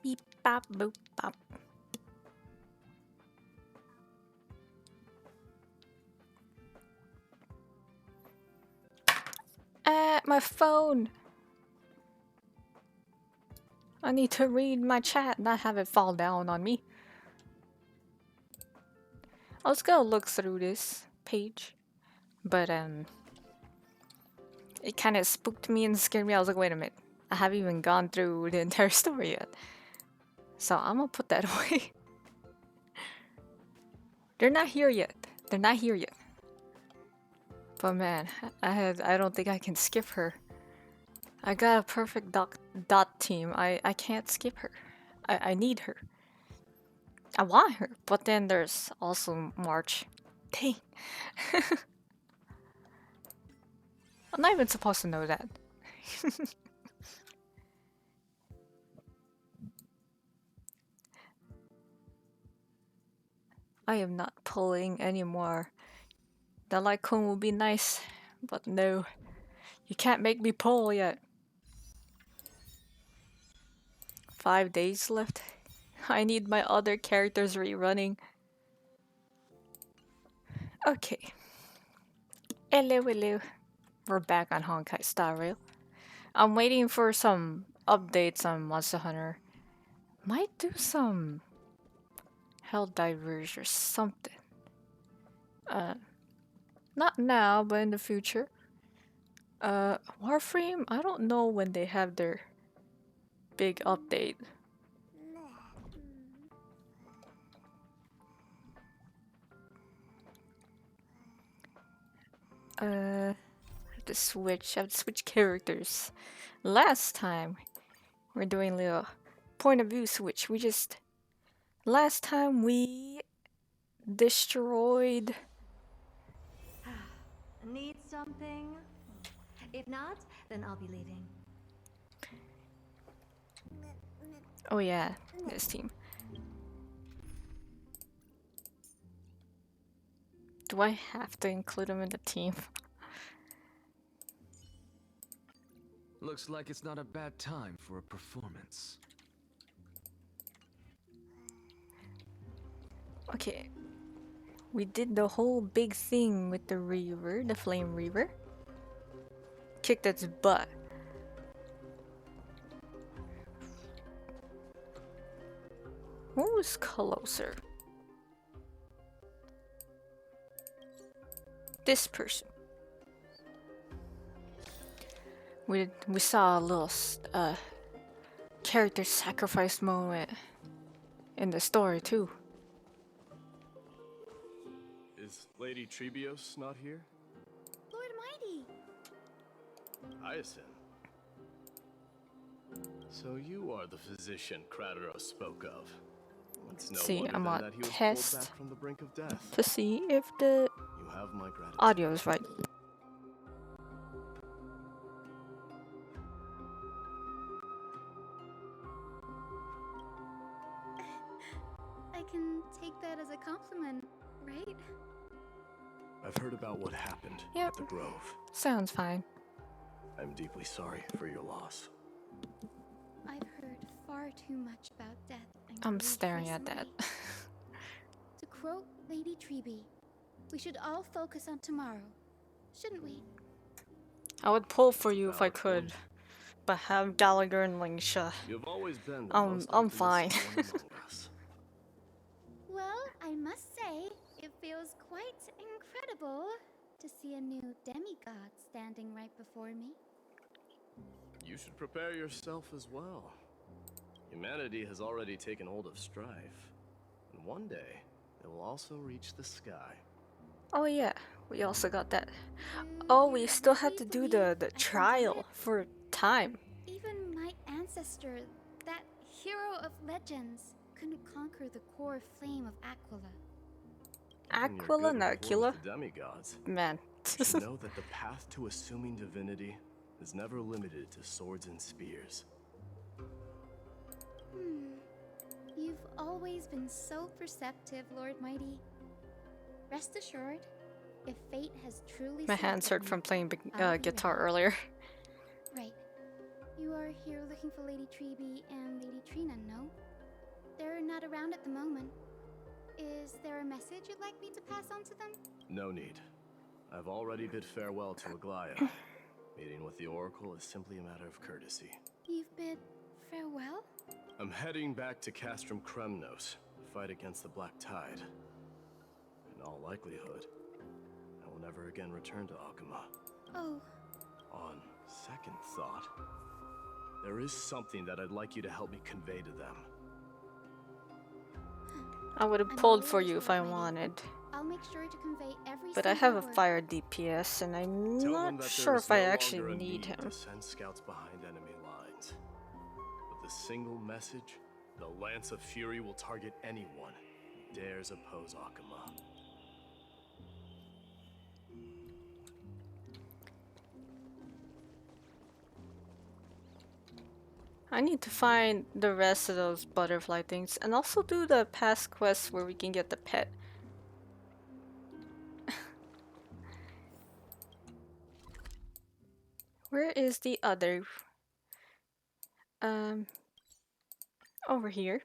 Beep bop boop bop. My phone! I need to read my chat, not have it fall down on me. I was gonna look through this page, but it kind of spooked me and scared me. I was like, wait a minute, I haven't even gone through the entire story yet. So I'm gonna put that away. They're not here yet. They're not here yet. But man, I don't think I can skip her. I got a perfect dot team. I can't skip her. I need her. I want her. But then there's also March. Dang. I'm not even supposed to know that. I am not pulling anymore. The Lycone would be nice, but no. You can't make me pull yet. 5 days left. I need my other characters rerunning. Okay. Hello, hello. We're back on Honkai Star Rail. I'm waiting for some updates on Monster Hunter. Might do some Helldivers or something. Not now, but in the future. Warframe, I don't know when they have their big update. I have to switch characters. Last time, we're doing a little point of view switch. Last time we destroyed... Need something? If not, then I'll be leaving. Oh yeah, this team. Do I have to include them in the team? Looks like it's not a bad time for a performance. Okay. We did the whole big thing with the Reaver, the Flame Reaver. Kicked its butt. Who's closer? This person. We saw a little character sacrifice moment in the story too. Is Lady Trebios not here? Lord Mighty! Hyacinth. So you are the physician Krateros spoke of. It's no See, wonder I'm then on that he was pulled test back from the brink of death. to see if the You have my gratitude. audio is right. I can take that as a compliment, right? I've heard about what happened Yep. at the Grove. Sounds fine. I'm deeply sorry for your loss. I've heard far too much about death and I'm grief staring at that. recently. To quote Lady Treby, we should all focus on tomorrow, shouldn't we? I would pull for you if I Valid could, point. but have Gallagher and Lingsha. You've always been the I'm most fine. optimistic one among us. Well, I must say, it feels quite incredible to see a new demigod standing right before me. You should prepare yourself as well. Humanity has already taken hold of strife, and one day it will also reach the sky. Oh yeah, we also got that. Do Oh, you we still have really to do believe the I can do trial it? for time. Even my ancestor, that hero of legends, couldn't conquer the core flame of Aquila. Given your Aquila, good not rapport Aquila. with the demigods, Man. you should know that the path to assuming divinity is never limited to swords and spears. You've always been so perceptive, Lord Mighty. Rest assured, if fate has truly My hands selected hurt me, from playing I'll be guitar ready. earlier. Right. You You are here looking for Lady Treeby and Lady Trina, no? They're not around at the moment. Is there a message you'd like me to pass on to them? No need. I've already bid farewell to Aglaya. Meeting with the Oracle is simply a matter of courtesy. You've bid farewell? I'm heading back to Castrum Kremnos to fight against the Black Tide. In all likelihood, I will never again return to Akuma. Oh. On second thought, there is something that I'd like you to help me convey to them. I would have I'm pulled all for ears, you if Lord I Mighty. wanted. I'll make sure to convey every But I single have a word. fire DPS and I'm Tell them not that sure there is if I no actually longer a need need him. to send scouts behind enemy lines. With a single message, the Lance of Fury will target anyone who dares oppose Akuma. I need to find the rest of those butterfly things and also do the past quest where we can get the pet. Where is the other? Over here.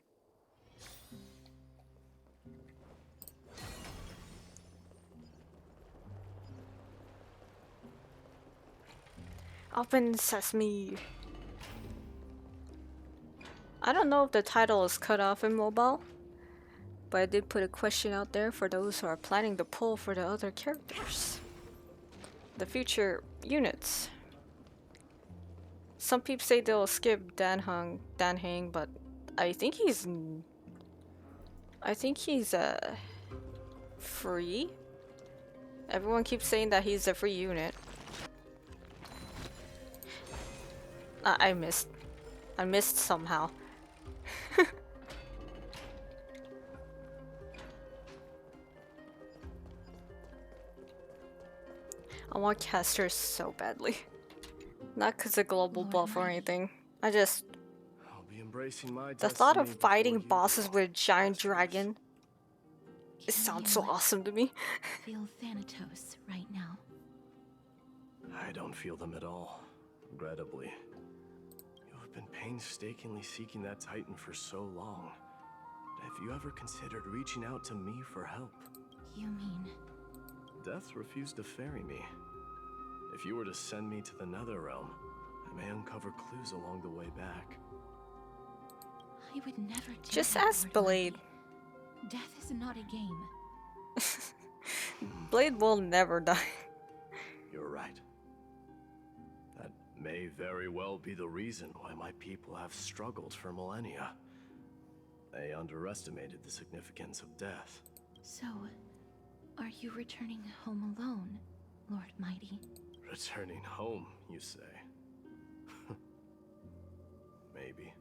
Open sesame. I don't know if the title is cut off in mobile, but I did put a question out there for those who are planning to pull for the other characters. The future units. Some people say they'll skip Dan Hang, but I think he's free. Everyone keeps saying that he's a free unit. I missed somehow. I want casters so badly. Not because of global buff or anything. I just... I'll be embracing my The thought of destiny fighting before you bosses do. with a giant Masters. dragon, it sounds so awesome to me. Feel Thanatos right now. I don't feel them at all, regrettably. You have been painstakingly seeking that Titan for so long. Have you ever considered reaching out to me for help? You mean... Death refused to ferry me. If you were to send me to the Nether Realm, I may uncover clues along the way back. I would never do Just that, ask Lord Blade. Mighty. Death is not a game. Blade will never die. You're right. That may very well be the reason why my people have struggled for millennia. They underestimated the significance of death. So, are you returning home alone, Lord Mighty? Returning home, you say? Maybe.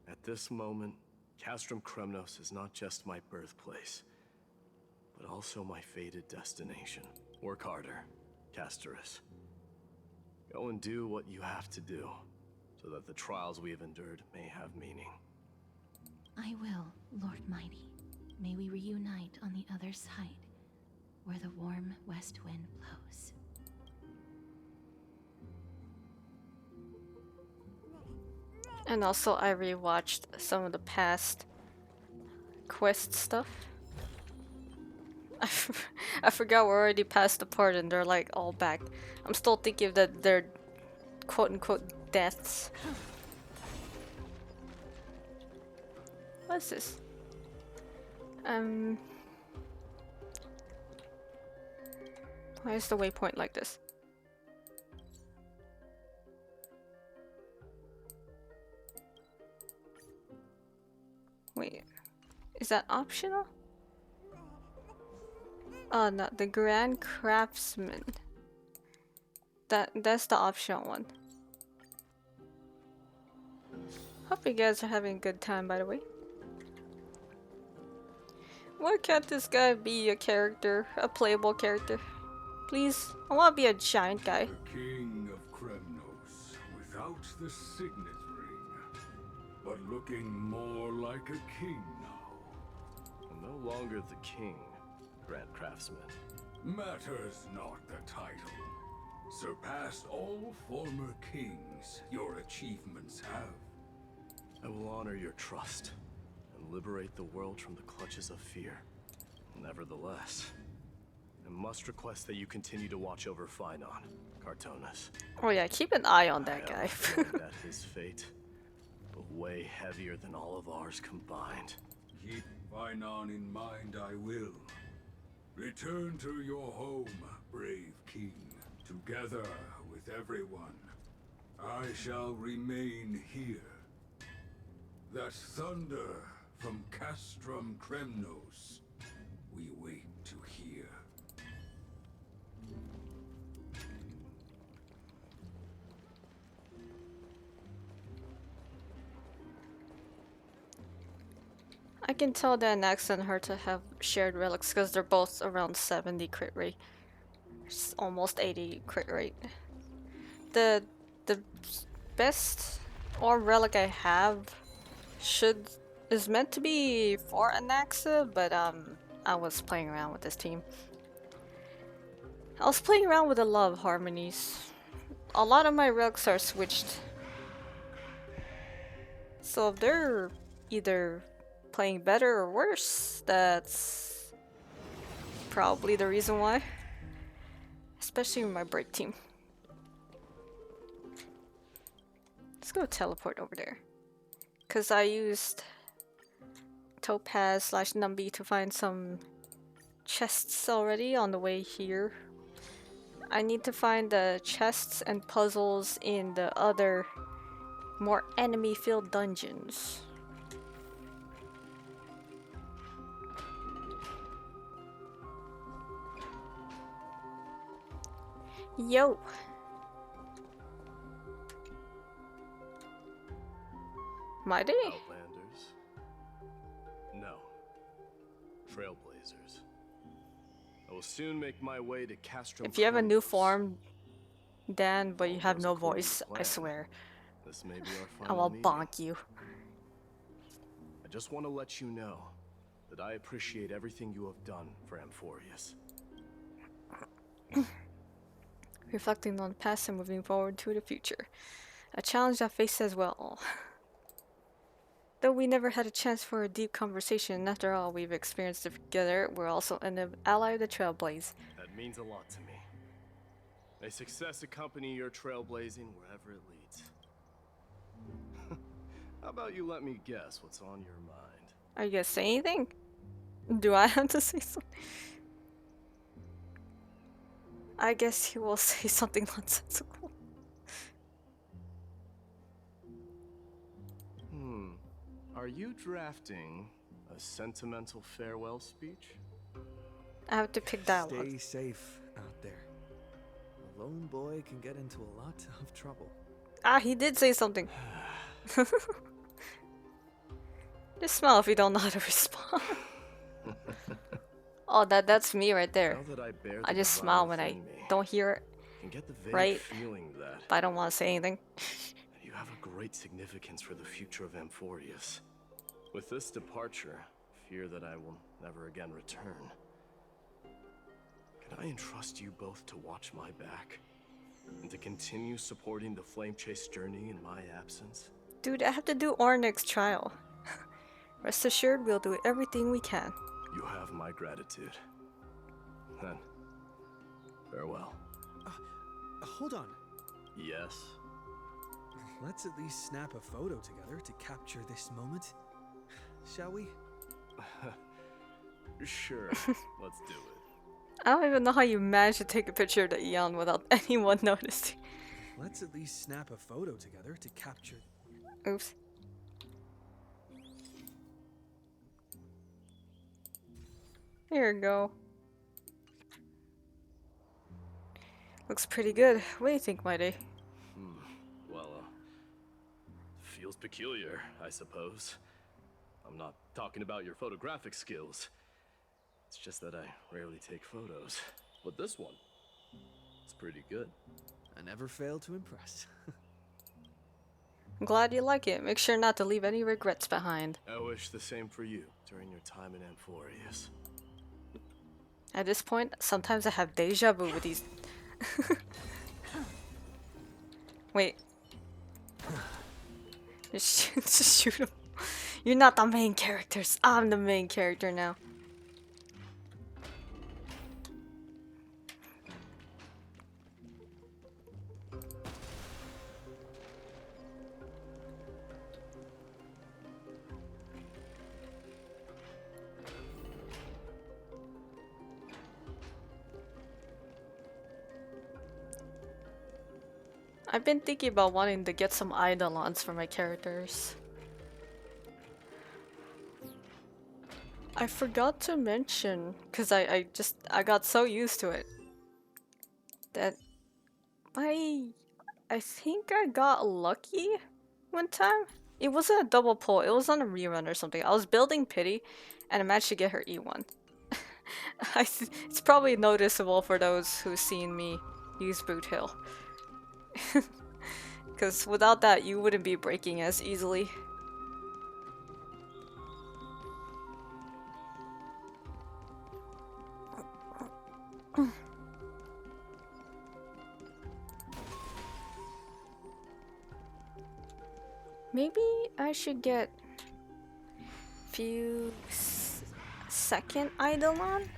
At this moment, Castrum Kremnos is not just my birthplace, but also my fated destination. Work harder, Casterus. Go and do what you have to do, so that the trials we have endured may have meaning. I will, Lord Mighty. May we reunite on the other side, where the warm west wind blows. And also I rewatched some of the past quest stuff. I forgot we're already past the part and they're like all back. I'm still thinking that they're quote-unquote deaths. What's this? Why is the waypoint like this? Wait, is that optional? Oh no, the Grand Craftsman. That's the optional one. Hope you guys are having a good time, by the way. Why can't this guy be a character, a playable character? Please, I want to be a giant guy. The King of Kremnos, without the signet ring, but looking more like a king now. I'm no longer the king, Grand Craftsman. Matters not the title. Surpassed all former kings your achievements have. I will honor your trust and liberate the world from the clutches of fear. Nevertheless, I must request that you continue to watch over Finon, Cartonis. Oh yeah, keep an eye on that I guy. have a feeling that his fate will weigh heavier than all of ours combined. Keep Finon in mind, I will. Return to your home, brave king. Together with everyone, I shall remain here. That thunder from Castrum Kremnos, we wait to hear. I can tell that Anaxa and her to have shared relics because they're both around 70 crit rate. It's almost 80 crit rate. The best or relic I have is meant to be for Anaxa, but I was playing around with this team. I was playing around with a lot of harmonies. A lot of my relics are switched. So if they're either playing better or worse, that's probably the reason why. Especially with my break team. Let's go teleport over there. Because I used Topaz / Numby to find some chests already on the way here. I need to find the chests and puzzles in the other, more enemy-filled dungeons. Yo! My day? Outlanders? No. Trailblazers. I will soon make my way to Castrum. If you have a new Kremnos. form, Dan, but you All have goes no according to voice, I plan. swear, This may be our I final will meeting. bonk you. I just want to let you know that I appreciate everything you have done for Amphorius. Reflecting on the past and moving forward to the future. A challenge I faced as well. Though we never had a chance for a deep conversation, after all we've experienced together, we're also an ally of the Trailblaze. That means a lot to me. May success accompany your trailblazing wherever it leads. How about you let me guess what's on your mind? Are you gonna say anything? Do I have to say something? I guess he will say something nonsensical. Are you drafting a sentimental farewell speech? I have to pick dialogue. Stay safe out there. A lone boy can get into a lot of trouble. Ah, he did say something. Just smile if you don't know how to respond. Oh, that's me right there. Now that I bear I the just divine smile when I within me, don't hear it, can get the vague right? feeling that but I don't want to say anything. you have a great significance for the future of Amphorius. With this departure, I fear that I will never again return. Can I entrust you both to watch my back? And to continue supporting the Flame Chase journey in my absence? Dude, I have to do Ornix's trial. Rest assured, we'll do everything we can. You have my gratitude. Then, farewell. Hold on. Yes? Let's at least snap a photo together to capture this moment. Shall we? Sure, let's do it. I don't even know how you managed to take a picture of the Eon without anyone noticing. Let's at least snap a photo together to capture. Oops. Here we go. Looks pretty good. What do you think, Mighty? Well, feels peculiar, I suppose. I'm not talking about your photographic skills. It's just that I rarely take photos. But this one, it's pretty good. I never fail to impress. I'm glad you like it. Make sure not to leave any regrets behind. I wish the same for you during your time in Amphorius. At this point, sometimes I have deja vu with these Wait. Just shoot him. You're not the main characters. I'm the main character now. I've been thinking about wanting to get some eidolons for my characters. I forgot to mention, because I got so used to it, that I think I got lucky one time. It wasn't a double pull, it was on a rerun or something. I was building Pity, and I managed to get her E1. It's probably noticeable for those who've seen me use Boot Hill. Because without that, you wouldn't be breaking as easily. Maybe I should get few second Eidolon?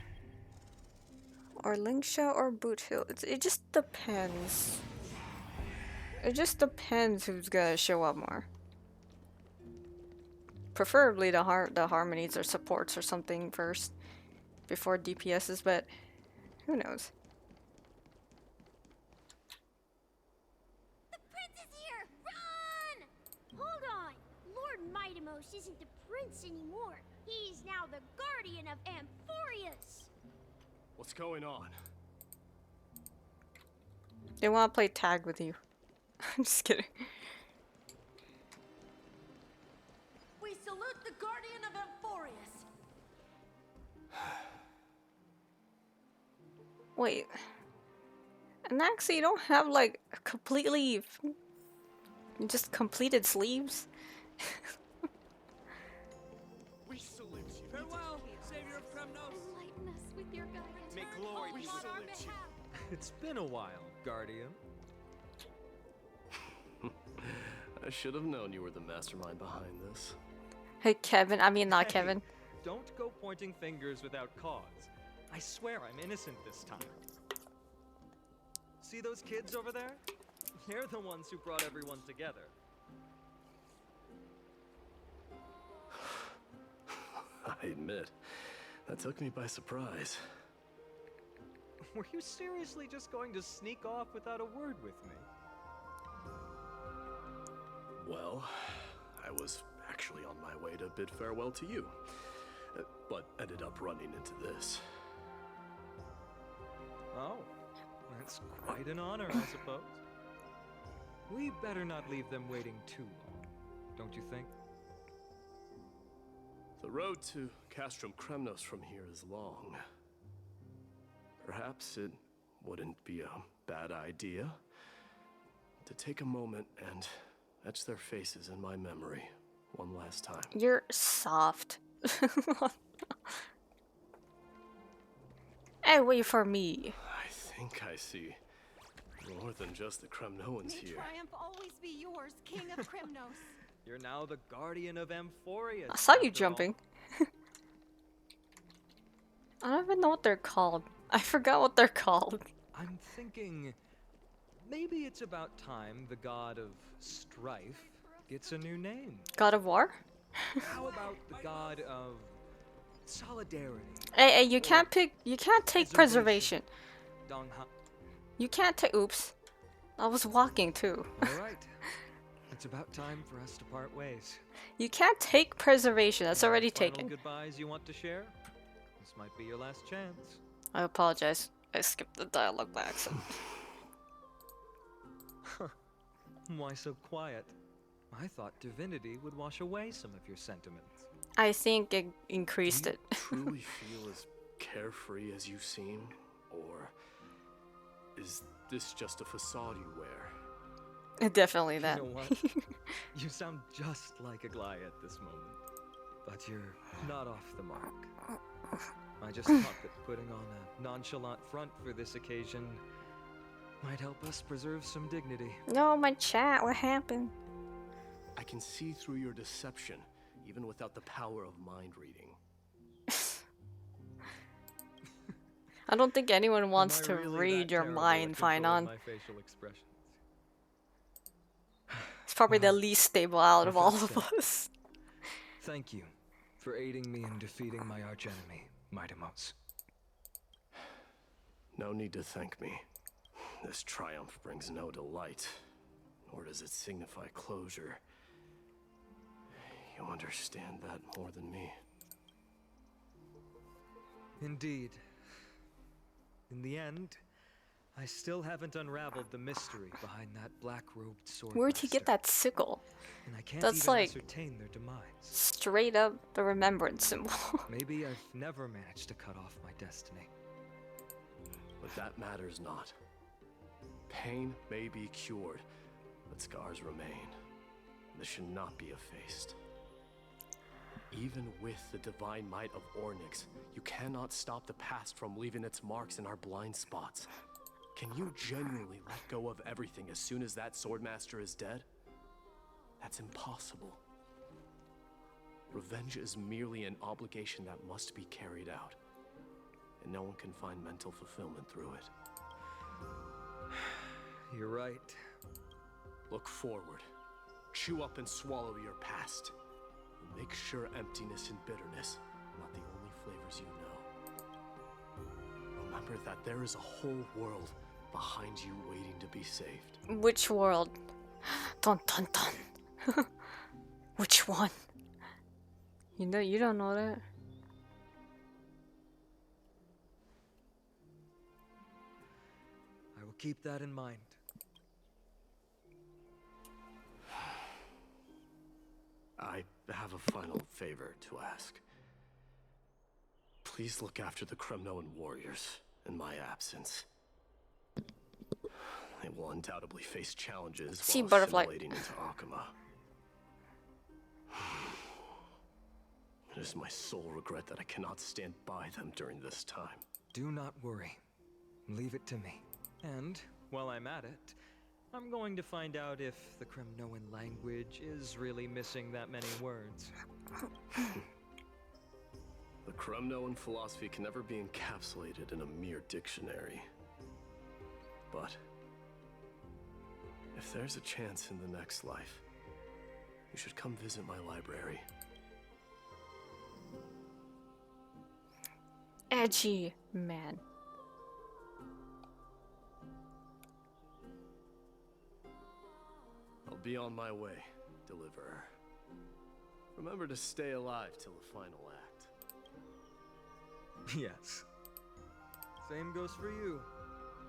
Or Linksha or Boot Hill. It just depends. It just depends who's gonna show up more. Preferably the harmonies or supports or something first before DPSs, but who knows? The prince is here! Run! Hold on! Lord Mightimos isn't the prince anymore. He's now the guardian of Amphorius. What's going on? They want to play tag with you. I'm just kidding. We salute the guardian of Amphorius. Wait. Anaxa, you don't have like completely just completed sleeves? We salute you. Farewell, savior of Kremnos. Enlighten us with your guidance. May glory be on our salute you. behalf. It's been a while, Guardian. I should have known you were the mastermind behind this. Hey Kevin, I mean not Hey, Kevin. Don't go pointing fingers without cause. I swear I'm innocent this time. See those kids over there? They're the ones who brought everyone together. I admit, that took me by surprise. Were you seriously just going to sneak off without a word with me? Well, I was actually on my way to bid farewell to you, but ended up running into this. Oh, that's quite an honor, I suppose. We better not leave them waiting too long, don't you think? The road to Castrum Kremnos from here is long. Perhaps it wouldn't be a bad idea to take a moment and etch their faces in my memory one last time. You're soft. Hey, wait for me. I think I see more than just the Kremnoans May here. triumph always be yours, King of Kremnos. You're now the guardian of Amphorius. I saw you after all. jumping. I don't even know what they're called. I forgot what they're called. I'm thinking maybe it's about time the god of strife gets a new name. God of War? How about the god of solidarity? Hey, you can't pick. You can't take preservation. Dongha. You can't take. Oops. I was walking too. All right. It's about time for us to part ways. You can't take preservation. That's already Final taken. goodbyes you want to share? This might be your last chance. I apologize. I skipped the dialogue by accident. Why so quiet? I thought divinity would wash away some of your sentiments. I think it increased Do it. you truly feel as carefree as you seem? Or is this just a facade you wear? Definitely that. You know what? You sound just like a Gly at this moment. But you're not off the mark. I just thought that putting on a nonchalant front for this occasion Might help us preserve some dignity. No, my chat, what happened? I can see through your deception, even without the power of mind reading. I don't think anyone wants Am I to really read that your terrible mind, at controlling Finon. my facial expressions? It's probably the Well, least stable out of with all that of said, us. Thank you for aiding me in defeating my archenemy, Mightimos. No need to thank me. This triumph brings no delight, nor does it signify closure. You understand that more than me. Indeed. In the end, I still haven't unraveled the mystery behind that black-robed sword. Where'd he get that sickle? And I can't That's even like ascertain their demise. straight up the remembrance symbol. Maybe I've never managed to cut off my destiny. But that matters not. Pain may be cured, but scars remain. This should not be effaced. Even with the divine might of Ornyx, you cannot stop the past from leaving its marks in our blind spots. Can you genuinely let go of everything as soon as that swordmaster is dead? That's impossible. Revenge is merely an obligation that must be carried out, and no one can find mental fulfillment through it. You're right. Look forward. Chew up and swallow your past. And make sure emptiness and bitterness are not the only flavors you know. Remember that there is a whole world behind you waiting to be saved. Which world? Dun dun dun. Which one? You don't know that. I will keep that in mind. I have a final favor to ask. Please look after the Kremnoan warriors in my absence. They will undoubtedly face challenges See, while butterfly. assimilating into Akama. It is my sole regret that I cannot stand by them during this time. Do not worry. Leave it to me. And, while I'm at it, I'm going to find out if the Kremnoan language is really missing that many words. The Kremnoan philosophy can never be encapsulated in a mere dictionary. But if there's a chance in the next life, you should come visit my library. Edgy man. I'll be on my way, Deliverer. Remember to stay alive till the final act. Yes. Same goes for you.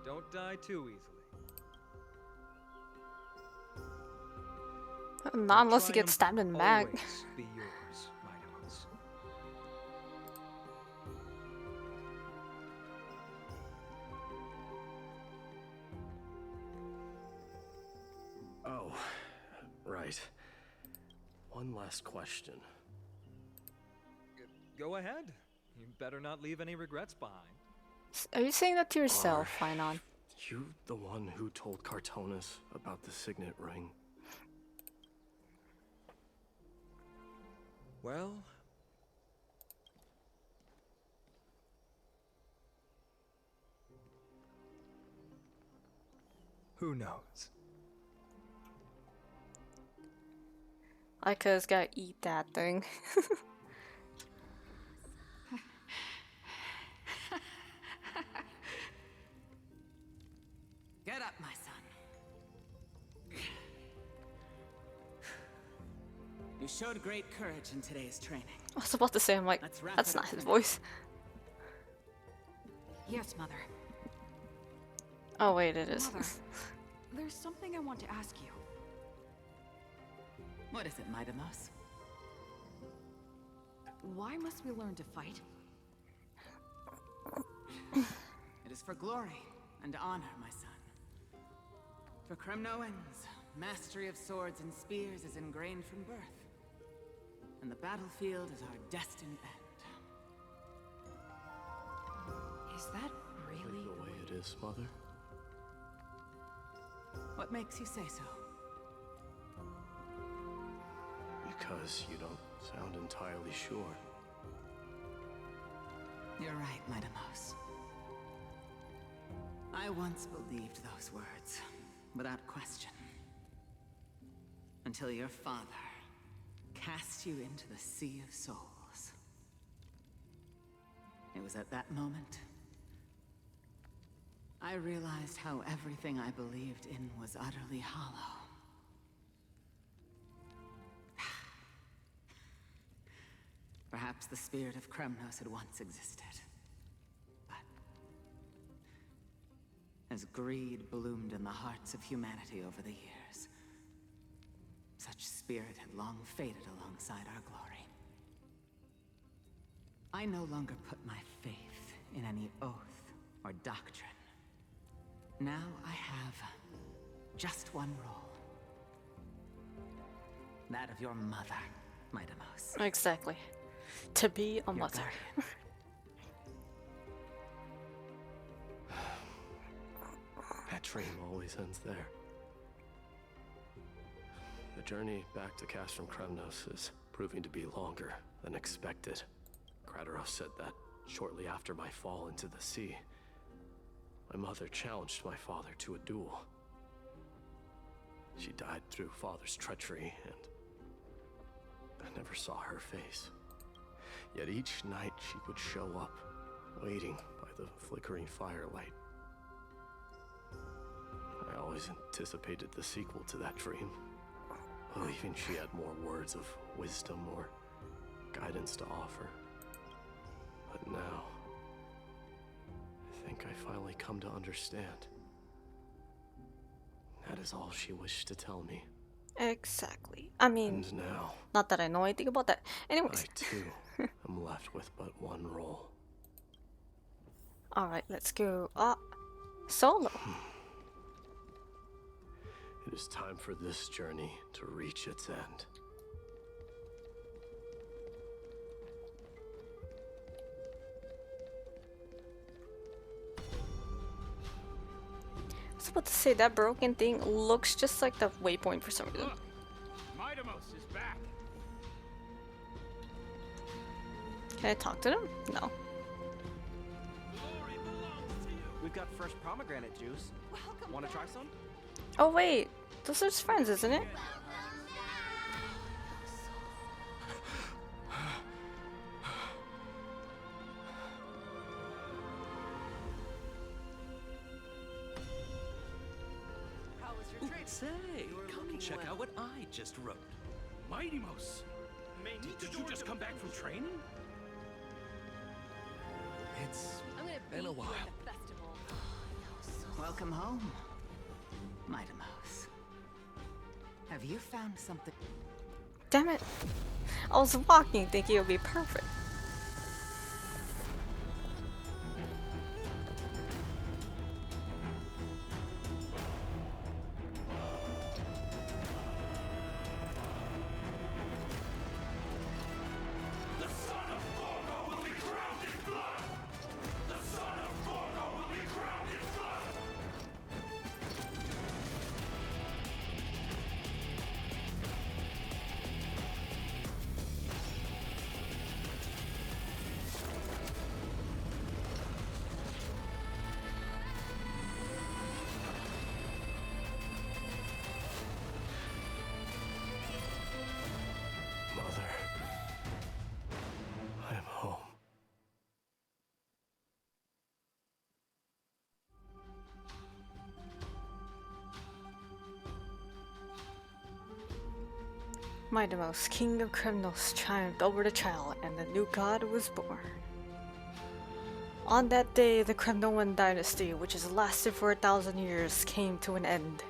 Don't die too easily. Not unless you get Triumph stabbed in the back. always be yours, Mightimos. Oh, right. One last question. Go ahead. You better not leave any regrets behind. Are you saying that to yourself, Finon? You the one who told Cartonis about the signet ring? Well, who knows? I just gotta eat that thing. Get up, my son. You showed great courage in today's training. I was about to say, I'm like, Let's wrap that's it not up his then. voice. Yes, Mother. Oh wait, it is. Mother, there's something I want to ask you. What is it, Mightimos? Why must we learn to fight? It is for glory and honor, my son. For Kremnoans, mastery of swords and spears is ingrained from birth. And the battlefield is our destined end. Is that really The way it is, Mother? What makes you say so? Because you don't sound entirely sure. You're right, Mightimos. I once believed those words, without question. Until your father cast you into the Sea of Souls. It was at that moment I realized how everything I believed in was utterly hollow. Perhaps the spirit of Kremnos had once existed. But as greed bloomed in the hearts of humanity over the years, such spirit had long faded alongside our glory. I no longer put my faith in any oath or doctrine. Now I have just one role. That of your mother, Mightimos. Exactly. To be a mother. That dream always ends there. The journey back to Castrum Kremnos is proving to be longer than expected. Kratos said that shortly after my fall into the sea. My mother challenged my father to a duel. She died through father's treachery, and I never saw her face. Yet each night she would show up, waiting by the flickering firelight. I always anticipated the sequel to that dream, believing she had more words of wisdom or guidance to offer. But now, I think I finally come to understand. That is all she wished to tell me. Exactly. I mean, and now, not that I know anything about that. Anyways. I too am left with but one role. Alright, let's go up. Solo. It is time for this journey to reach its end. I was about to say that broken thing looks just like the waypoint for some reason. Look, Mightimos is back. Can I talk to them? No. We've got fresh pomegranate juice. Want to try some? Oh wait, those are his friends, isn't it? Say, come and check out what I just wrote. Mightimos, did you just come back from training? It's been a while. Welcome home, Mightimos. Have you found something? Damn it. I was walking thinking it would be perfect. Mightimos, king of Kremnos, triumphed over the child, and the new god was born. On that day, the Kremnoan dynasty, which has lasted for 1,000 years, came to an end.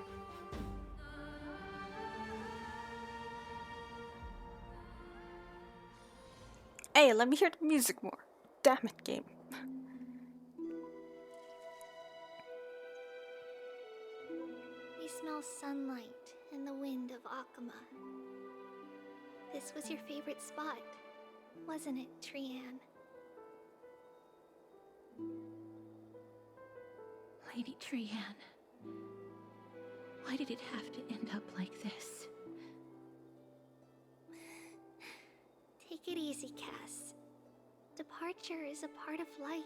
Hey, let me hear the music more. Damn it, game. We smell sunlight and the wind of Akama. This was your favorite spot, wasn't it, Trianne? Lady Trianne. Why did it have to end up like this? Take it easy, Cass. Departure is a part of life.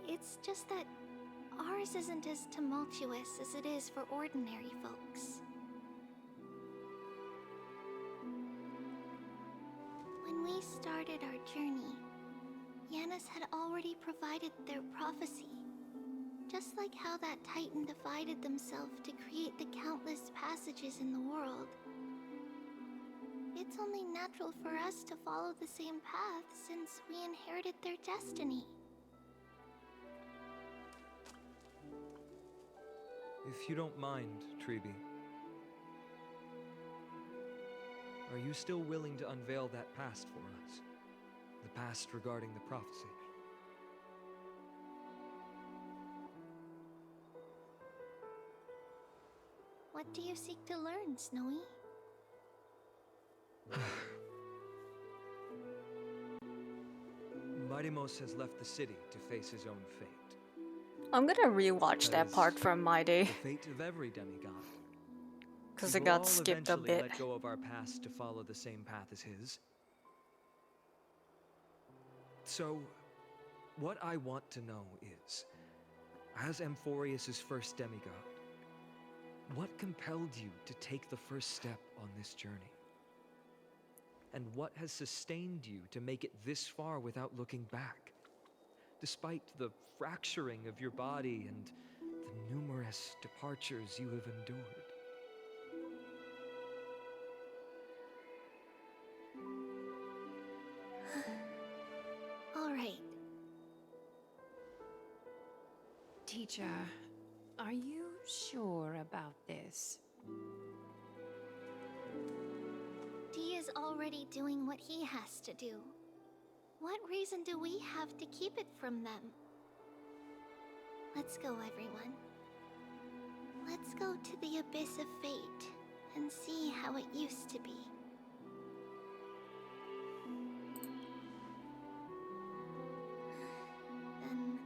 It's just that ours isn't as tumultuous as it is for ordinary folks. When we started our journey, Yanis had already provided their prophecy. Just like how that Titan divided themselves to create the countless passages in the world. It's only natural for us to follow the same path since we inherited their destiny. If you don't mind, Treeby, are you still willing to unveil that past for us? The past regarding the prophecy? What do you seek to learn, Snowy? Mightimos has left the city to face his own fate. I'm gonna rewatch that part from my day. The fate of every demigod. Because We it will got all skipped a eventually bit. let go of our past to follow the same path as his. So, what I want to know is, as Amphorius' first demigod, what compelled you to take the first step on this journey? And what has sustained you to make it this far without looking back? Despite the fracturing of your body and the numerous departures you have endured. All right. Teacher, are you sure about this? Dee is already doing what he has to do. What reason do we have to keep it from them? Let's go, everyone. Let's go to the abyss of fate and see how it used to be. Then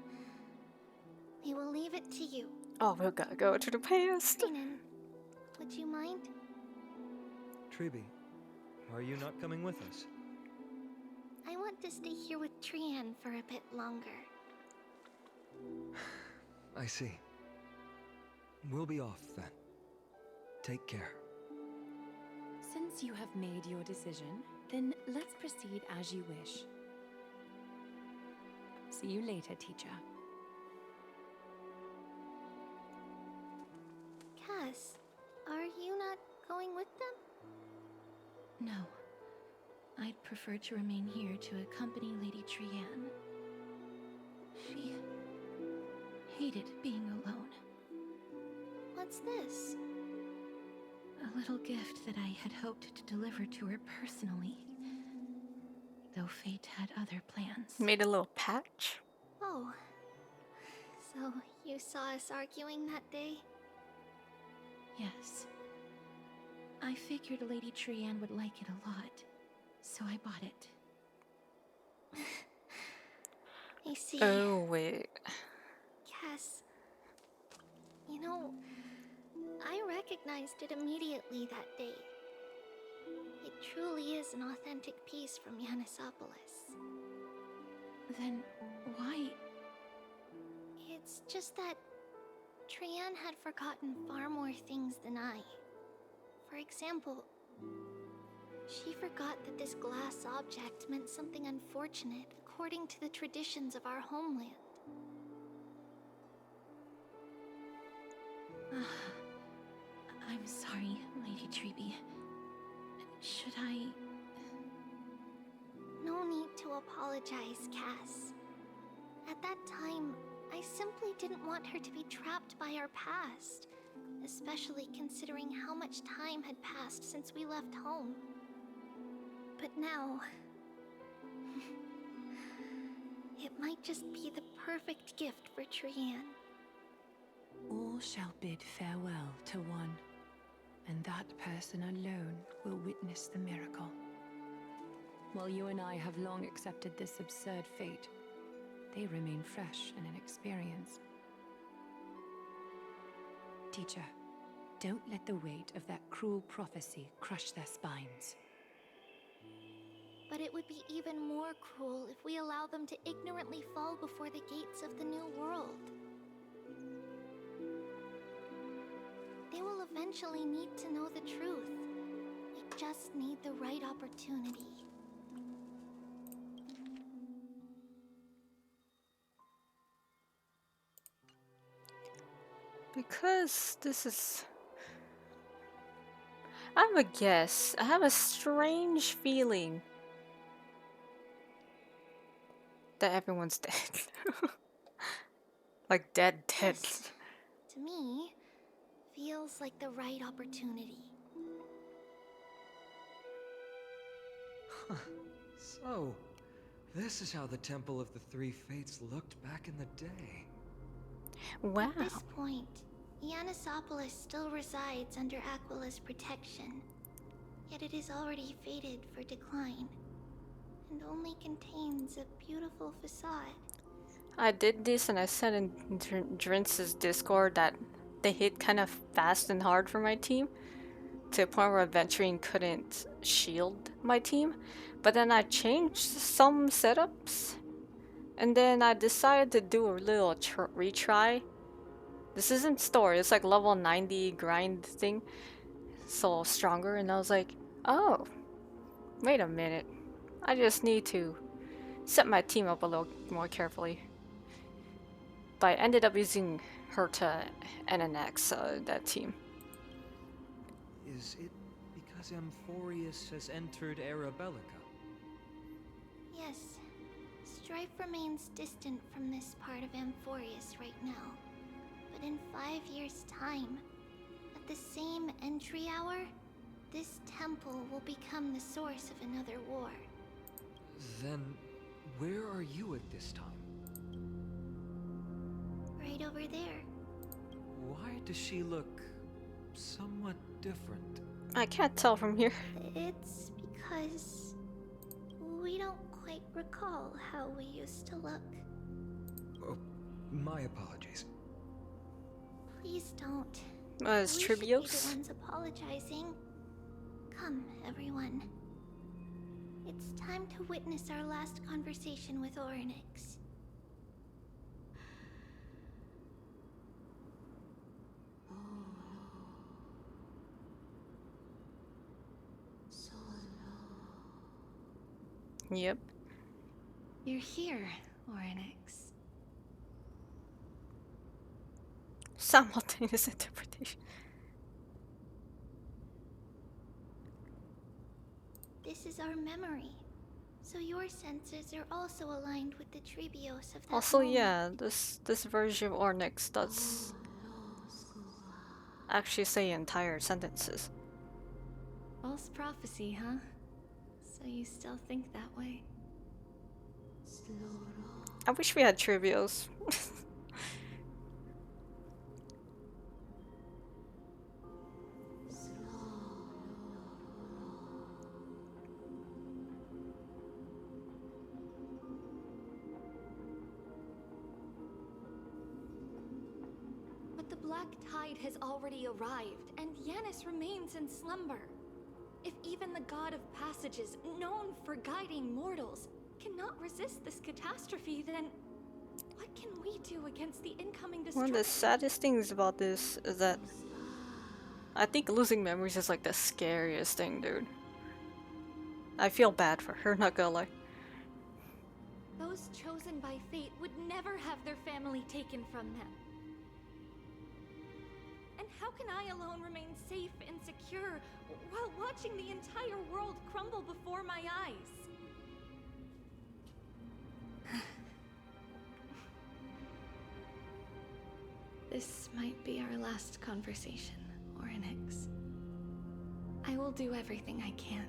we will leave it to you. Oh, we gotta go to the past. Renan, would you mind? Treeby, are you not coming with us? I want to stay here with Trian for a bit longer. I see. We'll be off then. Take care. Since you have made your decision, then let's proceed as you wish. See you later, teacher. Cass, are you not going with them? No. I'd prefer to remain here to accompany Lady Trian. She hated being alone. What's this? A little gift that I had hoped to deliver to her personally. Though fate had other plans. Made a little patch. Oh. So you saw us arguing that day? Yes. I figured Lady Trian would like it a lot, so I bought it. I see. Oh, wait. Cass, you know, I recognized it immediately that day. It truly is an authentic piece from Yanisopolis. Then why? It's just that Trian had forgotten far more things than I. For example, she forgot that this glass object meant something unfortunate according to the traditions of our homeland. I'm sorry, Lady Treeby. Should I... No need to apologize, Cass. At that time, I simply didn't want her to be trapped by our past, especially considering how much time had passed since we left home. But now... it might just be the perfect gift for Trian. All shall bid farewell to one, and that person alone will witness the miracle. While you and I have long accepted this absurd fate, they remain fresh and inexperienced. Teacher, Don't let the weight of that cruel prophecy crush their spines. But it would be even more cruel if we allow them to ignorantly fall before the gates of the new world. They will eventually need to know the truth. We just need the right opportunity. Because this is... I have a guess. I have a strange feeling that everyone's dead. Like dead. This, to me, feels like the right opportunity. So, this is how the Temple of the Three Fates looked back in the day. Wow. At this point, Ionissopolis still resides under Aquila's protection, yet it is already fated for decline, and only contains a beautiful facade. I did this and I said in Drince's Discord that they hit kind of fast and hard for my team, to a point where Adventuring couldn't shield my team. But then I changed some setups, and then I decided to do a little retry. This isn't story, it's like level 90 grind thing, so stronger, and I was like, oh, wait a minute. I just need to set my team up a little more carefully. But I ended up using Herta and Anaxa, that team. Is it because Amphorius has entered Arabellica? Yes, strife remains distant from this part of Amphorius right now. But in 5 years' time, at the same entry hour, this temple will become the source of another war. Then, where are you at this time? Right over there. Why does she look somewhat different? I can't tell from here. It's because we don't quite recall how we used to look. Oh, my apologies. Please don't. As We should be Trivios? the ones apologizing. Come, everyone. It's time to witness our last conversation with Orynyx. Yep. You're here, Orynyx. Simultaneous interpretation. This is our memory, so your senses are also aligned with the Tribios of that Also, moment. yeah, this version of Orynyx does actually say entire sentences. False prophecy, huh? So you still think that way? I wish we had Trivios. But the black tide has already arrived, and Yanis remains in slumber. If even the god of passages, known for guiding mortals, cannot resist this catastrophe, then what can we do against the incoming One destruction? of the saddest things about this is that I think losing memories is like the scariest thing, dude. I feel bad for her, not gonna lie. Those chosen by fate would never have their family taken from them. And how can I alone remain safe and secure while watching the entire world crumble before my eyes? This might be our last conversation, Orynyx. I will do everything I can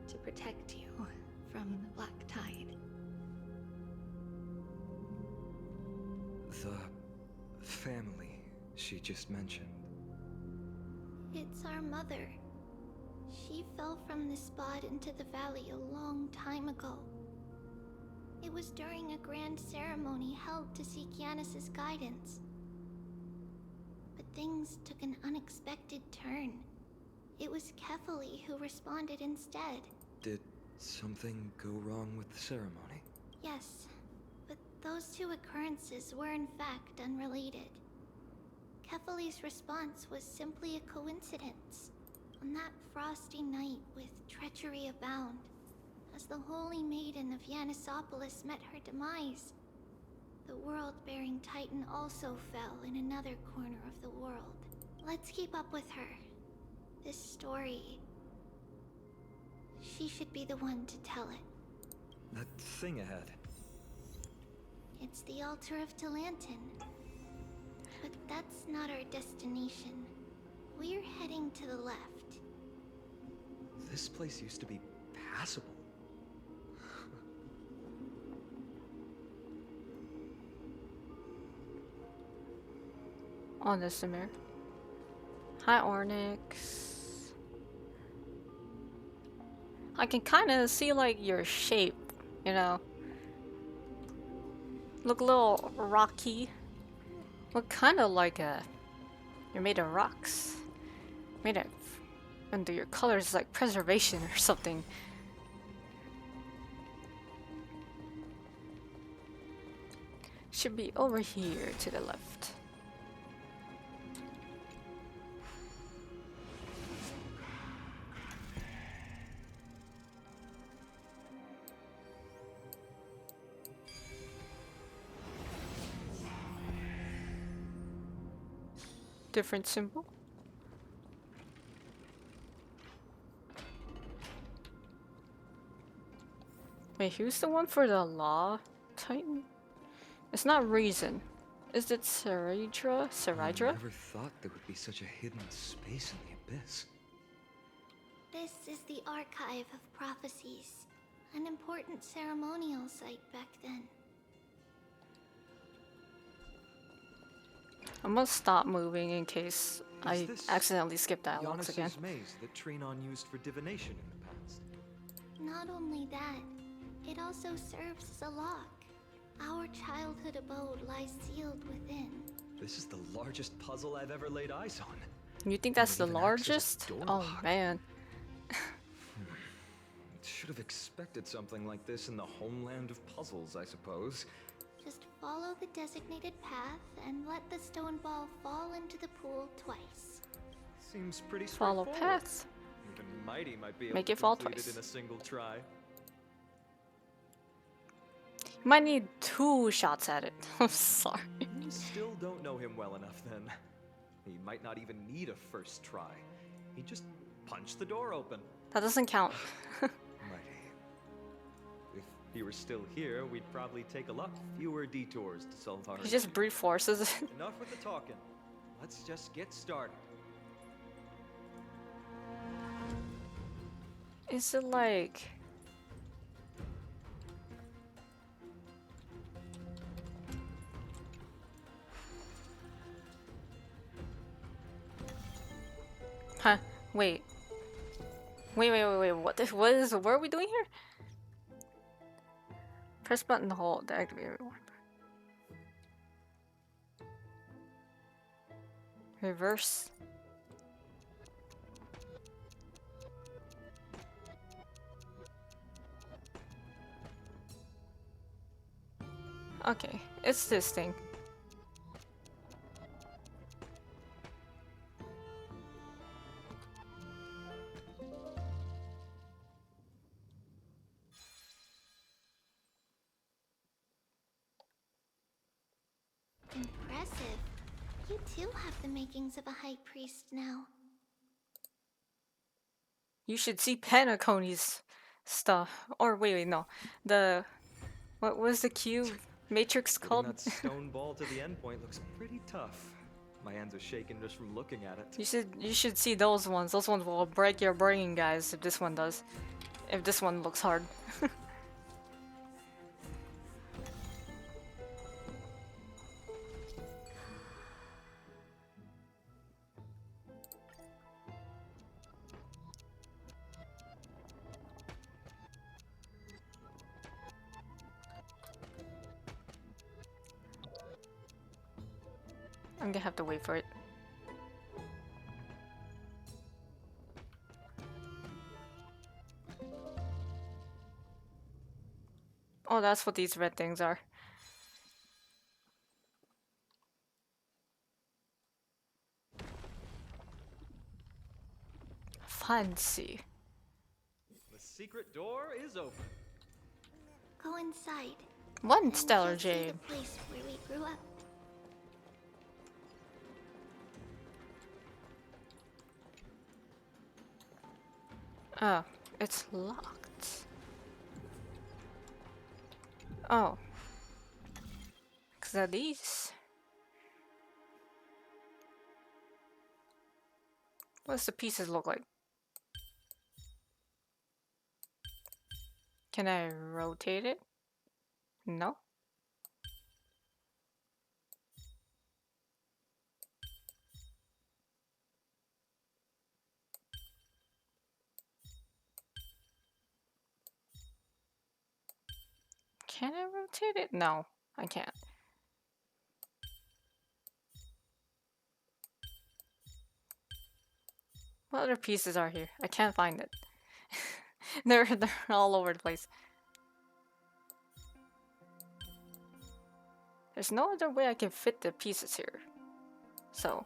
to protect you from the black tide. The family she just mentioned. It's our mother. She fell from this spot into the valley a long time ago. It was during a grand ceremony held to seek Yanis's guidance. But things took an unexpected turn. It was Kefali who responded instead. Did something go wrong with the ceremony? Yes, but those two occurrences were in fact unrelated. Kefali's response was simply a coincidence. On that frosty night with treachery abound, as the Holy Maiden of Yanisopolis met her demise, the world-bearing Titan also fell in another corner of the world. Let's keep up with her. This story... she should be the one to tell it. That thing ahead. It's the altar of Talantin. But that's not our destination. We're heading to the left. This place used to be passable. On this Samir. Hi Ornyx. I can kind of see like your shape, you know. Look a little rocky. Look kind of like you're made of rocks. Made of, and your colors is like preservation or something. Should be over here to the left. Different symbol. Wait, who's the one for the Law Titan? It's not Reason. Is it Saridra? I never thought there would be such a hidden space in the abyss. This is the Archive of Prophecies, an important ceremonial site back then. I'm gonna stop moving in case I accidentally skip dialogues again. Giannis's maze that Trinon used for divination in the past. Not only that, it also serves as a lock. Our childhood abode lies sealed within. This is the largest puzzle I've ever laid eyes on. You think that's the largest? Oh man. Should have expected something like this in the homeland of puzzles, I suppose. Just follow the designated path and let the stone ball fall into the pool twice. Seems pretty Follow straightforward. paths. Even Mighty might be able Make to it fall complete twice. it in a single try. You might need 2 shots at it. I'm sorry. You still don't know him well enough then. He might not even need a first try. He just punched the door open. That doesn't count. Mighty. If he were still here, we'd probably take a lot fewer detours to solve our... He just brute forces it. Enough with the talking. Let's just get started. Is it like... Huh? Wait. Wait. What are we doing here? Press button to hold to activate everyone. Reverse. Okay, it's this thing. Impressive. You too have the makings of a high priest now. You should see Penacony's stuff. Or wait, no. The... What was the cube matrix Getting called? that stone ball to the endpoint looks pretty tough. My hands are shaking just from looking at it. You should see those ones. Those ones will break your brain, guys, if this one does. If this one looks hard. I'm gonna have to wait for it. Oh, that's what these red things are. Fancy. The secret door is open. Go inside. One and stellar you'll see jade. the place where we grew up. Oh, it's locked. Oh. Because of these. What's the pieces look like? Can I rotate it? No. Can I rotate it? No, I can't. What other pieces are here? I can't find it. they're all over the place. There's no other way I can fit the pieces here. So.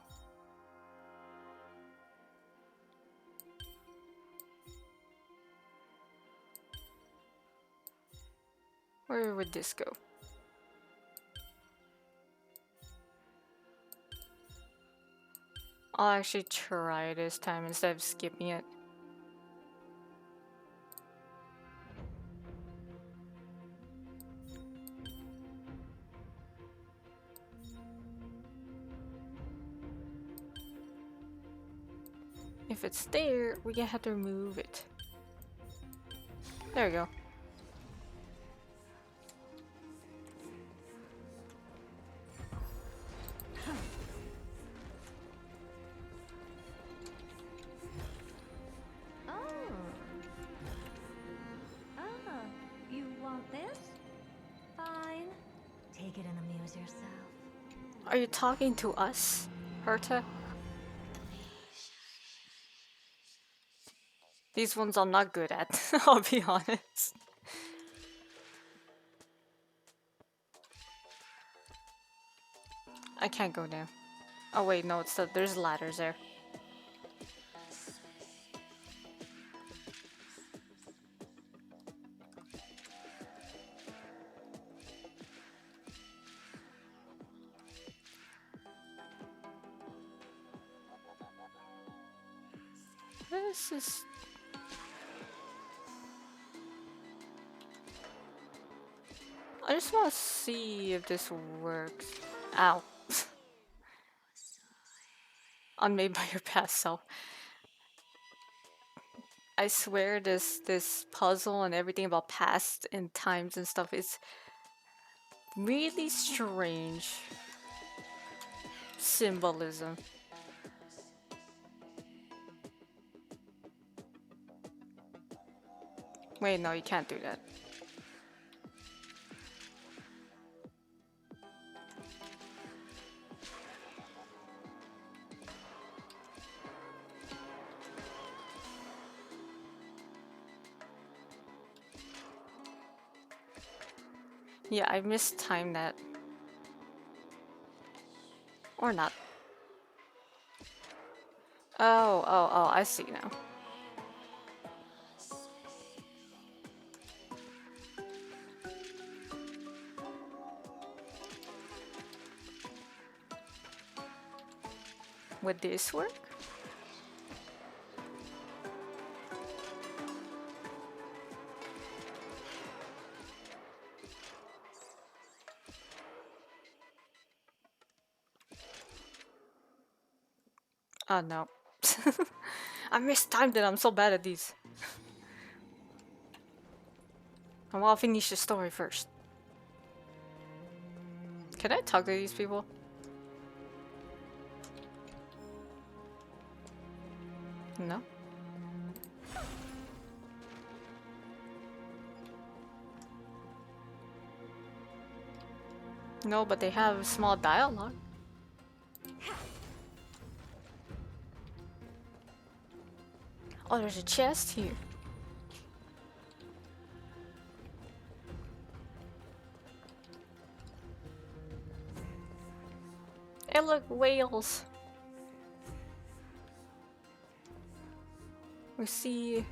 Where would this go? I'll actually try this time instead of skipping it. If it's there, we have to remove it. There we go. You want this? Fine. Take it and amuse yourself. Are you talking to us, Herta? These ones I'm not good at, I'll be honest. I can't go down. Oh wait, no, it's there's ladders there. This is... I just want to see if this works. Ow. Unmade by your past self. I swear this puzzle and everything about past and times and stuff is really strange symbolism. Wait, no, you can't do that. Yeah, I mistimed that. Or not. Oh, I see now. Would this work? Oh no. I mistimed it, I'm so bad at these. I want to finish the story first. Can I talk to these people? No? No, but they have small dialogue. Oh, there's a chest here. look, whales. We see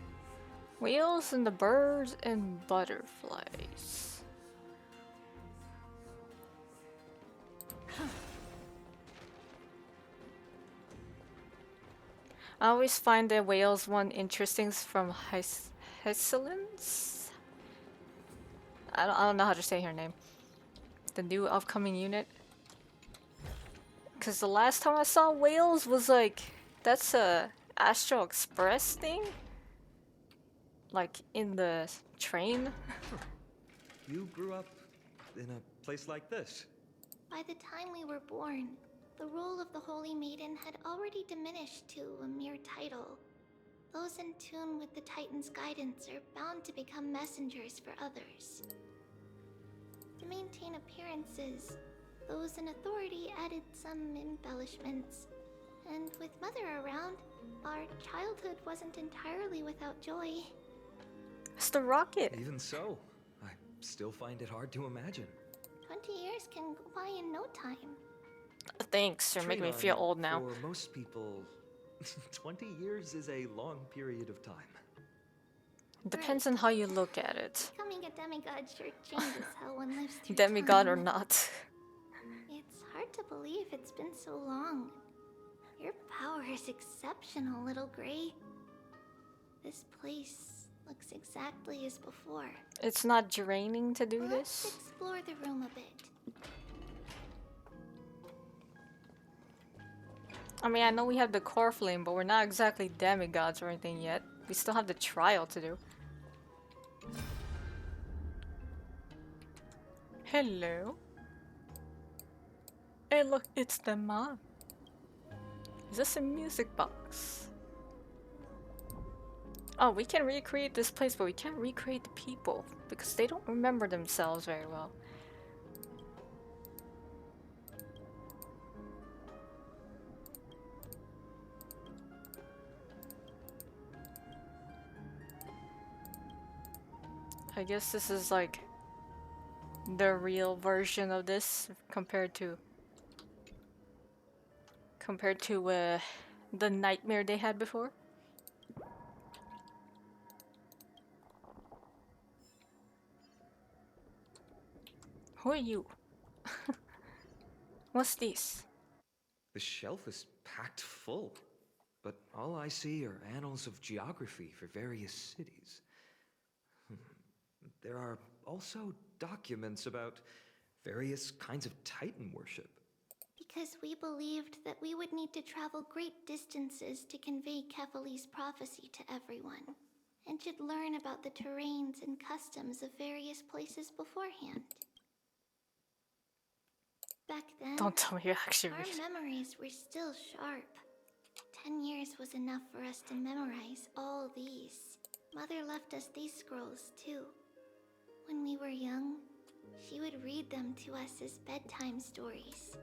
whales and the birds and butterflies. I always find the whales one interesting from Hesselins. I don't know how to say her name. The new upcoming unit. Cause the last time I saw whales was like, that's a Astro Express thing? Like in the train? You grew up in a place like this? By the time we were born, the role of the Holy Maiden had already diminished to a mere title. Those in tune with the Titan's guidance are bound to become messengers for others. To maintain appearances, those in authority added some embellishments. And with Mother around, our childhood wasn't entirely without joy. It's the rocket. Even so, I still find it hard to imagine. 20 years can go by in no time. Thanks, you're making me feel old now. For most people, 20 years is a long period of time. Depends on how you look at it. Becoming a demigod sure changes how one lives through Demigod time. or not. It's hard to believe it's been so long. Your power is exceptional, Little Gray. This place looks exactly as before. It's not draining to do Let's this? explore the room a bit. I mean, I know we have the core flame, but we're not exactly demigods or anything yet. We still have the trial to do. Hello. Hey, look, it's the mom. Is this a music box? Oh, we can recreate this place, but we can't recreate the people because they don't remember themselves very well. I guess this is like the real version of this compared to the nightmare they had before. Who are you? What's this? The shelf is packed full, but all I see are annals of geography for various cities. There are also documents about various kinds of Titan worship. Because we believed that we would need to travel great distances to convey Kefali's prophecy to everyone, and should learn about the terrains and customs of various places beforehand. Back then, Don't tell me you actually our read. memories were still sharp. 10 years was enough for us to memorize all these. Mother left us these scrolls too. When we were young, she would read them to us as bedtime stories.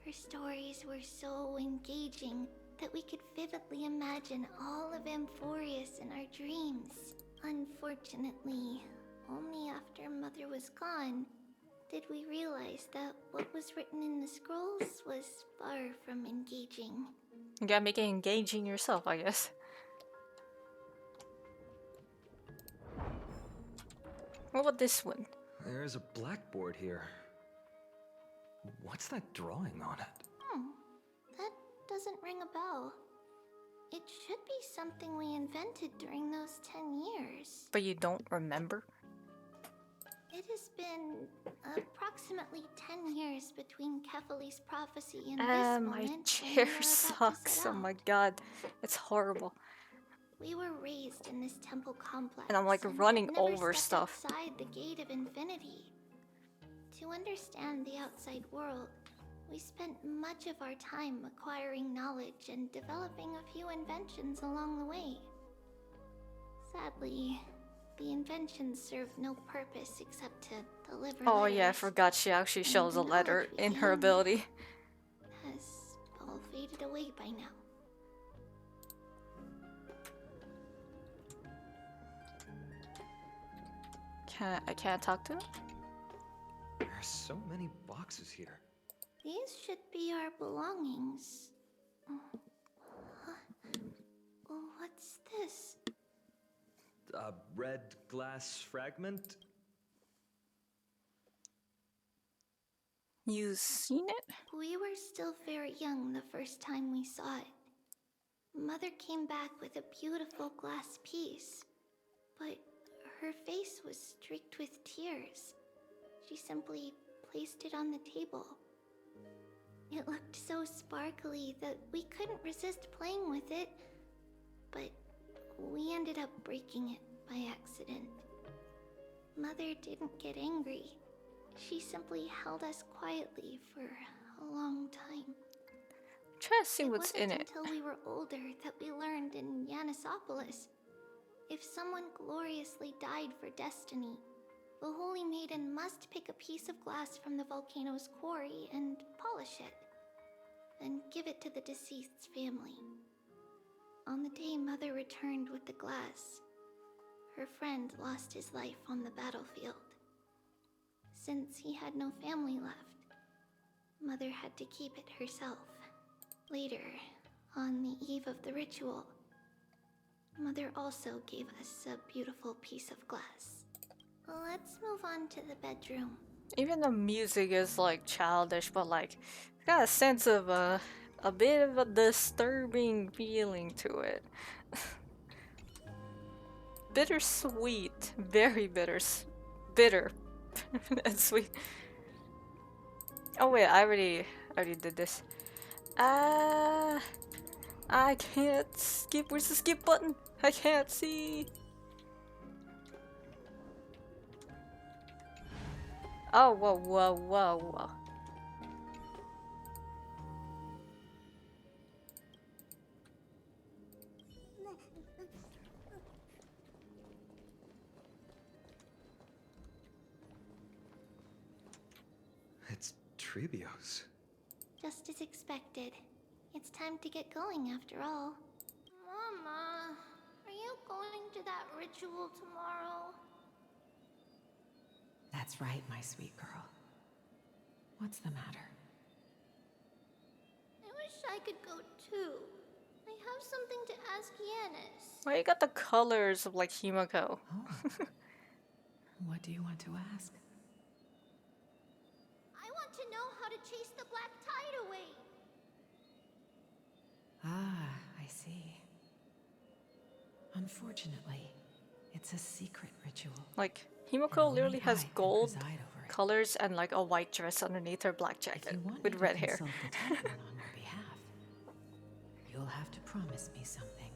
Her stories were so engaging that we could vividly imagine all of Amphorius in our dreams. Unfortunately, only after Mother was gone did we realize that what was written in the scrolls was far from engaging. You gotta make it engaging yourself, I guess. What about this one? There's a blackboard here. What's that drawing on it? That doesn't ring a bell. It should be something we invented during those 10 years. But you don't remember? It has been approximately 10 years between Kefali's prophecy and this moment. My when chair we were about to sucks. set Oh out. my god. It's horrible. We were raised in this temple complex. And I'm like and running had never over stepped stuff. outside the gate of infinity. To understand the outside world, we spent much of our time acquiring knowledge and developing a few inventions along the way. Sadly, the inventions served no purpose except to deliver Oh yeah, I letters. forgot she actually And shows a the letter knowledge we in her gained ability. has all faded away by now. I can't talk to him? There are so many boxes here. These should be our belongings. What's this? A red glass fragment? You seen it? We were still very young the first time we saw it. Mother came back with a beautiful glass piece, but her face was streaked with tears. She simply placed it on the table. It looked so sparkly that we couldn't resist playing with it, but we ended up breaking it by accident. Mother didn't get angry. She simply held us quietly for a long time. Try to see what's in it. Until we were older that we learned in Yanisopolis, if someone gloriously died for destiny, the Holy Maiden must pick a piece of glass from the volcano's quarry and polish it, then give it to the deceased's family. On the day Mother returned with the glass, her friend lost his life on the battlefield. Since he had no family left, Mother had to keep it herself. Later, on the eve of the ritual, Mother also gave us a beautiful piece of glass. Let's move on to the bedroom. Even the music is like childish, but like got a sense of a bit of a disturbing feeling to it. Bittersweet, very bitter and sweet. Oh wait, I already did this. I can't skip. Where's the skip button? I can't see. Oh, whoa. It's Trebios. Just as expected. It's time to get going after all. Mama, are you going to that ritual tomorrow? That's right, my sweet girl. What's the matter? I wish I could go too. I have something to ask Yanis. Why you got the colors of like Himiko? Oh. What do you want to ask? I want to know how to chase the black tide away. Ah, I see. Unfortunately, it's a secret ritual. Like Himiko literally has gold colors and like a white dress underneath her black jacket with red hair. On your behalf, you'll have to promise me something.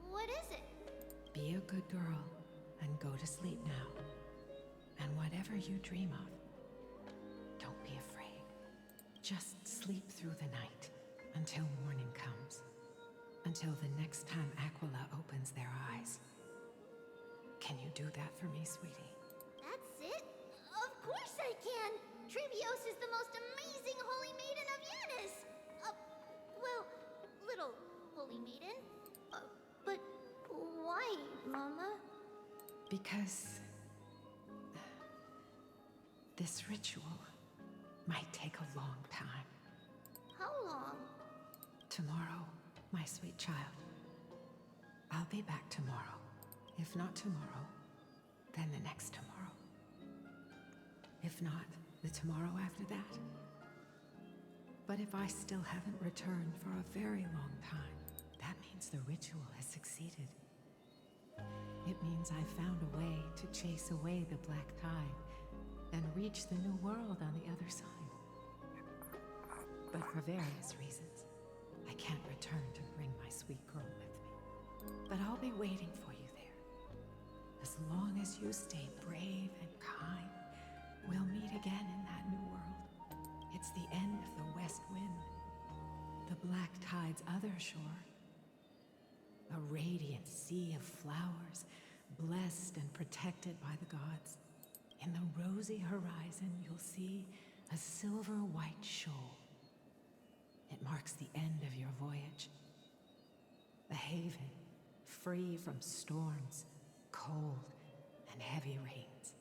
What is it? Be a good girl and go to sleep now. And whatever you dream of, don't be afraid. Just sleep through the night until morning comes. Until the next time Aquila opens their eyes. Can you do that for me, sweetie? That's it? Of course I can! Trebios is the most amazing Holy Maiden of Yanis! Well, little Holy Maiden. But why, Mama? Because this ritual might take a long time. How long? Tomorrow, my sweet child. I'll be back tomorrow. If not tomorrow, then the next tomorrow. If not, the tomorrow after that. But if I still haven't returned for a very long time, that means the ritual has succeeded. It means I found a way to chase away the black tide and reach the new world on the other side. But for various reasons, I can't return to bring my sweet girl with me. But I'll be waiting for you there. As long as you stay brave and kind, we'll meet again in that new world. It's the end of the west wind, the black tide's other shore. A radiant sea of flowers, blessed and protected by the gods. In the rosy horizon, you'll see a silver-white shoal. It marks the end of your voyage. A haven, free from storms, cold, and heavy rains.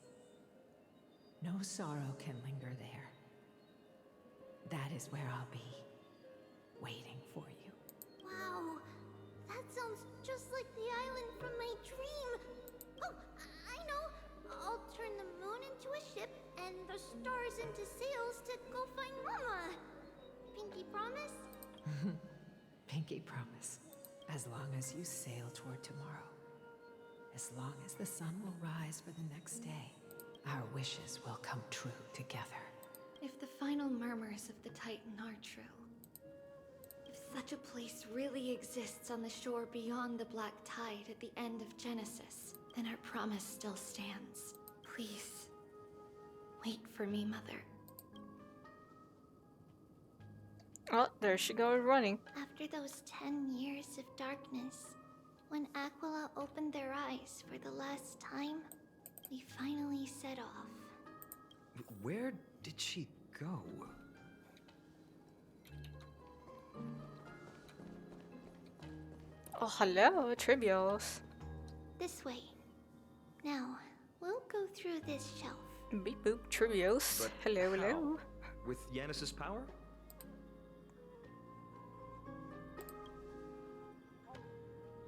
No sorrow can linger there. That is where I'll be, waiting for you. Wow, that sounds just like the island from my dream. Oh, I know. I'll turn the moon into a ship and the stars into sails to go find Mama. Pinky promise? Pinky promise. As long as you sail toward tomorrow, as long as the sun will rise for the next day, our wishes will come true together. If the final murmurs of the Titan are true, if such a place really exists on the shore beyond the Black Tide at the end of Genesis, then our promise still stands. Please, wait for me, Mother. Oh, there she goes running. After those 10 years of darkness, when Aquila opened their eyes for the last time, we finally set off. Where did she go? Oh, hello, Trivios. This way. Now, we'll go through this shelf. Beep boop, Trivios. But Hello, hello. how? With Yanis's power?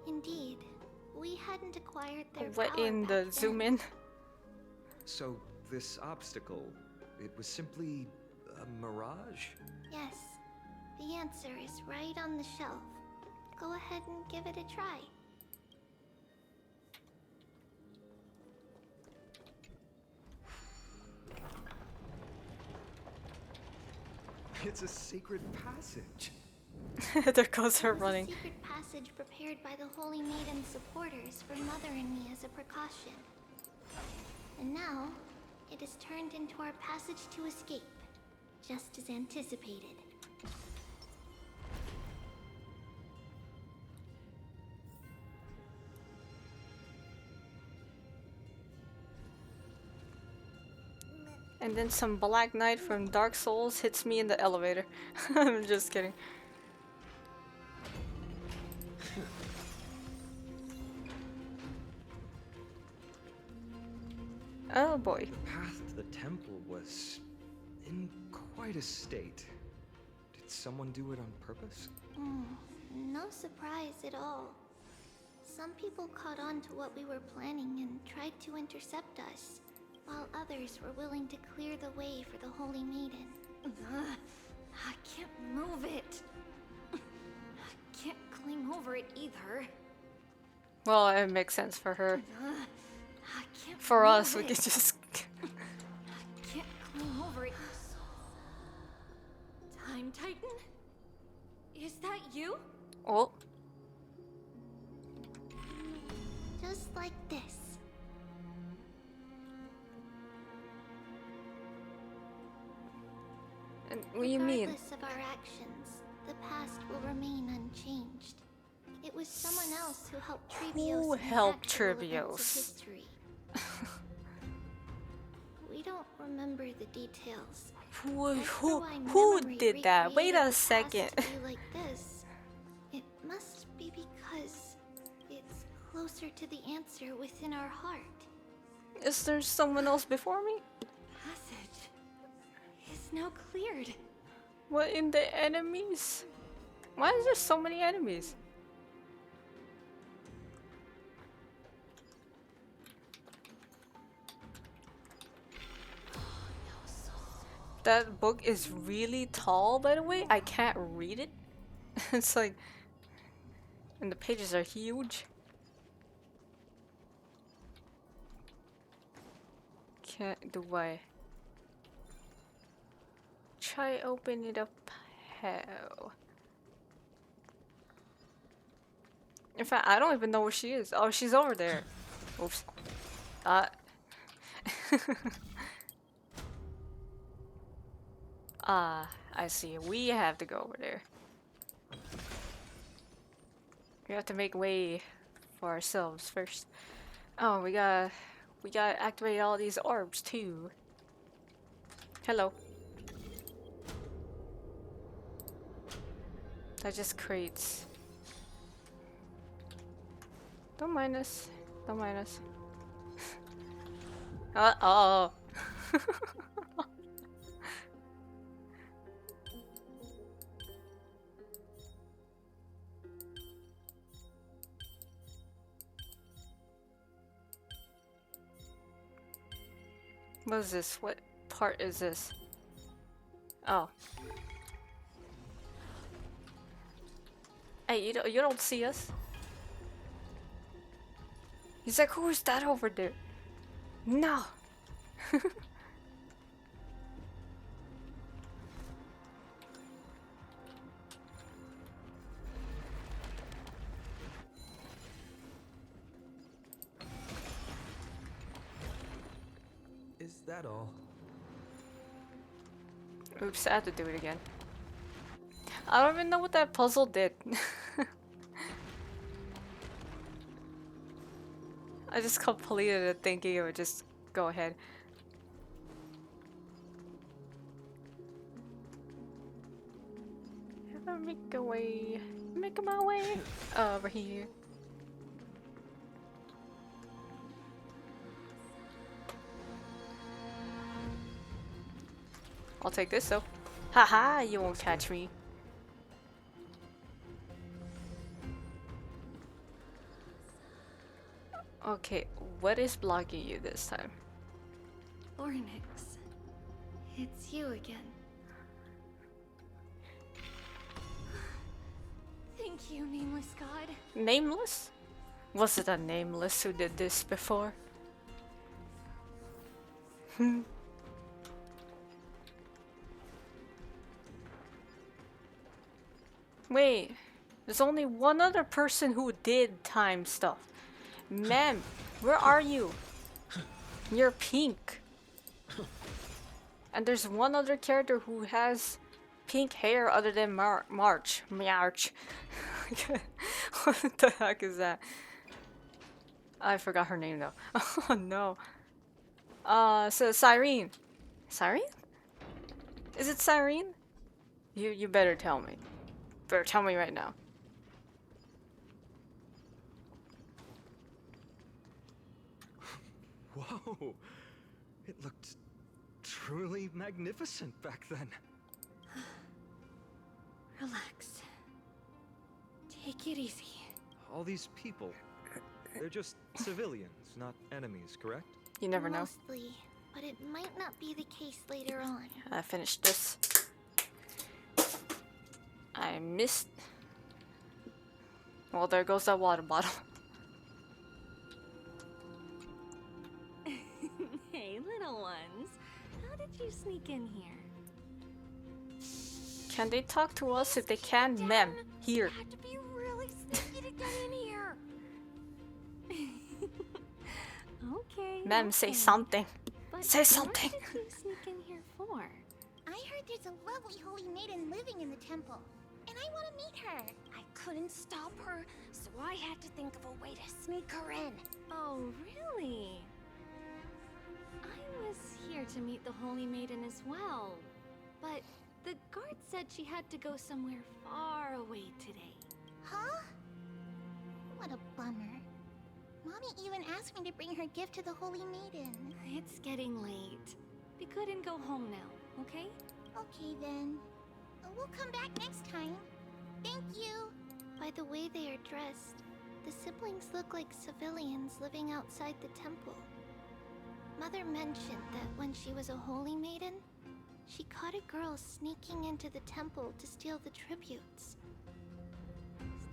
Indeed, we hadn't acquired their What power in back the then. zoom in? So, this obstacle, it was simply a mirage? Yes, the answer is right on the shelf. Go ahead and give it a try. It's a secret passage. There goes her It was running. a secret passage prepared by the Holy Maiden's supporters for Mother and me as a precaution. And now, it is turned into our passage to escape, just as anticipated. And then some Black Knight from Dark Souls hits me in the elevator. I'm just kidding. Oh boy. The path to the temple was in quite a state. Did someone do it on purpose? No surprise at all. Some people caught on to what we were planning and tried to intercept us, while others were willing to clear the way for the Holy Maiden. I can't move it. I can't climb over it either. Well, it makes sense for her. I can't For move us, we it. could just... I can't climb over it. Time Titan? Is that you? Oh. Just like this. And what do you mean? Regardless of our actions, the past will remain unchanged. It was someone else who helped Trevios Who in the helped actual events of Trevios? history. We don't remember the details. Who did that? Wait a second. To be like this, it must be because it's closer to the answer within our heart. Is there someone else before me? Passage is now cleared. What in the enemies? Why is there so many enemies? That book is really tall, by the way. I can't read it. It's like... And the pages are huge. Can't do I... Try open it up. How? In fact, I don't even know where she is. Oh, she's over there. Oops. I see. We have to go over there. We have to make way for ourselves first. Oh, we gotta activate all these orbs too. Hello. That just creates. Don't mind us. Don't mind us. Uh-oh. What is this? What part is this? Oh. Hey, you don't see us? He's like, who is that over there? No. Is that all? Oops, I had to do it again. I don't even know what that puzzle did. I just completed it thinking it would just go ahead. Make my way over here. I'll take this though. Haha, you won't catch me. Okay, what is blocking you this time? Ornix, it's you again. Thank you, nameless god. Nameless? Was it a nameless who did this before? Wait, there's only one other person who did time stuff. Ma'am, where are you? You're pink. And there's one other character who has pink hair other than March. What the heck is that? I forgot her name though. Oh no. So Cyrene. Cyrene? Is it Cyrene? You better tell me. Better tell me right now. Whoa! It looked truly magnificent back then. Relax. Take it easy. All these people, they're just civilians, not enemies, correct? You never know. Mostly, but it might not be the case later on. I finished this. I missed. Well, there goes that water bottle. Hey, little ones. How did you sneak in here? Can they talk to us? If they can, ma'am, here. You have to be really sneaky to get in here. Okay. Ma'am, say something. But Say something. What did you sneak in here for? I heard there's a lovely holy maiden living in the temple, and I want to meet her. I couldn't stop her, so I had to think of a way to sneak her in. Oh, really? I was here to meet the Holy Maiden as well, but the guard said she had to go somewhere far away today. Huh? What a bummer. Mommy even asked me to bring her gift to the Holy Maiden. It's getting late. Be good and go home now, okay? Okay then. We'll come back next time. Thank you. By the way they are dressed, the siblings look like civilians living outside the temple. Mother mentioned that when she was a holy maiden, she caught a girl sneaking into the temple to steal the tributes.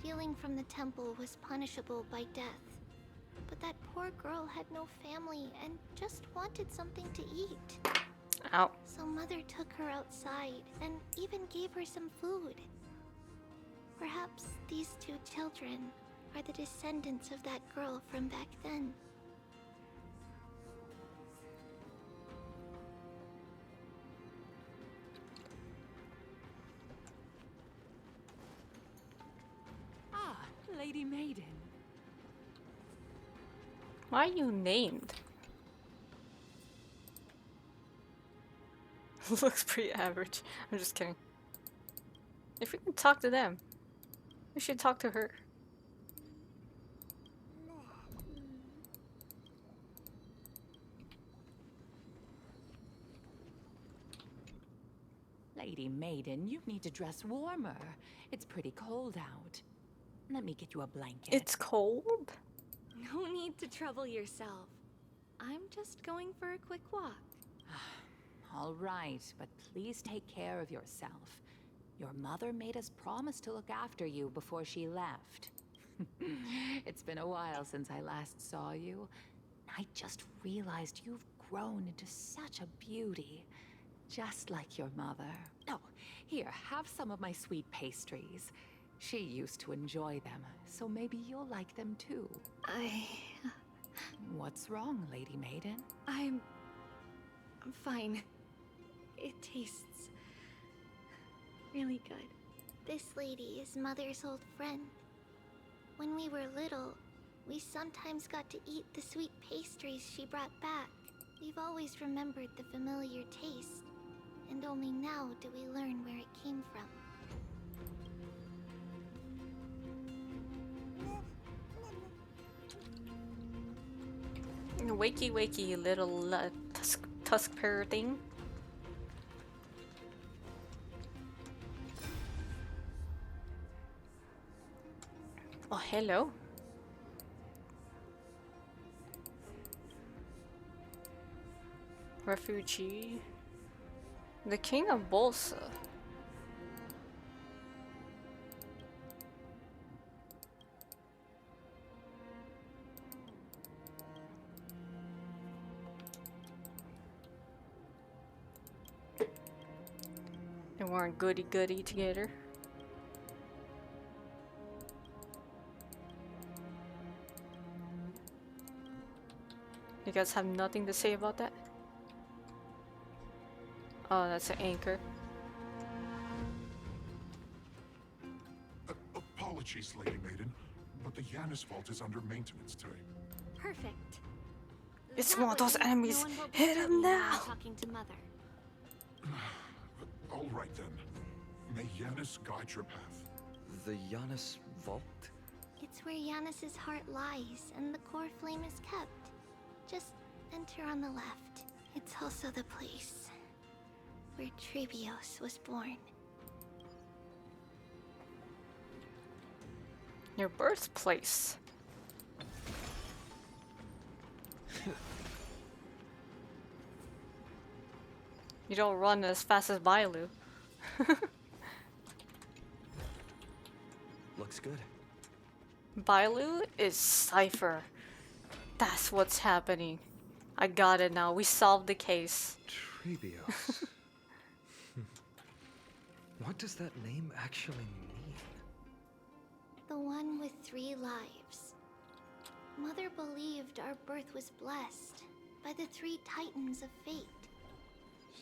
Stealing from the temple was punishable by death. But that poor girl had no family and just wanted something to eat. Ow. So Mother took her outside and even gave her some food. Perhaps these two children are the descendants of that girl from back then. Ah, Lady Maiden. Why are you named? Looks pretty average. I'm just kidding. If we can talk to them, we should talk to her. Lady Maiden, you need to dress warmer. It's pretty cold out. Let me get you a blanket. It's cold? No need to trouble yourself. I'm just going for a quick walk. All right, but please take care of yourself. Your mother made us promise to look after you before she left. It's been a while since I last saw you. I just realized you've grown into such a beauty. Just like your mother. Oh, here, have some of my sweet pastries. She used to enjoy them, so maybe you'll like them too. What's wrong, Lady Maiden? I'm fine. It tastes really good. This lady is Mother's old friend. When we were little, we sometimes got to eat the sweet pastries she brought back. We've always remembered the familiar taste, and only now do we learn where it came from. Wakey wakey little tusk pair thing. Oh, hello. Refugee. The King of Bolsa. They weren't goody-goody together. You guys have nothing to say about that? Oh, that's an anchor. Apologies, Lady Maiden, but the Yanis vault is under maintenance today. Perfect. It's That one of those way, enemies. no one will Hit disturb him me when now. I'm talking to Mother. All right then. May Yanis guide your path. The Yanis vault? It's where Yanis's heart lies and the core flame is kept. Just enter on the left. It's also the place where Trebios was born. Your birthplace. You don't run as fast as Bailu. Looks good. Bailu is Cypher. That's what's happening. I got it now. We solved the case. Trebios. What does that name actually mean? The one with 3 lives. Mother believed our birth was blessed by the 3 titans of fate.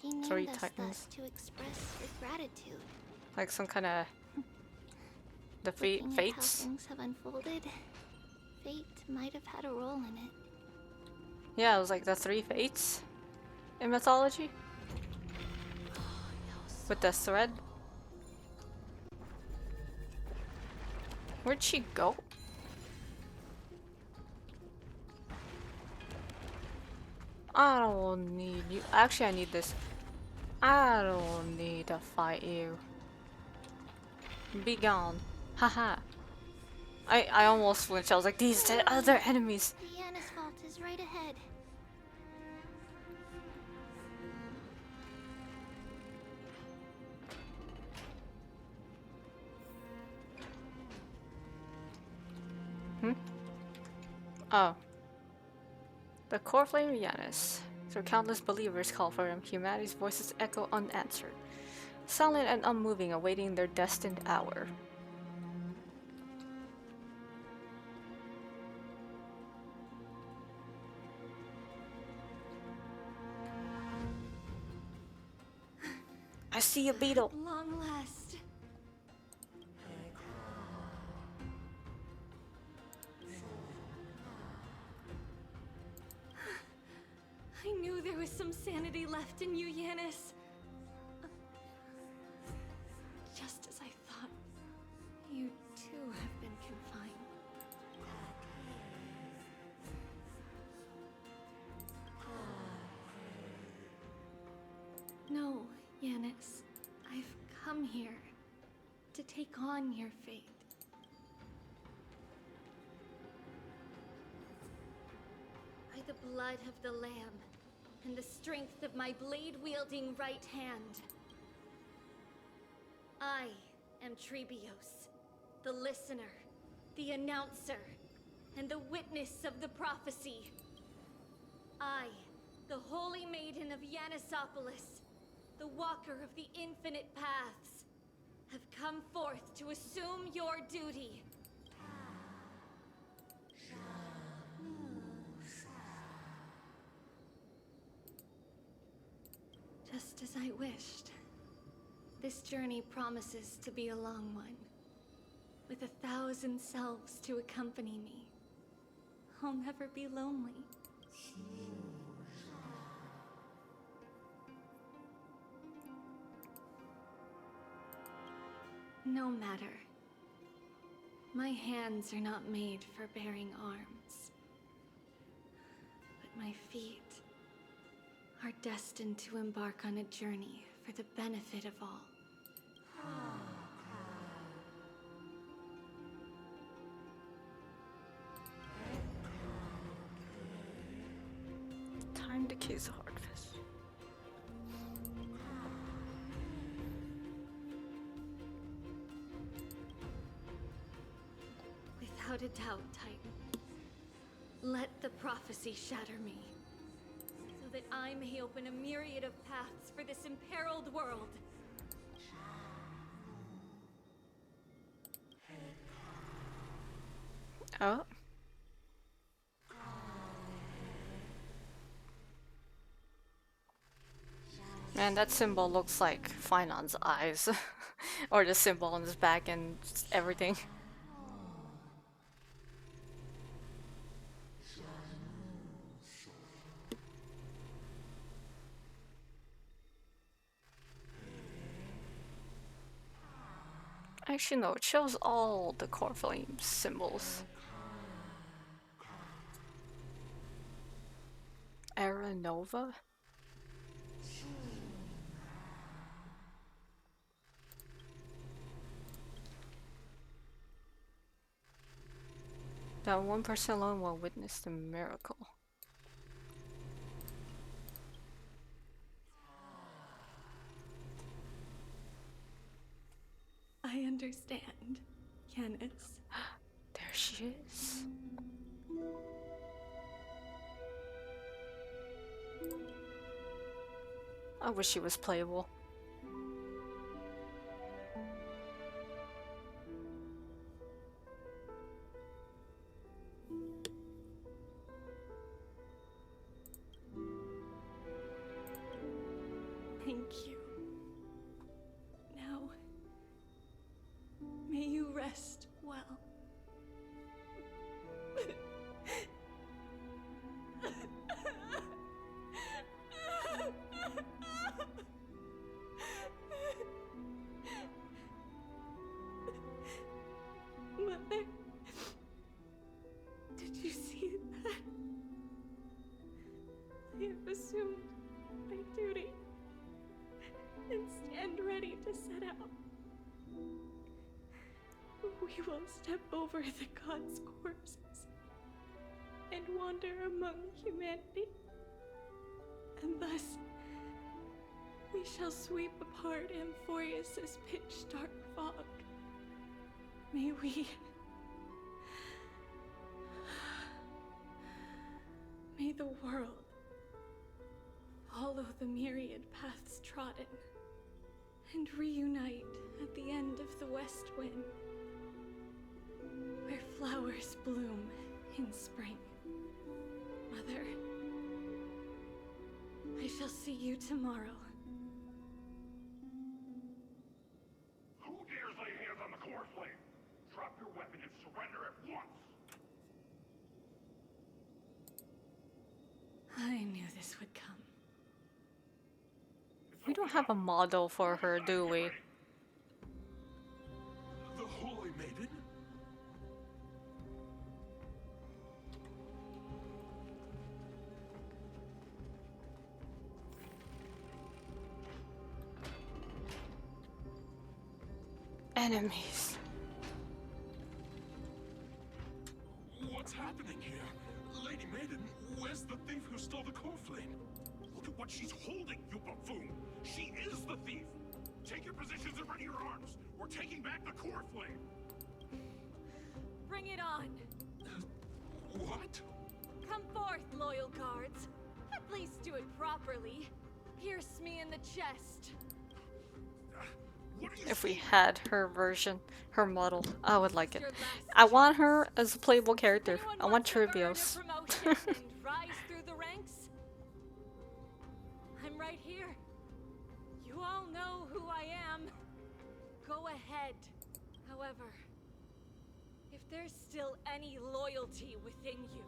She named 3 us titans? thus to express her gratitude. Like some kind of the Looking at how fates. things have unfolded, fate might have had a role in it. Yeah, it was like the 3 fates in mythology. With the thread. Where'd she go? I don't need you. Actually, I need this. I don't need to fight you. Be gone. Haha. I almost flinched. I was like, these are other enemies. The Yanis vault is right ahead. Oh. The core flame of Yanis. Through countless believers call for him, humanity's voices echo unanswered. Silent and unmoving, awaiting their destined hour. I see a beetle. At long last. I knew there was some sanity left in you, Yanis. Just as I thought, you too have been confined. No, Yanis. I've come here to take on your fate. By the blood of the Lamb and the strength of my blade-wielding right hand. I am Trebios, the listener, the announcer, and the witness of the prophecy. I, the Holy Maiden of Yanisopolis, the walker of the infinite paths, have come forth to assume your duty. Just as I wished. This journey promises to be a long one, with 1,000 selves to accompany me. I'll never be lonely. No matter. My hands are not made for bearing arms. But my feet are destined to embark on a journey for the benefit of all. Time to kiss Hardfist. Without a doubt, Titan. Let the prophecy shatter me, so that I may open a myriad of paths for this imperiled world. Oh. Man, that symbol looks like Finon's eyes. Or the symbol on his back and everything. Actually, no, it shows all the core flame symbols. Era Nova? That 1% alone will witness the miracle. I understand, Yanis. There she is. I wish she was playable. Thank you. Now, may you rest well. Mother, did you see that? I have assumed my duty and stand ready to set out. We will step over the gods' corpses and wander among humanity, and thus we shall sweep apart Amphorius's pitch-dark fog. May we... May the world follow the myriad paths trodden and reunite at the end of the west wind, where flowers bloom in spring. Mother, I shall see you tomorrow. Who dares lay hands on the core flame? Drop your weapon and surrender at once! I knew this would come. We don't have a model for her, do we? The Holy Maiden? Enemies. What's happening here? Lady Maiden, where's the thief who stole the core flame? what she's holding, you buffoon! She is the thief! Take your positions and ready your arms! We're taking back the core flame! Bring it on! What? Come forth, loyal guards. At least do it properly. Pierce me in the chest. If we had her version, her model, I would like it. I want her as a playable character. I want trivios. Rise through the ranks? I'm right here. You all know who I am. Go ahead. However, if there's still any loyalty within you,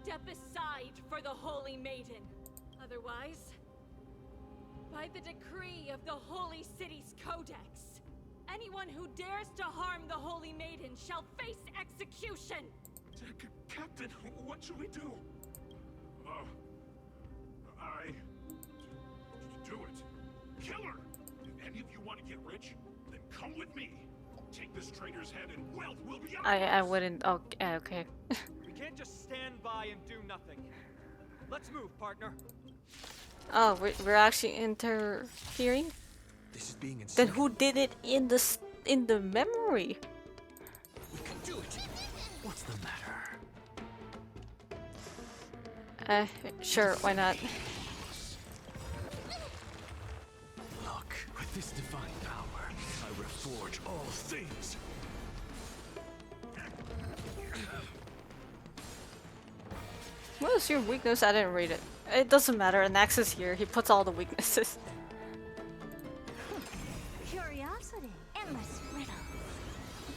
step aside for the Holy Maiden. Otherwise, by the decree of the Holy City's Codex, anyone who dares to harm the Holy Maiden shall face execution! Captain, what should we do? Do it. Kill her! If any of you want to get rich, then come with me. Take this traitor's head and wealth will be ours. I wouldn't. Oh, okay. We can't just stand by and do nothing. Let's move, partner. Oh, we're actually interfering? This is being then who did it in the memory? We can do it. What's the matter? Sure, why not? Look, with this divine power, I reforge all things. What is your weakness? I didn't read it. It doesn't matter. Anaxa's here. He puts all the weaknesses. Curiosity, endless riddle.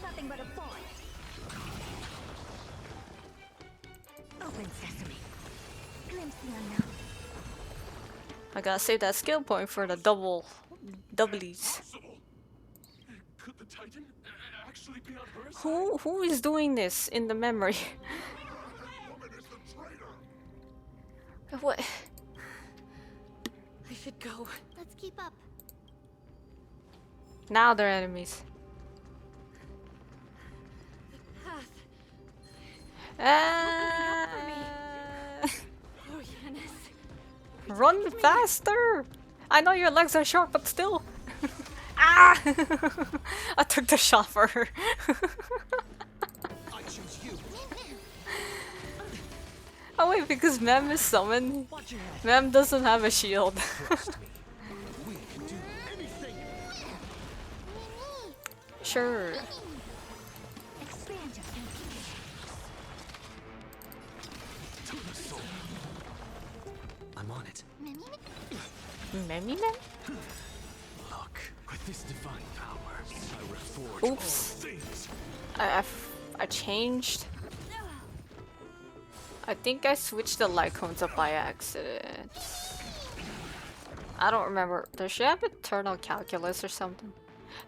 Nothing but a void. Open sesame. Glimpse the unknown. I gotta save that skill point for the doublies. Could the Titan actually be on her side? Who is doing this in the memory? What? I should go. Let's keep up. Now they're enemies. Run faster! I know your legs are short, but still. Ah! I took the shot for her. I choose you. Oh wait, because Mem is summoned. Mem doesn't have a shield. We can do anything. Sure. Expand your thinking. To the soul. I'm on it. Memi? Look, with this divine power, I reforge all Oops. things. I changed. I think I switched the light cones up by accident. I don't remember. Does she have eternal calculus or something?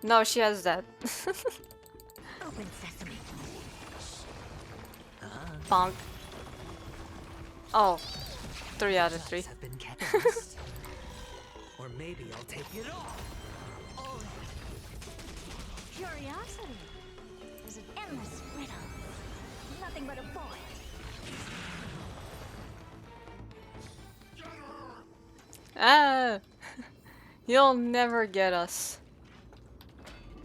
No, she has that. Open sesame. Bonk. Oh, 3 out of 3. Have been kept. Or maybe I'll take it all. Curiosity is an endless riddle. Nothing but a void. Ah! You'll never get us.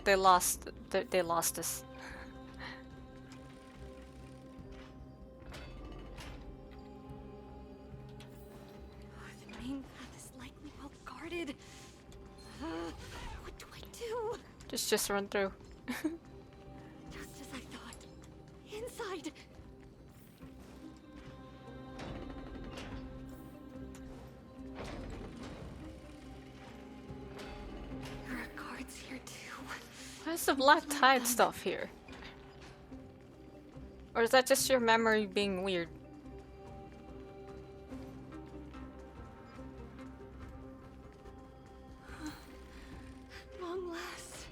They lost. They lost us. The main path is likely well guarded. What do I do? Just run through. Just as I thought. Inside. There are guards here too. What's the black tide stuff here? Or is that just your memory being weird? Long last.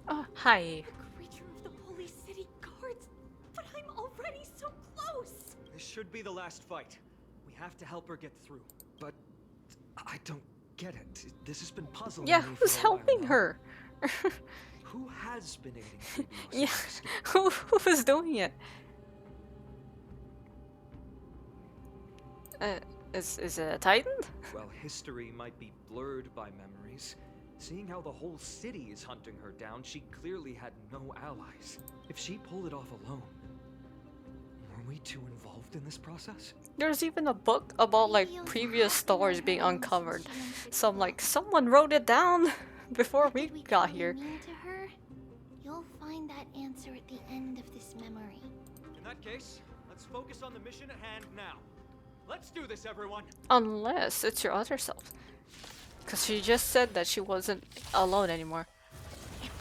Oh, hi. Creature of the Holy City Guards. But I'm already so close. This should be the last fight. We have to help her get through. But I don't get it. This has been puzzling Yeah, me who's for a while helping now. her? Who has been aiding Phoebe? Yeah, who was doing it? Is it a Titan? Well, history might be blurred by memories. Seeing how the whole city is hunting her down, she clearly had no allies. If she pulled it off alone, were we too involved in this process? There's even a book about like previous stories being uncovered. So I'm like, someone wrote it down before we got here. Mean to her? You'll find that answer at the end of this memory. In that case, let's focus on the mission at hand now. Let's do this, everyone! Unless it's your other self. Because she just said that she wasn't alone anymore.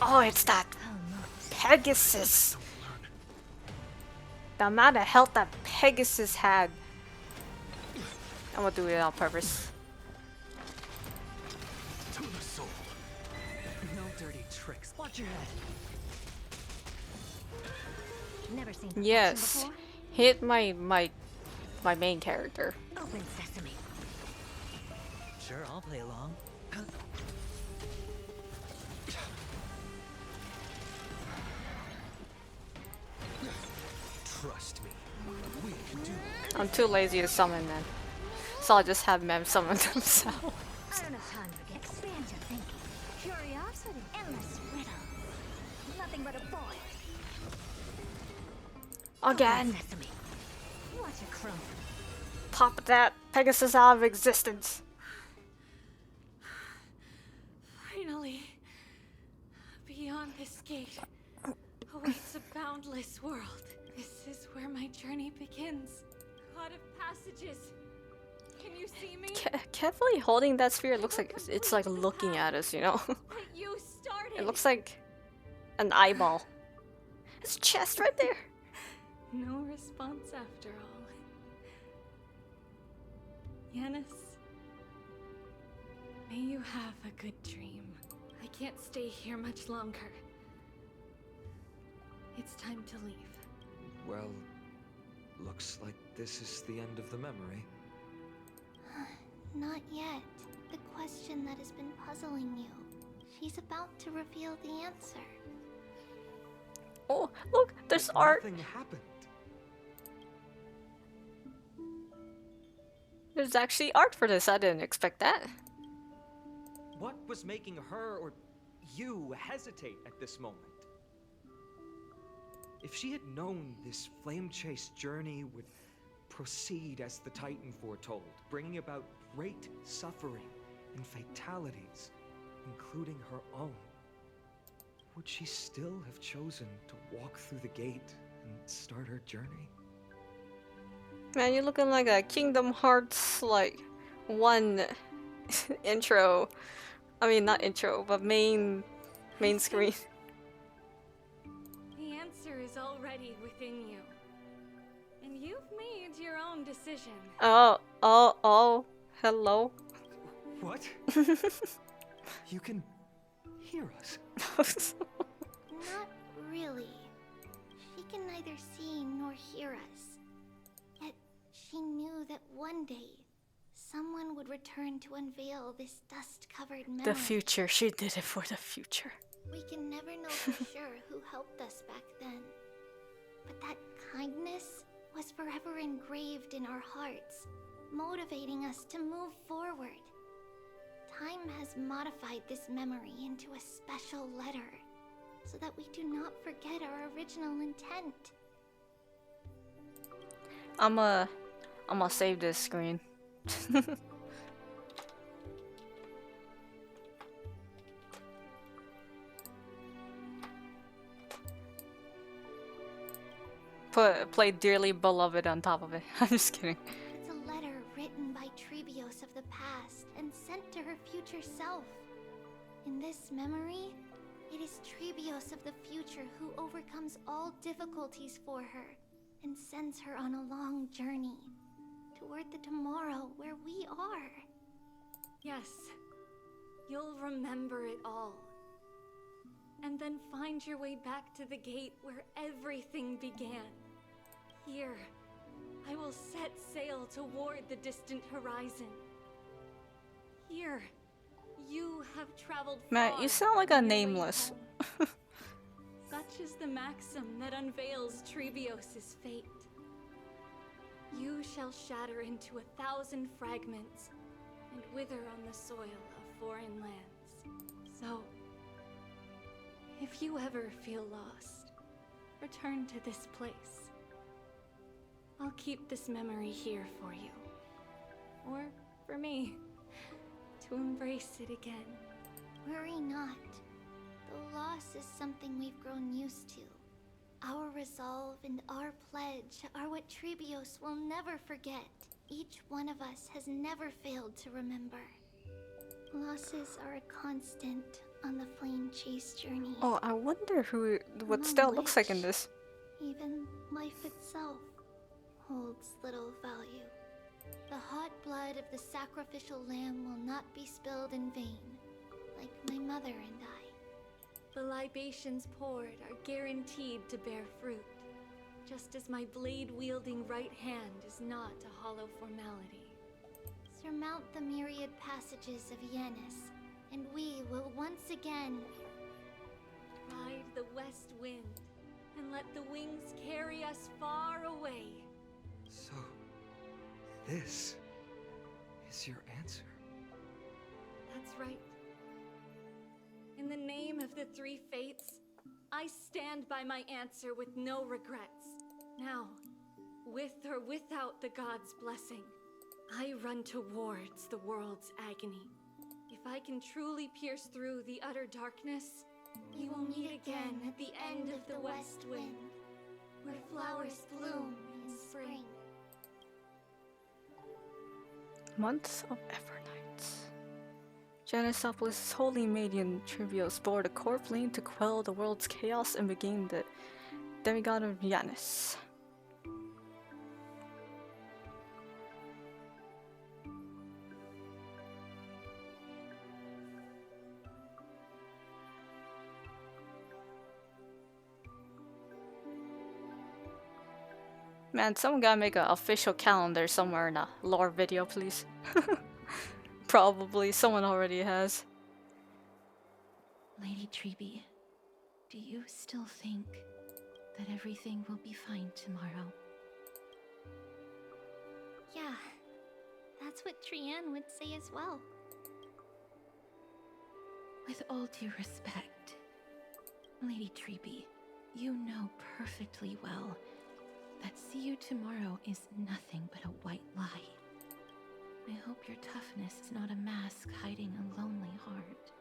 Oh, it's that Pegasus! The amount of health that Pegasus had. I'm gonna do it on purpose. To the soul. No dirty tricks. Watch your head. Never seen Yes. before? Hit my main character. Open sesame. Sure, I'll play along. Trust me. We can do it. I'm too lazy to summon them. So I'll just have them summon themselves. I don't have time for expand your thinking. Curiosity, endless riddle. Nothing but a boy. Again. Open sesame. Watch it crumble. Pop that Pegasus out of existence. Finally, beyond this gate awaits a boundless world. This is where my journey begins. God of passages. Can you see me? Carefully holding that sphere looks like it's like looking at us, you know? That you started. It looks like an eyeball. His chest right there. No response after all. Yanis, may you have a good dream. I can't stay here much longer. It's time to leave. Well, looks like this is the end of the memory. Not yet. The question that has been puzzling you. She's about to reveal the answer. Oh, look, there's art. Nothing happened. There's actually art for this. I didn't expect that. What was making her or you hesitate at this moment? If she had known this flame-chased journey would proceed as the Titan foretold, bringing about great suffering and fatalities, including her own, would she still have chosen to walk through the gate and start her journey? Man, you're looking like a Kingdom Hearts like 1 intro. I mean, not intro, but main screen. The answer is already within you. And you've made your own decision. Oh, hello. What? You can hear us. Not really. She can neither see nor hear us. Yet she knew that one day someone would return to unveil this dust-covered memory. The future. She did it for the future. We can never know for sure who helped us back then. But that kindness was forever engraved in our hearts, motivating us to move forward. Time has modified this memory into a special letter, so that we do not forget our original intent. I'ma save this screen. Play Dearly Beloved on top of it. I'm just kidding. It's a letter written by Trebios of the past and sent to her future self. In this memory, it is Trebios of the future who overcomes all difficulties for her and sends her on a long journey toward the tomorrow where we are. Yes, you'll remember it all. And then find your way back to the gate where everything began. Here, I will set sail toward the distant horizon. Here, you have traveled Matt, far you sound like a on your way nameless. home. Such is the maxim that unveils Trebios' fate. You shall shatter into 1,000 fragments and wither on the soil of foreign lands. So, if you ever feel lost, return to this place. I'll keep this memory here for you. Or for me, to embrace it again. Worry not. The loss is something we've grown used to. Our resolve and our pledge are what Trebios will never forget. Each one of us has never failed to remember. Losses are a constant on the flame chase journey. Oh, I wonder what Among Stella looks like in which this. Even life itself holds little value. The hot blood of the sacrificial lamb will not be spilled in vain, like my mother and I. The libations poured are guaranteed to bear fruit, just as my blade-wielding right hand is not a hollow formality. Surmount the myriad passages of Yanis, and we will once again ride the west wind, and let the wings carry us far away. So, this is your answer. That's right. In the name of the three fates, I stand by my answer with no regrets. Now, with or without the god's blessing, I run towards the world's agony. If I can truly pierce through the utter darkness, we will meet again at the end of the west wind, where flowers bloom in spring. Months of Evernight. Janisopolis' holy maiden Trebios bore the core flame to quell the world's chaos and became the demigod of Yanis. Man, someone gotta make an official calendar somewhere in a lore video, please. Probably someone already has. Lady Trebi, do you still think that everything will be fine tomorrow? Yeah, that's what Trianne would say as well. With all due respect, Lady Trebi, you know perfectly well that see you tomorrow is nothing but a white lie. I hope your toughness is not a mask hiding a lonely heart.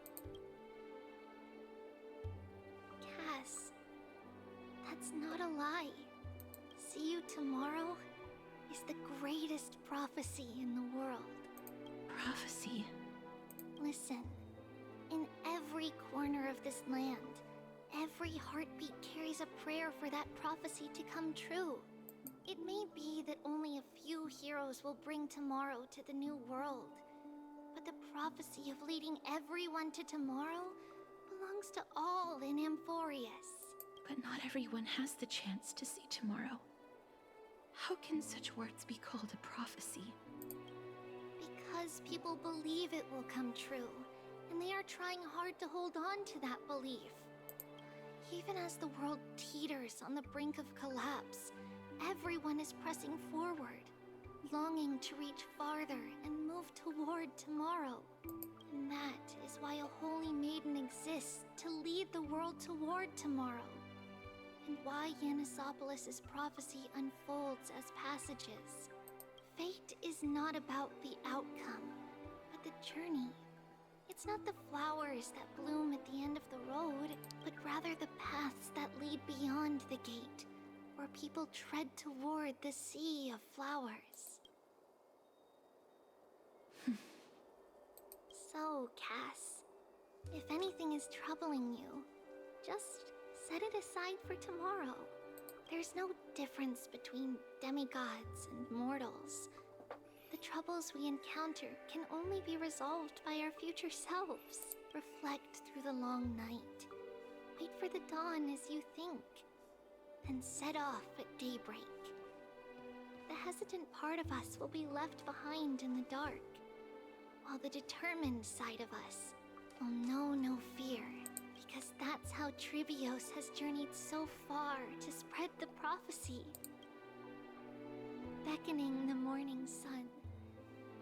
Cass, that's not a lie. See you tomorrow is the greatest prophecy in the world. Prophecy? Listen, in every corner of this land, every heartbeat carries a prayer for that prophecy to come true. It may be that only a few heroes will bring tomorrow to the new world, but the prophecy of leading everyone to tomorrow belongs to all in Amphorius. But not everyone has the chance to see tomorrow. How can such words be called a prophecy? Because people believe it will come true, and they are trying hard to hold on to that belief. Even as the world teeters on the brink of collapse, everyone is pressing forward, longing to reach farther and move toward tomorrow. And that is why a holy maiden exists to lead the world toward tomorrow. And why Yanisopolis' prophecy unfolds as passages. Fate is not about the outcome, but the journey. It's not the flowers that bloom at the end of the road, but rather the paths that lead beyond the gate, where people tread toward the sea of flowers. So, Cass, if anything is troubling you, just set it aside for tomorrow. There's no difference between demigods and mortals. The troubles we encounter can only be resolved by our future selves. Reflect through the long night. Wait for the dawn as you think. Then set off at daybreak. The hesitant part of us will be left behind in the dark, while the determined side of us will know no fear, because that's how Trivios has journeyed so far to spread the prophecy. Beckoning the morning sun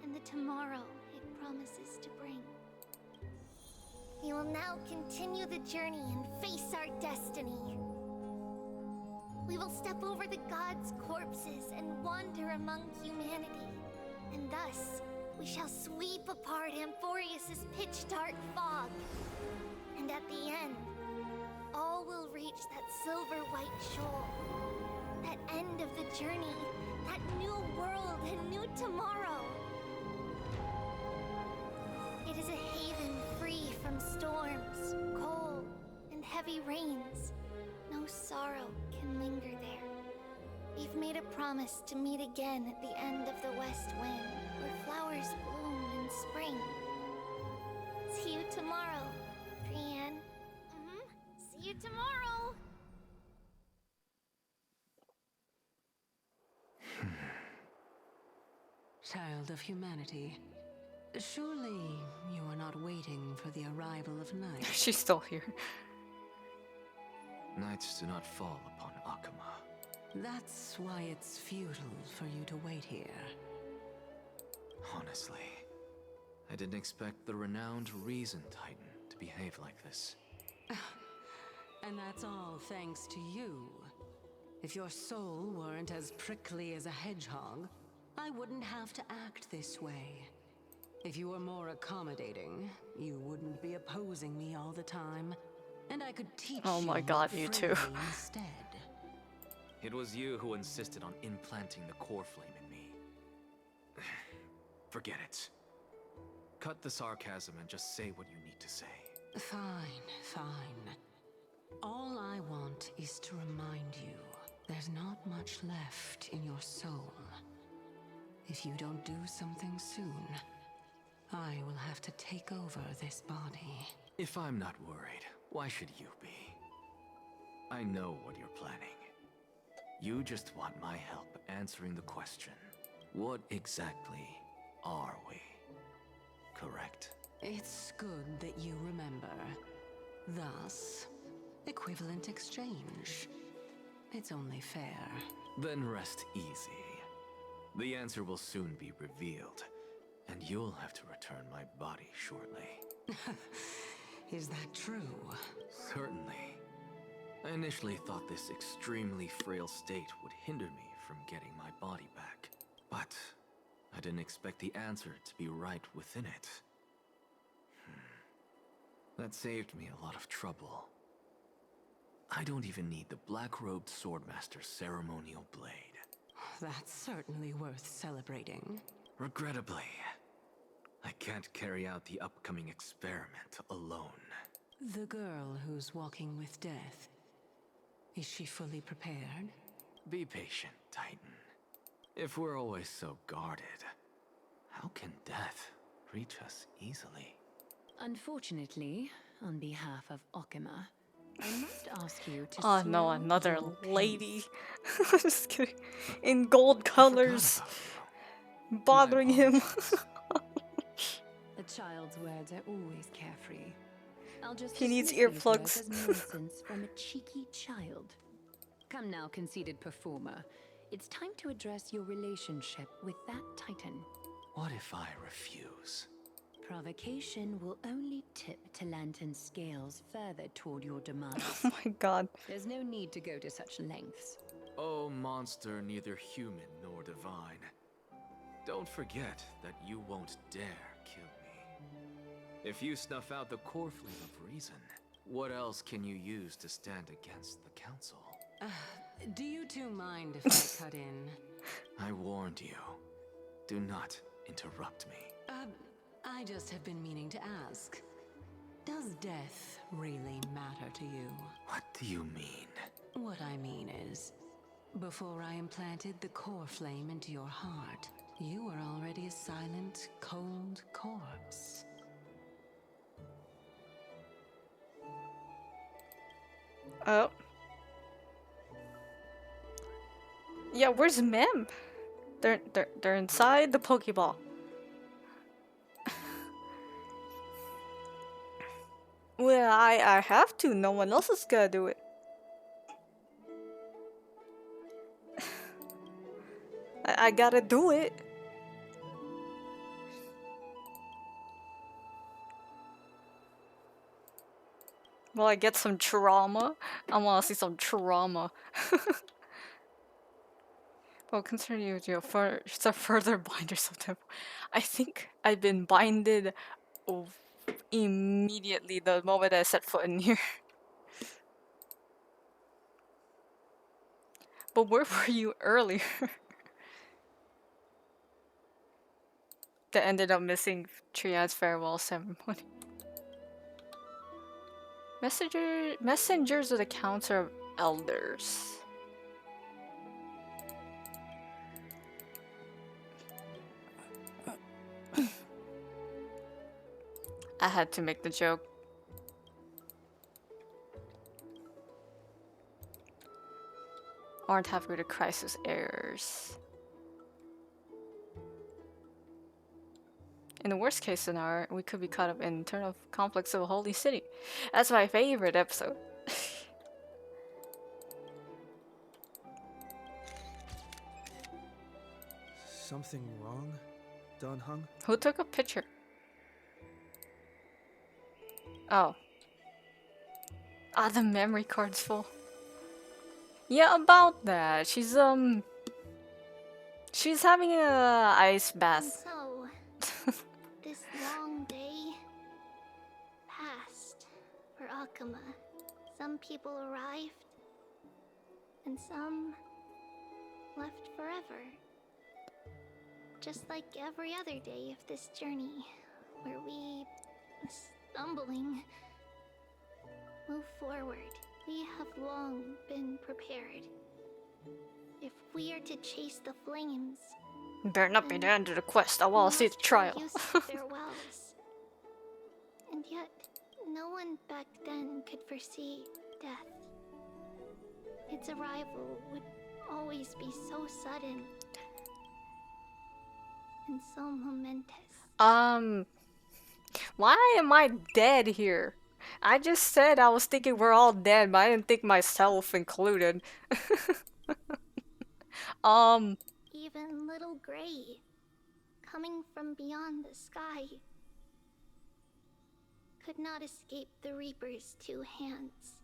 and the tomorrow it promises to bring. We will now continue the journey and face our destiny. We will step over the gods' corpses and wander among humanity. And thus, we shall sweep apart Amphorius' pitch-dark fog. And at the end, all will reach that silver-white shoal. That end of the journey, that new world and new tomorrow. It is a haven free from storms, cold, and heavy rains. No sorrow can linger there. We've made a promise to meet again at the end of the west wind, where flowers bloom in spring. See you tomorrow, Brienne. See you tomorrow! Child of humanity, surely you are not waiting for the arrival of night. She's still here. Nights do not fall upon Akama. That's why it's futile for you to wait here. Honestly, I didn't expect the renowned Reason Titan to behave like this. And that's all thanks to you. If your soul weren't as prickly as a hedgehog, I wouldn't have to act this way. If you were more accommodating, you wouldn't be opposing me all the time. And I could teach Oh my god, you too. Instead. It was you who insisted on implanting the core flame in me. Forget it. Cut the sarcasm and just say what you need to say. Fine, fine. All I want is to remind you, there's not much left in your soul. If you don't do something soon, I will have to take over this body. If I'm not worried, why should you be? I know what you're planning. You just want my help answering the question. What exactly are we? Correct? It's good that you remember. Thus, equivalent exchange. It's only fair. Then rest easy. The answer will soon be revealed, and you'll have to return my body shortly. Is that true? Certainly. I initially thought this extremely frail state would hinder me from getting my body back. But I didn't expect the answer to be right within it. That saved me a lot of trouble. I don't even need the black-robed Swordmaster's ceremonial blade. That's certainly worth celebrating. Regrettably, I can't carry out the upcoming experiment alone. The girl who's walking with death, is she fully prepared? Be patient, Titan. If we're always so guarded, how can death reach us easily? Unfortunately, on behalf of Okima, I must ask you to Oh no, slow another your lady. Just kidding. In gold colors. Bothering him. A child's words are always carefree. I'll just He needs dismiss these words earplugs. as nonsense from a cheeky child. Come now, conceited performer. It's time to address your relationship with that Titan. What if I refuse? Provocation will only tip Talantan's scales further toward your demise. Oh my god. There's no need to go to such lengths. Oh, monster neither human nor divine. Don't forget that you won't dare kill me. If you snuff out the core flame of reason, what else can you use to stand against the council? Do you two mind if I cut in? I warned you. Do not interrupt me. I just have been meaning to ask. Does death really matter to you? What do you mean? What I mean is, before I implanted the core flame into your heart, you were already a silent, cold corpse. Oh. Yeah, where's Mem? They're inside the Pokeball. Well, I have to. No one else is gonna do it. I gotta do it. Will I get some trauma? I wanna see some trauma. Well, concerning you, for some further binders of them, I think I've been binded immediately the moment I set foot in here. But where were you earlier? That ended up missing Triad's farewell ceremony. Messengers of the Council of Elders. I had to make the joke. Aren't happy with the crisis errors. In the worst case scenario, we could be caught up in internal conflicts of a holy city. That's my favorite episode. Something wrong, Don Hung? Who took a picture? Oh. Ah, the memory card's full. Yeah, about that. She's having a ice bath. So, this long day passed for Akuma. Some people arrived, and some left forever. Just like every other day of this journey, where we, stumbling, move forward. We have long been prepared. If we are to chase the flames, Better not be the end of the quest. I want to see the trial. use the farewells. And yet, no one back then could foresee death. Its arrival would always be so sudden and so momentous. Why am I dead here? I just said I was thinking we're all dead, but I didn't think myself included. Even little Gray, coming from beyond the sky, could not escape the Reaper's two hands.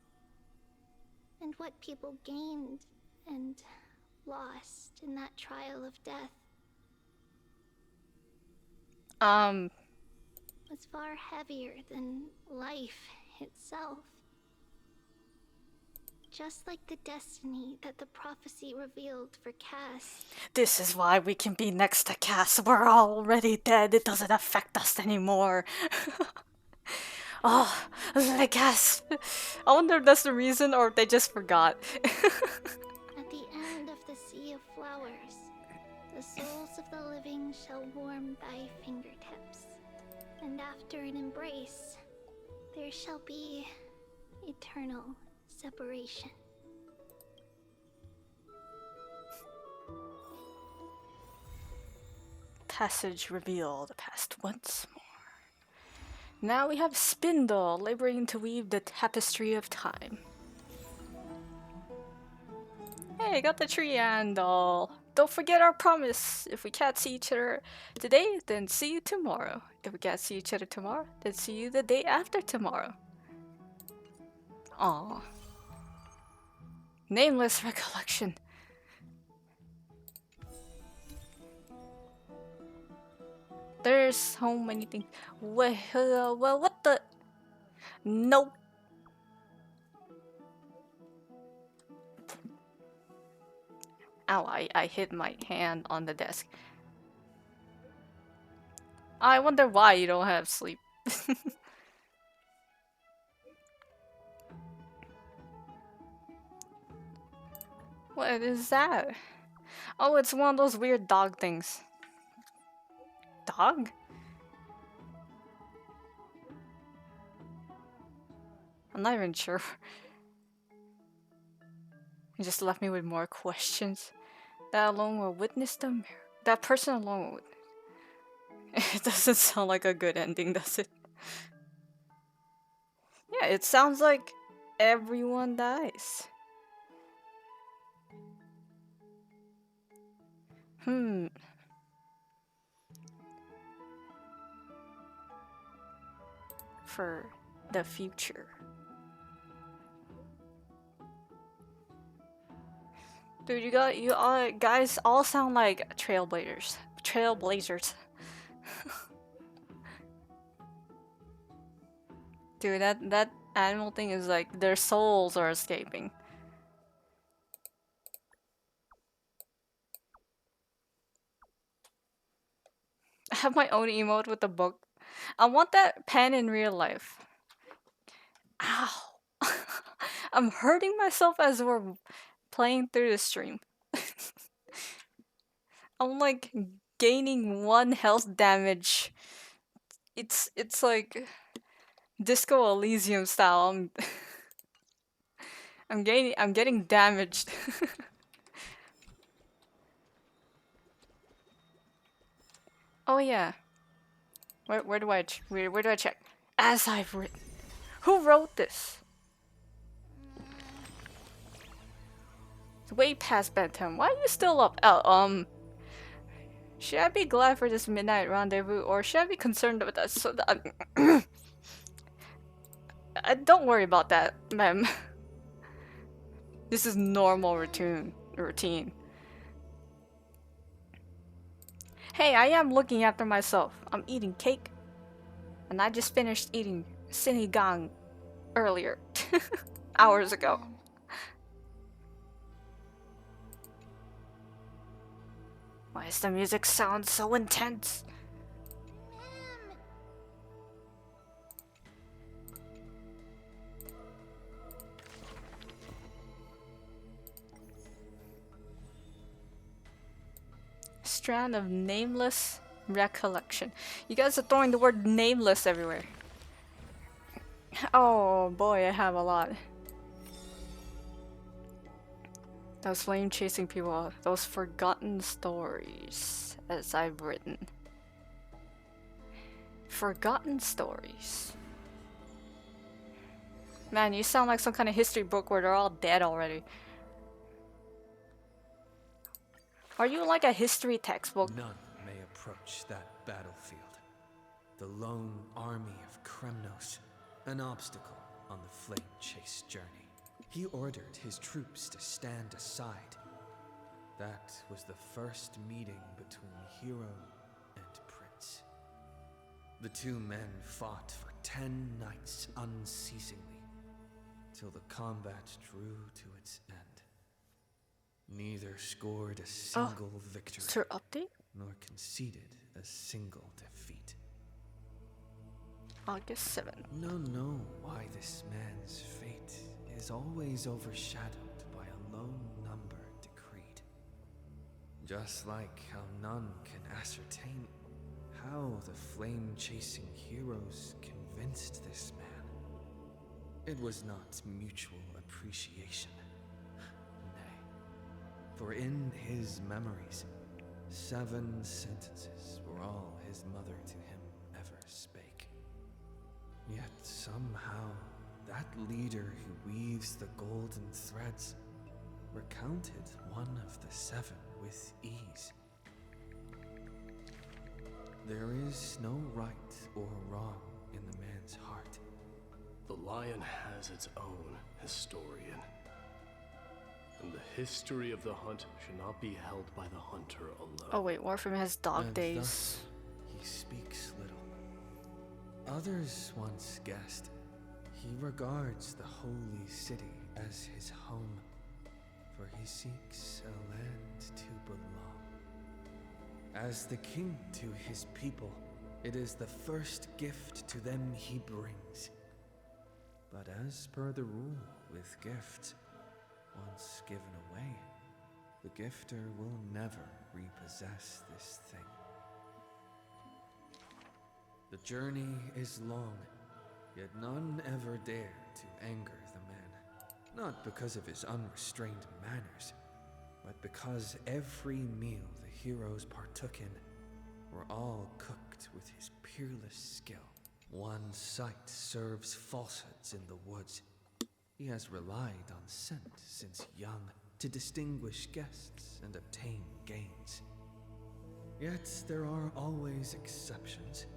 And what people gained and lost in that trial of death was far heavier than life itself. Just like the destiny that the prophecy revealed for Cass. This is why we can be next to Cass. We're already dead. It doesn't affect us anymore. Oh, the gasp. I wonder if that's the reason or if they just forgot. At the end of the sea of flowers, the souls of the living shall warm thy fingertips. And after an embrace, there shall be eternal separation. Passage revealed past once more. Now we have Spindle laboring to weave the tapestry of time. Hey, got the tree and all. Don't forget our promise. If we can't see each other today, then see you tomorrow. If we can't see each other tomorrow, then see you the day after tomorrow. Aww. Nameless recollection. There's so many things. Well, what the? Nope. Ow, I hit my hand on the desk. I wonder why you don't have sleep. What is that? Oh, it's one of those weird dog things. Dog? I'm not even sure. It just left me with more questions. That alone will witness them. That person alone will witness. It doesn't sound like a good ending, does it? Yeah, it sounds like everyone dies. For the future. Dude, you all guys all sound like trailblazers. Trailblazers. Dude, that animal thing is like their souls are escaping. I have my own emote with the book. I want that pen in real life. Ow. I'm hurting myself as we're playing through the stream. I'm like gaining 1 health damage. It's like Disco Elysium style. I'm getting damaged. Oh yeah. Where do I where do I check? As I've written. Who wrote this? It's way past bedtime. Why are you still up? Oh, should I be glad for this midnight rendezvous, or should I be concerned about that? So don't worry about that, ma'am. This is normal routine. Hey, I am looking after myself. I'm eating cake, and I just finished eating sinigang earlier, hours ago. Why does the music sound so intense? Strand of nameless recollection. You guys are throwing the word nameless everywhere. Oh boy, I have a lot. Those flame chasing people, those forgotten stories, as I've written. Forgotten stories. Man, you sound like some kind of history book where they're all dead already. Are you like a history textbook? None may approach that battlefield. The lone army of Kremnos, an obstacle on the flame chase journey. He ordered his troops to stand aside. That was the first meeting between hero and prince. The two men fought for 10 nights unceasingly, till the combat drew to its end. Neither scored a single victory, is there update? nor conceded a single defeat. August 7th. None know why this man's fate is always overshadowed by a lone number decreed. Just like how none can ascertain how the flame-chasing heroes convinced this man. It was not mutual appreciation. Nay, for in his memories, 7 sentences were all his mother to him ever spake. Yet somehow, that leader who weaves the golden threads recounted one of the 7 with ease. There is no right or wrong in the man's heart. The lion has its own historian. And the history of the hunt should not be held by the hunter alone. Oh wait, Warframe has dog And days. thus, he speaks little. Others once guessed he regards the holy city as his home, for he seeks a land to belong. As the king to his people, it is the first gift to them he brings. But as per the rule with gifts, once given away, the gifter will never repossess this thing. The journey is long, yet none ever dare to anger the man. Not because of his unrestrained manners, but because every meal the heroes partook in were all cooked with his peerless skill. One sight serves falsehoods in the woods. He has relied on scent since young to distinguish guests and obtain gains. Yet there are always exceptions.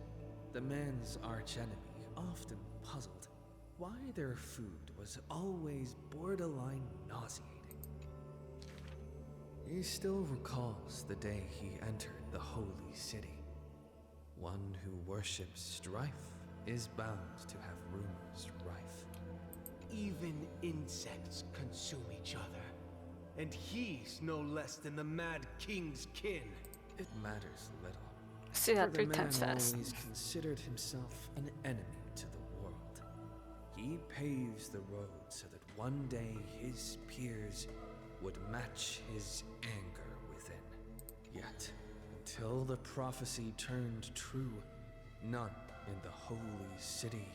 The man's archenemy often puzzled why their food was always borderline nauseating. He still recalls the day he entered the holy city. One who worships strife is bound to have rumors rife. Even insects consume each other, and he's no less than the Mad King's kin. It matters little. See that For the 3 times man fast. always considered himself an enemy to the world. He paves the road so that one day his peers would match his anger within. Yet, until the prophecy turned true, none in the holy city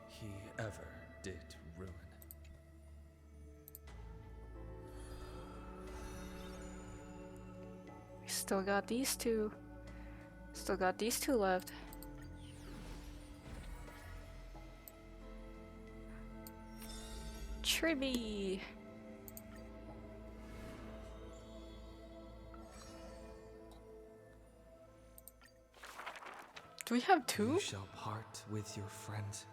he ever did ruin. We still got these two. Still got these two left. Tribby. Do we have 2? You shall part with your friends,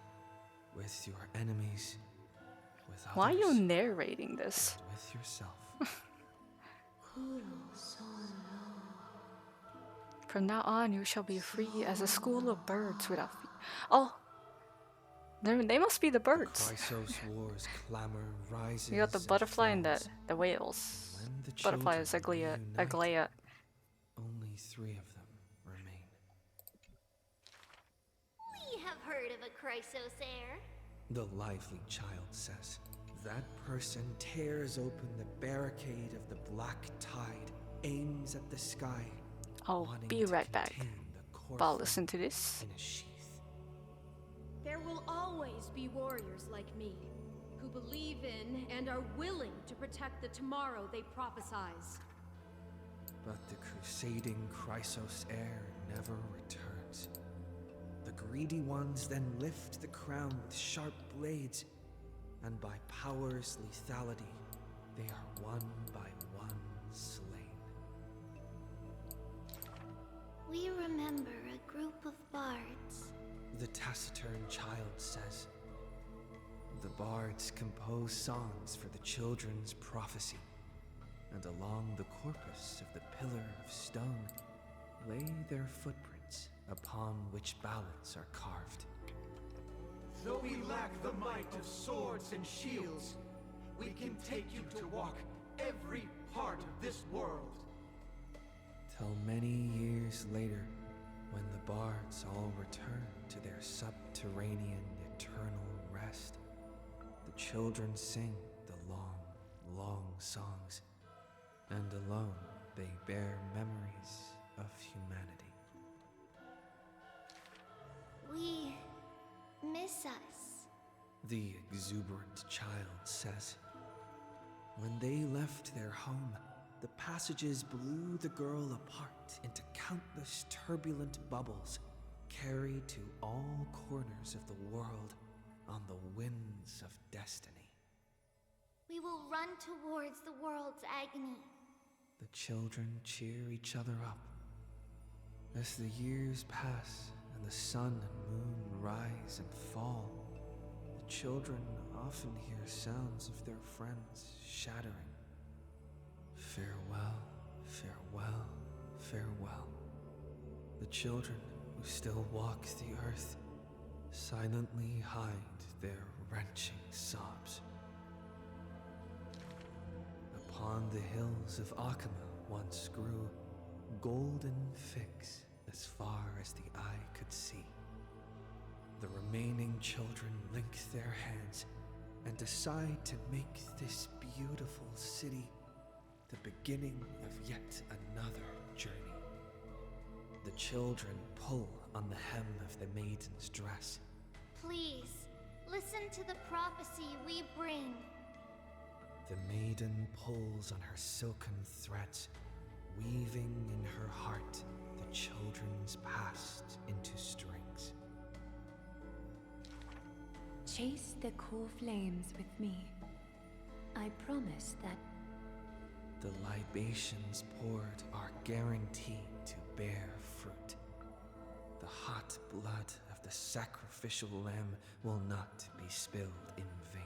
with your enemies, with others. Why are you narrating this? With yourself. From now on, you shall be free as a school of birds without feet. Oh, they must be the birds. Chrysos War's clamor rises. You got the butterfly and the whales. Butterfly is Aglaia. Only 3 of them remain. We have heard of a Chrysos heir. The lively child says. That person tears open the barricade of the black tide, aims at the sky. I'll be right back. I'll listen to this. In a sheath. There will always be warriors like me, who believe in and are willing to protect the tomorrow they prophesize. But the crusading Chrysos heir never returns. The greedy ones then lift the crown with sharp blades, and by power's lethality, they are one by one slain. We remember a group of bards. The taciturn child says. The bards compose songs for the children's prophecy, and along the corpus of the pillar of stone lay their footprints upon which ballads are carved. Though we lack the might of swords and shields, we can take you to walk every part of this world. Till many years later, when the bards all return to their subterranean eternal rest, the children sing the long, long songs, and alone they bear memories of humanity. We miss us. The exuberant child says. When they left their home, the passages blew the girl apart into countless turbulent bubbles, carried to all corners of the world on the winds of destiny. We will run towards the world's agony. The children cheer each other up. As the years pass and the sun and moon rise and fall, the children often hear sounds of their friends shattering. Farewell, farewell, farewell. The children who still walk the earth silently hide their wrenching sobs. Upon the hills of Akama once grew golden figs as far as the eye could see. The remaining children link their hands and decide to make this beautiful city the beginning of yet another journey. The children pull on the hem of the maiden's dress. Please, listen to the prophecy we bring. The maiden pulls on her silken threads, weaving in her heart the children's past into strings. Chase the core flames with me. I promise that The libations poured are guaranteed to bear fruit. The hot blood of the sacrificial lamb will not be spilled in vain.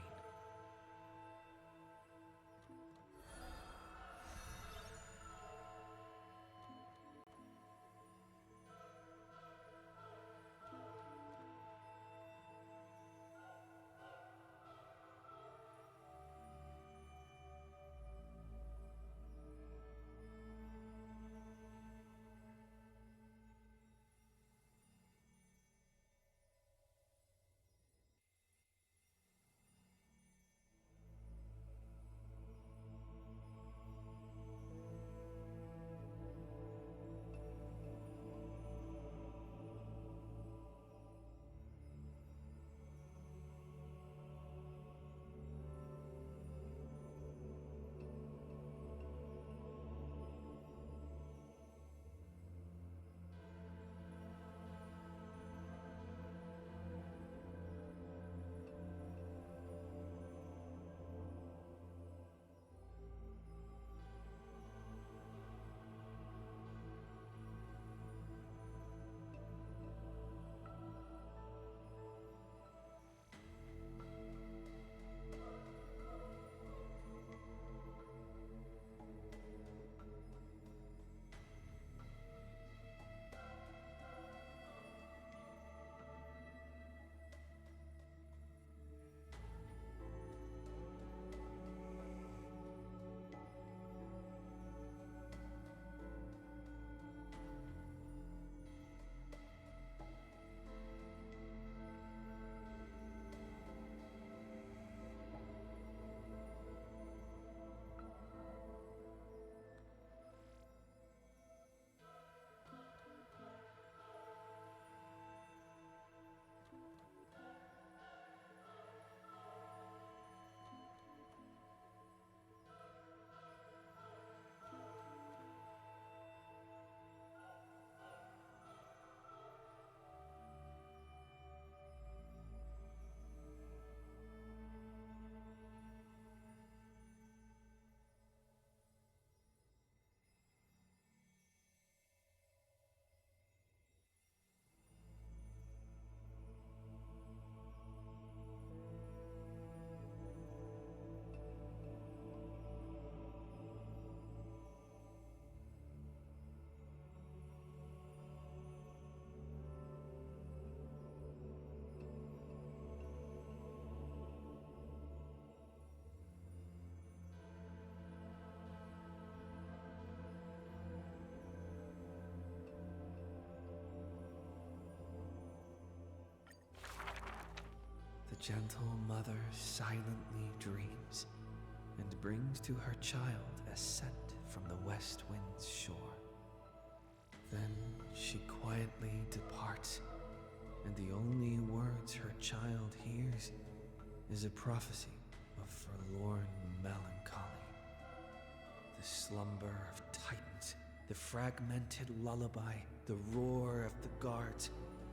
The gentle mother silently dreams and brings to her child a scent from the west wind's shore. Then she quietly departs, and the only words her child hears is a prophecy of forlorn melancholy. The slumber of titans, the fragmented lullaby, the roar of the guards,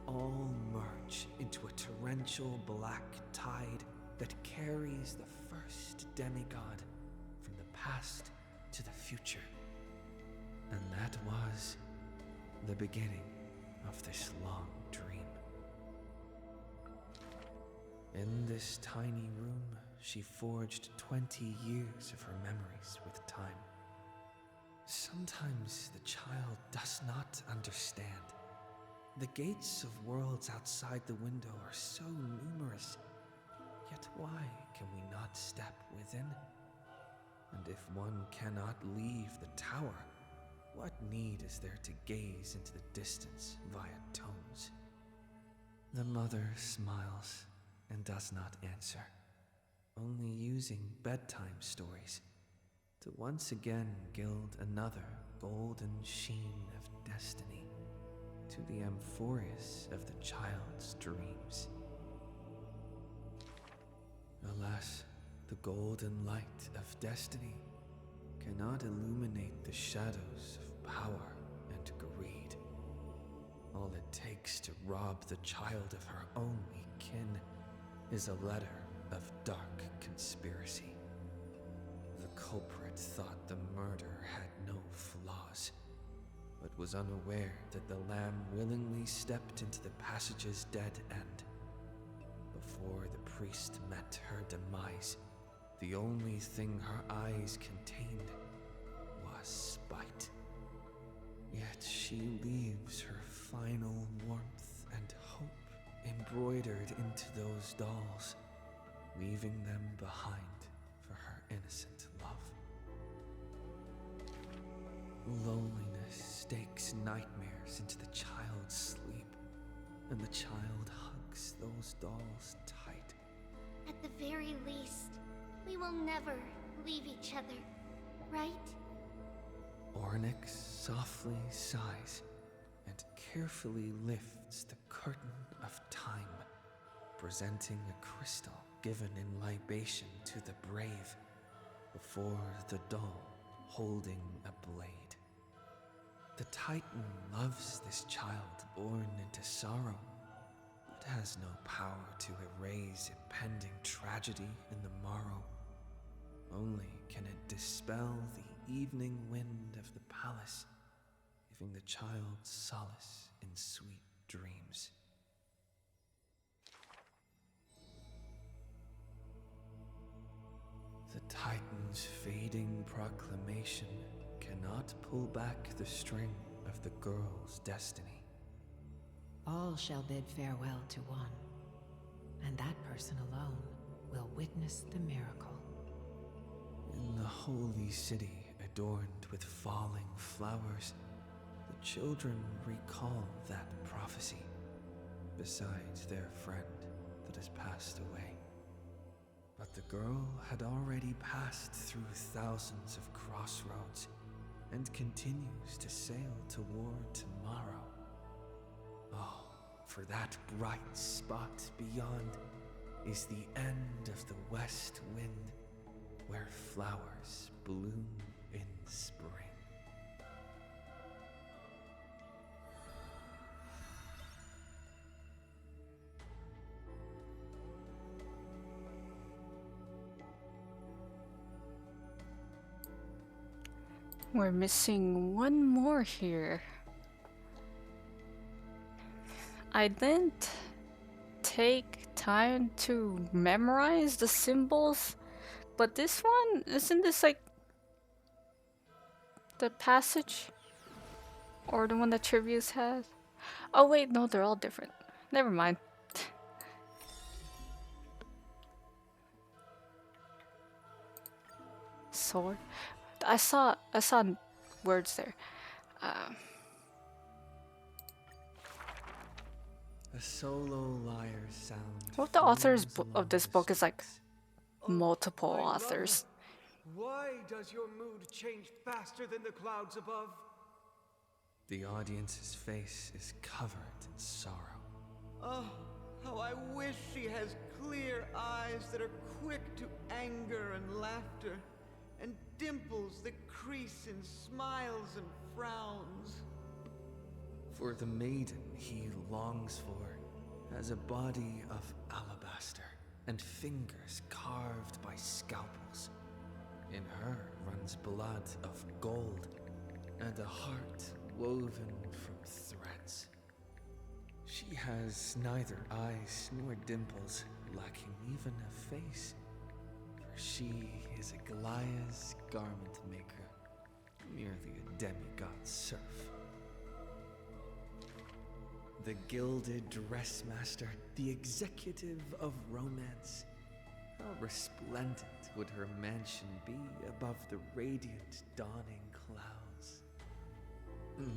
all merge into a torrential black tide that carries the first demigod from the past to the future. And that was the beginning of this long dream. In this tiny room, she forged 20 years of her memories with time. Sometimes the child does not understand. The gates of worlds outside the window are so numerous, yet why can we not step within? And if one cannot leave the tower, what need is there to gaze into the distance via tones? The mother smiles and does not answer, only using bedtime stories to once again gild another golden sheen of destiny to the Amphoreus of the child's dreams. Alas, the golden light of destiny cannot illuminate the shadows of power and greed. All it takes to rob the child of her only kin is a letter of dark conspiracy. The culprit thought the murder had no flaws, but was unaware that the lamb willingly stepped into the passage's dead end. Before the priest met her demise, the only thing her eyes contained was spite. Yet she leaves her final warmth and hope embroidered into those dolls, leaving them behind for her innocent love. Loneliness stakes nightmares into the child's sleep, and the child hugs those dolls tight. At the very least, we will never leave each other, right? Ornyx softly sighs and carefully lifts the curtain of time, presenting a crystal given in libation to the brave, before the doll holding a blade. The Titan loves this child born into sorrow, but has no power to erase impending tragedy in the morrow. Only can it dispel the evening wind of the palace, giving the child solace in sweet dreams. The Titan's fading proclamation cannot pull back the string of the girl's destiny. All shall bid farewell to one, and that person alone will witness the miracle. In the holy city adorned with falling flowers, the children recall that prophecy, besides their friend that has passed away. But the girl had already passed through thousands of crossroads and continues to sail toward tomorrow. Oh, for that bright spot beyond is the end of the west wind, where flowers bloom in spring. We're missing one more here. I didn't take time to memorize the symbols, but this one, isn't this like the passage? Or the one that Trivius has? Oh wait, no, they're all different. Never mind. Sword? I saw words there. A solo lyre sound. What if the authors of this book is like multiple authors? Why does your mood change faster than the clouds above? The audience's face is covered in sorrow. Oh, how I wish she has clear eyes that are quick to anger and laughter, and dimples that crease in smiles and frowns. For the maiden he longs for has a body of alabaster and fingers carved by scalpels. In her runs blood of gold and a heart woven from threads. She has neither eyes nor dimples, lacking even a face, for she is Aglaya's garment maker, merely a demigod serf. The gilded dressmaster, the executive of romance. How resplendent would her mansion be above the radiant dawning clouds?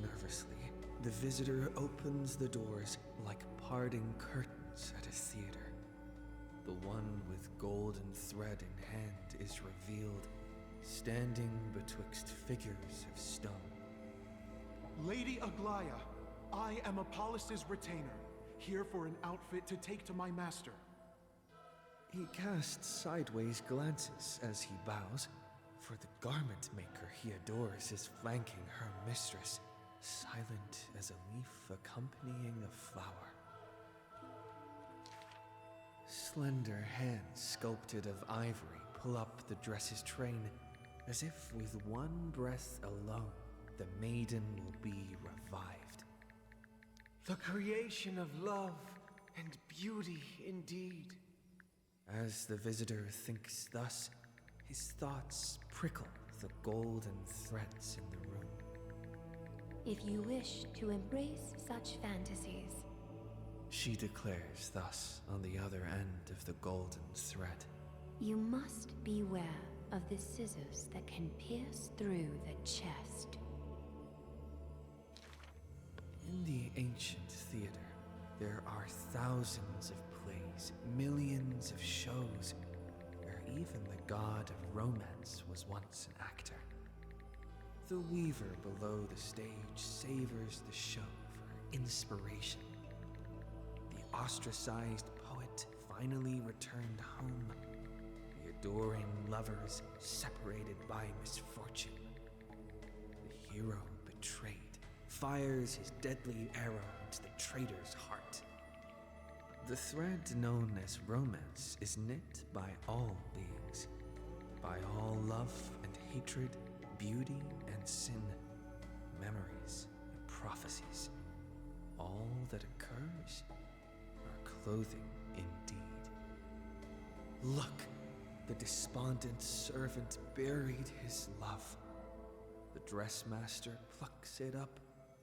Nervously, the visitor opens the doors like parting curtains at a theater. The one with golden thread in hand is revealed, standing betwixt figures of stone. Lady Aglaya, I am Apollus's retainer, here for an outfit to take to my master. He casts sideways glances as he bows, for the garment maker he adores is flanking her mistress, silent as a leaf accompanying a flower. Slender hands sculpted of ivory pull up the dress's train, as if with one breath alone the maiden will be revived. The creation of love and beauty indeed. As the visitor thinks thus, his thoughts prickle the golden threads in the room. If you wish to embrace such fantasies, She declares thus on the other end of the golden thread. you must beware of the scissors that can pierce through the chest. In the ancient theater, there are thousands of plays, millions of shows, where even the god of romance was once an actor. The weaver below the stage savors the show for inspiration. The ostracized poet finally returned home. The adoring lovers separated by misfortune. The hero betrayed fires his deadly arrow into the traitor's heart. The thread known as romance is knit by all beings, by all love and hatred, beauty and sin, memories and prophecies. All that occurs are clothing indeed. Look, the despondent servant buried his love. The dressmaster plucks it up,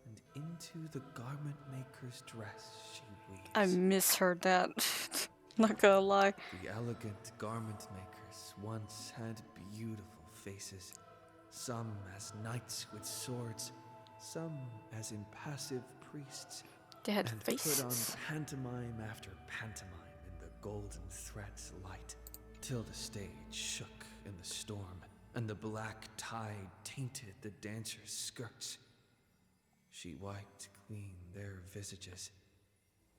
and into the garment maker's dress she weaves. I misheard that. Not gonna lie. The elegant garment makers once had beautiful faces, some as knights with swords, some as impassive priests, They had and faces. put on pantomime after pantomime in the golden thread's light, till the stage shook in the storm, and the black tide tainted the dancers' skirts. She wiped clean their visages,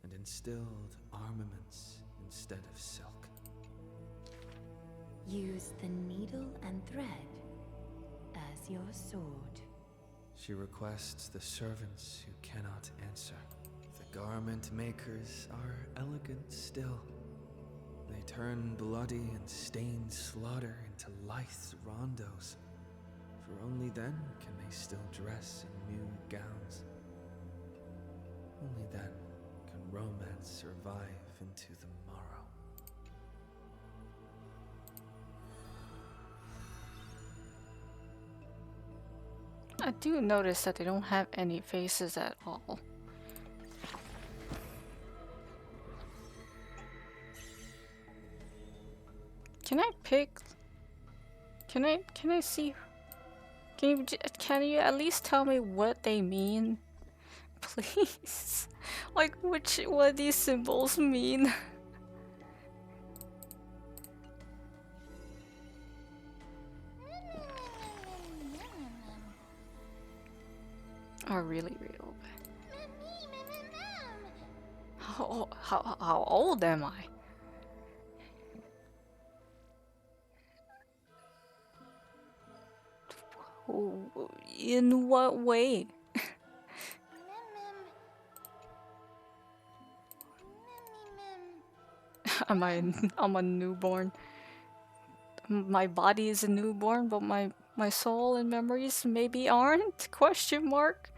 and instilled armaments instead of silk. Use the needle and thread as your sword. She requests the servants who cannot answer. The garment makers are elegant still. They turn bloody and stained slaughter into lithe rondos, for only then can they still dress in new gowns. Only then can romance survive into the morrow. I do notice that they don't have any faces at all. Can I pick? Can I see? Can you at least tell me what they mean? Please. Like what these symbols mean? Are really real. How old am I? In what way? I'm a newborn. My body is a newborn, but my soul and memories maybe aren't? Question mark.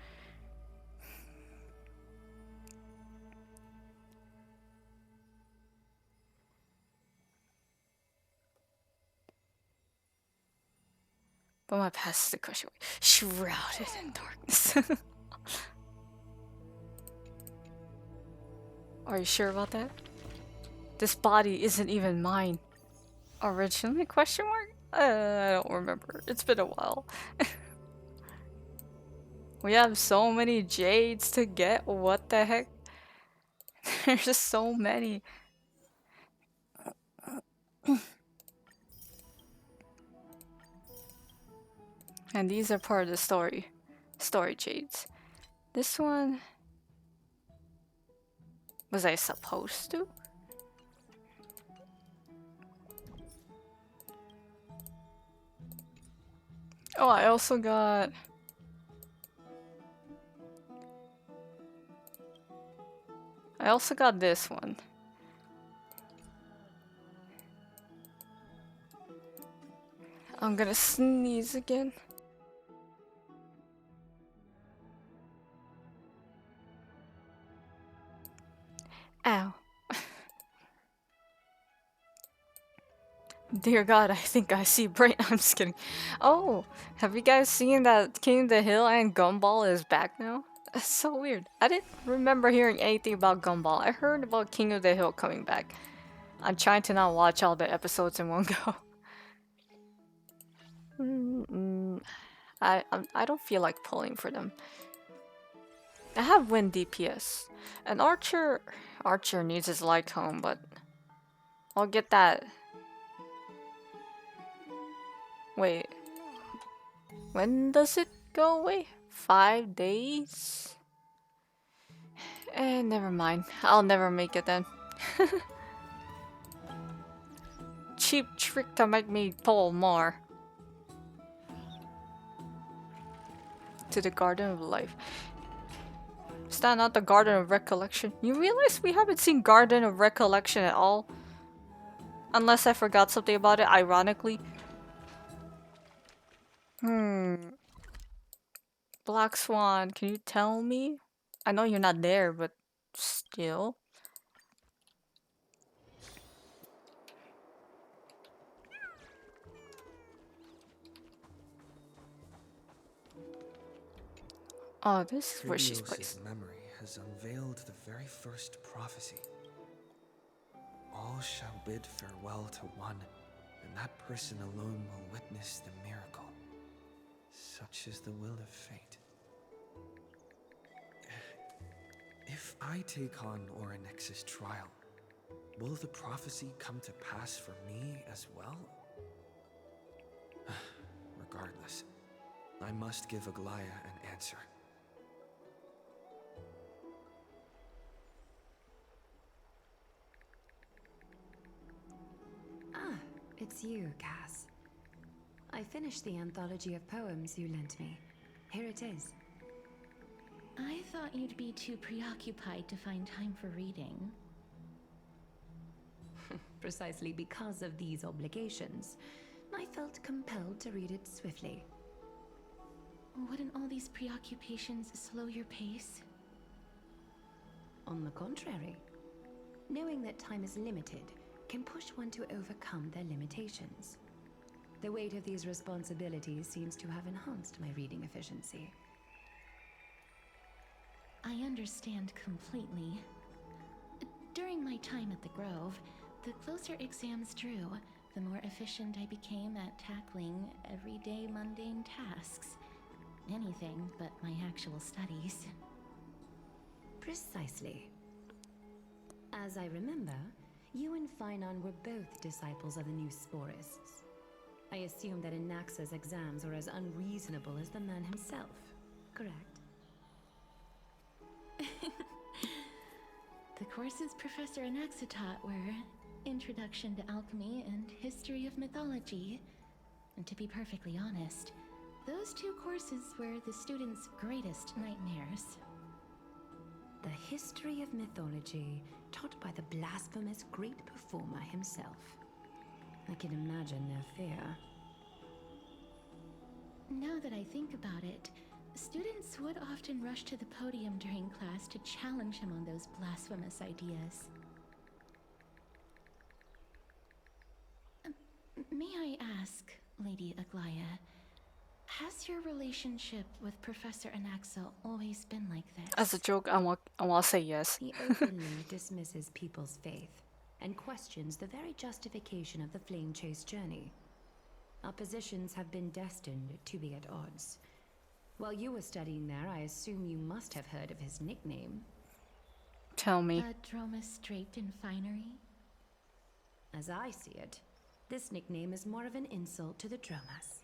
But my past is the question. Shrouded in darkness. Are you sure about that? This body isn't even mine. Originally? Question mark? I don't remember. It's been a while. We have so many jades to get. What the heck? There's just so many. And these are part of the story. Story jades. This one... Was I supposed to? Oh, I also got... this one. I'm gonna sneeze again. Ow. Dear God, I think I see brain. I'm just kidding. Oh, have you guys seen that King of the Hill and Gumball is back now? That's so weird. I didn't remember hearing anything about Gumball. I heard about King of the Hill coming back. I'm trying to not watch all the episodes in one go. I don't feel like pulling for them. I have Wind DPS. And Archer needs his light home, but I'll get that. Wait. When does it go away? 5 days? Never mind. I'll never make it then. Cheap trick to make me pull more. To the Garden of Life. Is that not the Garden of Recollection? You realize we haven't seen Garden of Recollection at all? Unless I forgot something about it, ironically. Black Swan, can you tell me? I know you're not there, but still. Oh, this is where she's placed. Memory has unveiled the very first prophecy. All shall bid farewell to one, and that person alone will witness the miracle. Such is the will of fate. If I take on Oryx's trial, will the prophecy come to pass for me as well? Regardless, I must give Aglaya an answer. Ah, it's you, Cass. I finished the anthology of poems you lent me. Here it is. I thought you'd be too preoccupied to find time for reading. Precisely because of these obligations, I felt compelled to read it swiftly. Wouldn't all these preoccupations slow your pace? On the contrary, knowing that time is limited can push one to overcome their limitations. The weight of these responsibilities seems to have enhanced my reading efficiency. I understand completely. During my time at the Grove, the closer exams drew, the more efficient I became at tackling everyday mundane tasks. Anything but my actual studies. Precisely. As I remember, you and Finon were both disciples of the new Sporists. I assume that Anaxa's exams were as unreasonable as the man himself, correct? The courses Professor Anaxa taught were Introduction to Alchemy and History of Mythology. And to be perfectly honest, those two courses were the students' greatest nightmares. The history of mythology, taught by the blasphemous great performer himself. I can imagine their fear. Now that I think about it, students would often rush to the podium during class to challenge him on those blasphemous ideas. May I ask, Lady Aglaya, has your relationship with Professor Anaxa always been like this? As a joke, I want to say yes. He openly dismisses people's faith and questions the very justification of the Flame Chase journey. Our positions have been destined to be at odds. While you were studying there, I assume you must have heard of his nickname. Tell me. A Dromus draped in finery? As I see it, this nickname is more of an insult to the Dromas.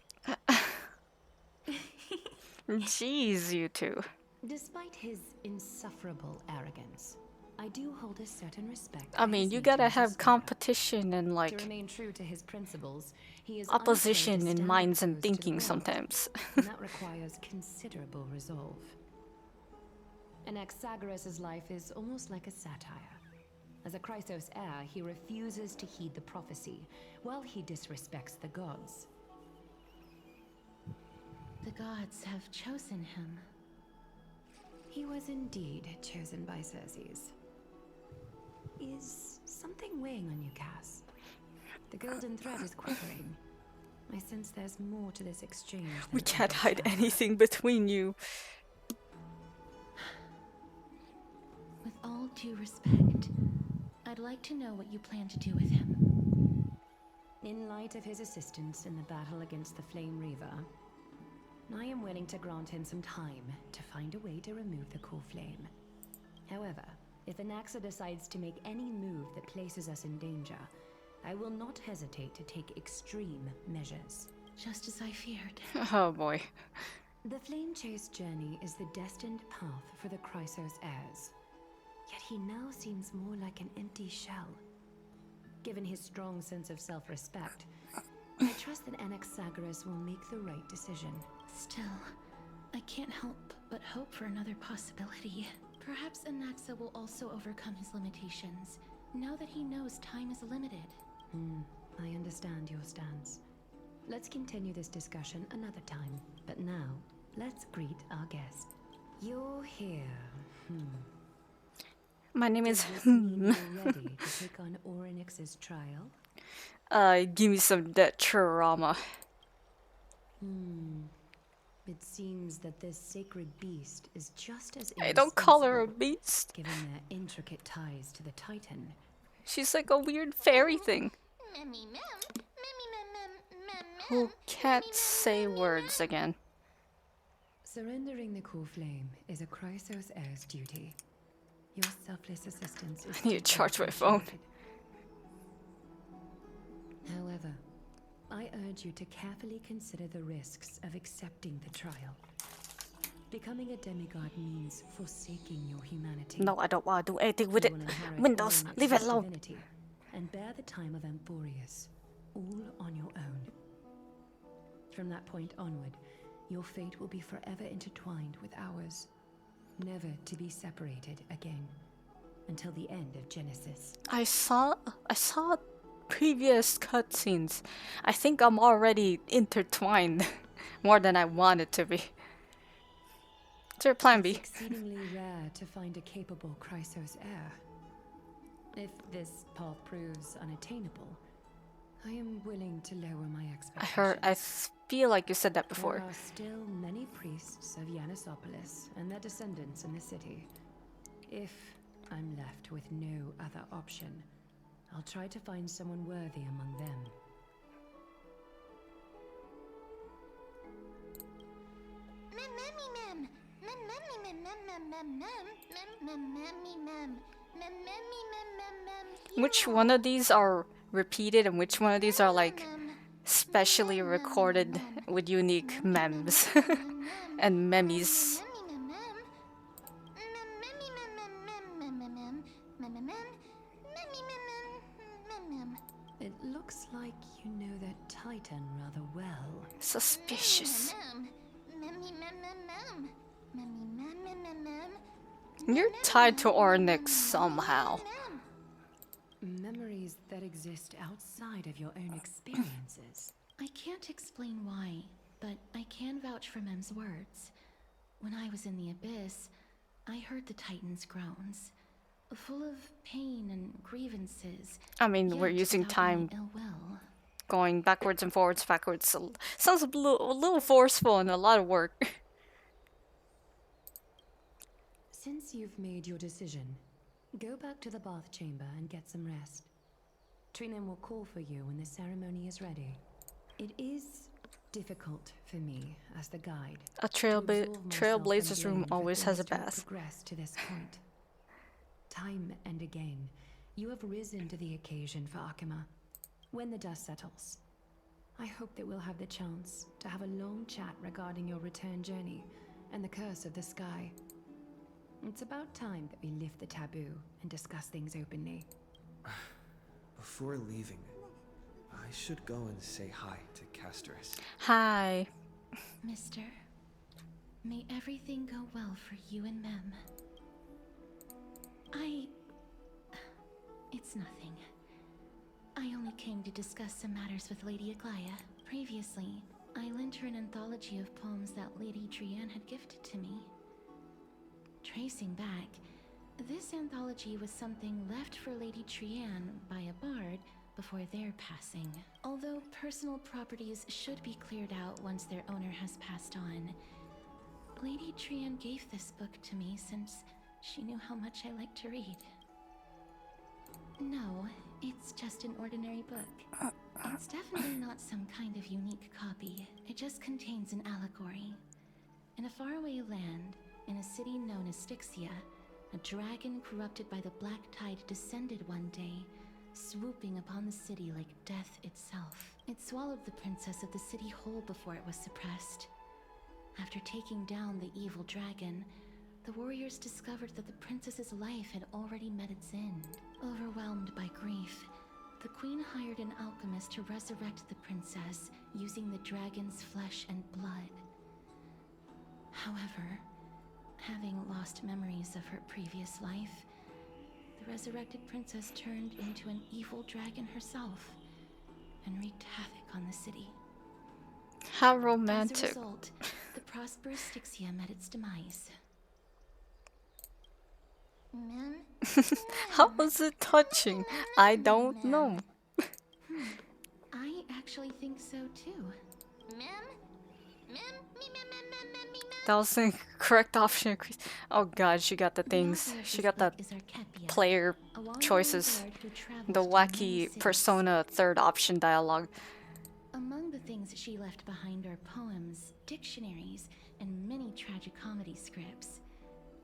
Jeez, you two. Despite his insufferable arrogance, I do hold a certain respect. I mean, you gotta have competition and like to remain true to his principles, he is opposition in minds and thinking sometimes. And that requires considerable resolve. Anaxagoras' life is almost like a satire. As a Chrysos heir, he refuses to heed the prophecy, while he disrespects the gods. The gods have chosen him. He was indeed chosen by Circes. Is something weighing on you, Cass? The golden thread is quivering. I sense there's more to this exchange. We can't hide anything between you. With all due respect, I'd like to know what you plan to do with him. In light of his assistance in the battle against the Flame Reaver, I am willing to grant him some time to find a way to remove the core flame. However, if Anaxa decides to make any move that places us in danger, I will not hesitate to take extreme measures. Just as I feared. Oh boy. The Flame Chase journey is the destined path for the Chrysos heirs. Yet he now seems more like an empty shell. Given his strong sense of self-respect, I trust that Anaxagoras will make the right decision. Still, I can't help but hope for another possibility. Perhaps Anaxa will also overcome his limitations, now that he knows time is limited. I understand your stance. Let's continue this discussion another time. But now, let's greet our guest. You're here. My name is You're ready to take on Orynyx's trial? Give me some death trauma. It seems that this sacred beast is just as I don't call her a indispensable, beast. given their intricate ties to the Titan. She's like a weird fairy thing. Who can't say words again. Surrendering the core flame is a Chrysos heir's duty. Your selfless assistance is I need to charge my phone. However, I urge you to carefully consider the risks of accepting the trial. Becoming a demigod means forsaking your humanity. No, I don't want to do anything with You it. will inherit Windows, Orynyx's leave it alone. divinity and bear the time of Amphorius, all on your own. From that point onward, your fate will be forever intertwined with ours, never to be separated again, until the end of Genesis. I saw previous cutscenes. I think I'm already intertwined more than I wanted to be. What's your plan B? It's exceedingly rare to find a capable Chrysos heir. If this path proves unattainable, I am willing to lower my expectations. I feel like you said that before. There are still many priests of Yanissopolis and their descendants in the city. If I'm left with no other option, I'll try to find someone worthy among them. Which one of these are repeated and which one of these are like specially recorded with unique memes and memes? It looks like you know that Titan rather well. Suspicious. You're tied to Orynyx somehow. Memories that exist outside of your own experiences. I can't explain why, but I can vouch for Mem's words. When I was in the Abyss, I heard the Titan's groans, full of pain and grievances. I mean, we're yet using without time any ill will. going backwards and forwards, backwards. Sounds a little forceful and a lot of work. Since you've made your decision, go back to the bath chamber and get some rest. Trinen will call for you when the ceremony is ready. It is difficult for me as the guide. A trailblazer's room always has a bath. Progress to this point. Time and again, you have risen to the occasion for Akima. When the dust settles, I hope that we'll have the chance to have a long chat regarding your return journey and the curse of the sky. It's about time that we lift the taboo and discuss things openly. Before leaving, I should go and say hi to Castorus. Hi. Mister, may everything go well for you and Mem. It's nothing. I only came to discuss some matters with Lady Aglaya. Previously, I lent her an anthology of poems that Lady Trianne had gifted to me. Tracing back, this anthology was something left for Lady Trianne by a bard before their passing. Although personal properties should be cleared out once their owner has passed on, Lady Trianne gave this book to me since she knew how much I like to read. No, it's just an ordinary book. It's definitely not some kind of unique copy. It just contains an allegory. In a faraway land, in a city known as Styxia, a dragon corrupted by the black tide descended one day, swooping upon the city like death itself. It swallowed the princess of the city whole before it was suppressed. After taking down the evil dragon, the warriors discovered that the princess's life had already met its end. Overwhelmed by grief, the queen hired an alchemist to resurrect the princess using the dragon's flesh and blood. However, having lost memories of her previous life, the resurrected princess turned into an evil dragon herself and wreaked havoc on the city. How As romantic. a result, the prosperous Styxia met its demise. Mem? How was it touching? I don't know. I actually think so too. That was the correct option. Oh god, she got the things. She got the player choices. The wacky Persona third option dialogue. Among the things she left behind are poems, dictionaries, and many tragicomedy scripts.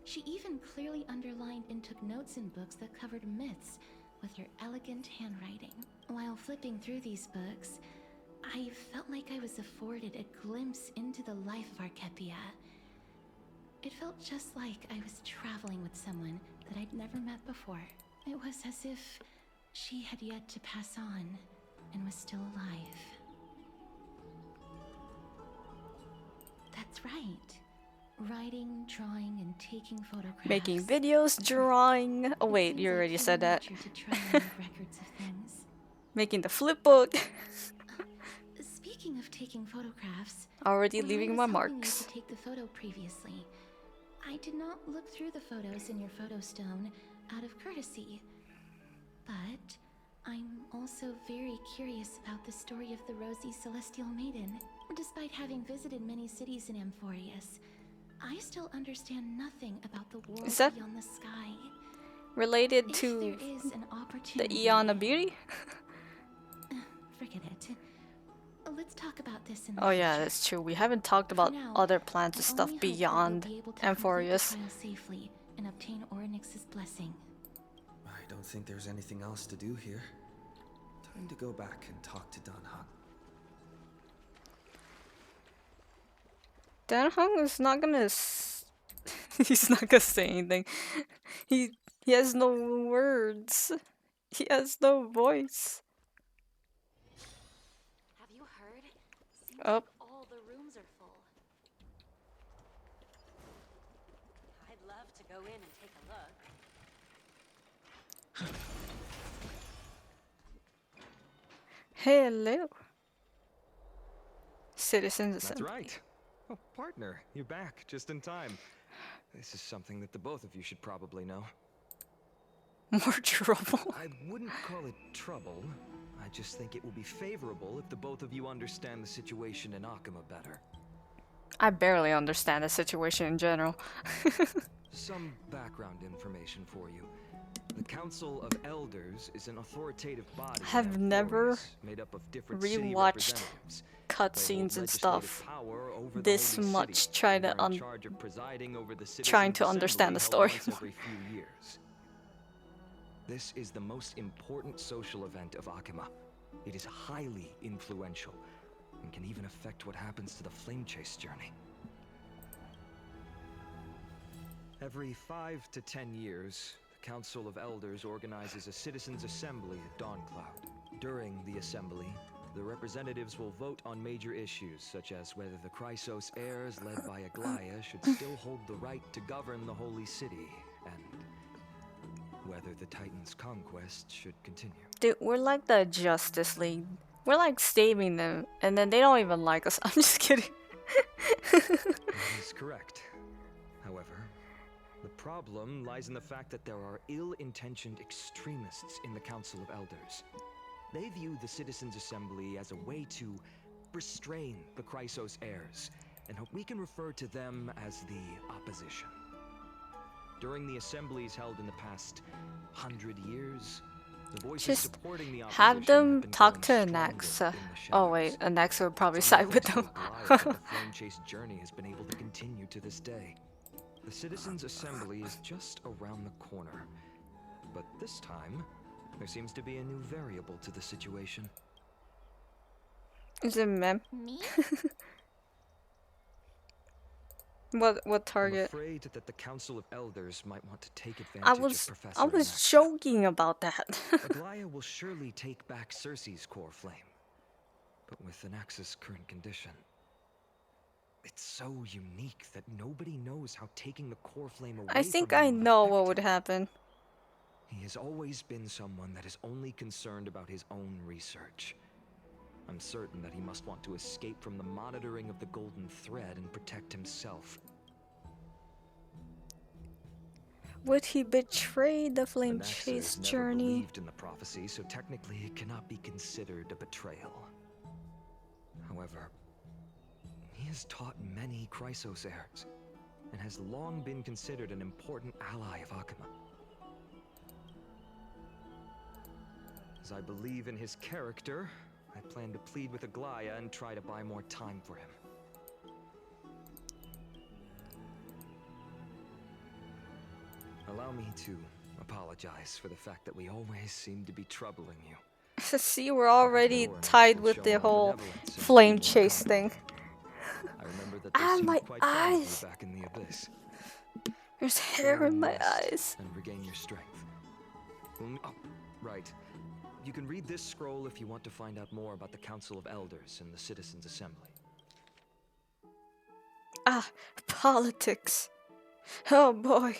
She even clearly underlined and took notes in books that covered myths with her elegant handwriting. While flipping through these books, I felt like I was afforded a glimpse into the life of Archepia. It felt just like I was traveling with someone that I'd never met before. It was as if she had yet to pass on and was still alive. That's right. Writing, drawing, and taking photographs. Making videos, drawing. Oh wait, you already said that. Records of things. Making the flip book. Speaking of taking photographs, Already when leaving I my was helping you marks. to take the photo previously, I did not look through the photos in your photo stone out of courtesy. But I'm also very curious about the story of the Rosy Celestial Maiden. Despite having visited many cities in Amphorius, I still understand nothing about the world Is that beyond the sky. related If to there is an the opportunity, Eon of Beauty? forget it. Let's talk about this in the Oh yeah, future. that's true. We haven't talked about now, other plans and I stuff only hope that beyond we'll be able to complete the Amphorius. trial safely and obtain Orynyx's blessing. I don't think there's anything else to do here. Time to go back and talk to Dan Hung. Dan Hung is not gonna. He's not gonna say anything. He has no words. He has no voice. Have you heard? Seems Oh. like all the rooms are full. I'd love to go in and take a look. Hello. Citizens That's Assembly. right. Oh, partner, you're back just in time. This is something that the both of you should probably know. More trouble. I wouldn't call it trouble. I just think it will be favorable if the both of you understand the situation in Akama better. I barely understand the situation in general. Some background information for you. The Council of Elders is an authoritative body Have never made up of different city rewatched representatives. cutscenes and stuff Power over this the holy much, city, trying and to are in charge of presiding over the trying to citizens' understand the assembly story held more. once every few years. This is the most important social event of Akama. It is highly influential and can even affect what happens to the Flame Chase journey. Every 5 to 10 years, the Council of Elders organizes a citizens' assembly at Dawncloud. During the assembly, the representatives will vote on major issues, such as whether the Chrysos heirs led by Aglaya should still hold the right to govern the Holy City, and whether the Titan's conquest should continue. Dude, we're like the Justice League. We're like saving them, and then they don't even like us. I'm just kidding. That is correct. However, the problem lies in the fact that there are ill-intentioned extremists in the Council of Elders. They view the Citizens' Assembly as a way to restrain the Chrysos heirs, and we can refer to them as the opposition. During the assemblies held in the past 100 years, the voices Just supporting the opposition have them been talk to growing Anaxa. stronger in the Oh wait, shadows. Anaxa would probably It's side only with thanks to them. Goliath that the Flame Chase journey has been able to continue to this day. The Citizens' Assembly is just around the corner, but this time, there seems to be a new variable to the situation. Is it mem? Me? What I'm target? afraid that the Council of Elders might want to take I advantage was of Professor Anaxa. joking about that. Aglaia will surely take back Cersei's core flame, but with Anaxa's current condition, it's so unique that nobody knows how taking the core flame away I think from I him will know affect what him. would happen. He has always been someone that is only concerned about his own research. I'm certain that he must want to escape from the monitoring of the Golden Thread and protect himself. Would he betray the Flame Anaxa Chase has never journey? believed in the prophecy, so technically it cannot be considered a betrayal. However, he has taught many Chrysos heirs, and has long been considered an important ally of Akuma. As I believe in his character, I plan to plead with Aglaia and try to buy more time for him. Allow me to apologize for the fact that we always seem to be troubling you. See, we're already tied with the whole Flame Chase thing. I remember that Ah, they my seemed quite fond of eyes. you back in the abyss. There's hair in my Rest eyes. And regain your strength. Oh, right. You can read this scroll if you want to find out more about the Council of Elders and the Citizens' Assembly. Ah, politics. Oh boy.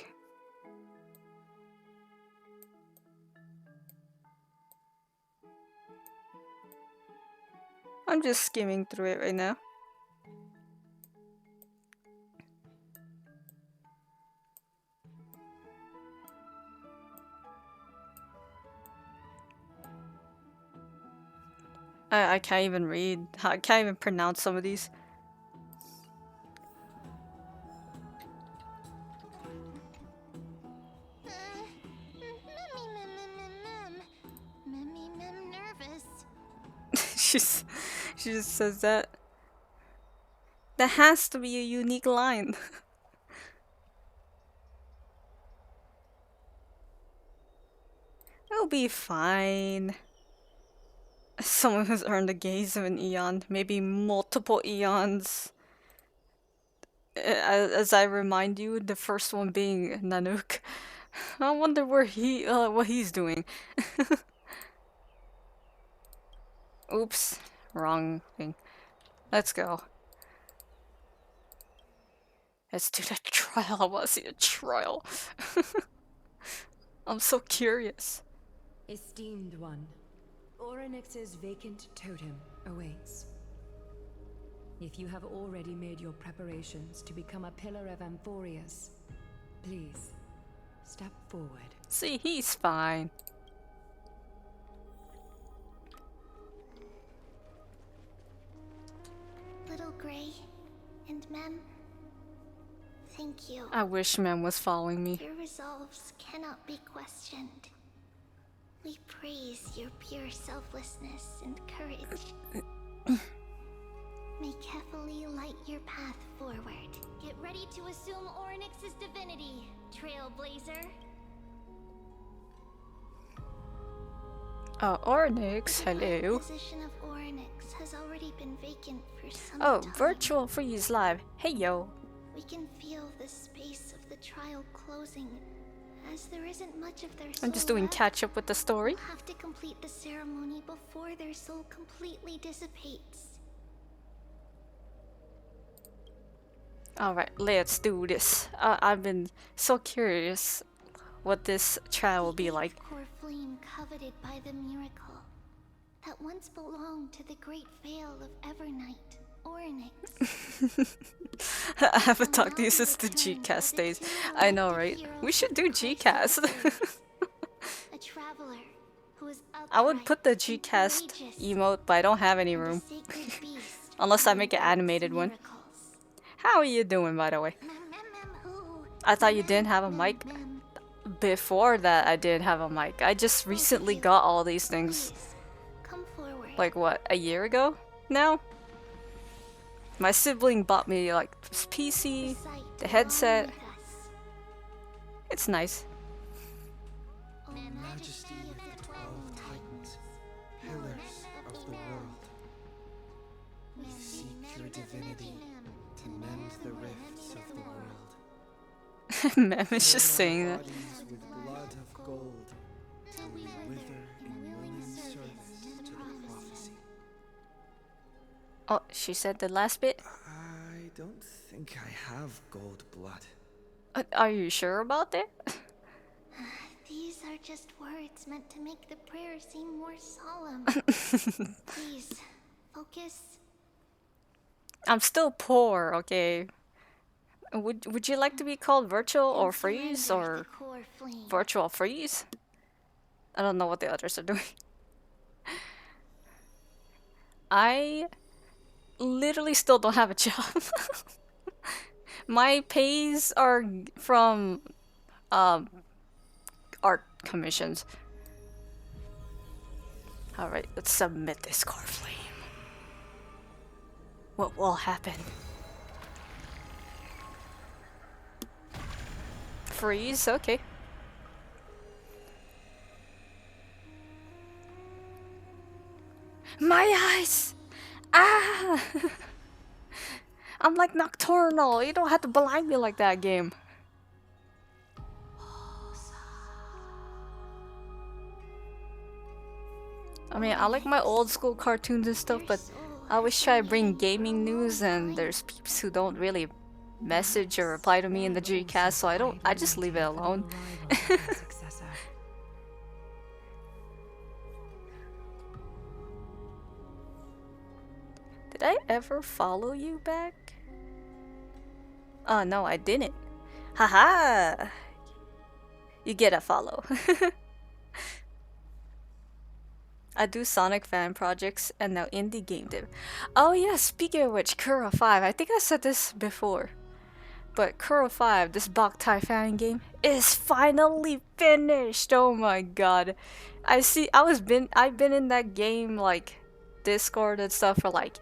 I'm just skimming through it right now. I can't even read. I can't even pronounce some of these. Mem nervous. She just says that. That has to be a unique line. It'll be fine. Someone who's earned the gaze of an eon, maybe multiple eons. As I remind you, the first one being Nanook. I wonder where what he's doing. Oops, wrong thing. Let's go. Let's do the trial. I want to see the trial. I'm so curious. Esteemed one, Orynyx's vacant totem awaits. If you have already made your preparations to become a pillar of Amphorius, please step forward. See, he's fine. Little Gray and Mem, thank you. I wish Mem was following me. Your resolves cannot be questioned. We praise your pure selflessness and courage. May Kefali light your path forward. Get ready to assume Orynyx's divinity, Trailblazer. Orynyx, The hello. position of Orynyx has already been vacant for some Oh, time. virtual freeze live. Hey yo. We can feel the space of the trial closing, as there isn't much of their soul I'm just doing left. catch up with the story. We'll have to complete the ceremony before their soul completely dissipates. Alright, let's do this. I've been so curious what this trial will be like. Core flame coveted by the miracle. that once belonged to the great Vale of Evernight, Ornyx. I haven't talked to you since the Gcast days. I know, right? We should do Gcast. A traveler who is I would put the Gcast emote, but I don't have any room. Unless I make an animated one. How are you doing, by the way? I thought you didn't have a mic. Before that, I did have a mic. I just recently got all these things. Like what, a year ago now? My sibling bought me like this PC, the headset. It's nice. Majesty of the 12 Titans, pillars of the world. We seek your divinity to mend the rifts of the world. Mem is just saying that. With blood of gold, till we wither in willing service to the prophecy. Oh, she said the last bit? I don't think I have gold blood. Are you sure about that? These are just words meant to make the prayer seem more solemn. Please, focus. I'm still poor, okay? Would you like to be called Virtual or Freeze or Virtual Freeze? I don't know what the others are doing. I literally still don't have a job. My pays are from art commissions. Alright, let's submit this core flame. What will happen? Freeze, okay. My eyes! Ah! I'm like nocturnal. You don't have to blind me like that, game. I mean, I like my old school cartoons and stuff, but I always try to bring gaming news, and there's peeps who don't really message or reply to me in the Gcast, so I just leave it alone. Did I ever follow you back? Oh no, I didn't. Haha! You get a follow. I do Sonic fan projects and now indie game dev. Oh yeah, speaking of which, Kuro 5, I think I said this before. But Kuro 5, this Boktai fan game, is finally finished! Oh my god. I've been in that game, like, Discord and stuff for like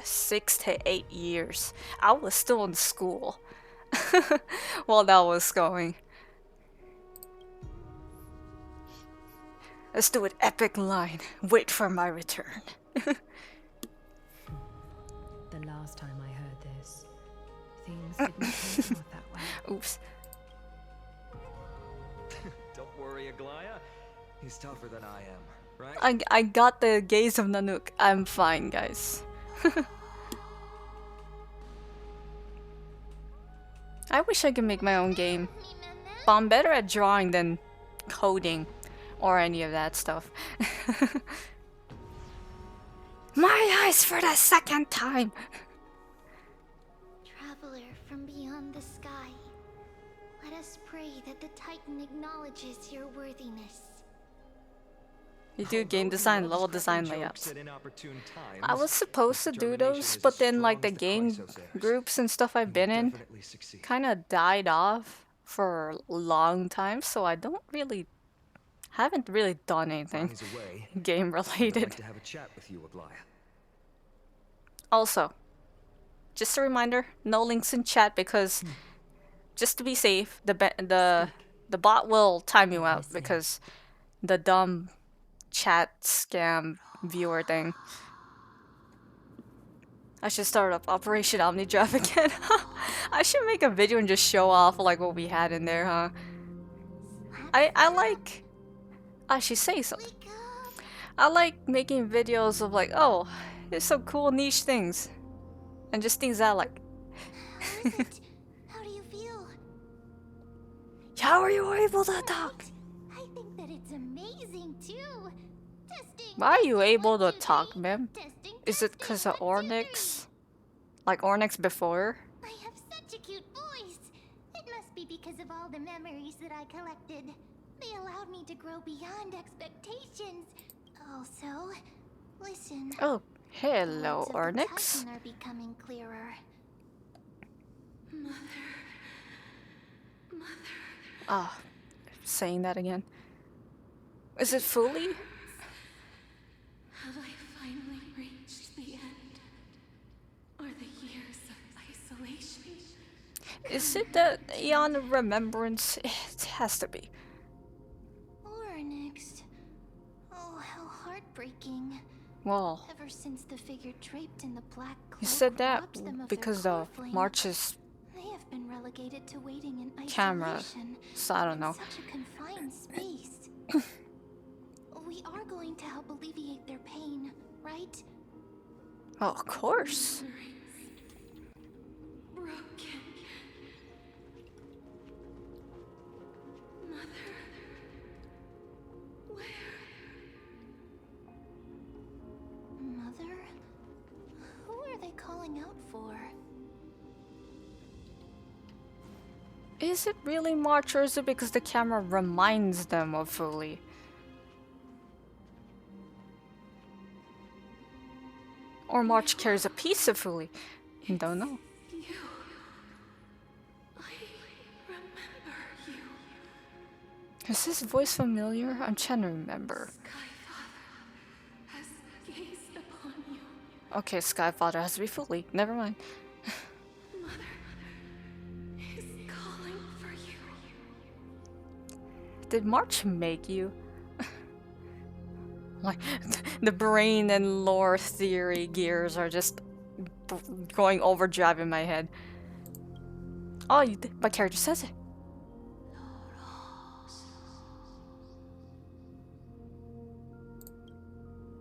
6 to 8 years. I was still in school while that was going. Let's do an epic line. Wait for my return. The last time I heard this, things didn't turn out that way. Oops. Don't worry, Aglaya. He's tougher than I am, right? I got the gaze of Nanook. I'm fine, guys. I wish I could make my own game. But I'm better at drawing than coding or any of that stuff. My eyes for the second time! Traveler from beyond the sky, let us pray that the Titan acknowledges your worthiness. You do game design, level design layouts. I was supposed to do those, but then like the game groups and stuff I've been in kind of died off for a long time, so I haven't really done anything game related. Also, just a reminder, no links in chat because just to be safe, the bot will time you out because the dumb chat scam viewer thing. I should start up Operation OmniDrive again. I should make a video and just show off like what we had in there, huh? I like... I should say something. I like making videos of like, oh, there's some cool niche things. And just things I like. How do you feel? How are you able to talk? I think that it's amazing too. Testing Why are you able to talk, ma'am? Is it because of Ornyx? Like Ornyx before? I have such a cute voice. It must be because of all the memories that I collected. They allowed me to grow beyond expectations. Also, listen. Oh, hello, The words of the Ornyx. Titan are becoming clearer. Ah, saying that again. Is it fully? Have I finally reached the end? Are the years of isolation? Is it the Eon of Remembrance? It has to be. Ornyx. Oh, how heartbreaking. Well, Ever since the figure draped in the black cloak you said that robbed them of because their of core March's they have been relegated to waiting in camera, isolation so I don't know. in such a confined space. We are going to help alleviate their pain, right? Oh, of course. Broken. Mother. Where? Mother? Who are they calling out for? Is it really March, or is it because the camera reminds them of Fully? Or March carries a piece of Fully? Don't know. You. I remember you. Is his voice familiar? I'm trying to remember. Has gazed upon you. Okay, Skyfather has to be Fully. Never mind. Is calling for you. Did March make you? Like, the brain and lore theory gears are just going overdrive in my head. Oh, my character says it.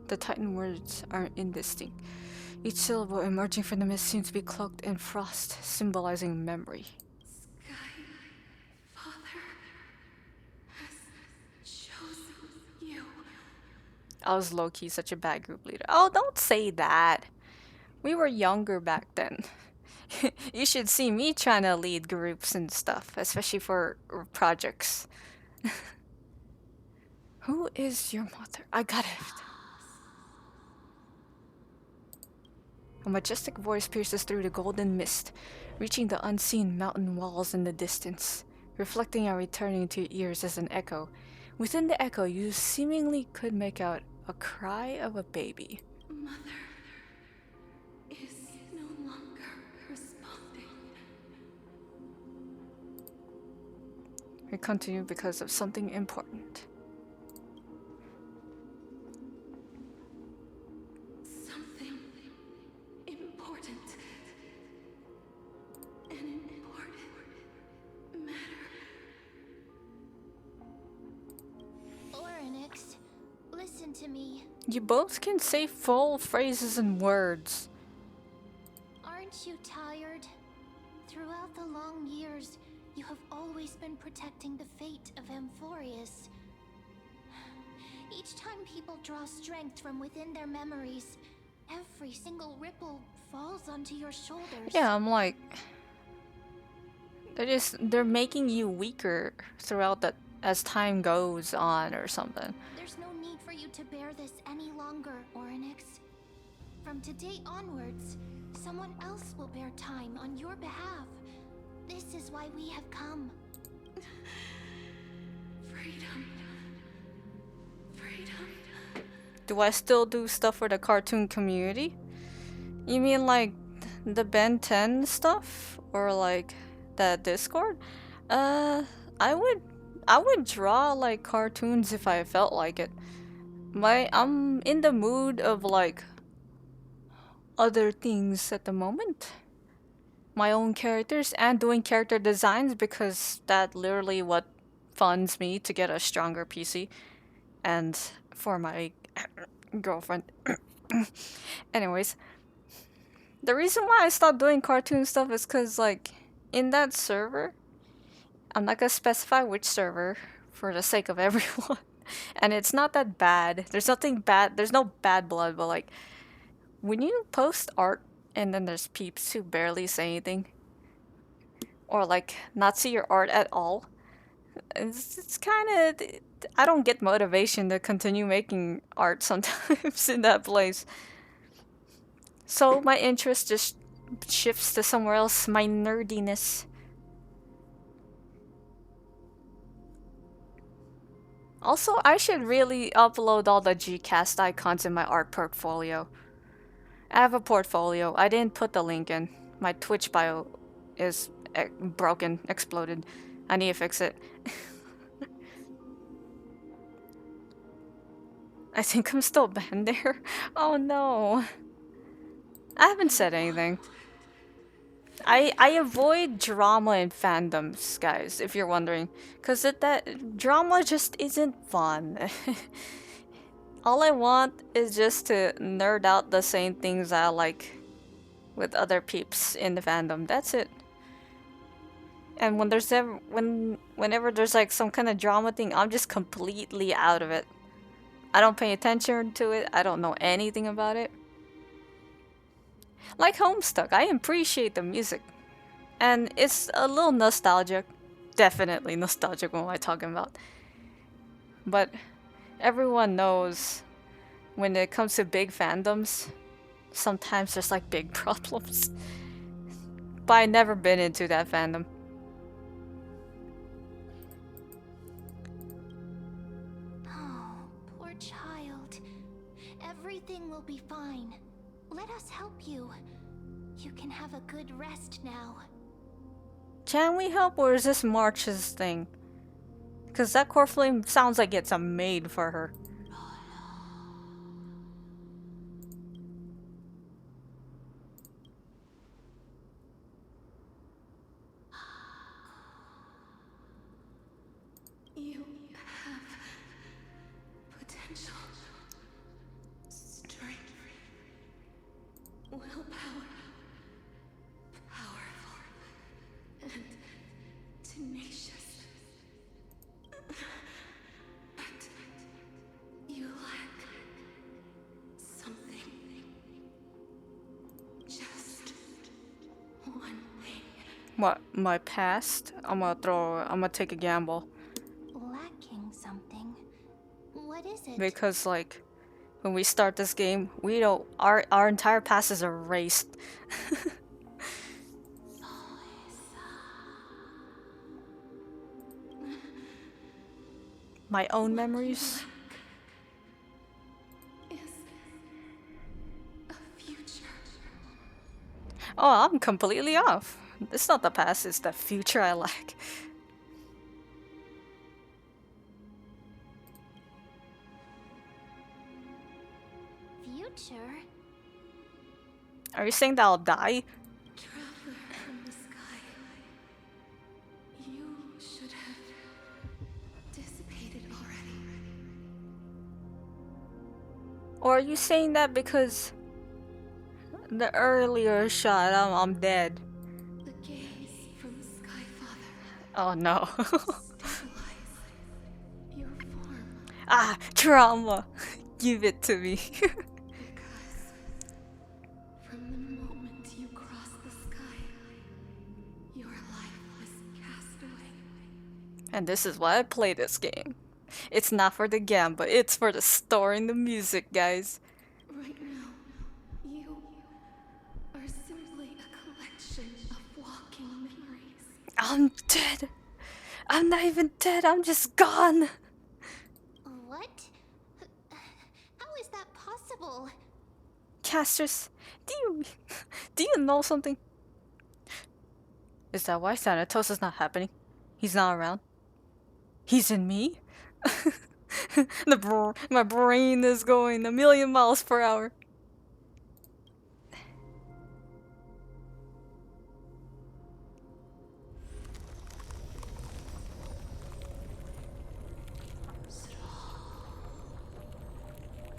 The Titan words are indistinct. Each syllable emerging from the mist seems to be cloaked in frost, symbolizing memory. I was low-key such a bad group leader. Oh, don't say that. We were younger back then. You should see me trying to lead groups and stuff, especially for projects. Who is your mother? I got it. A majestic voice pierces through the golden mist, reaching the unseen mountain walls in the distance, reflecting and returning to your ears as an echo. Within the echo, you seemingly could make out a cry of a baby. Mother is no longer responding. We continue because of something important. Something important. An important matter. Ornyx, listen to me. You both can say full phrases and words. Aren't you tired? Throughout the long years, you have always been protecting the fate of Amphorius. Each time people draw strength from within their memories, every single ripple falls onto your shoulders. Yeah, I'm like... They're making you weaker throughout the... as time goes on or something. There's no need for you to bear this any longer, Ornyx. From today onwards, someone else will bear time on your behalf. This is why we have come. Freedom. Freedom. Do I still do stuff for the cartoon community? You mean like the Ben 10 stuff? Or like the Discord? I would draw like cartoons if I felt like it. I'm in the mood of like other things at the moment. My own characters and doing character designs because that literally what funds me to get a stronger PC and for my girlfriend. Anyways, the reason why I stopped doing cartoon stuff is because like in that server, I'm not gonna specify which server for the sake of everyone. And it's not that bad. There's nothing bad. There's no bad blood, but like when you post art and then there's peeps who barely say anything or like not see your art at all, it's kind of, I don't get motivation to continue making art sometimes in that place. So my interest just shifts to somewhere else, my nerdiness. Also, I should really upload all the Gcast icons in my art portfolio. I have a portfolio. I didn't put the link in. My Twitch bio is broken, exploded. I need to fix it. I think I'm still banned there. Oh no. I haven't said anything. I avoid drama in fandoms, guys, if you're wondering. Cause that drama just isn't fun. All I want is just to nerd out the same things I like with other peeps in the fandom. That's it. And when there's whenever there's like some kind of drama thing, I'm just completely out of it. I don't pay attention to it. I don't know anything about it. Like Homestuck, I appreciate the music. And it's a little nostalgic. Definitely nostalgic, what am I talking about? But everyone knows when it comes to big fandoms, sometimes there's like big problems. But I've never been into that fandom. Oh, poor child. Everything will be fine. Let us help you. You can have a good rest now. Can we help, or is this March's thing? Because that core flame sounds like it's a maid for her. You have potential, strength, willpower, powerful, and tenacious. But you lack something. Just one thing. What, my past? I'm gonna take a gamble. Lacking something. What is it? Because like, when we start this game, we don't, our entire past is erased. My own memories? Is a future. Oh, I'm completely off. It's not the past, it's the future I lack. Future? Are you saying that I'll die? Traveler from the sky. You should have dissipated already. Or are you saying that because the earlier shot, I'm dead? The gaze from the Sky Father. Oh no. Stabilized your form. Ah, trauma. Give it to me. Because from the moment you crossed the sky, your life was cast away. And this is why I play this game. It's not for the gamba, it's for the story and the music, guys. Right now, you are simply a collection of walking memories. I'm dead. I'm not even dead, I'm just gone. What? How is that possible? Casters, do you know something? Is that why Thanatos is not happening? He's not around? He's in me? My brain is going a million miles per hour.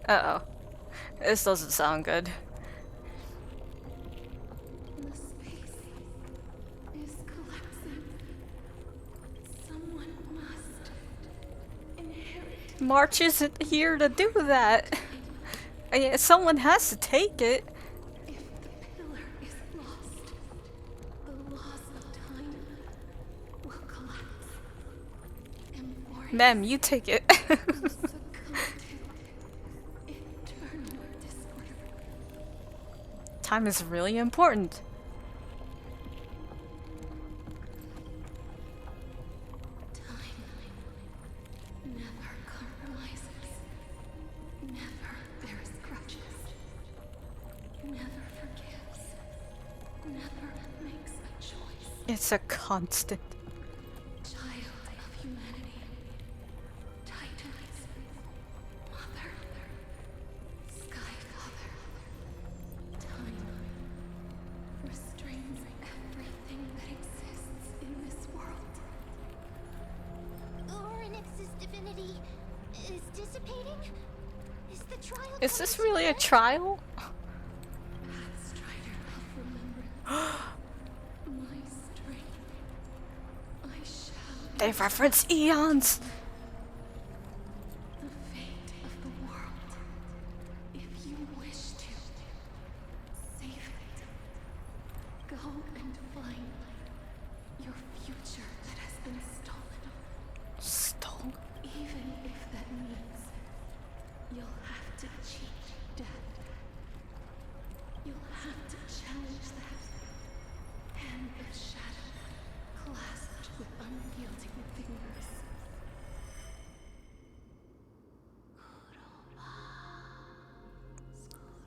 Uh-oh. This doesn't sound good. The space is collapsing. Someone must inherit March isn't here to do that. Someone has to take it. Pillar is lost. The laws of time will collapse. Emphorius Ma'am, you take it. will succumb to eternal disorder. Time is really important. Never compromises. Never bears grudges. Never forgives. Never makes a choice. It's a constant. Child of humanity. Titans. Mother. Sky Father. Time restrains everything that exists in this world. Orynyx's divinity is dissipating? Is the trial Is this coming to really an a end? trial? Strider of remembrance. My strength. I shall They reference eons. the fate of the world. If you wish to save it, go and find your future that has been stolen. Stolen? Even if that means you'll have to cheat death. You'll have to challenge that hand of shadow clasped with unyielding fingers.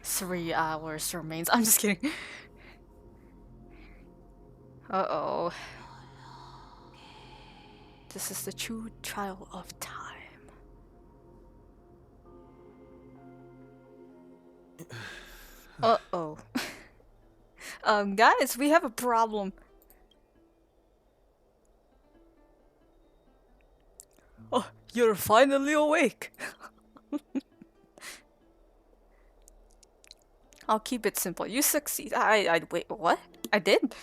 3 hours remains. I'm just kidding. Uh-oh. This is the true trial of time. Uh-oh. Guys, we have a problem. Oh, you're finally awake. I'll keep it simple. You succeed. Wait, what? I did?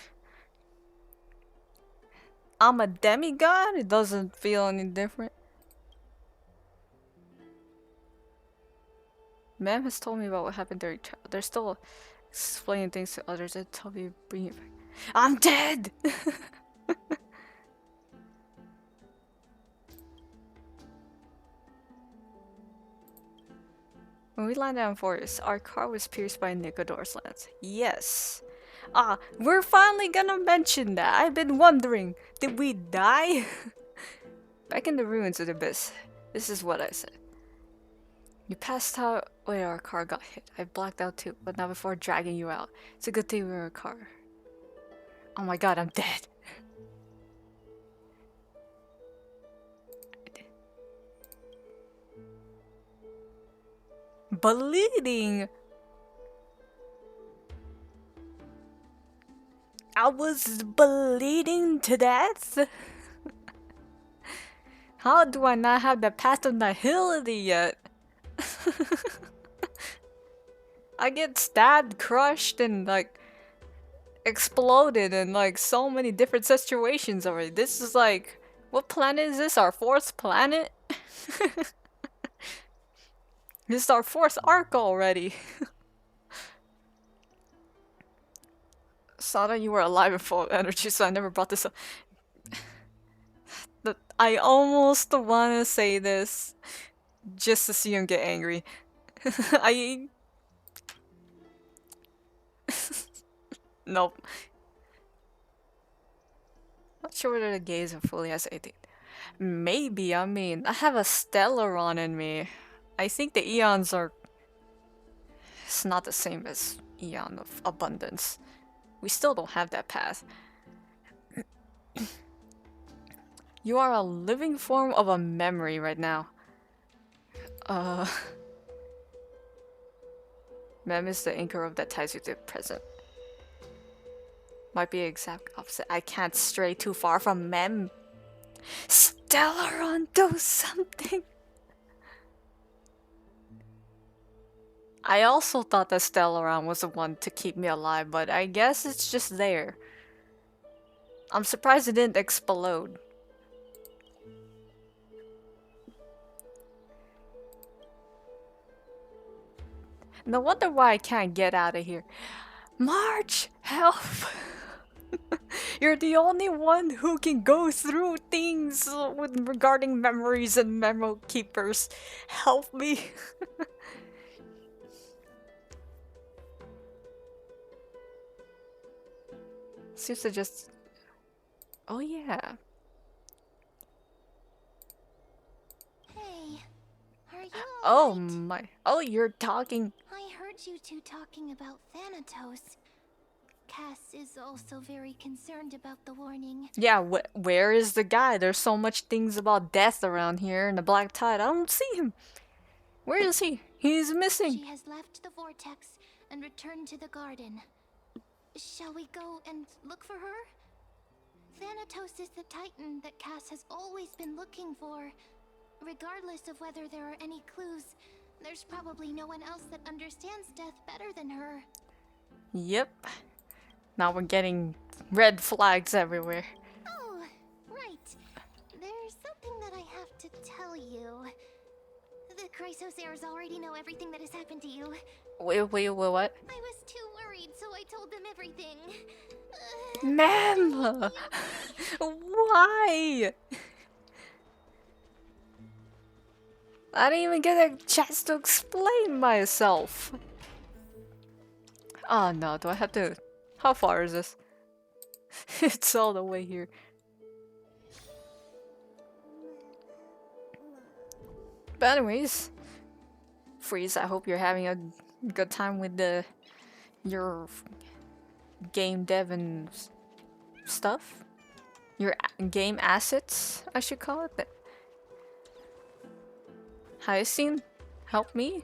I'm a demigod? It doesn't feel any different. Ma'am has told me about what happened during trial. They're still explaining things to others and tell me bring it back. I'm dead! When we landed on Forest, our car was pierced by Nicodor's lance. Yes. Ah, we're finally gonna mention that. I've been wondering, did we die? Back in the ruins of the abyss, this is what I said. You passed out when our car got hit. I blacked out too, but not before dragging you out. It's a good thing we were in a car. Oh my god, I'm dead. Bleeding. I was bleeding to death. How do I not have the path of nihility yet? I get stabbed, crushed, and like exploded in like so many different situations already. This is like, what planet is this? Our 4th planet? This is our 4th arc already. Saw that you were alive and full of energy, so I never brought this up. I almost want to say this just to see him get angry. Nope. Not sure whether the gaze are fully as 18. Maybe, I mean, I have a Stellaron in me. I think the eons are... It's not the same as Eon of Abundance. We still don't have that path. You are a living form of a memory right now. Mem is the anchor of that ties you to the present. Might be the exact opposite. I can't stray too far from Mem. Stellaron, do something! I also thought that Stellaron was the one to keep me alive, but I guess it's just there. I'm surprised it didn't explode. No wonder why I can't get out of here. March, help! You're the only one who can go through things with regarding memories and memo keepers. Help me. Seems to just... Oh yeah. Hey, are you Oh alright? my... Oh, you're talking... I heard you two talking about Thanatos. Cass is also very concerned about the warning. Yeah, where is the guy? There's so much things about death around here in the Black Tide. I don't see him. Where is he? He's missing. She has left the vortex and returned to the garden. Shall we go and look for her? Thanatos is the Titan that Cass has always been looking for. Regardless of whether there are any clues, there's probably no one else that understands death better than her. Yep. Now we're getting red flags everywhere. Oh, right. There's something that I have to tell you. The Chrysosairs already know everything that has happened to you. Wait, what? I was too worried, so I told them everything. Ma'am! Why? I didn't even get a chance to explain myself. Oh no, do I have to... How far is this? It's all the way here. But anyways, Freeze, I hope you're having a good time with your game dev and stuff. Your game assets, I should call it. Hyacinth, help me.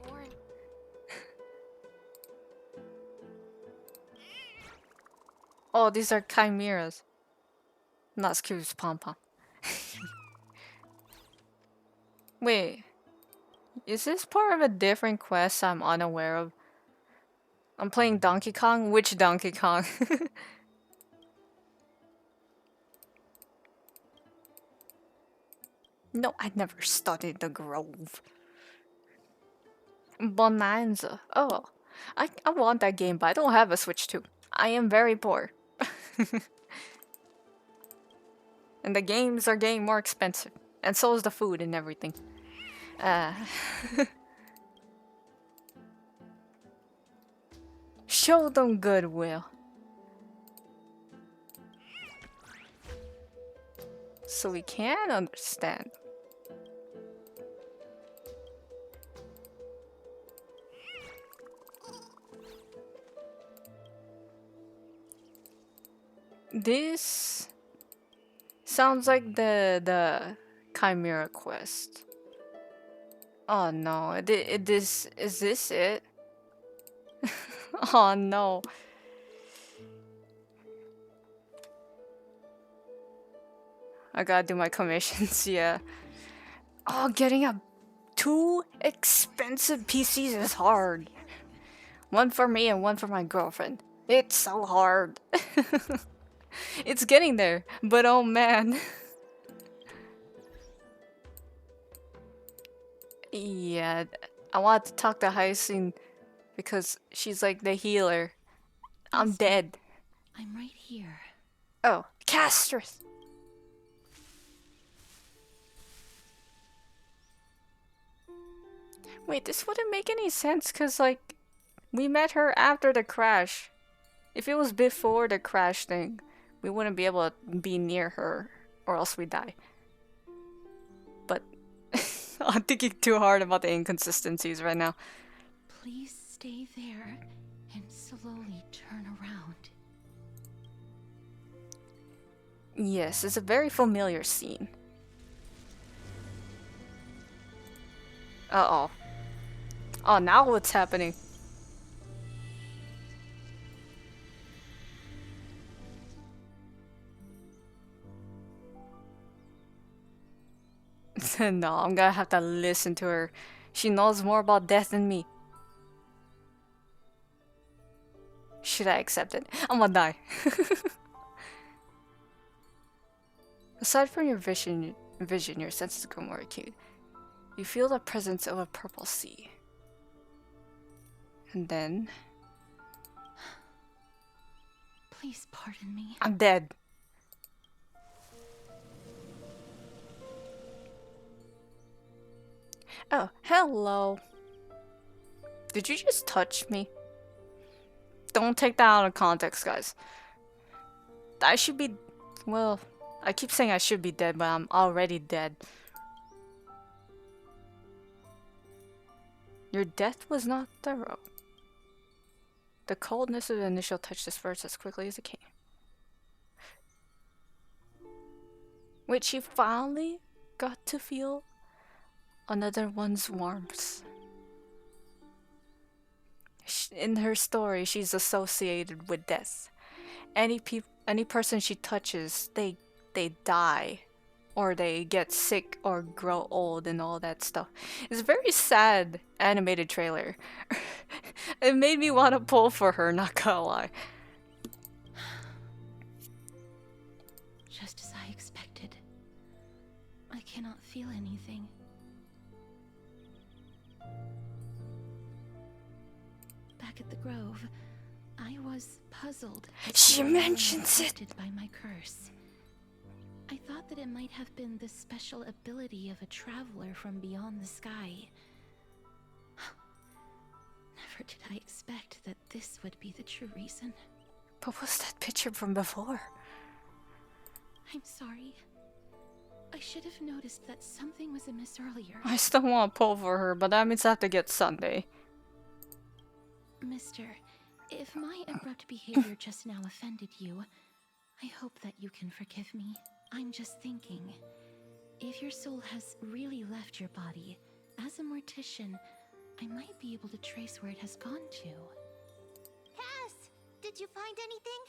Oh, these are chimeras. Not excuse pom-pom. Wait. Is this part of a different quest I'm unaware of? I'm playing Donkey Kong? Which Donkey Kong? No, I never studied the Grove. Bonanza. Oh. I want that game, but I don't have a Switch 2. I am very poor. And the games are getting more expensive. And so is the food and everything. Show them goodwill. So we can understand. This sounds like the Chimera quest. Oh no, is this it? Oh no. I gotta do my commissions, yeah. Oh, getting 2 expensive PCs is hard. One for me and one for my girlfriend. It's so hard. It's getting there, but oh man. Yeah, I want to talk to Hyacinth because she's like the healer. I'm dead. I'm right here. Oh, Castrus! Wait, this wouldn't make any sense because, like, we met her after the crash. If it was before the crash thing, we wouldn't be able to be near her or else we die. But I'm thinking too hard about the inconsistencies right now. Please stay there and slowly turn around. Yes, it's a very familiar scene. Uh-oh. Oh, now what's happening? No, I'm gonna have to listen to her. She knows more about death than me. Should I accept it? I'm gonna die. Aside from your vision, your senses go more acute. You feel the presence of a purple sea. And then... Please pardon me. I'm dead. Oh, hello. Did you just touch me? Don't take that out of context, guys. I should be... Well, I keep saying I should be dead, but I'm already dead. Your death was not thorough. The coldness of the initial touch dispersed as quickly as it came. Wait, she finally got to feel another one's warmth. In her story, she's associated with death. Any person she touches, they die, or they get sick or grow old and all that stuff. It's a very sad animated trailer. It made me want to pull for her, not gonna lie. Just as I expected. I cannot feel anything. Back at the Grove, I was puzzled. She mentions it by my curse. I thought that it might have been the special ability of a traveler from beyond the sky. Never did I expect that this would be the true reason. But what's that picture from before? I'm sorry. I should have noticed that something was amiss earlier. I still want to pull for her, but that means I have to get Sunday. Mister, if my abrupt behavior just now offended you, I hope that you can forgive me. I'm just thinking, if your soul has really left your body, as a mortician, I might be able to trace where it has gone to. Cass, did you find anything?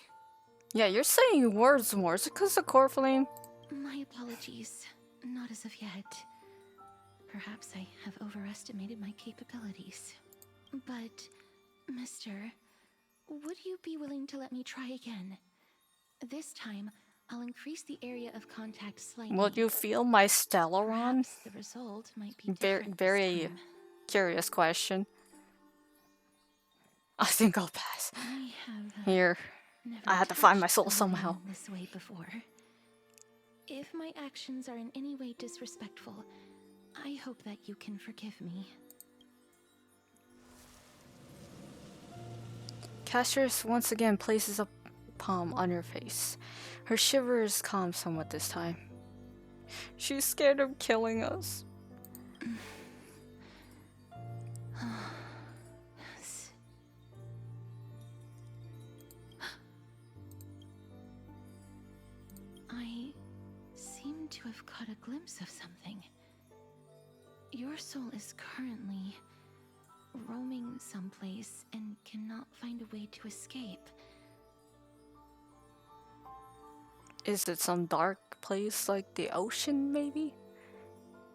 Yeah, you're saying words more. Is it because of core flame? My apologies. Not as of yet. Perhaps I have overestimated my capabilities. But, mister, would you be willing to let me try again? This time, I'll increase the area of contact slightly. Will you feel my Stellaron? The result might be different Very curious question. I think I'll pass. I have Here, I had to find my soul somehow. This way before. If my actions are in any way disrespectful, I hope that you can forgive me. Castress once again places a palm on your face. Her shivers calm somewhat this time. She's scared of killing us. I seem to have caught a glimpse of something. Your soul is currently roaming someplace and cannot find a way to escape. Is it some dark place like the ocean, maybe?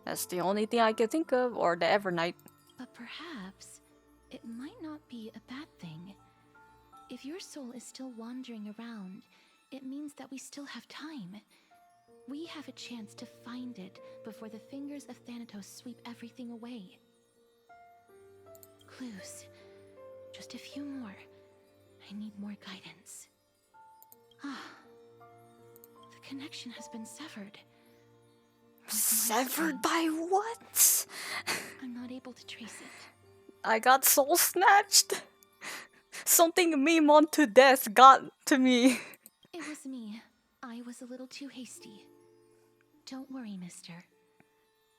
That's the only thing I can think of, or the Evernight. But perhaps it might not be a bad thing. If your soul is still wandering around, it means that we still have time. We have a chance to find it before the fingers of Thanatos sweep everything away. Clues. Just a few more. I need more guidance. The connection has been severed. Severed by what? I'm not able to trace it. I got soul snatched. Something meme unto death got to me. It was me. I was a little too hasty. Don't worry, mister.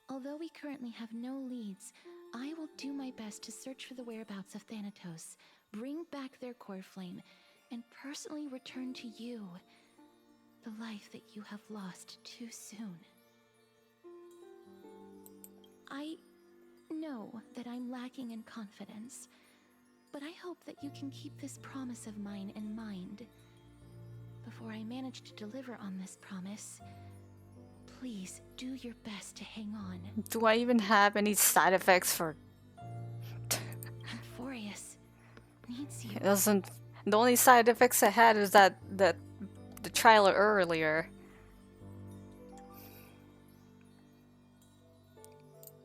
Although we currently have no leads, I will do my best to search for the whereabouts of Thanatos, bring back their core flame, and personally return to you the life that you have lost too soon. I know that I'm lacking in confidence, but I hope that you can keep this promise of mine in mind. Before I manage to deliver on this promise, please do your best to hang on. Do I even have any side effects for... Amphorius needs you. It doesn't... The only side effects I had is that the trailer earlier.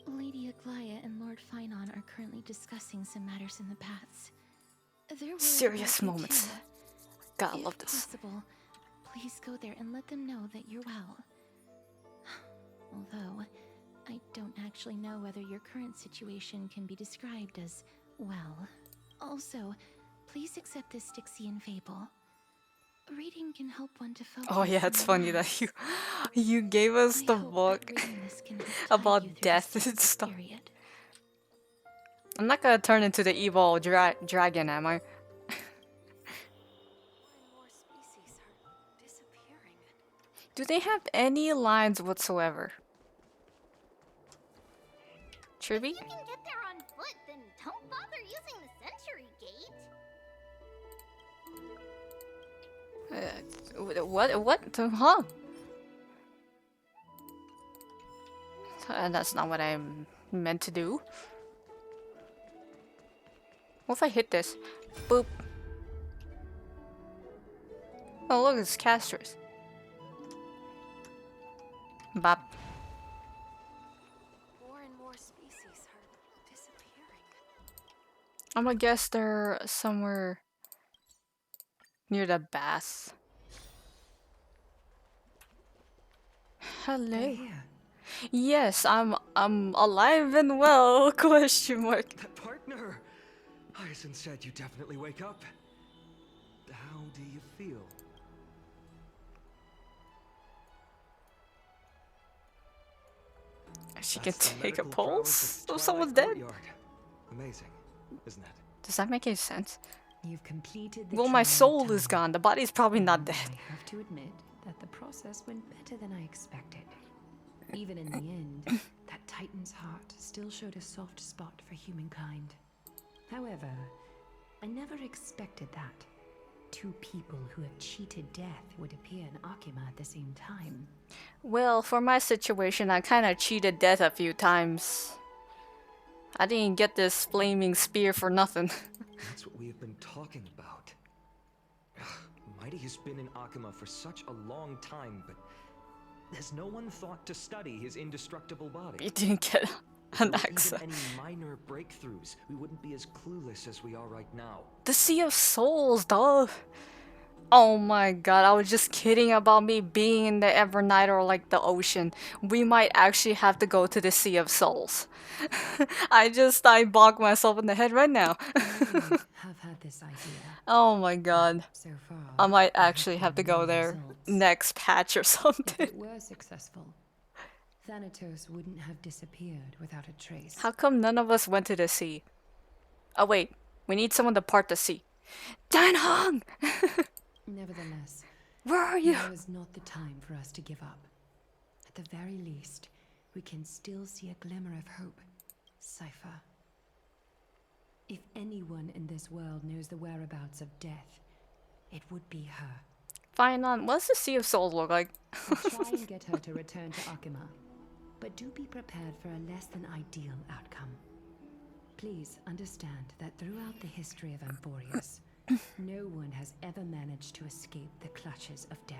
Lady Aglaya and Lord Lord Finon are currently discussing some matters in the paths. They're worried Serious about you moments. too. God, I If love this. possible, please go there and let them know that you're well. Although, I don't actually know whether your current situation can be described as well. Also, please accept this Styxian fable. Reading can help one to focus. Oh yeah, it's funny that you gave us the book about death and stuff. I'm not gonna turn into the evil dragon, am I? Do they have any lines whatsoever? Tribby? If you can get there on foot, then don't bother using the Century Gate. What? Huh? That's not what I meant to do. What if I hit this? Boop. Oh look, it's Castrus. Bop. More and more species are disappearing. I'm gonna guess they're somewhere near the baths. Hello. Yes, I'm alive and well. Question mark. That partner! Hyacinth said you definitely wake up. How do you feel? She can That's the take a medical prowess pulse if of someone's Twilight dead. Courtyard. Amazing, isn't it? Does that make any sense? You've completed the Well, my trial soul of is time. gone. The body's probably not dead. I have to admit that the process went better than I expected. Even in the end, that Titan's heart still showed a soft spot for humankind. However, I never expected that. Two people who have cheated death would appear in Akima at the same time. Well, for my situation, I kind of cheated death a few times. I didn't get this flaming spear for nothing. That's what we have been talking about. Mighty has been in Akima for such a long time, but has no one thought to study his indestructible body? You didn't get Anaxa. Even any minor breakthroughs, we wouldn't be as clueless as we are right now. The Sea of Souls, duh. Oh my god, I was just kidding about me being in the Evernight or like the ocean. We might actually have to go to the Sea of Souls. I bonked myself in the head right now. Have had this idea. Oh my god. So far, I might actually have to go there results. next patch or If something. it were successful, Thanatos wouldn't have disappeared without a trace. How come none of us went to the sea? Oh wait, we need someone to part the sea. Dan Hong! Nevertheless, where are you? now is not the time for us to give up. At the very least, we can still see a glimmer of hope. Cypher. If anyone in this world knows the whereabouts of death, it would be her. Fine on. What does the Sea of Souls look like? I'll try and get her to return to Akima, but do be prepared for a less than ideal outcome. Please understand that throughout the history of Amphorius, no one has ever managed to escape the clutches of death.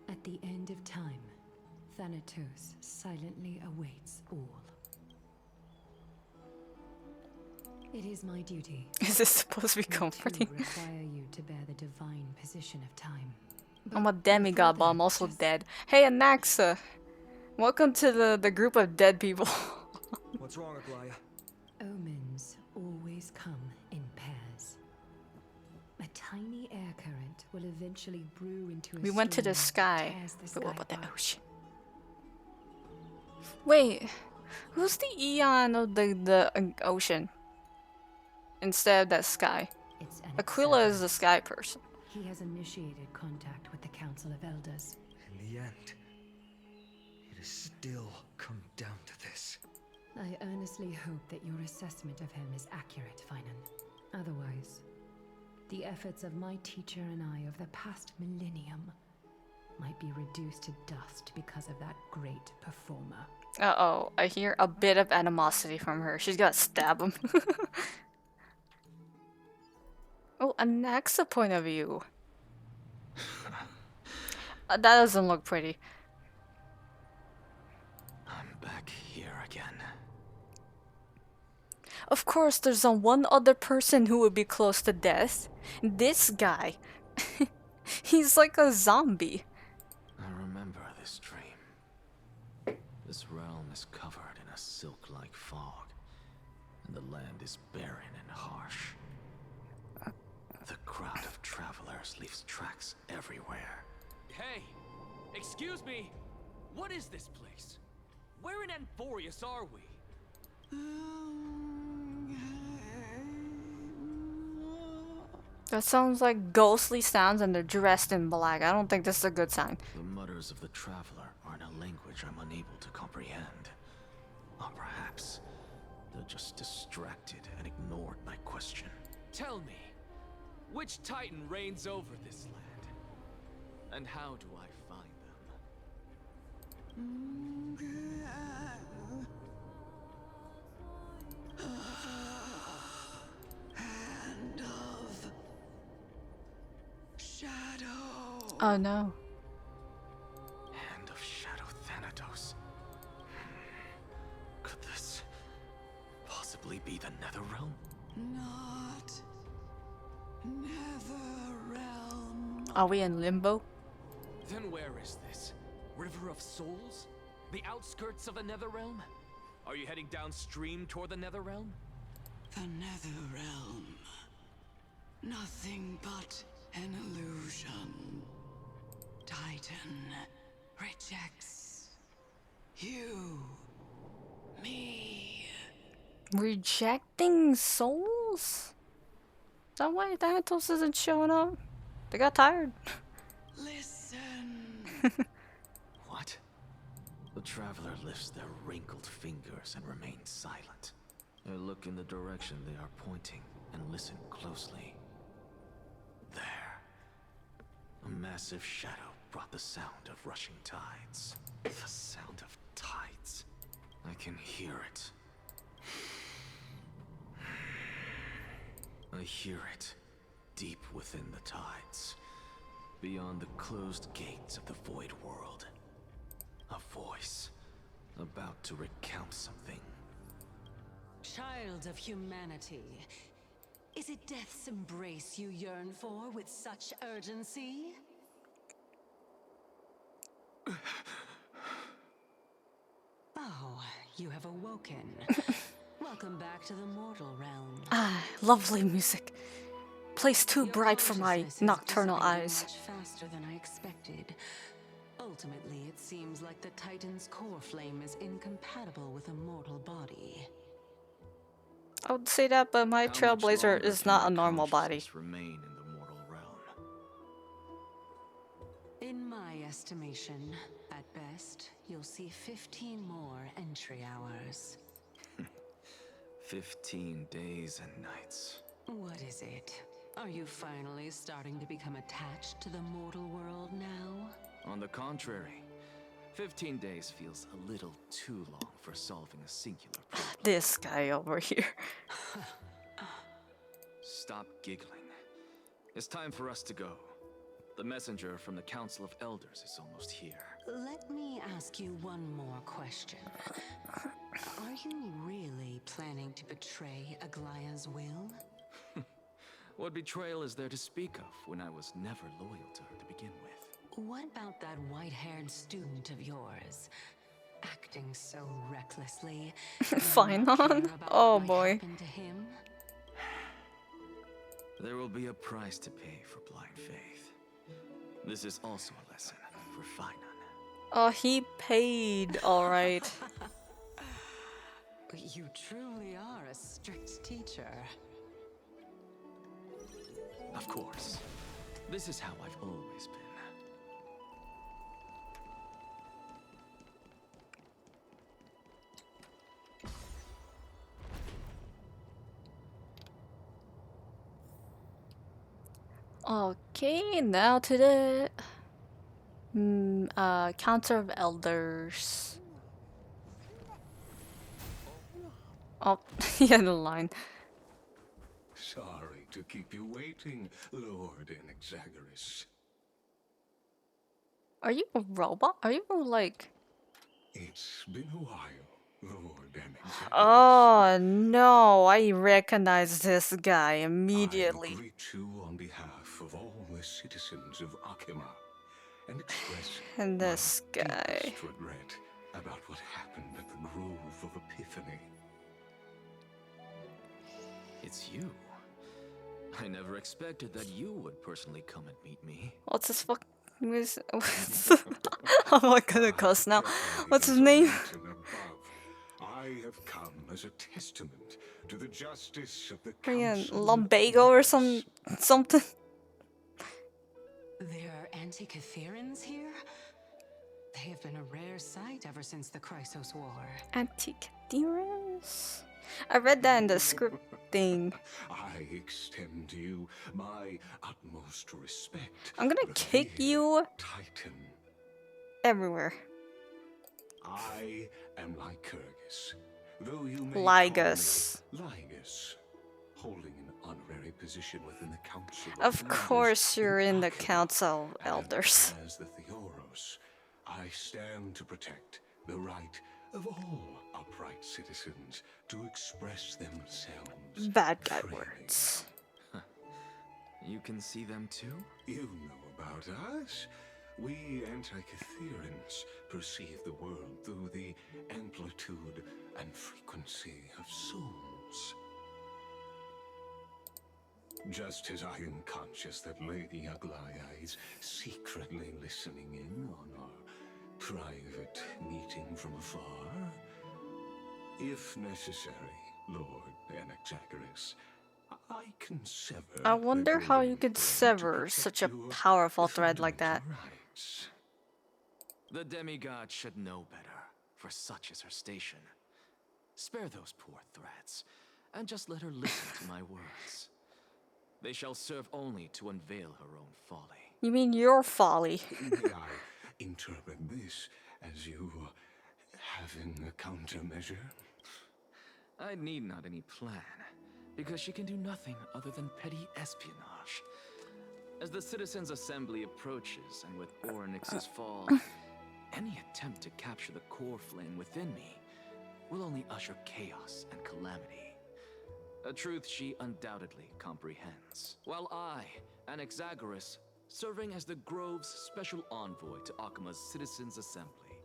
At the end of time, Thanatos silently awaits all. It is my duty. Is this supposed to be comforting? To require you to bear the divine position of time. I'm a demigod, but I'm also dead. Hey, Anaxa! Welcome to the group of dead people. What's wrong, Aglaya? Omens always come in pairs. A tiny air current will eventually brew into a We went to the storm sky. that tears the But sky what about the apart. ocean? Wait, who's the Eon of the ocean? Instead of that sky. It's an Aquila is the acceptance. sky person. He has initiated contact with the Council of Elders. In the end, it has still come down to this. I earnestly hope that your assessment of him is accurate, Finan. Otherwise, the efforts of my teacher and I of the past millennium might be reduced to dust because of that great performer. Uh-oh, I hear a bit of animosity from her. She's gonna stab him. Oh, Anaxa point of view. That doesn't look pretty. I'm back here again. Of course, there's one other person who would be close to death. This guy. He's like a zombie. I remember this dream. This realm is covered in a silk-like fog, and the land is barren and harsh. The crowd of travelers leaves tracks everywhere. Hey! Excuse me! What is this place? Where in Amphorius are we? That sounds like ghostly sounds and they're dressed in black. I don't think this is a good sign. The mutters of the traveler are in a language I'm unable to comprehend. Or perhaps they're just distracted and ignored my question. Tell me, which Titan reigns over this land? And how do I find them? Hand of Shadow. Oh no. Hand of Shadow Thanatos. Could this possibly be the Netherrealm? Not Netherrealm. Are we in limbo? Then where is this? River of Souls? The outskirts of the Netherrealm? Are you heading downstream toward the Netherrealm? The Netherrealm. Nothing but an illusion. Titan rejects you. Me. Rejecting souls? Is that why Thanatos isn't showing up? They got tired. Listen. What? The traveler lifts their wrinkled fingers and remains silent. I look in the direction they are pointing and listen closely. There. A massive shadow brought the sound of rushing tides. The sound of tides. I can hear it. I hear it, deep within the tides, beyond the closed gates of the void world. A voice, about to recount something. Child of humanity, is it death's embrace you yearn for with such urgency? Oh, you have awoken. Welcome back to the mortal realm. Ah, lovely music. Place too bright for my nocturnal eyes. Much faster than I expected. Ultimately, it seems like the Titan's core flame is incompatible with a mortal body. I would say that, but my Trailblazer is not a normal body. Remain in the mortal realm. In my estimation, at best, you'll see 15 more entry hours. 15 days and nights. What is it? Are you finally starting to become attached to the mortal world now? On the contrary, 15 days feels a little too long for solving a singular problem. This guy over here. Stop giggling. It's time for us to go. The messenger from the Council of Elders is almost here. Let me ask you one more question. Are you really planning to betray Aglaya's will? What betrayal is there to speak of when I was never loyal to her to begin with? What about that white-haired student of yours? Acting so recklessly. Fine on. Oh boy. To him? There will be a price to pay for blind faith. This is also a lesson for Finan. Oh, he paid, alright. You truly are a strict teacher. Of course. This is how I've always been. Okay, now to the Council of Elders. Oh, he had a line. Sorry to keep you waiting, Lord Inexagoras. Are you a robot? Are you like... It's been a while. Lord Anaxa. Oh no, I recognize this guy I immediately. greet you on behalf of all the citizens of Akima and express And this my guy. deepest regret about what happened at the Grove of Epiphany. It's you. I never expected that you would personally come and meet me. What's his fuck? I'm not gonna cuss now. What's his name? I have come as a testament to the justice of the Freaking council. lumbago or something. There are Antikytherians here? They have been a rare sight ever since the Chrysos War. Antikytherians? I read that in the script thing. I extend to you my utmost respect. I'm gonna kick you Titan. everywhere. I am Lycurgus, though you may Ligus. call me Ligus, holding an honorary position within the Council Of course you're in the Council of Elders. As the Theoros, I stand to protect the right of all upright citizens to express themselves. Bad guy freely. words. You can see them too? You know about us. We Antikytherians perceive the world through the amplitude and frequency of souls. Just as I am conscious that Lady Aglaya is secretly listening in on our private meeting from afar, if necessary, Lord Anaxagoras, I can sever. I wonder how you could sever such a powerful thread like that. The demigod should know better, for such is her station. Spare those poor threats, and just let her listen to my words. They shall serve only to unveil her own folly. You mean your folly? May I interpret this as you having a countermeasure? I need not any plan, because she can do nothing other than petty espionage. As the Citizens' Assembly approaches, and with Orynyx's fall, any attempt to capture the core flame within me will only usher chaos and calamity. A truth she undoubtedly comprehends. While I, Anaxagoras, serving as the Grove's special envoy to Akima's Citizens' Assembly,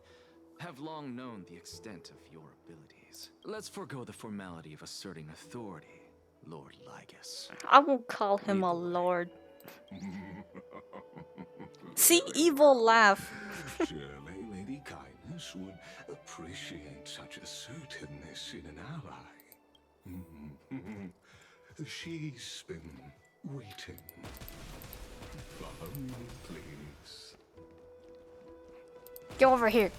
have long known the extent of your abilities. Let's forego the formality of asserting authority, Lord Ligus. I won't call him a lord. See, evil laugh. Surely Lady Kindness would appreciate such assertiveness in an ally. She's been waiting. Follow me, please. Get over here.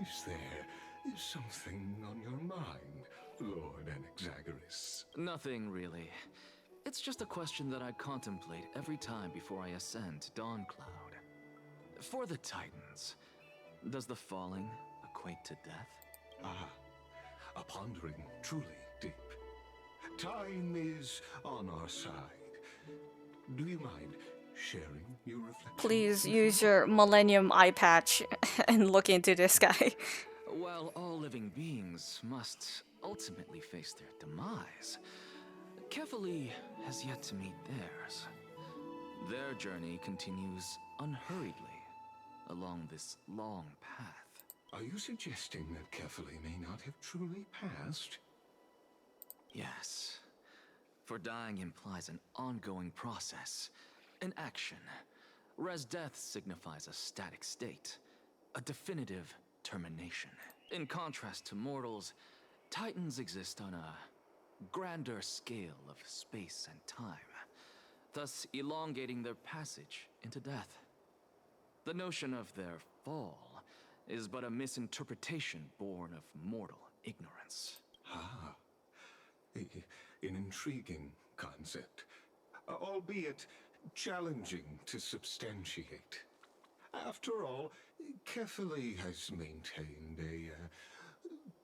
Is there something on your mind, Lord Anaxagoras? Nothing, really. It's just a question that I contemplate every time before I ascend to Dawncloud. For the Titans, does the falling equate to death? Ah, a pondering truly deep. Time is on our side. Do you mind sharing your reflections? Please use your Millennium eye patch and look into this guy. While all living beings must ultimately face their demise, KoFi has yet to meet theirs. Their journey continues unhurriedly along this long path. Are you suggesting that KoFi may not have truly passed? Yes. For dying implies an ongoing process, an action, whereas death signifies a static state, a definitive termination. In contrast to mortals, Titans exist on a grander scale of space and time, thus elongating their passage into death. The notion of their fall is but a misinterpretation born of mortal ignorance. Ah, an intriguing concept, albeit challenging to substantiate. After all, KoFi has maintained a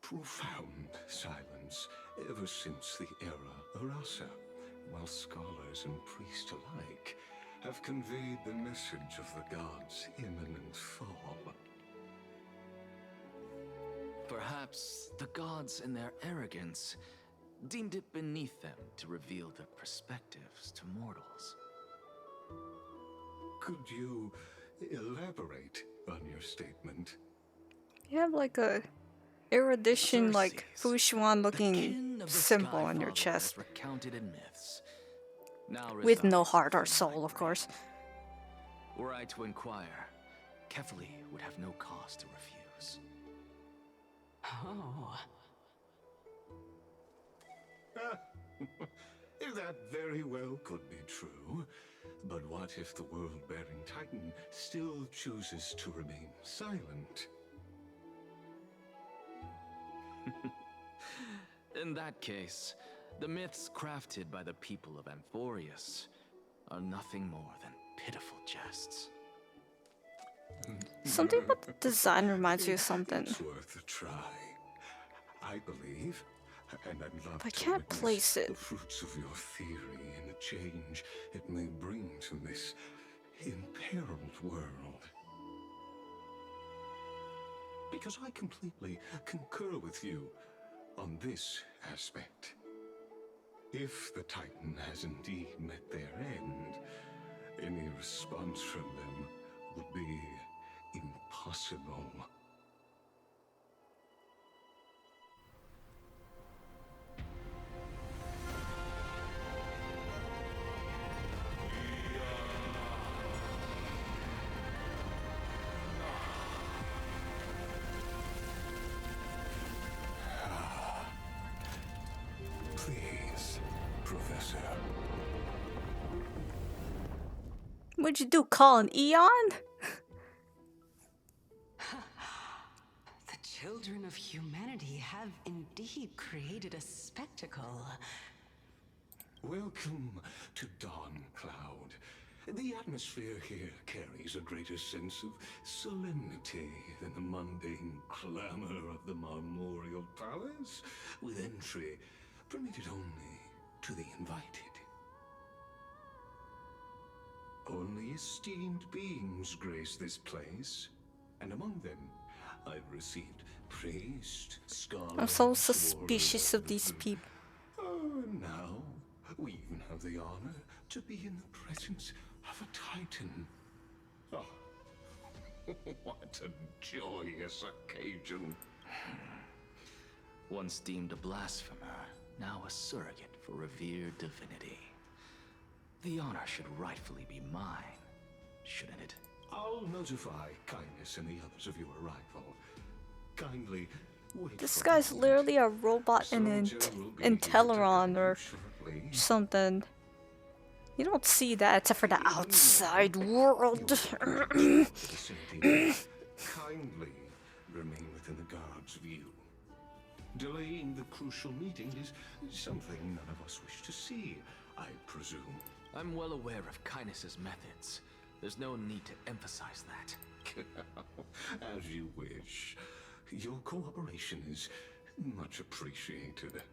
profound silence ever since the era Arasa, while scholars and priests alike have conveyed the message of the gods' imminent fall. Perhaps the gods, in their arrogance, deemed it beneath them to reveal their perspectives to mortals. Could you elaborate on your statement? You have like a erudition, like Fushuan looking symbol on your chest. Recounted in myths. Now With no resides heart or within soul, my of course. brain. Were I to inquire, Kefli would have no cause to refuse. Oh. That very well could be true. But what if the world-bearing Titan still chooses to remain silent? In that case, the myths crafted by the people of Amphorius are nothing more than pitiful jests. Something about the design reminds you of something. It's worth a try. I believe, and I'd love I to can't witness place it. the fruits of your theory and the change it may bring to this imperiled world. Because I completely concur with you on this aspect. If the Titan has indeed met their end, any response from them would be impossible. Please, Professor. What'd you do, call an Eon? The children of humanity have indeed created a spectacle. Welcome to Dawn Cloud. The atmosphere here carries a greater sense of solemnity than the mundane clamor of the Marmorial Palace, with entry permitted only to the invited. Only esteemed beings grace this place, and among them I've received priest, scholar, I'm so and suspicious of these people. Oh, and now we even have the honor to be in the presence of a Titan. Oh, what a joyous occasion. Once deemed a blasphemer, now a surrogate for revered divinity. The honor should rightfully be mine, shouldn't it? I'll notify Kindness and the others of your arrival. Kindly wait. This guy's literally a robot in Inteleron or something. You don't see that except for the outside world. Kindly remain within the guard's view. Delaying the crucial meeting is something none of us wish to see, I presume. I'm well aware of Kindness's methods. There's no need to emphasize that. As you wish. Your cooperation is much appreciated.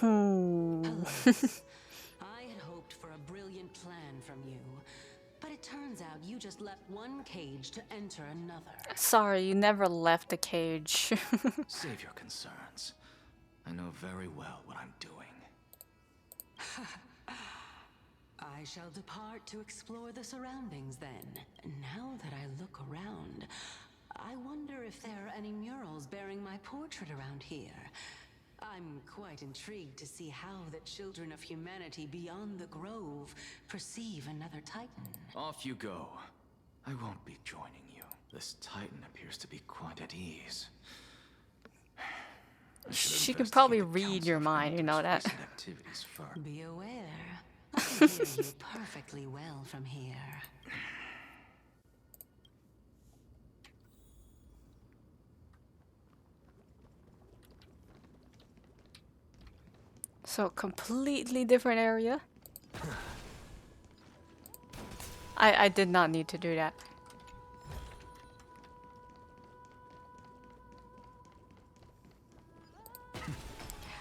Alas, I had hoped for a brilliant plan from you, but it turns out you just left one cage to enter another. Sorry, you never left the cage. Save your concerns. I know very well what I'm doing. I shall depart to explore the surroundings then. Now that I look around, I wonder if there are any murals bearing my portrait around here. I'm quite intrigued to see how the children of humanity beyond the grove perceive another Titan. Off you go. I won't be joining you. This Titan appears to be quite at ease. She can probably read your mind, you know that. Be aware. I can hear you perfectly well from here. So, completely different area. I did not need to do that.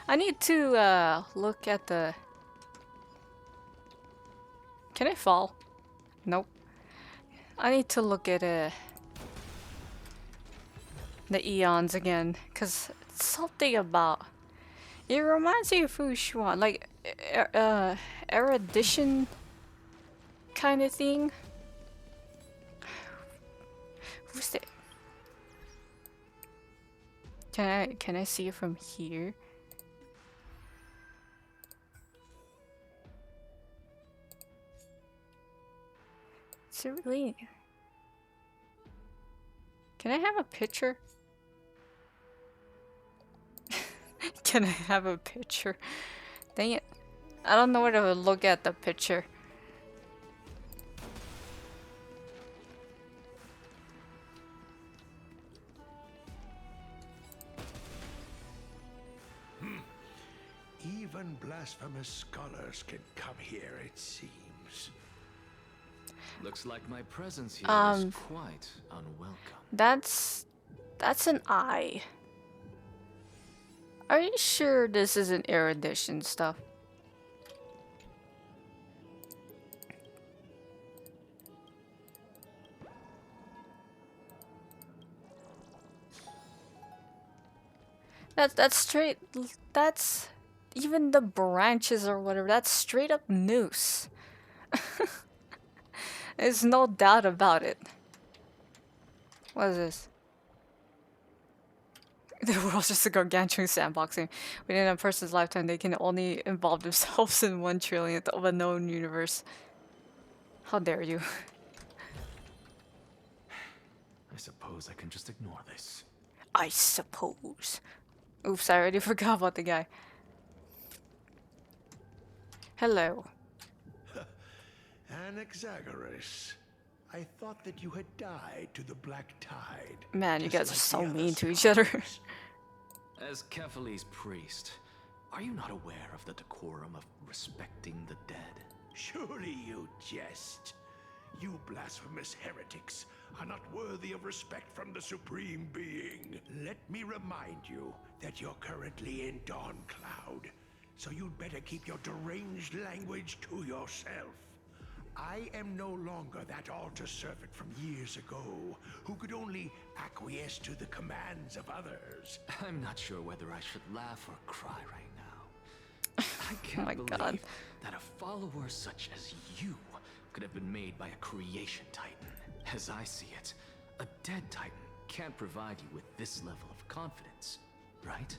I need to look at the Can I fall? Nope. I need to look at the eons again, cause something about it reminds me of Fushuan, like erudition kind of thing. Who's that? Can I see it from here? Is it really? Can I have a picture? Can I have a picture? Dang it. I don't know where to look at the picture. Even blasphemous scholars can come here, it seems. Looks like my presence here is quite unwelcome. That's an eye. Are you sure this isn't erudition stuff? That's straight. That's even the branches or whatever. That's straight up noose. There's no doubt about it. What is this? The world's just a gargantuan sandboxing. Within a person's lifetime, they can only involve themselves in 1/1,000,000th of a known universe. How dare you? I suppose I can just ignore this. I suppose. Oops, I already forgot about the guy. Hello. Anaxagoras, I thought that you had died to the Black Tide. Man, you guys are like so the other mean to each other. As KoFi's priest, are you not aware of the decorum of respecting the dead? Surely you jest. You blasphemous heretics are not worthy of respect from the Supreme Being. Let me remind you that you're currently in Dawn Cloud, so you'd better keep your deranged language to yourself. I am no longer that altar servant from years ago, who could only acquiesce to the commands of others. I'm not sure whether I should laugh or cry right now. I can't believe that a follower such as you could have been made by a creation titan. As I see it, a dead titan can't provide you with this level of confidence, right?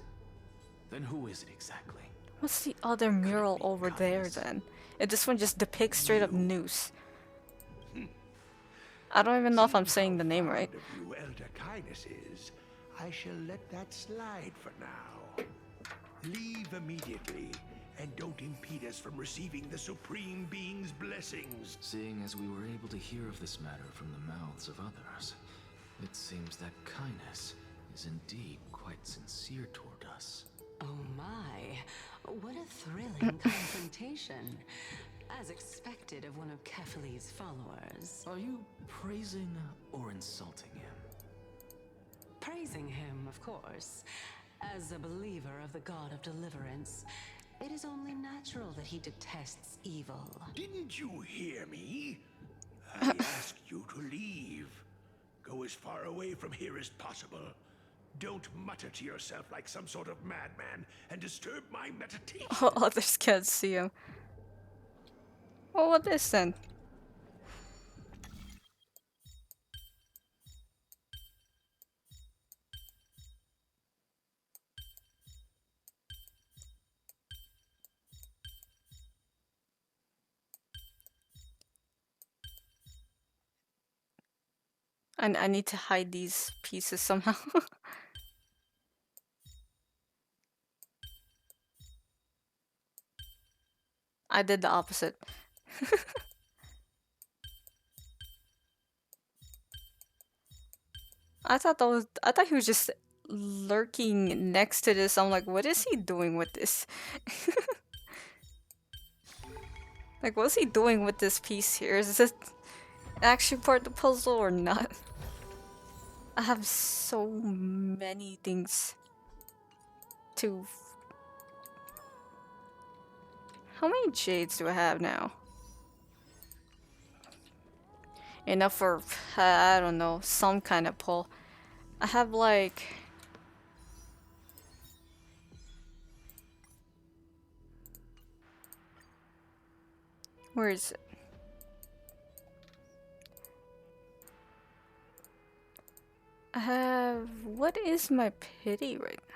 Then who is it exactly? What's the other mural over there then? If this one just depicts straight up noose. I don't even know if I'm saying the name right. If you Elder Kindnesses, I shall let that slide for now. Leave immediately, and don't impede us from receiving the Supreme Being's blessings. Seeing as we were able to hear of this matter from the mouths of others, it seems that kindness is indeed quite sincere toward us. Oh my, what a thrilling confrontation. As expected of one of KoFi's followers. Are you praising or insulting him? Praising him, of course. As a believer of the God of Deliverance, it is only natural that he detests evil. Didn't you hear me? I asked you to leave. Go as far away from here as possible. Don't mutter to yourself like some sort of madman and disturb my meditation. Oh, others can't see him. Well, what is then? I need to hide these pieces somehow. I did the opposite. I thought he was just lurking next to this. I'm like, what is he doing with this? Like, what's he doing with this piece here? Is it actually part of the puzzle or not? I have so many things to... How many jades do I have now? enough for, I don't know, some kind of pull. I have like... Where is it? I have... What is my pity right now?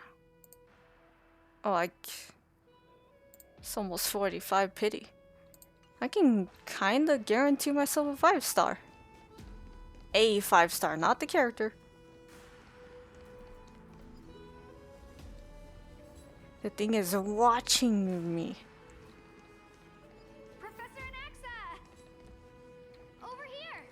Oh, it's almost 45 pity. I can kinda guarantee myself a 5-star. A 5-star, not the character. The thing is watching me. Professor Anaxa! Over here!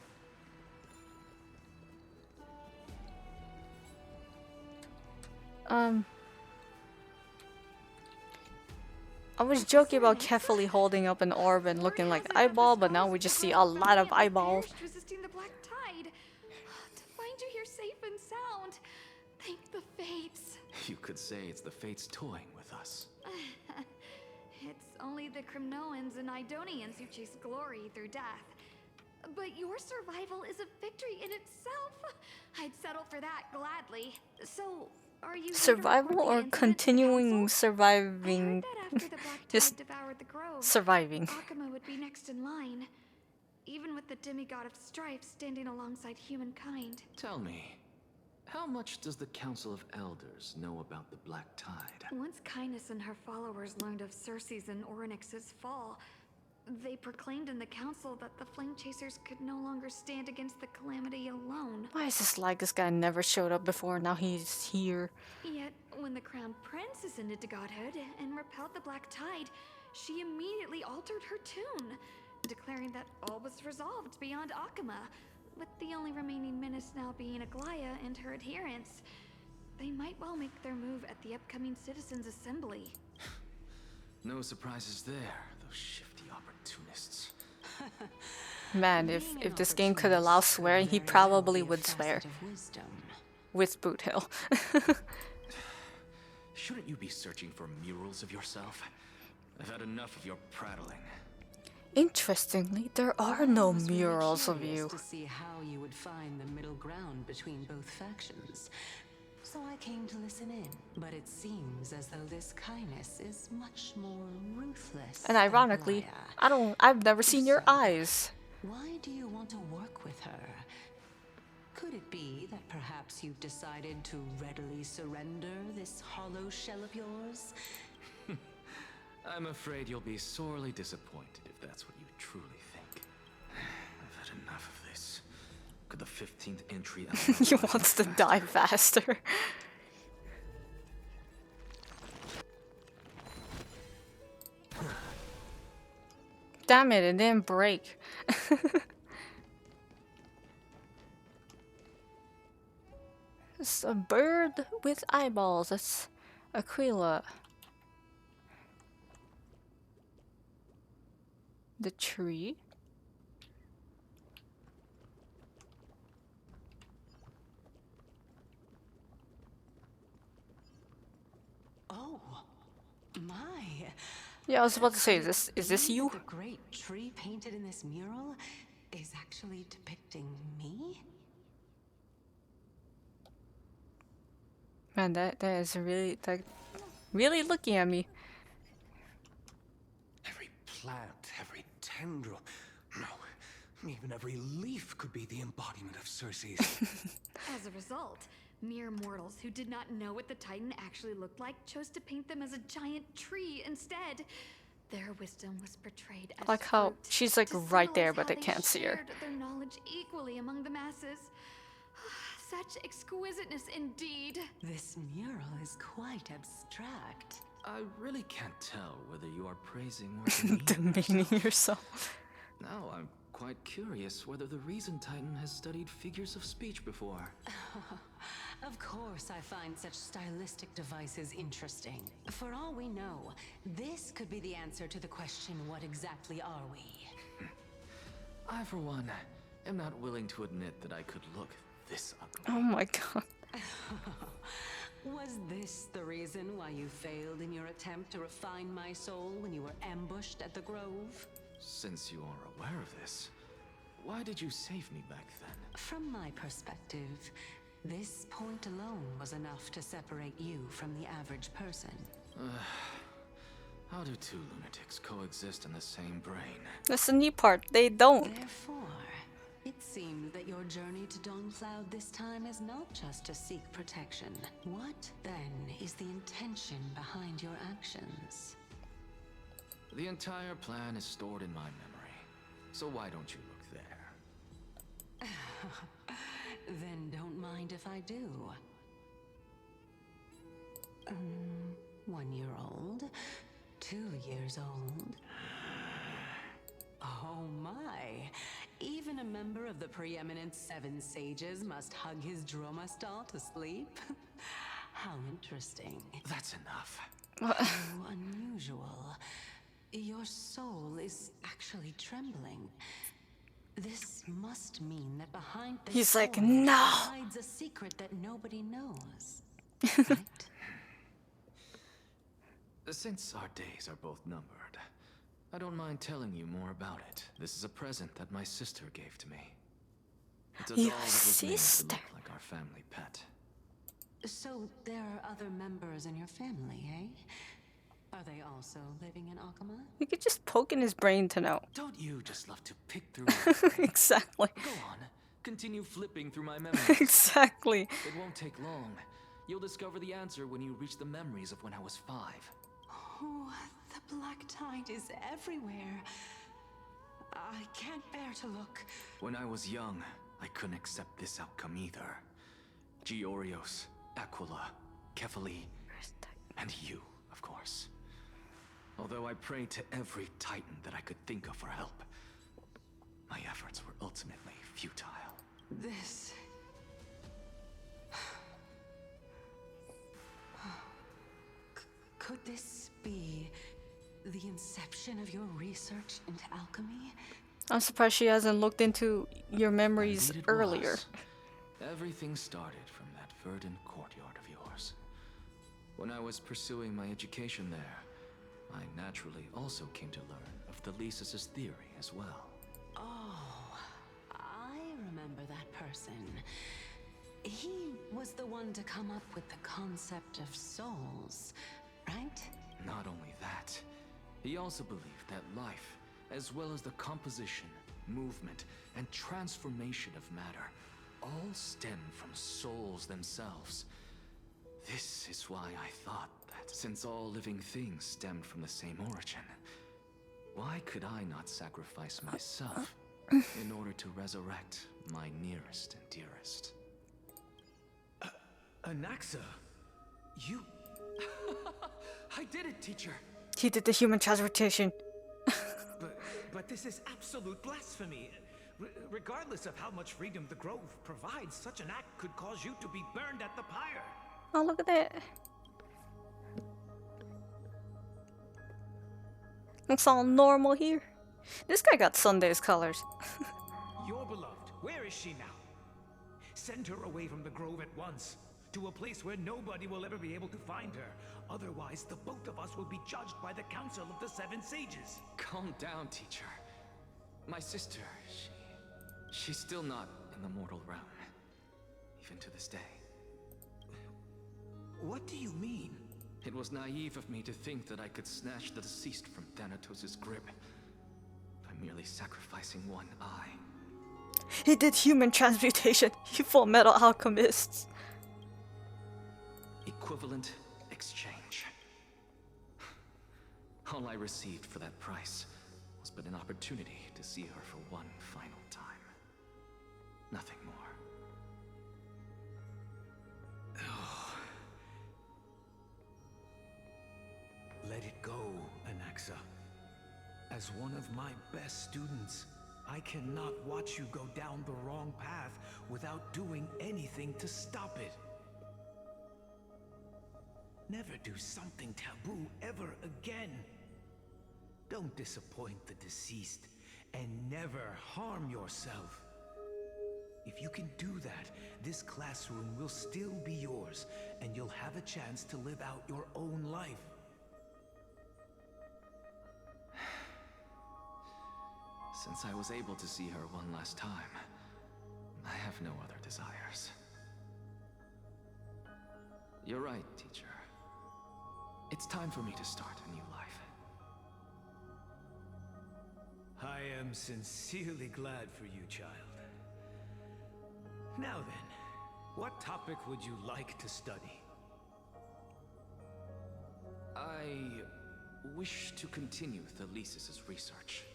I was joking about carefully holding up an orb and looking like eyeball, but now we just see a lot of eyeballs. Resisting the black tide. To find you here safe and sound. Thank the fates. You could say it's the fates toying with us. It's only the Kremnoans and Idonians who chase glory through death. But your survival is a victory in itself. I'd settle for that gladly. So, are you Survival or continuing surviving? Just surviving. Akama would be next in line. Even with the demigod of strife standing alongside humankind. Tell me, how much does the Council of Elders know about the Black Tide? Once Kindness and her followers learned of Circe's and Orynyx's fall, they proclaimed in the council that the Flame Chasers could no longer stand against the calamity alone. Why is this like this guy never showed up before, now he's here? Yet, when the Crown Prince ascended to godhood and repelled the Black Tide, she immediately altered her tune, declaring that all was resolved beyond Akama, with the only remaining menace now being Aglaya and her adherents. They might well make their move at the upcoming Citizens' Assembly. No surprises there, those shifty opportunists. Man, if this game could allow swearing, he probably would swear. With Boot Hill. Shouldn't you be searching for murals of yourself? I've had enough of your prattling. Interestingly, there are no murals of you. To see how you would find the middle ground between both factions. So I came to listen in, but it seems as though this kindness is much more ruthless. And ironically, I've never seen your eyes. Why do you want to work with her? Could it be that perhaps you've decided to readily surrender this hollow shell of yours? I'm afraid you'll be sorely disappointed if that's what you truly think. I've had enough of this. Could the 15th entry He wants to die faster. Damn it didn't break. It's a bird with eyeballs. That's Aquila. The tree. Oh, my. Yeah, I was about to say, is this you? The great tree painted in this mural is actually depicting me? Man, that is really looking at me. Every plant, every tendril, no, even every leaf could be the embodiment of Circe's. As a result, mere mortals who did not know what the Titan actually looked like chose to paint them as a giant tree instead. Their wisdom was portrayed as Like how fruit, she's like to right there, symbolize but how they can't see her. shared their knowledge equally among the masses. Such exquisiteness indeed. This mural is quite abstract. I really can't tell whether you are praising or demeaning yourself. Now I'm quite curious whether the Reason Titan has studied figures of speech before. Of course I find such stylistic devices interesting. For all we know, this could be the answer to the question, what exactly are we? I, for one, am not willing to admit that I could look this ugly. Oh my god. Was this the reason why you failed in your attempt to refine my soul when you were ambushed at the Grove? Since you are aware of this, Why did you save me back then? From my perspective, this point alone was enough to separate you from the average person. How do two lunatics coexist in the same brain? That's the neat part. They don't. Therefore, it seems that your journey to Dawn-Cloud this time is not just to seek protection. What, then, is the intention behind your actions? The entire plan is stored in my memory. So why don't you look there? Then don't mind if I do. 1 year old? 2 years old? Oh my! Even a member of the preeminent 7 sages must hug his droma stall to sleep? How interesting. That's enough. How unusual. Your soul is actually trembling. This must mean that behind this He's like, soul no! hides a secret that nobody knows. Right? Since our days are both numbered, I don't mind telling you more about it. This is a present that my sister gave to me. It's a doll Your that was made to sister? look like our family pet. So there are other members in your family, eh? Are they also living in Akama? You could just poke in his brain to know. Don't you just love to pick through everything? Exactly. Go on, continue flipping through my memories. Exactly. It won't take long. You'll discover the answer when you reach the memories of when I was 5. Oh, the black tide is everywhere. I can't bear to look. When I was young, I couldn't accept this outcome either. Georios, Aquila, Kefali, and you, of course. Although I prayed to every titan that I could think of for help, my efforts were ultimately futile. This... Could this be the inception of your research into alchemy? I'm surprised she hasn't looked into your memories Indeed it earlier. was. Everything started from that verdant courtyard of yours. When I was pursuing my education there, I naturally also came to learn of the Thesis' theory as well. Oh, I remember that person. He was the one to come up with the concept of souls, right? Not only that, he also believed that life, as well as the composition, movement, and transformation of matter, all stem from souls themselves. This is why I thought that since all living things stemmed from the same origin, why could I not sacrifice myself in order to resurrect my nearest and dearest? Anaxa, you... I did it, teacher. He did the human transportation. But this is absolute blasphemy. Regardless of how much freedom the Grove provides, such an act could cause you to be burned at the pyre. Oh, look at that. Looks all normal here. This guy got Sunday's colors. Your beloved, where is she now? Send her away from the Grove at once, to a place where nobody will ever be able to find her. Otherwise, the both of us will be judged by the Council of the 7 Sages. Calm down, teacher. My sister, she's still not in the mortal realm. Even to this day. What do you mean? It was naive of me to think that I could snatch the deceased from Thanatos' grip by merely sacrificing one eye. He did human transmutation. You Full Metal Alchemists. Equivalent exchange. All I received for that price was but an opportunity to see her for one final time. Nothing more. Let it go, Anaxa. As one of my best students, I cannot watch you go down the wrong path without doing anything to stop it. Never do something taboo ever again. Don't disappoint the deceased, and never harm yourself. If you can do that, this classroom will still be yours, and you'll have a chance to live out your own life. Since I was able to see her one last time, I have no other desires. You're right, teacher. It's time for me to start a new life. I am sincerely glad for you, child. Now then, what topic would you like to study? I wish to continue Thelesis' research.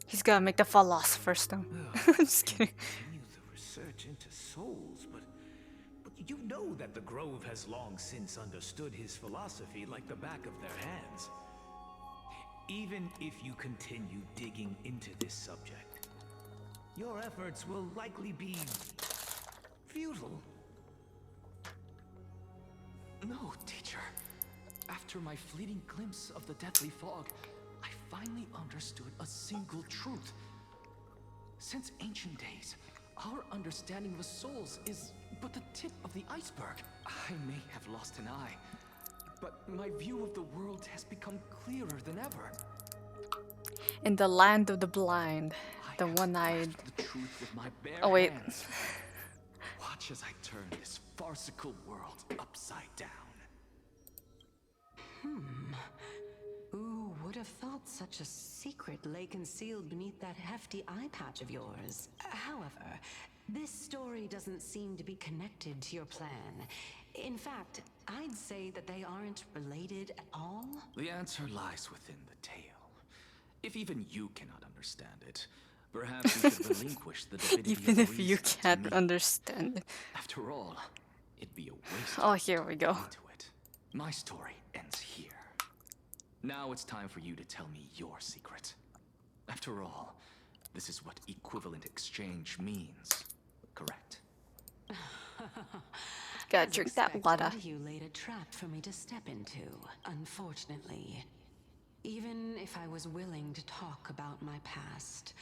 He's gotta make the philosophers though. Just kidding. Continue the research into souls, but you know that the Grove has long since understood his philosophy like the back of their hands. Even if you continue digging into this subject, your efforts will likely be futile. No, teacher. After my fleeting glimpse of the deadly fog, I finally understood a single truth. Since ancient days, our understanding of the souls is but the tip of the iceberg. I may have lost an eye, but my view of the world has become clearer than ever. In the land of the blind, the one-eyed. The truth with my bare Oh wait. hands. Watch as I turn this farcical world upside down. Who would have thought such a secret lay concealed beneath that hefty eye patch of yours? However, this story doesn't seem to be connected to your plan. In fact, I'd say that they aren't related at all. The answer lies within the tale. If even you cannot understand it, perhaps you should relinquish the divinity Even of if you reason to can't me. understand it. After all, it'd be a waste. Oh, here we go. Into it. My story ends here. Now it's time for you to tell me your secret. After all, this is what equivalent exchange means, correct? Gotta drink that water. You laid a trap for me to step into, unfortunately. Even if I was willing to talk about my past,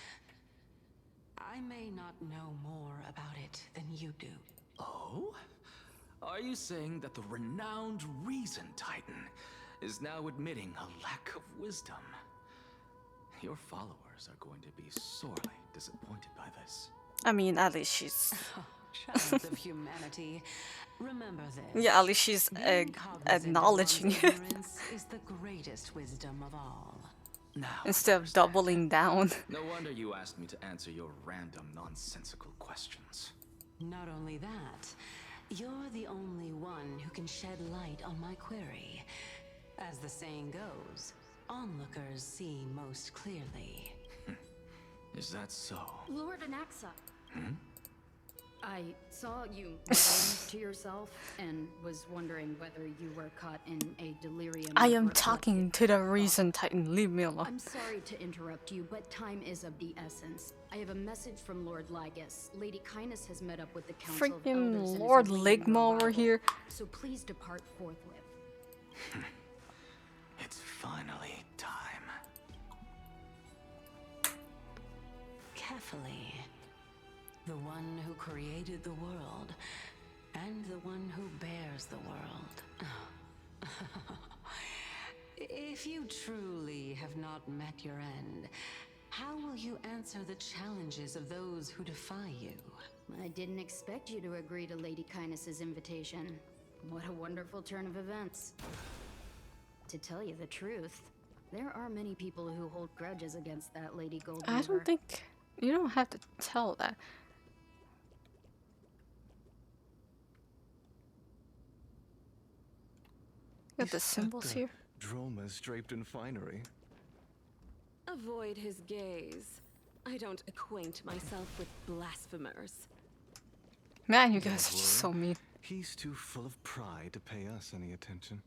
I may not know more about it than you do. Oh? Are you saying that the renowned Reason Titan is now admitting a lack of wisdom? Your followers are going to be sorely disappointed by this. I mean, at least she's. Child of humanity, remember this. Yeah, at least she's acknowledging it. Ignorance is the greatest wisdom of all. Now, Instead of doubling down. no wonder you asked me to answer your random, nonsensical questions. Not only that, you're the only one who can shed light on my query. As the saying goes, onlookers see most clearly. Is that so? Lord Anaxa. Hmm? I saw you referring to yourself and was wondering whether you were caught in a delirium. I am or talking to the Reason Titan. Leave me alone. I'm sorry to interrupt you, but time is of the essence. I have a message from Lord Lygus. Lady Kindness has met up with the Council of Elders Freaking and is Lord awaiting your Ligma over arrival. here. So please depart forthwith. It's finally time. Carefully. The one who created the world, and the one who bears the world. If you truly have not met your end, how will you answer the challenges of those who defy you? I didn't expect you to agree to Lady Kindness's invitation. What a wonderful turn of events. To tell you the truth, there are many people who hold grudges against that Lady Goldweaver. I don't think you don't have to tell that. Got the symbols here. Dromas draped in finery. Avoid his gaze. I don't acquaint myself with blasphemers. Man, you guys are just so mean. He's too full of pride to pay us any attention.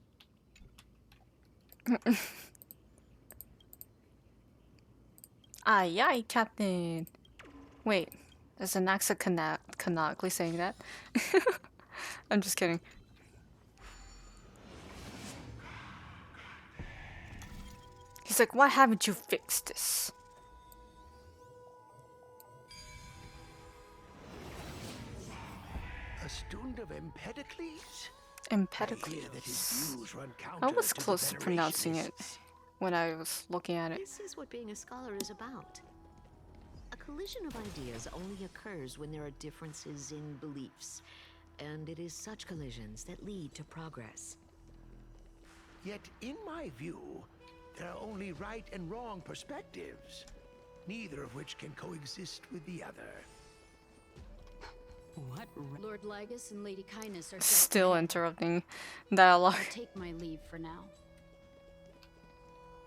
Aye, aye, Captain. Wait, is Anaxa canonically saying that? I'm just kidding. He's like, why haven't you fixed this? A student of Empedocles? Empedocles. I was close to pronouncing it when I was looking at it. This is what being a scholar is about. collision of ideas only occurs when there are differences in beliefs. And it is such collisions that lead to progress. Yet, in my view, there are only right and wrong perspectives, neither of which can coexist with the other. What? Lord Lygus and Lady Kindness are Still interrupting dialogue. I'll take my leave for now.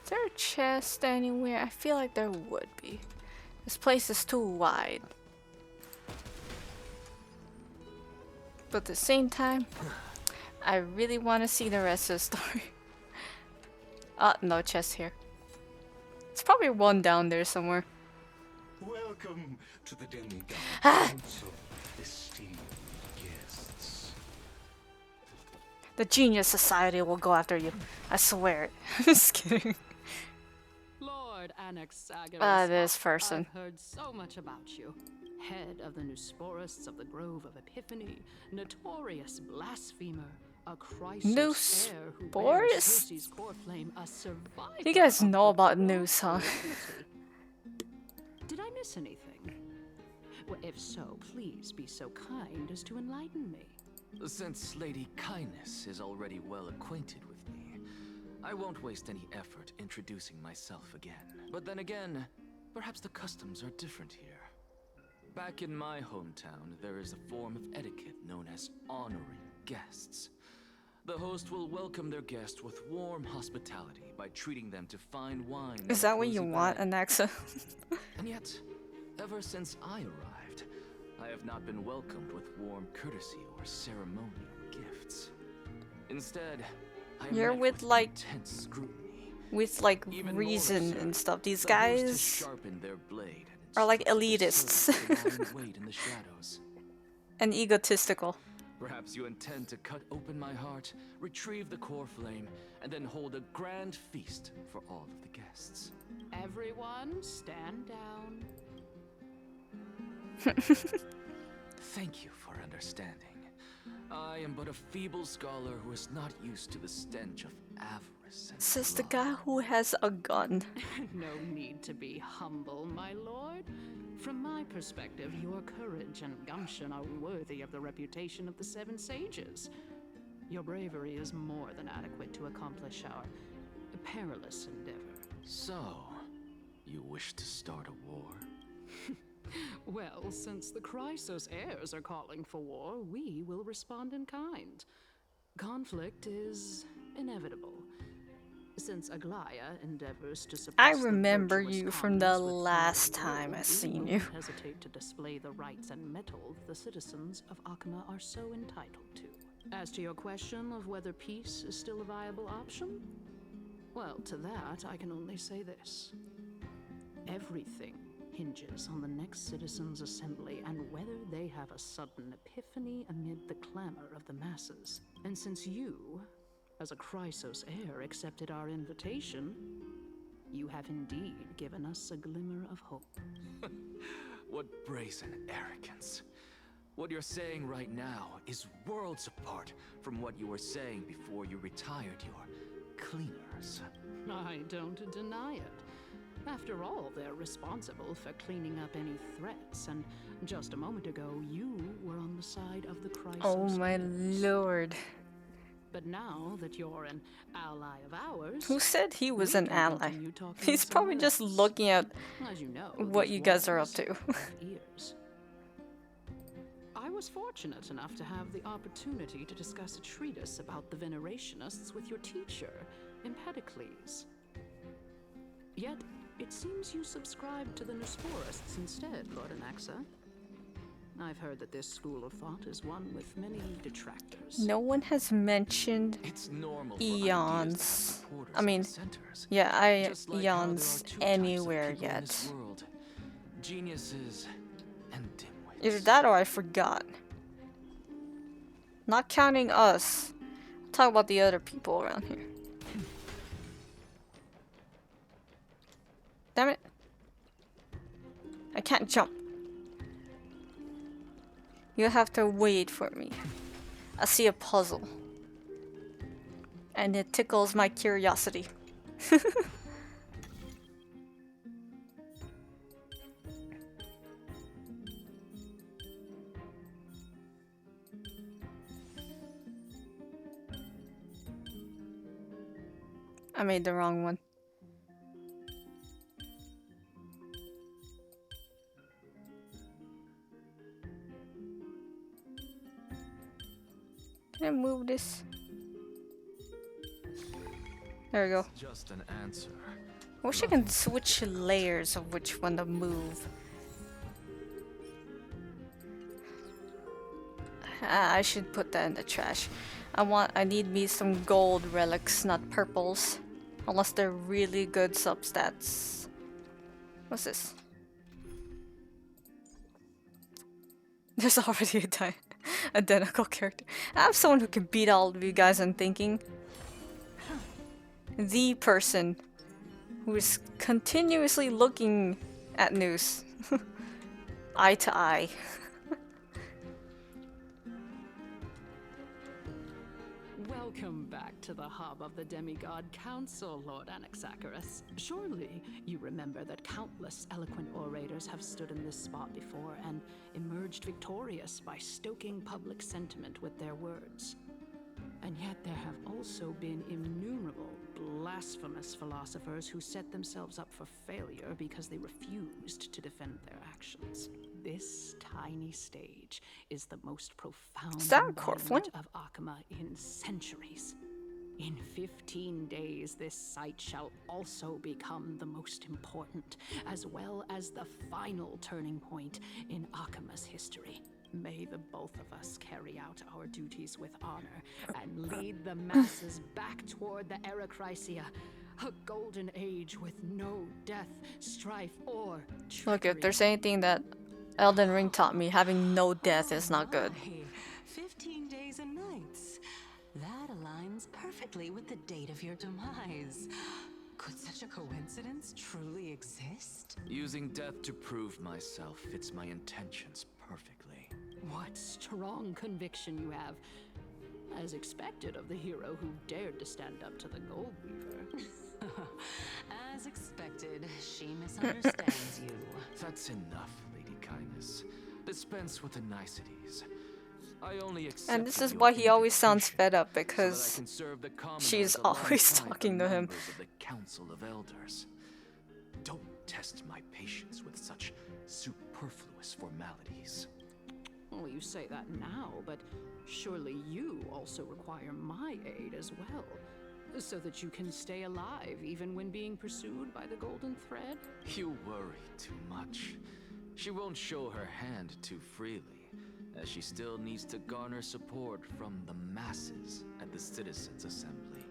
Is there a chest anywhere? I feel like there would be. This place is too wide. But at the same time, I really want to see the rest of the story. No chest here. It's probably one down there somewhere. Welcome to the Demigod Council, esteemed guests. The Genius Society will go after you. I swear it. I'm just kidding. Lord Anaxa, this person. I've heard so much about you. Head of the Nusporists of the Grove of Epiphany, notorious blasphemer, a Chrysos heir who bears Percy's core flame, a survivor. You guys know about Noose, huh? Did I miss anything? Well, if so, please be so kind as to enlighten me. Since Lady Kindness is already well acquainted with me, I won't waste any effort introducing myself again. But then again, perhaps the customs are different here. Back in my hometown, there is a form of etiquette known as honoring guests. The host will welcome their guest with warm hospitality by treating them to fine wine. Is that what you want, Anaxa? And yet, ever since I arrived, I have not been welcomed with warm courtesy or ceremonial gifts. Instead, I am You're met with like intense scrutiny. With like Even reason more absurd, and stuff. These the host has guys sharpened their blade are like and instructed their elitists servants to lie in wait in the shadows. and egotistical. Perhaps you intend to cut open my heart, retrieve the core flame, and then hold a grand feast for all of the guests. Everyone, stand down. Thank you for understanding. I am but a feeble scholar who is not used to the stench of avarice and Says the guy who has a gun. No need to be humble, my lord. From my perspective, your courage and gumption are worthy of the reputation of the Seven Sages. Your bravery is more than adequate to accomplish our perilous endeavor. So, you wish to start a war? Well, since the Chrysos heirs are calling for war, we will respond in kind. Conflict is inevitable. Since Aglaya endeavors to I suppress remember you from the last time I seen you. hesitate to display the rights and mettle the citizens of Akama are so entitled to. As to your question of whether peace is still a viable option, well, to that I can only say this. Everything hinges on the next citizens' assembly and whether they have a sudden epiphany amid the clamor of the masses. And since you, as a Chrysos heir, accepted our invitation, you have indeed given us a glimmer of hope. What brazen arrogance. What you're saying right now is worlds apart from what you were saying before you retired your cleaners. I don't deny it. After all, they're responsible for cleaning up any threats, and just a moment ago, you were on the side of the Chrysos. Oh my lord. But now that you're an ally of ours... Who said he was an ally? continue talking He's probably somewhere just else. looking at As you know, what these you guys are up walls to. have ears. I was fortunate enough to have the opportunity to discuss a treatise about the Venerationists with your teacher, Empedocles. Yet, it seems you subscribe to the Nusporists instead, Lord Anaxa. I've heard that this school of thought is one with many detractors. No one has mentioned normal for eons. reporters I mean, and dissenters. yeah, Just like how there eons are two types of anywhere people in yet. this world, geniuses and dimwits. Either that or I forgot. Not counting us. Talk about the other people around here. Damn it. I can't jump. You have to wait for me. I see a puzzle. And it tickles my curiosity. I made the wrong one. Can I move this? There we go. Just an answer. I wish I can switch layers of which one to move. I should put that in the trash. I need me some gold relics, not purples. Unless they're really good substats. What's this? There's already a identical character. I have someone who can beat all of you guys in thinking. The person who is continuously looking at news. Eye to eye. Welcome back to the hub of the Demigod Council, Lord Anaxagoras. Surely you remember that countless eloquent orators have stood in this spot before and emerged victorious by stoking public sentiment with their words. And yet there have also been innumerable blasphemous philosophers who set themselves up for failure because they refused to defend their actions. This tiny stage is the most profound embodiment of Akama in centuries. In 15 days, this site shall also become the most important, as well as the final turning point in Akama's history. May the both of us carry out our duties with honor and lead the masses back toward the Erechrysia, a golden age with no death, strife, or trickery. Look, if there's anything that Elden Ring taught me, having no death is not good. 15 days and nights. That aligns perfectly with the date of your demise. Could such a coincidence truly exist? Using death to prove myself fits my intentions perfectly. What strong conviction you have. As expected of the hero who dared to stand up to the Gold Weaver. As expected, she misunderstands you. That's enough, Lady Kindness. Dispense with the niceties. I only accept And this is why he always sounds fed up, because so she's always talking to him. Of the Council of Elders. Don't test my patience with such superfluous formalities. Well, you say that now, but surely you also require my aid as well, so that you can stay alive even when being pursued by the Golden Thread? You worry too much. She won't show her hand too freely, as she still needs to garner support from the masses at the Citizens' Assembly.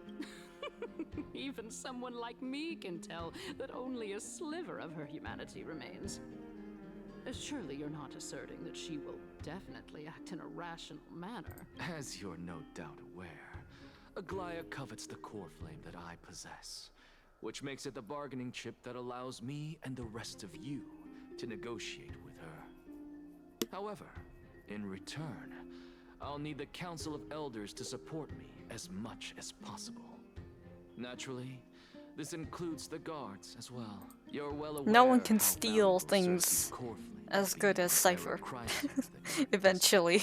Even someone like me can tell that only a sliver of her humanity remains. Surely you're not asserting that she will definitely act in a rational manner. As you're no doubt aware, Aglaya covets the core flame that I possess, which makes it the bargaining chip that allows me and the rest of you to negotiate with her. However, in return, I'll need the Council of Elders to support me as much as possible. Naturally, this includes the guards as well. You're well aware no one can steal things as good as Cypher. Eventually.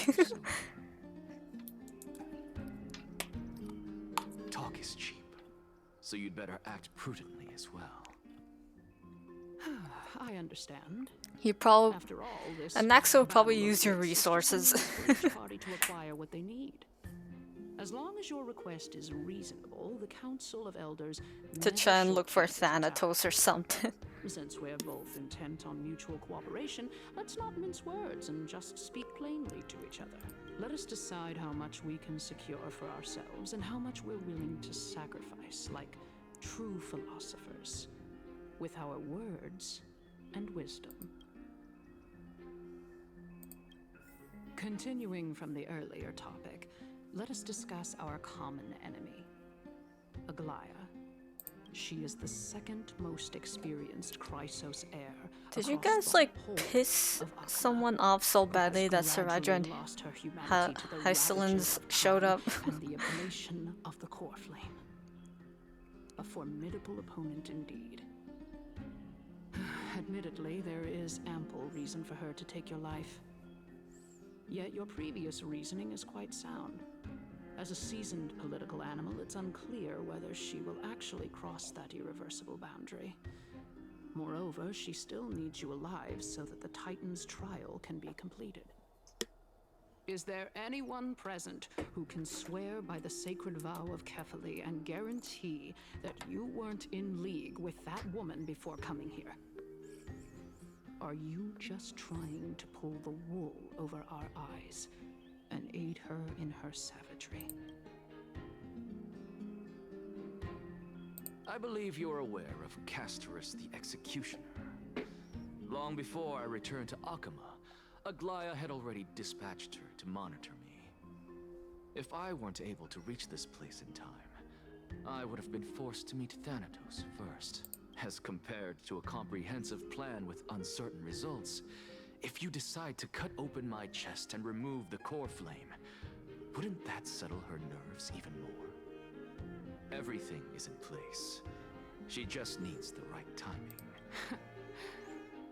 Talk is cheap, so you'd better act prudently as well. I understand. You probably... After all, this Anaxa will probably use your resources. each party to acquire what they need. As long as your request is reasonable, the Council of Elders to try and look for Thanatos or something. Since we're both intent on mutual cooperation, let's not mince words and just speak plainly to each other. Let us decide how much we can secure for ourselves and how much we're willing to sacrifice, like true philosophers, with our words and wisdom. Continuing from the earlier topic, let us discuss our common enemy, Aglaya. She is the second most experienced Chrysos heir. Did you guys like piss someone off so badly that Saradra and Hyselins showed up? And the ablation of the core flame. A formidable opponent indeed. Admittedly, there is ample reason for her to take your life. Yet your previous reasoning is quite sound. As a seasoned political animal, it's unclear whether she will actually cross that irreversible boundary. Moreover, she still needs you alive so that the Titan's trial can be completed. Is there anyone present who can swear by the sacred vow of KoFi and guarantee that you weren't in league with that woman before coming here? Are you just trying to pull the wool over our eyes and aid her in her savagery? I believe you're aware of Castorus the Executioner. Long before I returned to Akama, Aglaya had already dispatched her to monitor me. If I weren't able to reach this place in time, I would have been forced to meet Thanatos first. As compared to a comprehensive plan with uncertain results, if you decide to cut open my chest and remove the core flame, wouldn't that settle her nerves even more? Everything is in place. She just needs the right timing.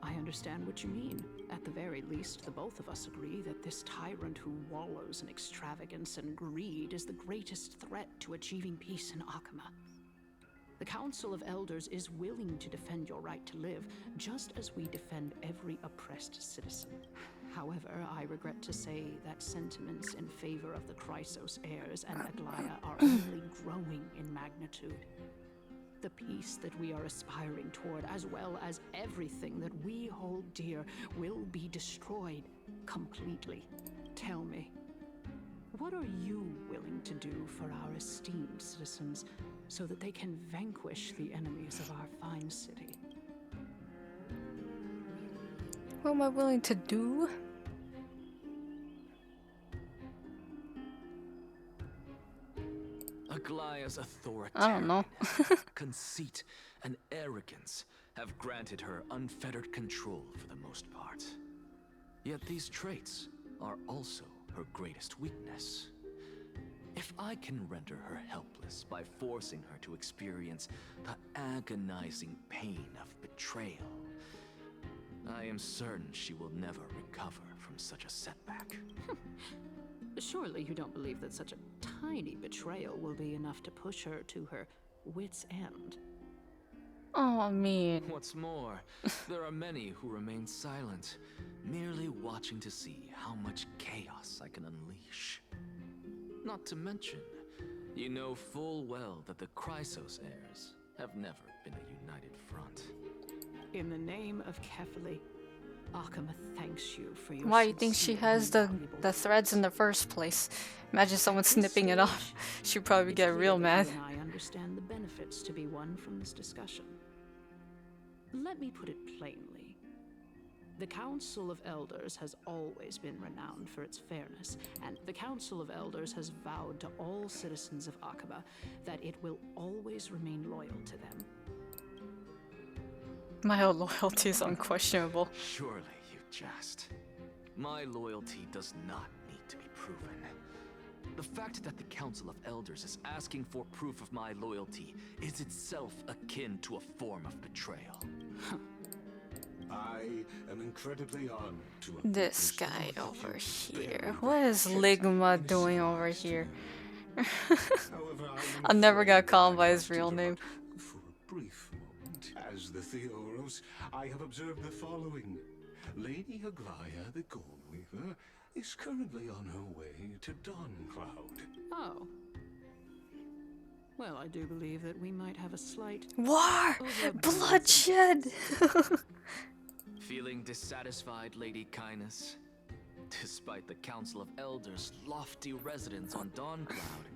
I understand what you mean. At the very least, the both of us agree that this tyrant who wallows in extravagance and greed is the greatest threat to achieving peace in Akama. The Council of Elders is willing to defend your right to live, just as we defend every oppressed citizen. However, I regret to say that sentiments in favor of the Chrysos heirs and Aglaya are only growing in magnitude. The peace that we are aspiring toward, as well as everything that we hold dear, will be destroyed completely. Tell me, what are you willing to do for our esteemed citizens so that they can vanquish the enemies of our fine city? What am I willing to do? Aglaya's authority, I don't know. conceit, and arrogance have granted her unfettered control for the most part. Yet these traits are also her greatest weakness. If I can render her helpless by forcing her to experience the agonizing pain of betrayal, I am certain she will never recover from such a setback. Surely you don't believe that such a tiny betrayal will be enough to push her to her wit's end? Oh, I mean... What's more, there are many who remain silent, merely watching to see how much chaos I can unleash. Not to mention, you know full well that the Chrysos heirs have never been a united front. In the name of KoFi, Akama thanks you for your... Why do you think she has the threads in the first place? Imagine someone snipping it off. She'd probably get real mad. I understand the benefits to be won from this discussion. Let me put it plainly. The Council of Elders has always been renowned for its fairness, and the Council of Elders has vowed to all citizens of Akaba that it will always remain loyal to them. My loyalty is unquestionable. Surely you jest. My loyalty does not need to be proven. The fact that the Council of Elders is asking for proof of my loyalty is itself akin to a form of betrayal. I am incredibly honored to... This guy over here. What is Ligma doing over here? I never got called by his real name. For a brief moment, as the Theoros, I have observed the following. Lady Aglaya, the Goldweaver, is currently on her way to Dawncloud. Oh. Well, I do believe that we might have a slight... War! Bloodshed! Feeling dissatisfied, Lady Kindness? Despite the Council of Elders' lofty residence on Dawncloud,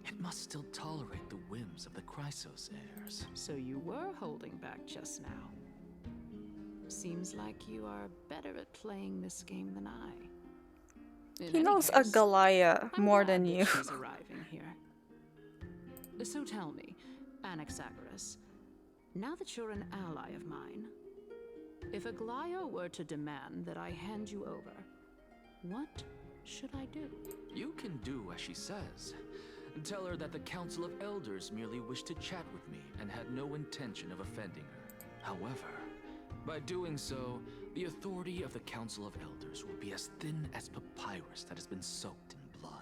it must still tolerate the whims of the Chrysos heirs. So you were holding back just now. Seems like you are better at playing this game than I. He knows Aglaya more than you. She's arriving here. So tell me, Anaxagoras, now that you're an ally of mine, if Aglaya were to demand that I hand you over, what should I do? You can do as she says. Tell her that the Council of Elders merely wished to chat with me and had no intention of offending her. However, by doing so, the authority of the Council of Elders will be as thin as papyrus that has been soaked in blood.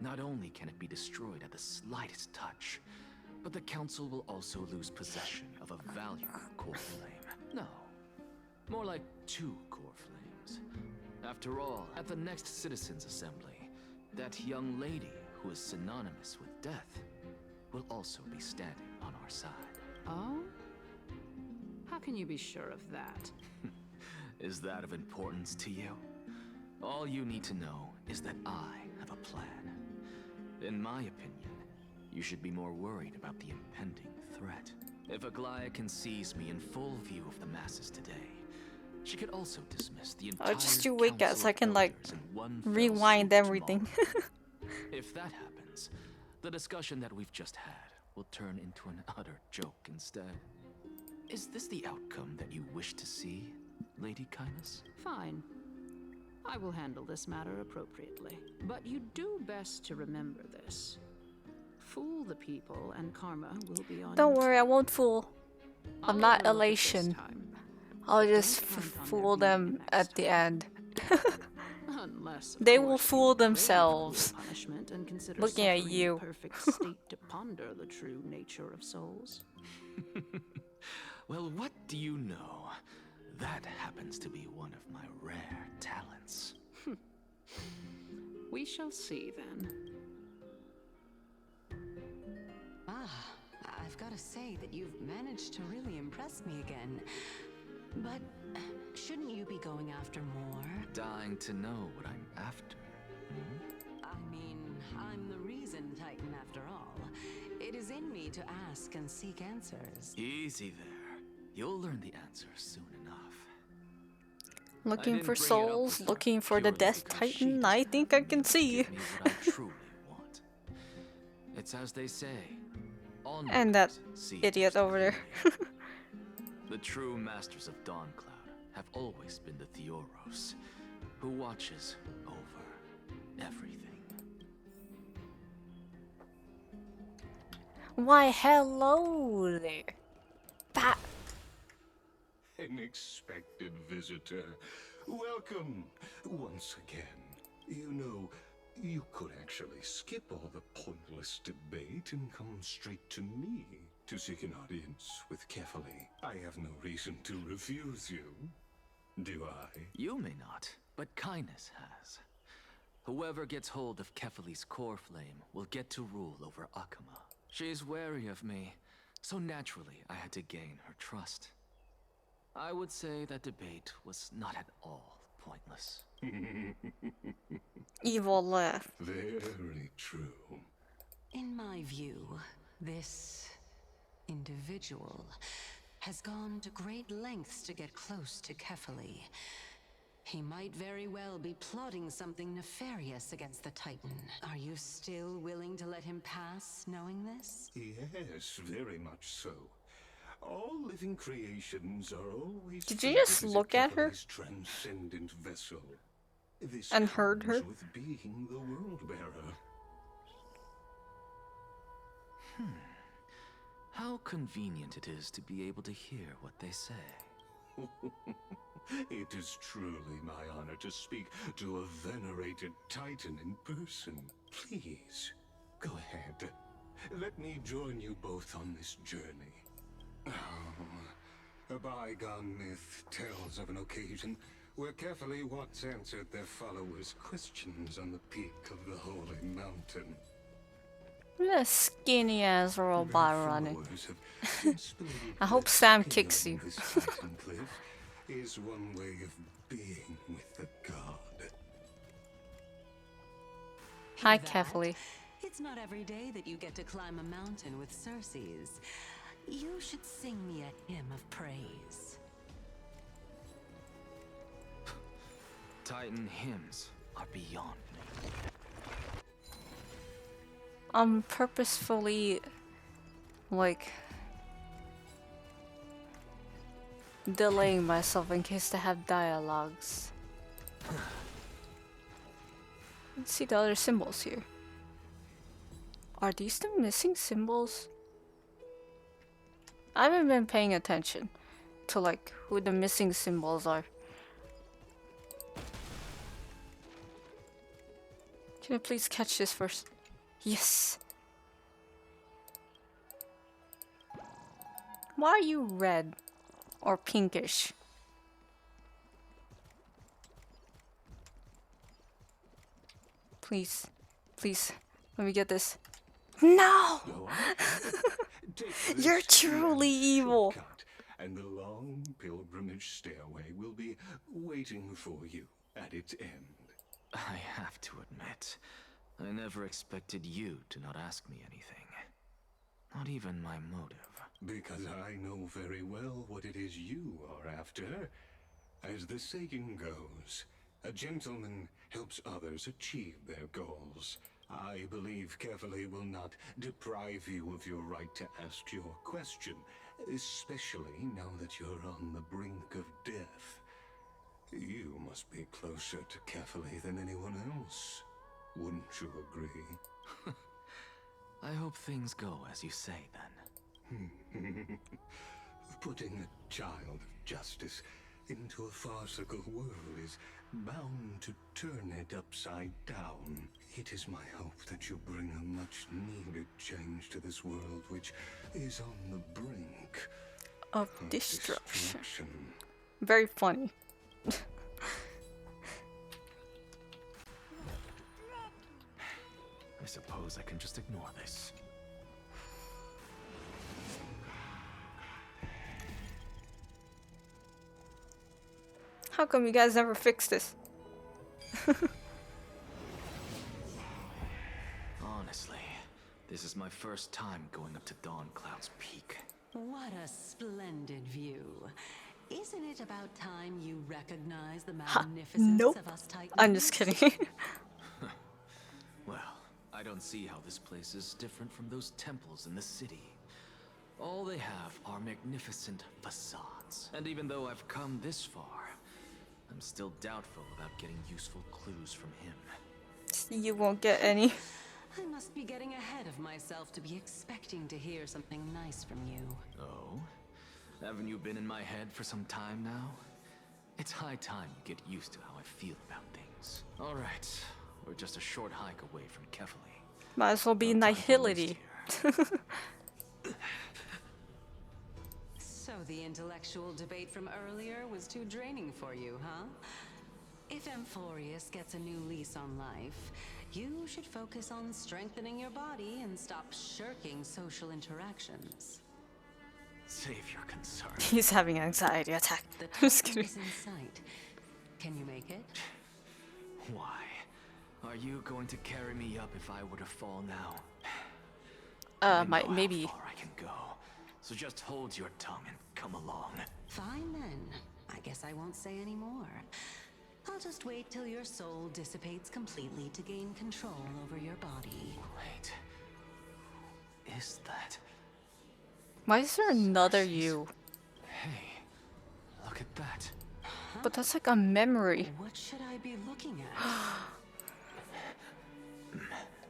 Not only can it be destroyed at the slightest touch, but the Council will also lose possession of a valuable core flame. No, more like 2 core flames. After all, at the next Citizens' Assembly, that young lady who is synonymous with death will also be standing on our side. Oh? How can you be sure of that? Is that of importance to you? All you need to know is that I have a plan. In my opinion, you should be more worried about the impending threat. If Aglaia sees me in full view of the masses today, she could also dismiss the entire I'll just do wake Council so I of can like Elders in one fell rewind swoop everything. If that happens, the discussion that we've just had will turn into an utter joke instead. Is this the outcome that you wish to see, Lady Kindness? Fine. I will handle this matter appropriately. But you do best to remember this. Fool the people and karma will be on Don't your worry, I won't fool. I'll I'm not overlook it this elation. time. I'll just Don't count on fool their them at the end. Unless, of They will course, fool you crave themselves. cruel punishment and consider Looking at suffering you. a perfect state to ponder the true nature of souls. Well, what do you know? That happens to be one of my rare talents. We shall see then. Ah, I've got to say that you've managed to really impress me again. But shouldn't you be going after more? Dying to know what I'm after. I mean, I'm the reason Titan after all. It is in me to ask and seek answers. Easy there. You'll learn the answer soon enough. Looking didn't for bring it up souls, with her looking for the purely Death because she Titan. I think I can see. Give me what I truly want. It's as they say. Onward, And that seekers idiot of over there. the true masters of Dawncloud have always been the Theoros, who watches over everything. Why, hello there. That. An expected visitor. Welcome once again. You know, you could actually skip all the pointless debate and come straight to me to seek an audience with Kefali. I have no reason to refuse you. Do I? You may not, but Kindness has. Whoever gets hold of Kefali's core flame will get to rule over Akama. She's wary of me, so naturally I had to gain her trust. I would say that debate was not at all pointless. Evil laugh. Very true. In my view, this individual has gone to great lengths to get close to Kefali. He might very well be plotting something nefarious against the Titan. Are you still willing to let him pass, knowing this? Yes, very much so. All living creations are always. Did you just look at her? Transcendent vessel. This And heard her? comes with being the world bearer. How convenient it is to be able to hear what they say. It is truly my honor to speak to a venerated Titan in person. Please, go ahead. Let me join you both on this journey. A bygone myth tells of an occasion where Kefali once answered their followers' questions on the peak of the Holy Mountain. Look at that skinny ass robot running. Followers have since believed I hope that Sam kicks scaling you. this Titan cliff is one way of being with the god. Hi, That? Kefali. It's not every day that you get to climb a mountain with Circes. You should sing me a hymn of praise. Titan hymns are beyond me. I'm purposefully, like, delaying myself in case they have dialogues. Let's see the other symbols here. Are these the missing symbols? I haven't been paying attention to like who the missing symbols are. Can I please catch this first? Yes! Why are you red? Or pinkish? Please. Please. Let me get this. No! You're truly evil! And the long pilgrimage stairway will be waiting for you at its end. I have to admit, I never expected you to not ask me anything. Not even my motive. Because I know very well what it is you are after. As the saying goes, a gentleman helps others achieve their goals. I believe KoFi will not deprive you of your right to ask your question, especially now that you're on the brink of death. You must be closer to KoFi than anyone else. Wouldn't you agree? I hope things go as you say, then. Putting a child of justice into a farcical world is bound to turn it upside down. It is my hope that you bring a much-needed change to this world, which is on the brink of destruction. Very funny. I suppose I can just ignore this. How come you guys never fixed this? Honestly, this is my first time going up to Dawn Cloud's peak. What a splendid view. Isn't it about time you recognize the Ha, magnificence nope. of us Titans? I'm just kidding. Well, I don't see how this place is different from those temples in the city. All they have are magnificent facades. And even though I've come this far, I'm still doubtful about getting useful clues from him. You won't get any. I must be getting ahead of myself to be expecting to hear something nice from you. Oh? Haven't you been in my head for some time now? It's high time you get used to how I feel about things. Alright, we're just a short hike away from KoFi. Might as well be nihility. So the intellectual debate from earlier was too draining for you, huh? If Amphorius gets a new lease on life, you should focus on strengthening your body and stop shirking social interactions. Save your concern. He's having an anxiety attack. The I'm just Titan kidding. is in sight. Can you make it? Why? Are you going to carry me up if I were to fall now? Maybe. How far I can go. So just hold your tongue and come along. Fine then. I guess I won't say any more. I'll just wait till your soul dissipates completely to gain control over your body. Wait. Is that... Why is there another you? Hey, look at that. But that's like a memory. What should I be looking at?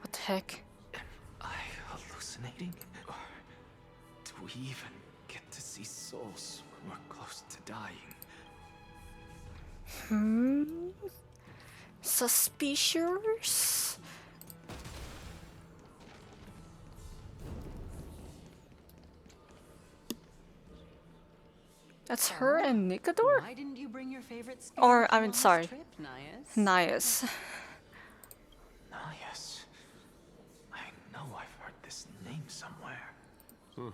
What the heck? Am I hallucinating? Or do we even get to see souls when we're close to dying? Suspicious? That's her and Nicodor? Why didn't you bring your favorite skin Or, I on mean, this sorry. trip, Nias? Nias. Nias. I know I've heard this name somewhere. Huh.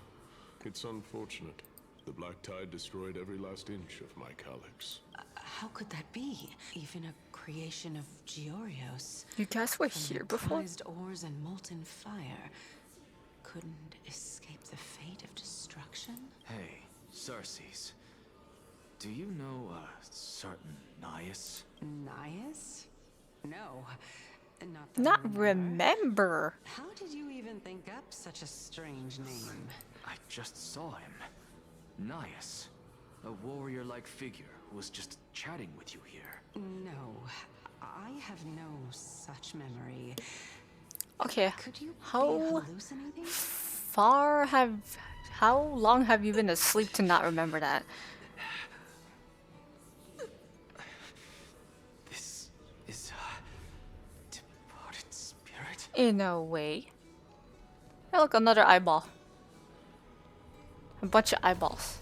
It's unfortunate. The Black Tide destroyed every last inch of my calyx. How could that be? Even a creation of Georios. You guys were here before? Prized ores and molten fire couldn't escape the fate of destruction? Hey, Circes. Do you know a certain Nias? Nias? No. Not remember. How did you even think up such a strange name? I just saw him. Nias. A warrior-like figure who was just chatting with you here. No. I have no such memory. Okay. Could you How be hallucinating? how long have you been asleep to not remember that? This is a departed In a way. Hey, look, another eyeball. A bunch of eyeballs.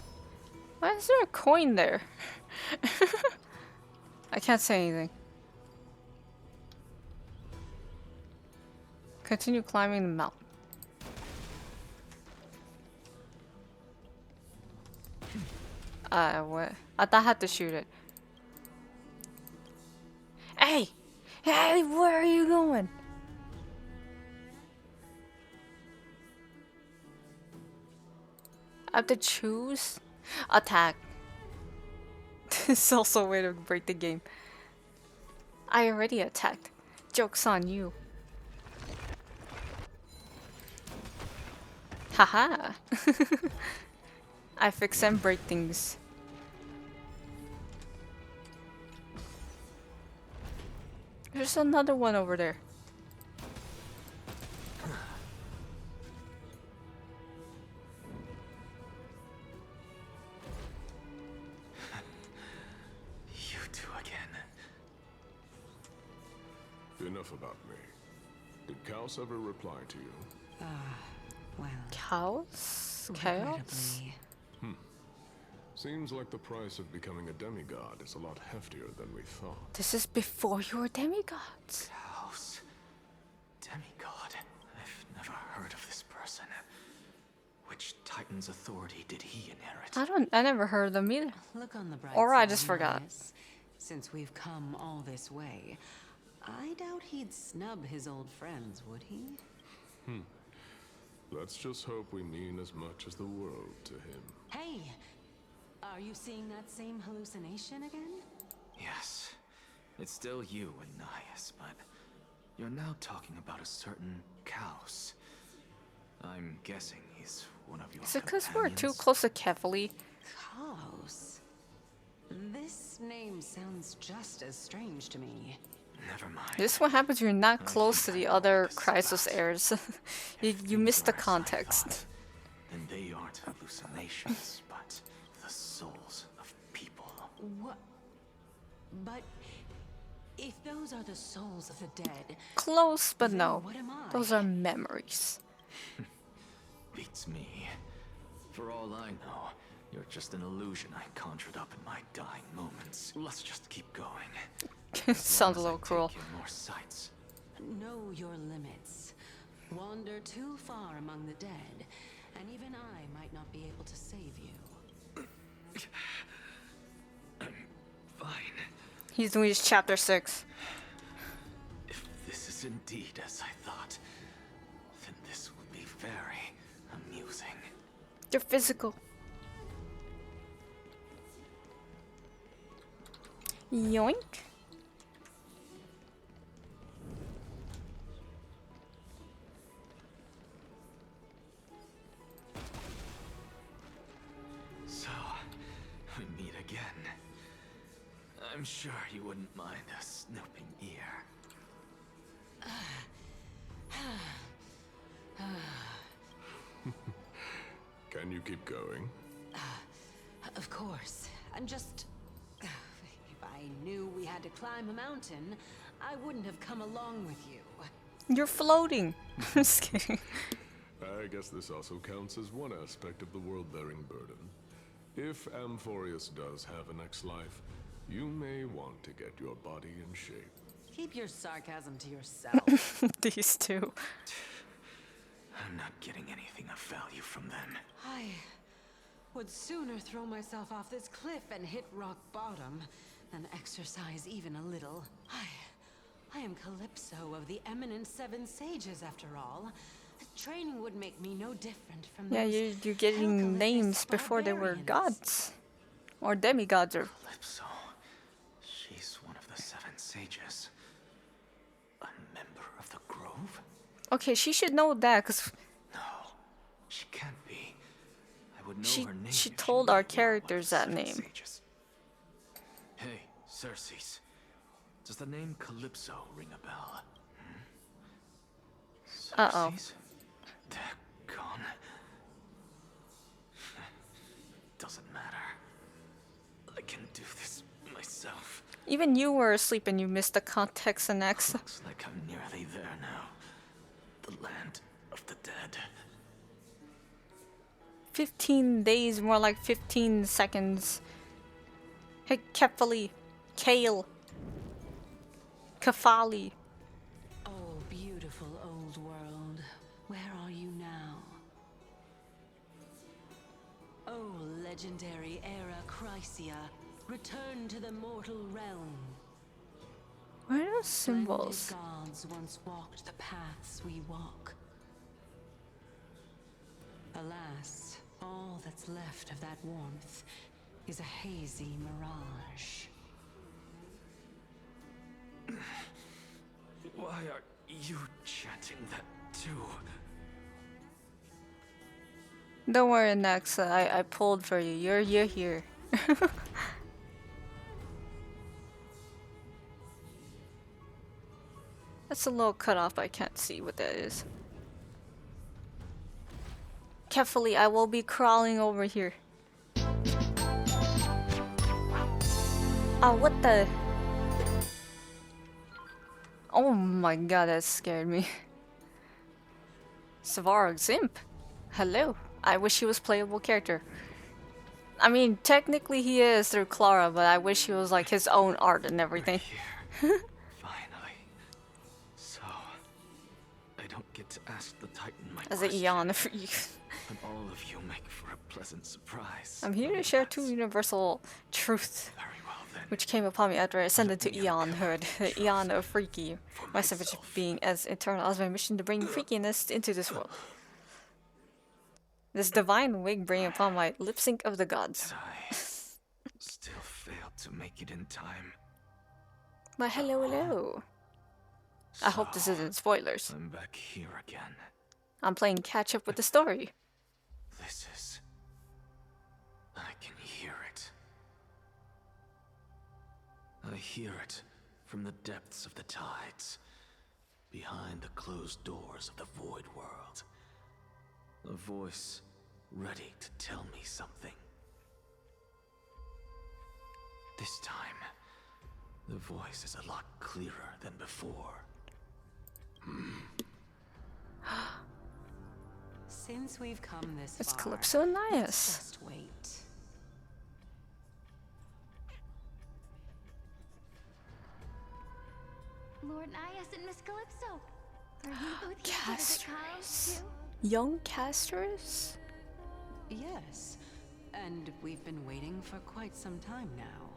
Why is there a coin there? I can't say anything. Continue climbing the mountain. What? I thought I had to shoot it. Hey! Hey, where are you going? I have to choose? Attack. This is also a way to break the game. I already attacked. Joke's on you. Haha. I fix and break things. There's another one over there. You two again. Enough about me. Did Chaos ever reply to you? Well. Chaos? Chaos? Seems like the price of becoming a demigod is a lot heftier than we thought. This is before you were demigods. Chaos. Demigod. I've never heard of this person. Which Titan's authority did he inherit? I never heard of them either. Look on the bright Or I side, just forgot. Marius. Since we've come all this way, I doubt he'd snub his old friends, would he? Let's just hope we mean as much as the world to him. Hey! Are you seeing that same hallucination again? Yes. It's still you, Ananias, but you're now talking about a certain Chaos. I'm guessing he's one of your Is it because we're too companions? close to Kefali? Chaos? This name sounds just as strange to me. Never mind. This is what happens when you're not close to the other Crisis heirs. you miss the context. Then they aren't hallucinations, but the souls of people. What? But if those are the souls of the dead... Close, but then no. what am I? Those are memories. Beats me. For all I know, you're just an illusion I conjured up in my dying moments. Let's just keep going. Sounds a little cruel. Take in more sights. Know your limits. Wander too far among the dead, and even I might not be able to save you. I'm fine. He's doing his chapter 6. If this is indeed as I thought, then this will be very amusing. You're physical. Yoink. So, we meet again. I'm sure you wouldn't mind a snooping ear. Can you keep going? Of course. I'm just... If I knew we had to climb a mountain, I wouldn't have come along with you. You're floating. Just kidding. I guess this also counts as one aspect of the world-bearing burden. If Amphorius does have a next life, you may want to get your body in shape. Keep your sarcasm to yourself. These two. I'm not getting anything of value from them. I would sooner throw myself off this cliff and hit rock bottom than exercise even a little. I am Calypso of the eminent Seven Sages, after all. Training would make me no different from Yeah, those you're getting names before they were gods. Or demigods or... Calypso. She's one of the Seven Sages. A member of the Grove? Okay, she should know that, because... No, she can't be. I would know her name. She if told knew our well characters about that the name. Seven Sages. Hey, Circes. Does the name Calypso ring a bell? Uh-oh. Circes? They're gone. Doesn't matter. I can do this myself. Even you were asleep and you missed the context, Anaxa. Looks like I'm nearly there now. 15 days, more like 15 seconds. Hey, Kefali. Kale. Kafali. Oh, beautiful old world. Where are you now? Oh, legendary era Chrysia. Return to the mortal realm. Where are those symbols? Splendid gods once walked the paths we walk. Alas, all that's left of that warmth is a hazy mirage. Why are you chanting that too? Don't worry, Anaxa. I pulled for you. You're here. That's a little cut off. I can't see what that is. Carefully, I will be crawling over here. Oh, what the? Oh my god, that scared me. Svarog's imp. Hello. I wish he was playable character. I mean, technically he is through Clara, but I wish he was like his own art and everything. Finally. So, I don't get to ask the Titan my As a yawn for you. But all of you make for a pleasant surprise. I'm here to share two universal truths, which came upon me after I ascended to Eonhood, the Eon of Freaky, my savage being as eternal as my mission to bring freakiness into this world. This divine wig bringing upon my lip sync of the gods. Still failed to make it in time. But hello. I hope this isn't spoilers. I'm back here again. I'm playing catch up with the story. This is... I can hear it. I hear it from the depths of the tides, behind the closed doors of the void world. A voice ready to tell me something. This time, the voice is a lot clearer than before. Since we've come this It's far, Calypso and Nias. let's just wait. Lord Nias and Miss Calypso. Are you both here to visit Kyle's too? Young Casters? Yes, and we've been waiting for quite some time now.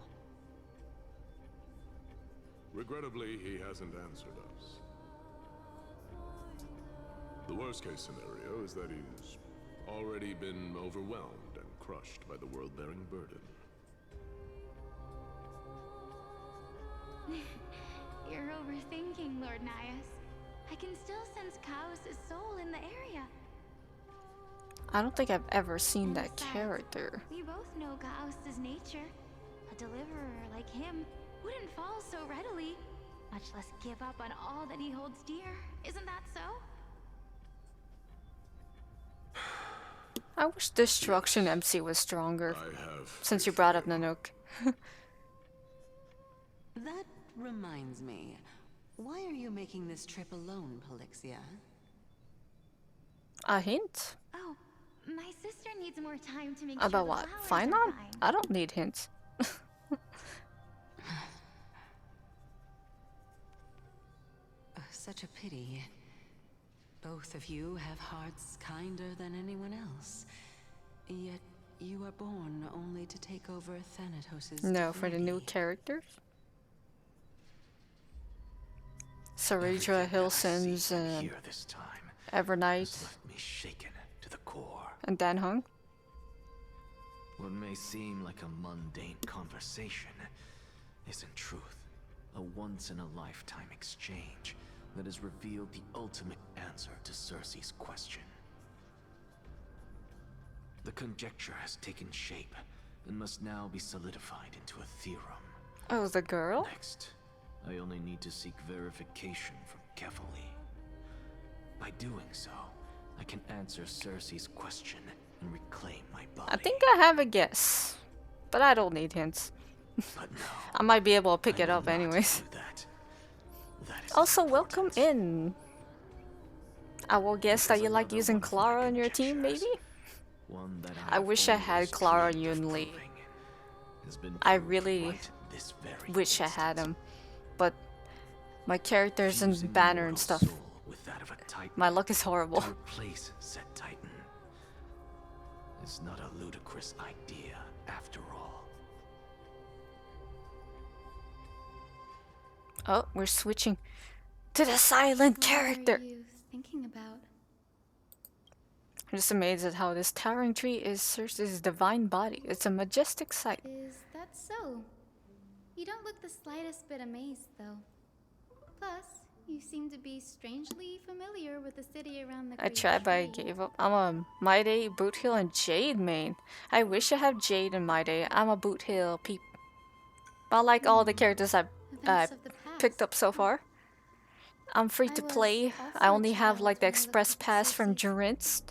Regrettably, he hasn't answered us. The worst case scenario is that he's already been overwhelmed and crushed by the world-bearing burden. You're overthinking, Lord Nias. I can still sense Chaos' soul in the area. I don't think I've ever seen that character. We both know Chaos' nature. A deliverer like him wouldn't fall so readily, much less give up on all that he holds dear. Isn't that so? I wish Destruction MC was stronger. Since you brought up Nanook. That reminds me. Why are you making this trip alone, Polixia? A hint? Oh, my sister needs more time to make About sure what? the flowers Fine are on? fine. I don't need hints. Such a pity. Both of you have hearts kinder than anyone else. Yet you are born only to take over Thanatos' No, for the new characters? Saridra, Hilsons, and Here this time Evernight, has left me shaken to the core. and Danhung. What may seem like a mundane conversation is in truth a once-in-a-lifetime exchange that has revealed the ultimate answer to Cersei's question. The conjecture has taken shape and must now be solidified into a theorem. Oh, the girl? Next, I only need to seek verification from Kefali. By doing so, I can answer Cersei's question and reclaim my body. I think I have a guess, but I don't need hints. I might be able to pick it up anyways. Also, welcome in. I will guess that you like using Clara on your team, maybe? One that I wish I had Clara Yunli. I really wish I had him, but my characters and banner and stuff. With that of a Titan My luck is horrible. to replace said Titan is not a ludicrous idea after all. Oh, we're switching to the silent character. What are you thinking about? I'm just amazed at how this towering tree is Cersei's divine body. It's a majestic sight. Is that so? You don't look the slightest bit amazed, though. Plus, you seem to be strangely familiar with the city around the I great tried, but I tree. gave up. I'm a My Day, Boot Hill, and Jade main. I wish I had Jade in My Day. I'm a Boot Hill peep. I like all the characters I've picked up so far. I'm free to play. I only have like the express pass from Durinst.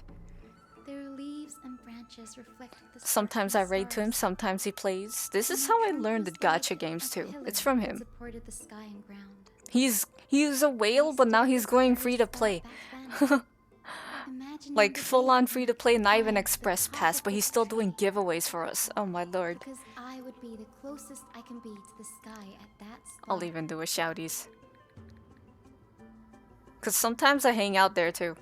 Their leaves and branches reflect the Sometimes I raid to him, sometimes he plays. This is how I learned the gacha games too. It's from him. supported the sky and ground. He's a whale, but now he's going free to play. Like full on free to play, not even express pass, but he's still doing giveaways for us. Oh my lord. Because I would be the closest I can be to the sky at that spot. I'll even do a shouties. Cause sometimes I hang out there too.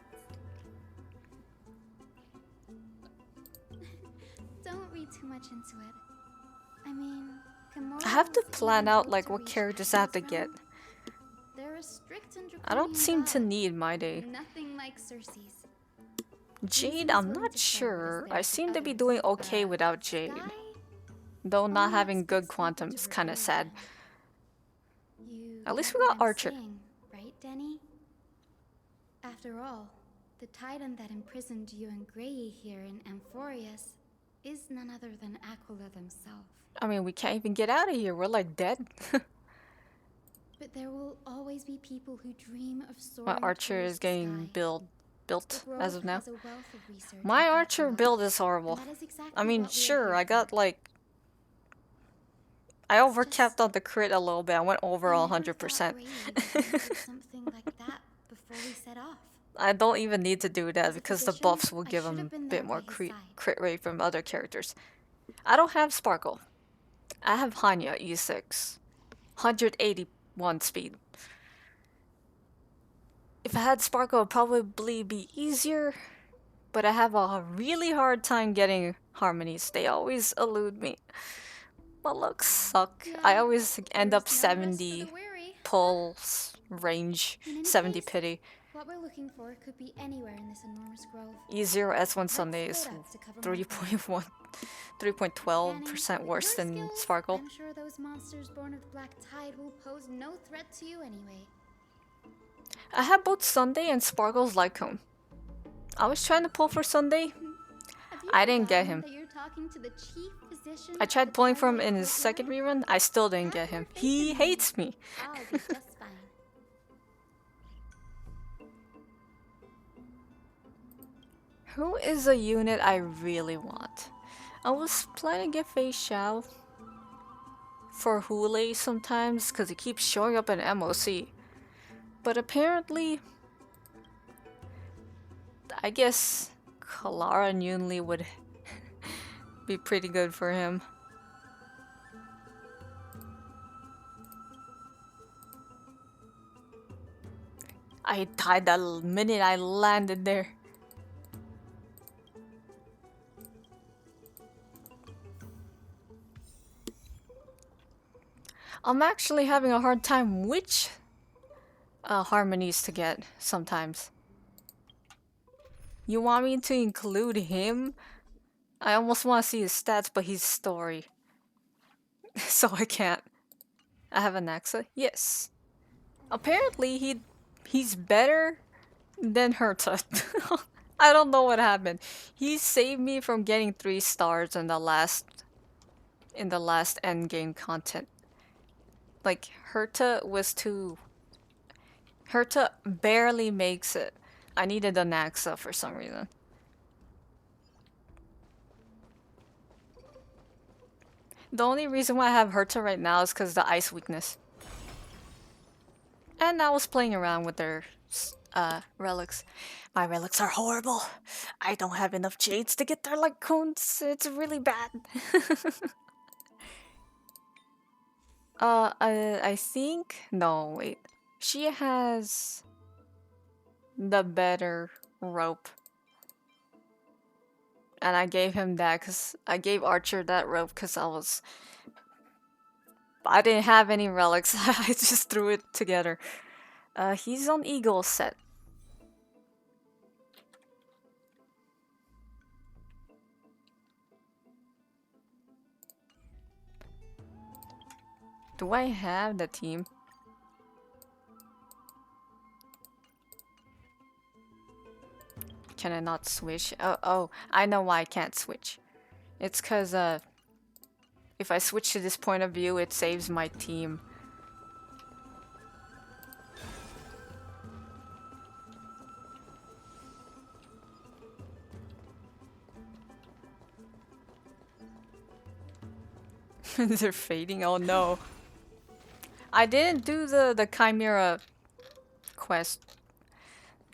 Don't read too much into it. I mean, I have to plan out like what characters I have to get. They're a strict and I don't seem to need My Day. nothing like Cersei's. Jade, I'm not sure. I seem to be doing okay without Jade. Though not having good quantum is kind of sad. At least we got Archer. Right, Denny? After all, the Titan that imprisoned you and Grey here in Amphorius is none other than Aquila themselves. I mean, we can't even get out of here. We're like dead. But there will always be people who dream of soaring. My Archer towards is the getting sky. built The as of Grove now. has a wealth of research My on Archer Aquila, build is horrible. and that is exactly I mean, what we are sure, here I got like... I overcapped on the crit a little bit. I went over 100%. something like that before we set off. I don't even need to do that because the physician, buffs will I give should him have a been bit there more by his crit, side. crit rate from other characters. I don't have Sparkle. I have Hanya E6. 181 speed. If I had Sparkle, it would probably be easier. But I have a really hard time getting harmonies. They always elude me. My looks suck. I always end up 70 pulse range, 70 pity. What we're looking for could be anywhere in this enormous grove. E0 S1 Sunday is 3.12% worse than Sparkle. I'm sure those monsters born of the Black Tide will pose no threat to you anyway. I have both Sunday and Sparkle's Lycombe. I was trying to pull for Sunday. I didn't get him. That you're talking to the chief physician I tried pulling for him in his second rerun. I still didn't get him. He hates me. I'll be just fine. Who is a unit I really want? I was planning to get Fei Xiao for Hule sometimes because he keeps showing up in MOC. But apparently, I guess Clara and Yunli would be pretty good for him. I died the minute I landed there. I'm actually having a hard time which harmonies to get sometimes. You want me to include him? I almost want to see his stats, but he's story. So I can't. I have Anaxa? Yes. Apparently he's better than Herta. I don't know what happened. He saved me from getting 3 stars in the last endgame content. Like Herta was too... Herta barely makes it. I needed Anaxa for some reason. The only reason why I have Herta right now is because of the ice weakness. And I was playing around with their relics. My relics are horrible. I don't have enough jades to get their like cones. It's really bad. I think no, wait. She has the better rope. And I gave him that because I gave Archer that rope because I didn't have any relics. I just threw it together. He's on Eagle set. Do I have the team? Can I not switch? Oh, I know why I can't switch. It's cause if I switch to this point of view, it saves my team. They're fading. Oh no. I didn't do the Chimera quest.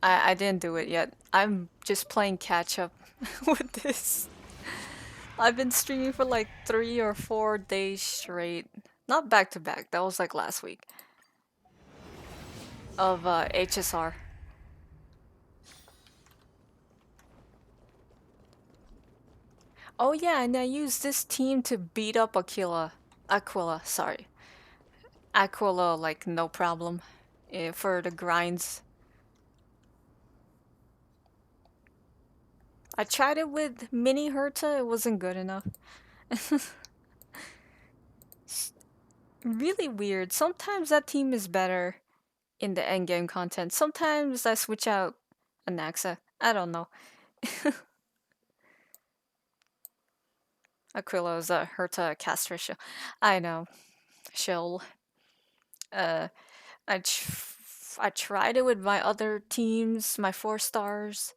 I didn't do it yet. I'm just playing catch up with this. I've been streaming for like 3 or 4 days straight. Not back to back. That was like last week. Of HSR. Oh yeah, and I used this team to beat up Aquila, sorry. Aquila, like, no problem. For the grinds. I tried it with Mini Herta, it wasn't good enough. Really weird. Sometimes that team is better in the endgame content. Sometimes I switch out Anaxa. I don't know. Aquila's a Herta caster shield. I know. Shield. I tried it with my other teams, my 4 stars,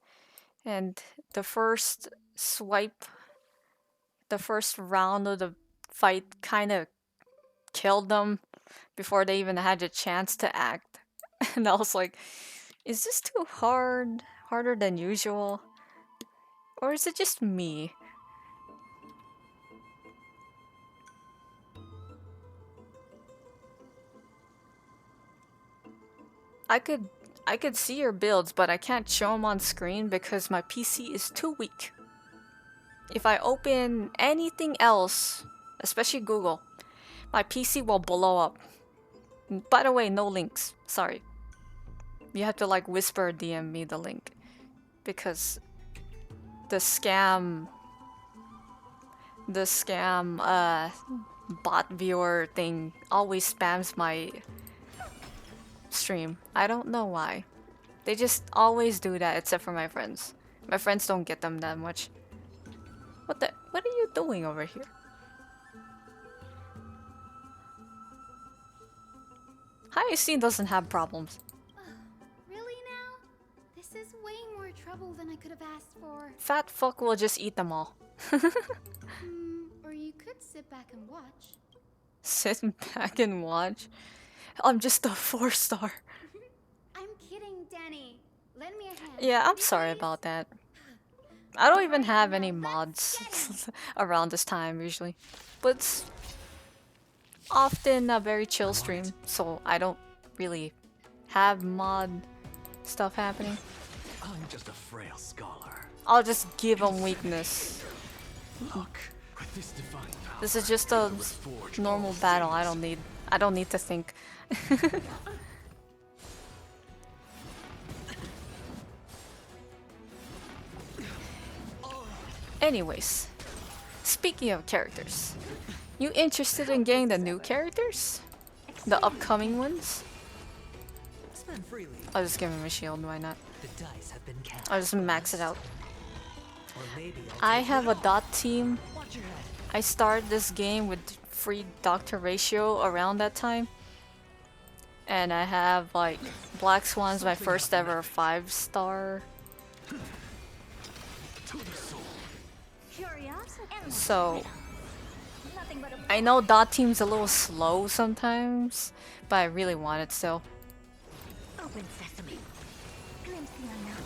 and the first swipe, the first round of the fight kind of killed them before they even had a chance to act. And I was like, is this too hard? Harder than usual? Or is it just me? I could see your builds, but I can't show them on screen because my PC is too weak. If I open anything else, especially Google, my PC will blow up. By the way, no links. Sorry. You have to like whisper DM me the link. Because the scam bot viewer thing always spams my stream. I don't know why. They just always do that except for my friends. My friends don't get them that much. What are you doing over here? Hyacinth doesn't have problems. Really now? This is way more trouble than I could have asked for. Fat fuck will just eat them all. Or you could sit back and watch. Sit back and watch? I'm just a 4-star. I'm kidding, Danny. Lend me a hand. Yeah, I'm sorry about that. I don't even have any mods around this time usually. But it's often a very chill stream, so I don't really have mod stuff happening. I'm just a frail scholar. I'll just give them weakness. Look, with this divine power, This is just a normal battle. I don't need to think. Anyways, speaking of characters, you interested in getting the new characters? The upcoming ones? Spend freely. I'll just give him a shield, why not? The dice have been cast. I'll just max it out. Or maybe I have a dot team. Watch your head. I started this game with free doctor ratio around that time. And I have like Black Swan's my first ever 5-star. So I know dot team's a little slow sometimes, but I really want it still. Open sesame. here now.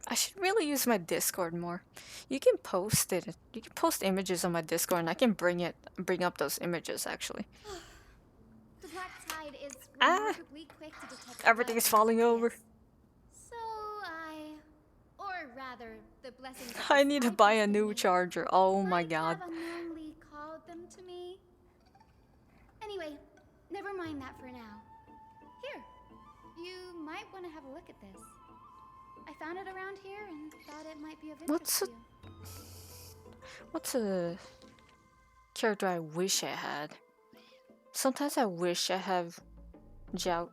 I should really use my Discord more. You can post it. You can post images on my Discord, and I can bring up those images actually. The black tide is remarkably quick to detect. Everything is falling over. So or rather, the blessings. I need to buy a new charger. Oh my god. Have unknowingly called them to me. Anyway, never mind that for now. Here, you might want to have a look at this. I found it around here and thought it might be of interest to you. What's a character I wish I had? Sometimes I wish I have Jiao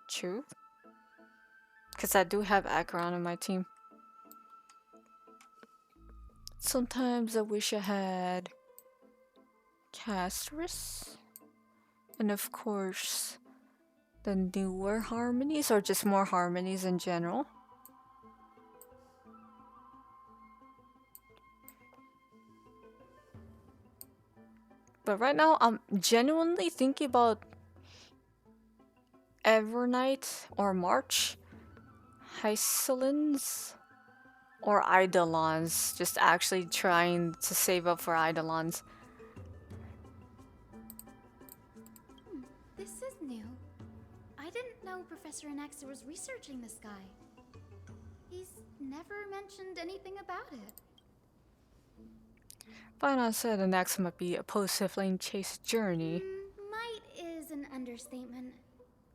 Chu. Because I do have Acheron on my team. Sometimes I wish I had Castris. And of course, the newer harmonies, or just more harmonies in general. But right now, I'm genuinely thinking about Evernight or March, Hysolins, or Eidolons. Just actually trying to save up for Eidolons. This is new. I didn't know Professor Anaxa was researching the sky. He's never mentioned anything about it. Final said Anaxa might be opposed to Flame Chase journey. Might is an understatement.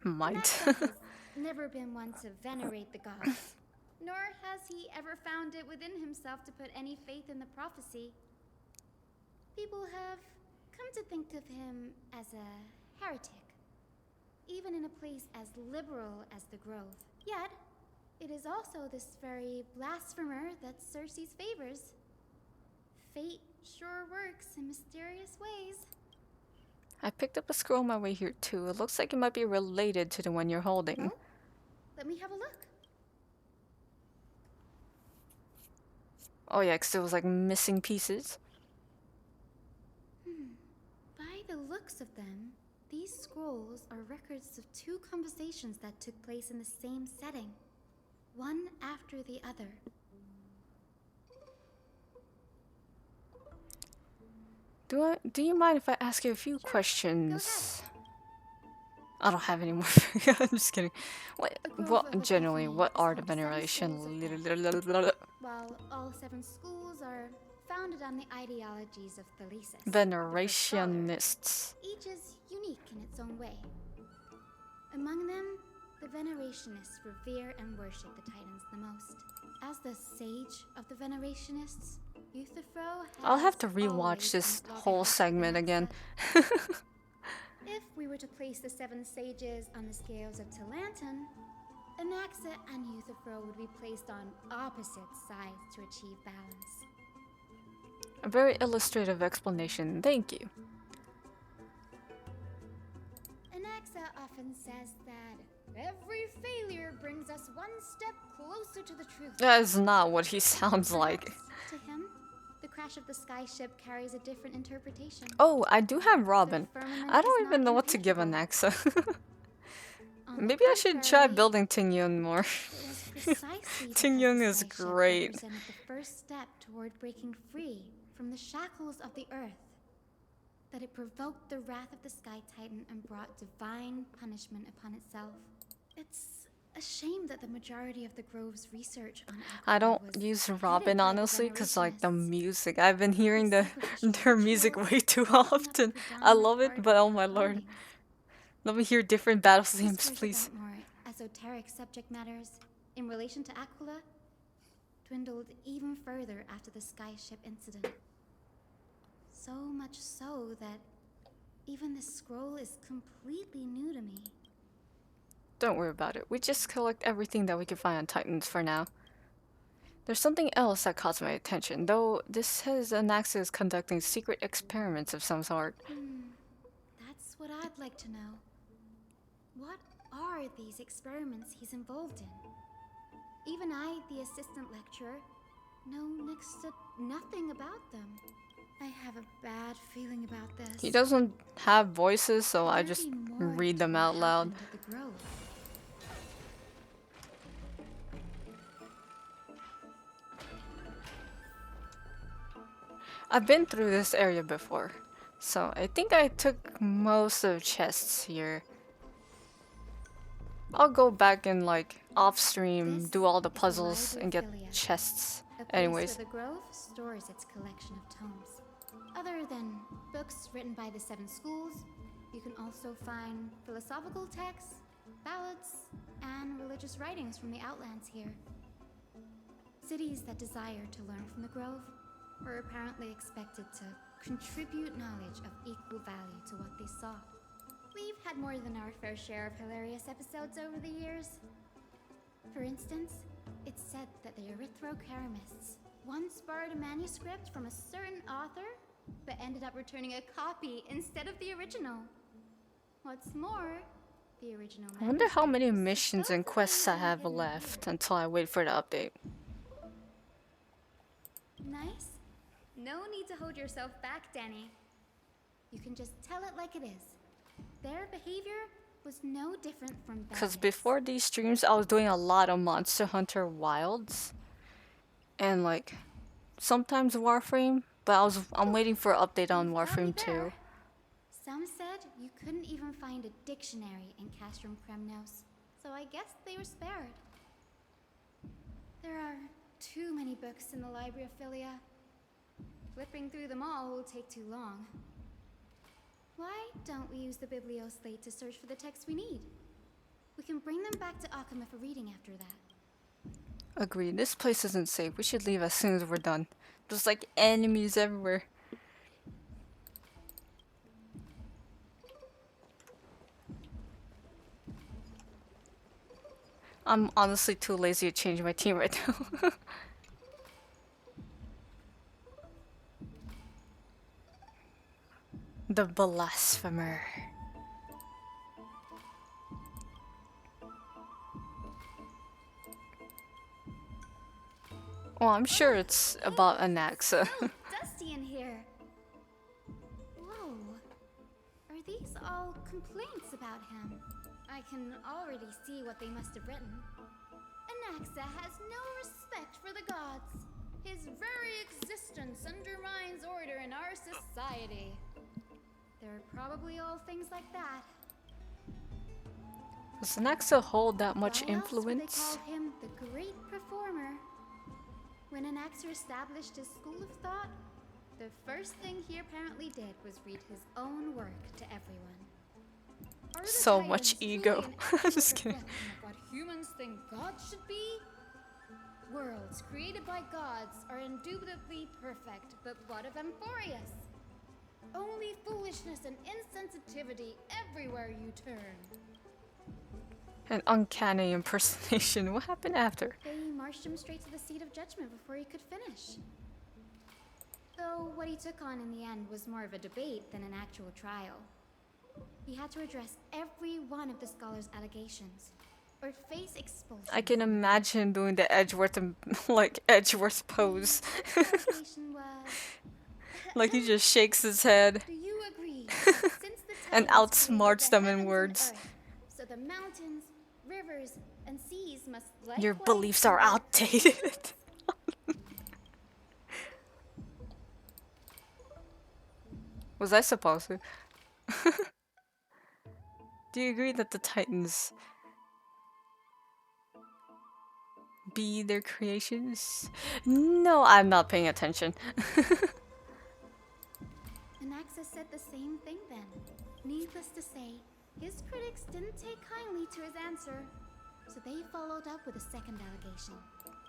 Might. Anaxa has never been one to venerate the gods, nor has he ever found it within himself to put any faith in the prophecy. People have come to think of him as a heretic, even in a place as liberal as the Grove. Yet, it is also this very blasphemer that Circe's favors. Fate sure works in mysterious ways. I picked up a scroll on my way here too. It looks like it might be related to the one you're holding. Oh? Let me have a look. Oh yeah, because it was like missing pieces. By the looks of them, these scrolls are records of two conversations that took place in the same setting, one after the other. Do you mind if I ask you a few questions? I don't have any more. I'm just kidding. What generally, what are the veneration? While all 7 schools are founded on the ideologies of Thalesis. Venerationists. Each is unique in its own way. Among them, the Venerationists revere and worship the Titans the most. As the sage of the Venerationists, Euthyphro has I'll have to rewatch this whole segment again. If we were to place the 7 sages on the scales of Talanton, Anaxa and Euthyphro would be placed on opposite sides to achieve balance. A very illustrative explanation, thank you. Anaxa often says that every failure brings us one step closer to the truth. That is not what he sounds like. To him, the crash of the sky ship carries a different interpretation. Oh, I do have Robin. I don't even know what to give Anaxa. Maybe I should try building Tingyun more. Tingyun is great. The first step toward breaking free from the shackles of the earth. That it provoked the wrath of the Sky Titan and brought divine punishment upon itself. It's a shame that the majority of the Grove's research on I don't use Robin honestly because like the music. I've been hearing their music way too often. I love it, but oh my lord. Let me hear different battle themes, please. More esoteric subject matters in relation to Aquila dwindled even further after the skyship incident. So much so that even this scroll is completely new to me. Don't worry about it. We just collect everything that we can find on Titans for now. There's something else that caught my attention, though this says Anaxa is conducting secret experiments of some sort. That's what I'd like to know. What are these experiments he's involved in? Even I, the assistant lecturer, know next to nothing about them. I have a bad feeling about this. He doesn't have voices, so I Could there just be more read them to what out loud. happened at the Grove? I've been through this area before, so I think I took most of the chests here. I'll go back and like off stream, do all the puzzles and get chests. A place Anyways, where the Grove stores its collection of tomes. Other than books written by the 7 schools, you can also find philosophical texts, ballads, and religious writings from the Outlands here. Cities that desire to learn from the Grove were apparently expected to contribute knowledge of equal value to what they saw. We've had more than our fair share of hilarious episodes over the years. For instance, it's said that the Erythrocheramists once borrowed a manuscript from a certain author, but ended up returning a copy instead of the original. What's more, the original I wonder how many manuscript missions and quests I have left until I wait for the update. Nice. No need to hold yourself back, Danny. You can just tell it like it is. Their behavior was no different from Because bandits. before these streams, I was doing a lot of Monster Hunter Wilds. And like, sometimes Warframe. But I'm waiting for an update on Warframe 2. Some said you couldn't even find a dictionary in Castrum Kremnos, so I guess they were spared. There are too many books in the Library of Philia. Flipping through them all will take too long. Why don't we use the Biblioslate to search for the text we need? We can bring them back to Akama for reading after that. Agreed, this place isn't safe. We should leave as soon as we're done. There's like enemies everywhere. I'm honestly too lazy to change my team right now. The Blasphemer. Well, I'm sure it's about Anaxa. Dusty in here. Whoa. Are these all complaints about him? I can already see what they must have written. Anaxa has no respect for the gods. His very existence undermines order in our society. They're probably all things like that. Does Anaxa hold that much Why else would they influence? call him the great performer? When Anaxa established his school of thought, the first thing he apparently did was read his own work to everyone. Are the So Titans much truly ego. an I'm accurate just kidding. reflection of what humans think gods should be? Worlds created by gods are indubitably perfect, but what of Amphorius? Only foolishness and insensitivity everywhere you turn. An uncanny impersonation. What happened after? They marched him straight to the seat of judgment before he could finish. Though what he took on in the end was more of a debate than an actual trial. He had to address every one of the scholar's allegations, or face expulsion. I can imagine doing the Edgeworth like Edgeworth pose. Allegation was, Like he just shakes his head do you agree that since the and Titans created outsmarts the them in heavens and words. earth, so the mountains, rivers, and seas must Your likewise beliefs are be outdated. Was I supposed to? Do you agree that the Titans be their creations? No, I'm not paying attention. Anaxa said the same thing then. Needless to say, his critics didn't take kindly to his answer, so they followed up with a second allegation.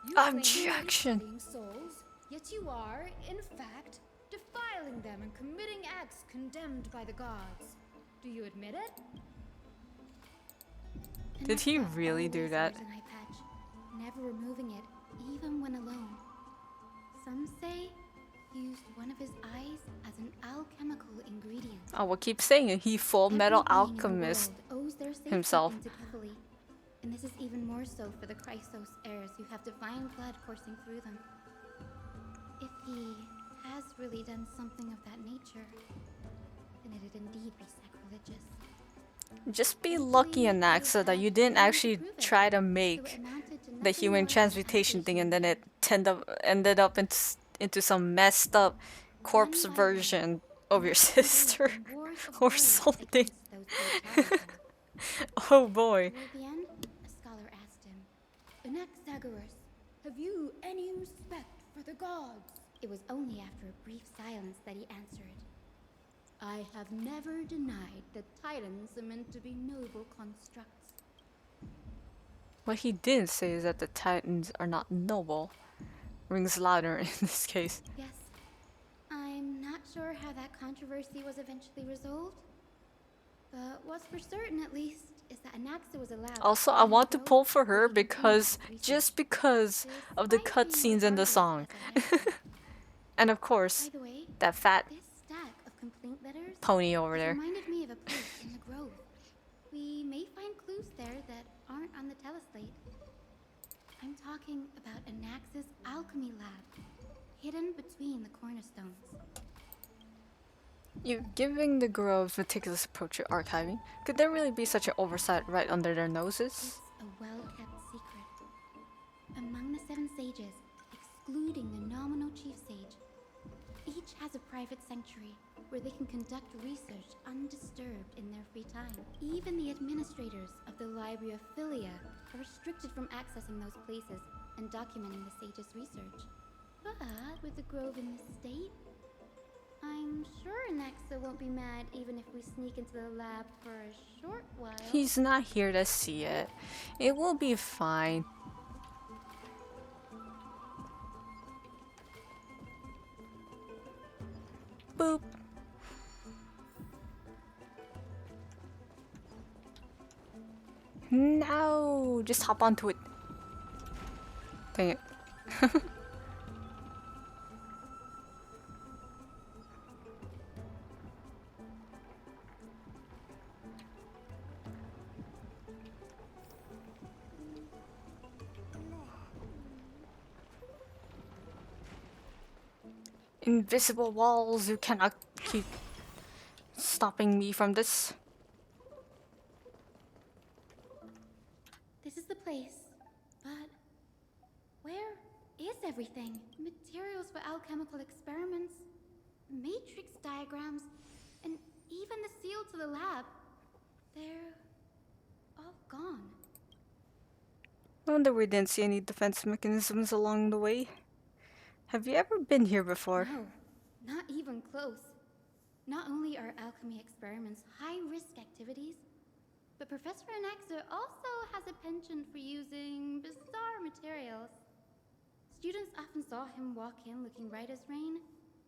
You claim you are Objection. studying souls, yet you are, in fact, defiling them and committing acts condemned by the gods. Do you admit it? Did he Anaxa really do always that? wears an eye patch, never removing it, even when alone. Some say he used one of his eyes as an alchemical ingredient. I will keep saying it. He full metal Every being in the alchemist world owes their safety himself. into KoFi, and this is even more so for the Chrysos heirs who have divine blood coursing through them. If he has really done something of that nature, then it'd indeed be sacrilegious. Just be lucky, Anaxa, that you didn't actually try to make the human transmutation thing and then it ended up into some messed up corpse version of your sister or something. Oh boy. Toward the end, a scholar asked him, Anaxagoras, have you any respect for the gods? It was only after a brief silence that he answered, I have never denied that titans are meant to be noble constructs. What he didn't say is that the Titans are not noble. Rings louder in this case. Yes. I'm not sure how that controversy was eventually resolved. But what's for certain, at least, is that Anaxa was allowed. Also, I want to pull for her because just because of the cutscenes in the song. And of course, that fat pony over there. Reminded me of a place in the grove. We may find clues there that aren't on the teleslate. I'm talking about Anaxa's alchemy lab, hidden between the cornerstones. You're giving the Grove's meticulous approach to archiving. Could there really be such an oversight right under their noses? It's a well-kept secret. Among the 7 sages, excluding the nominal chief sage, each has a private sanctuary where they can conduct research undisturbed in their free time. Even the administrators of the Library of Philia are restricted from accessing those places and documenting the sage's research. But with the Grove in this state, I'm sure Anaxa won't be mad even if we sneak into the lab for a short while. He's not here to see it. It will be fine. Boop. No, just hop onto it. Dang it. Invisible walls, you cannot keep stopping me from this. This is the place, but where is everything? Materials for alchemical experiments, matrix diagrams, and even the seal to the lab. They're all gone. No wonder we didn't see any defense mechanisms along the way. Have you ever been here before? No, not even close. Not only are alchemy experiments high-risk activities, but Professor Anaxa also has a penchant for using bizarre materials. Students often saw him walk in looking right as rain,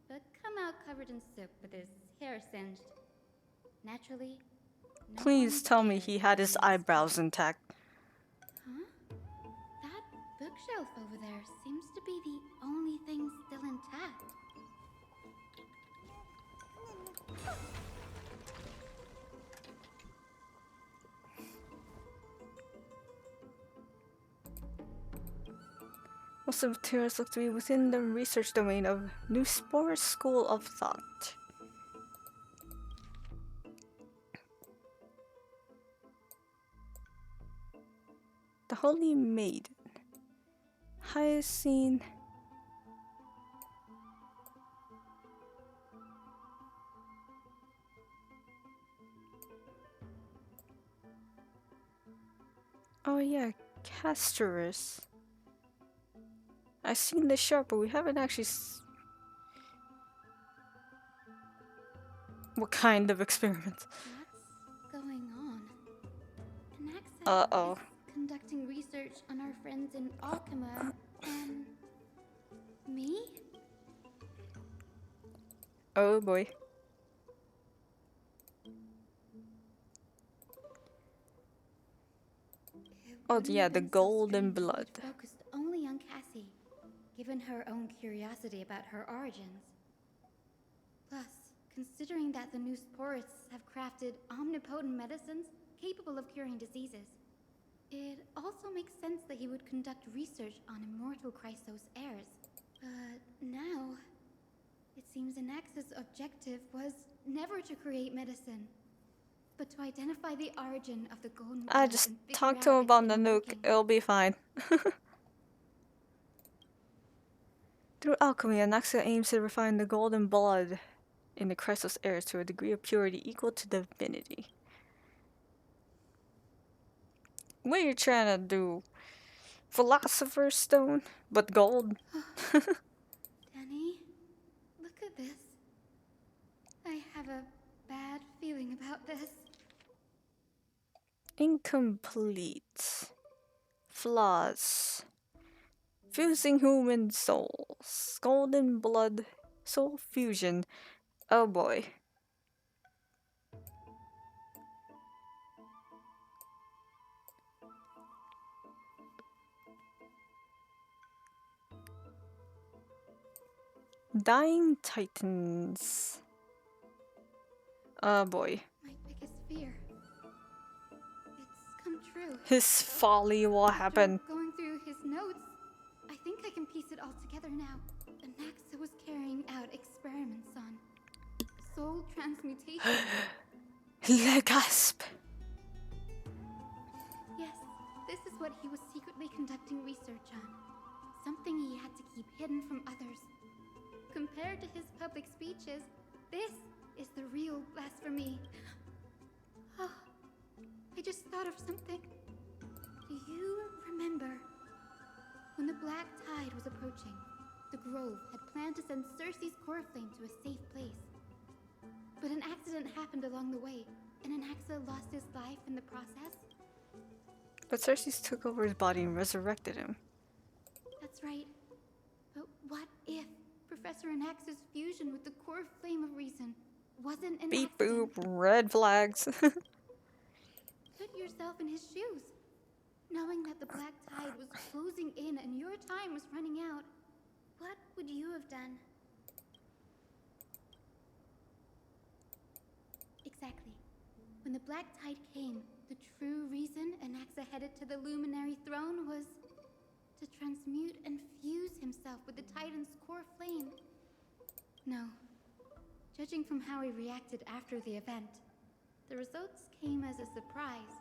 but come out covered in soot with his hair singed. Naturally, Please tell me he had his eyebrows intact. Huh? That bookshelf over there seems to be the only thing still intact. Most of the materials look to be within the research domain of New Spore School of Thought. The Holy Maiden. Hyacinth. Oh yeah, Castorus. I've seen the shark, but we haven't actually what kind of experiments? What's going on? Anaxa Uh-oh. is conducting research on our friends in Alchema and me? Oh boy. Oh yeah, the golden blood. Focused only on Cassie, given her own curiosity about her origins. Plus, considering that the new sporists have crafted omnipotent medicines capable of curing diseases, it also makes sense that he would conduct research on immortal Chrysos heirs. But now, seems Anaxa's objective was never to create medicine, but to identify the origin of the golden I blood just and figure talk to out him its about the inner nuke. workings. It'll be fine. Through alchemy, Anaxa aims to refine the golden blood in the crystal's air to a degree of purity equal to divinity. What are you trying to do? Philosopher's Stone, but gold? Danny, look at this. I have a bad feeling about this. Incomplete. Flaws. Fusing human souls. Golden blood. Soul fusion. Oh boy. Dying Titans. Oh boy. My biggest fear. It's come true. His folly will happen. Going through his notes, I think I can piece it all together now. Anaxa was carrying out experiments on soul transmutation. Le gasp. Yes, this is what he was secretly conducting research on. Something he had to keep hidden from others. Compared to his public speeches, this is the real blasphemy. Oh, I just thought of something. Do you remember when the black tide was approaching? The Grove had planned to send Cersei's core flame to a safe place. But an accident happened along the way, and Anaxa lost his life in the process. But Cersei took over his body and resurrected him. That's right. But what if Professor Anaxa's fusion with the core flame of reason wasn't an Beep accident? boop, red flags. Put yourself in his shoes. Knowing that the black tide was closing in and your time was running out, what would you have done? Exactly. When the black tide came, the true reason Anaxa headed to the luminary throne was to transmute and fuse himself with the Titan's core flame. No. Judging from how he reacted after the event, the results came as a surprise.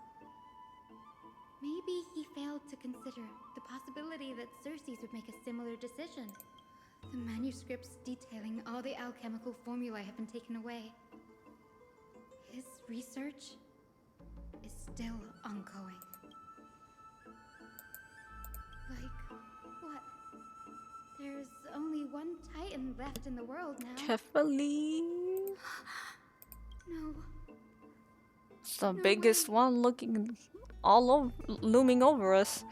Maybe he failed to consider the possibility that Cersei's would make a similar decision. The manuscripts detailing all the alchemical formulae have been taken away. His research is still ongoing. Like, what? There's only one Titan left in the world now. Carefully. No. It's the biggest one looking all over, looming over us.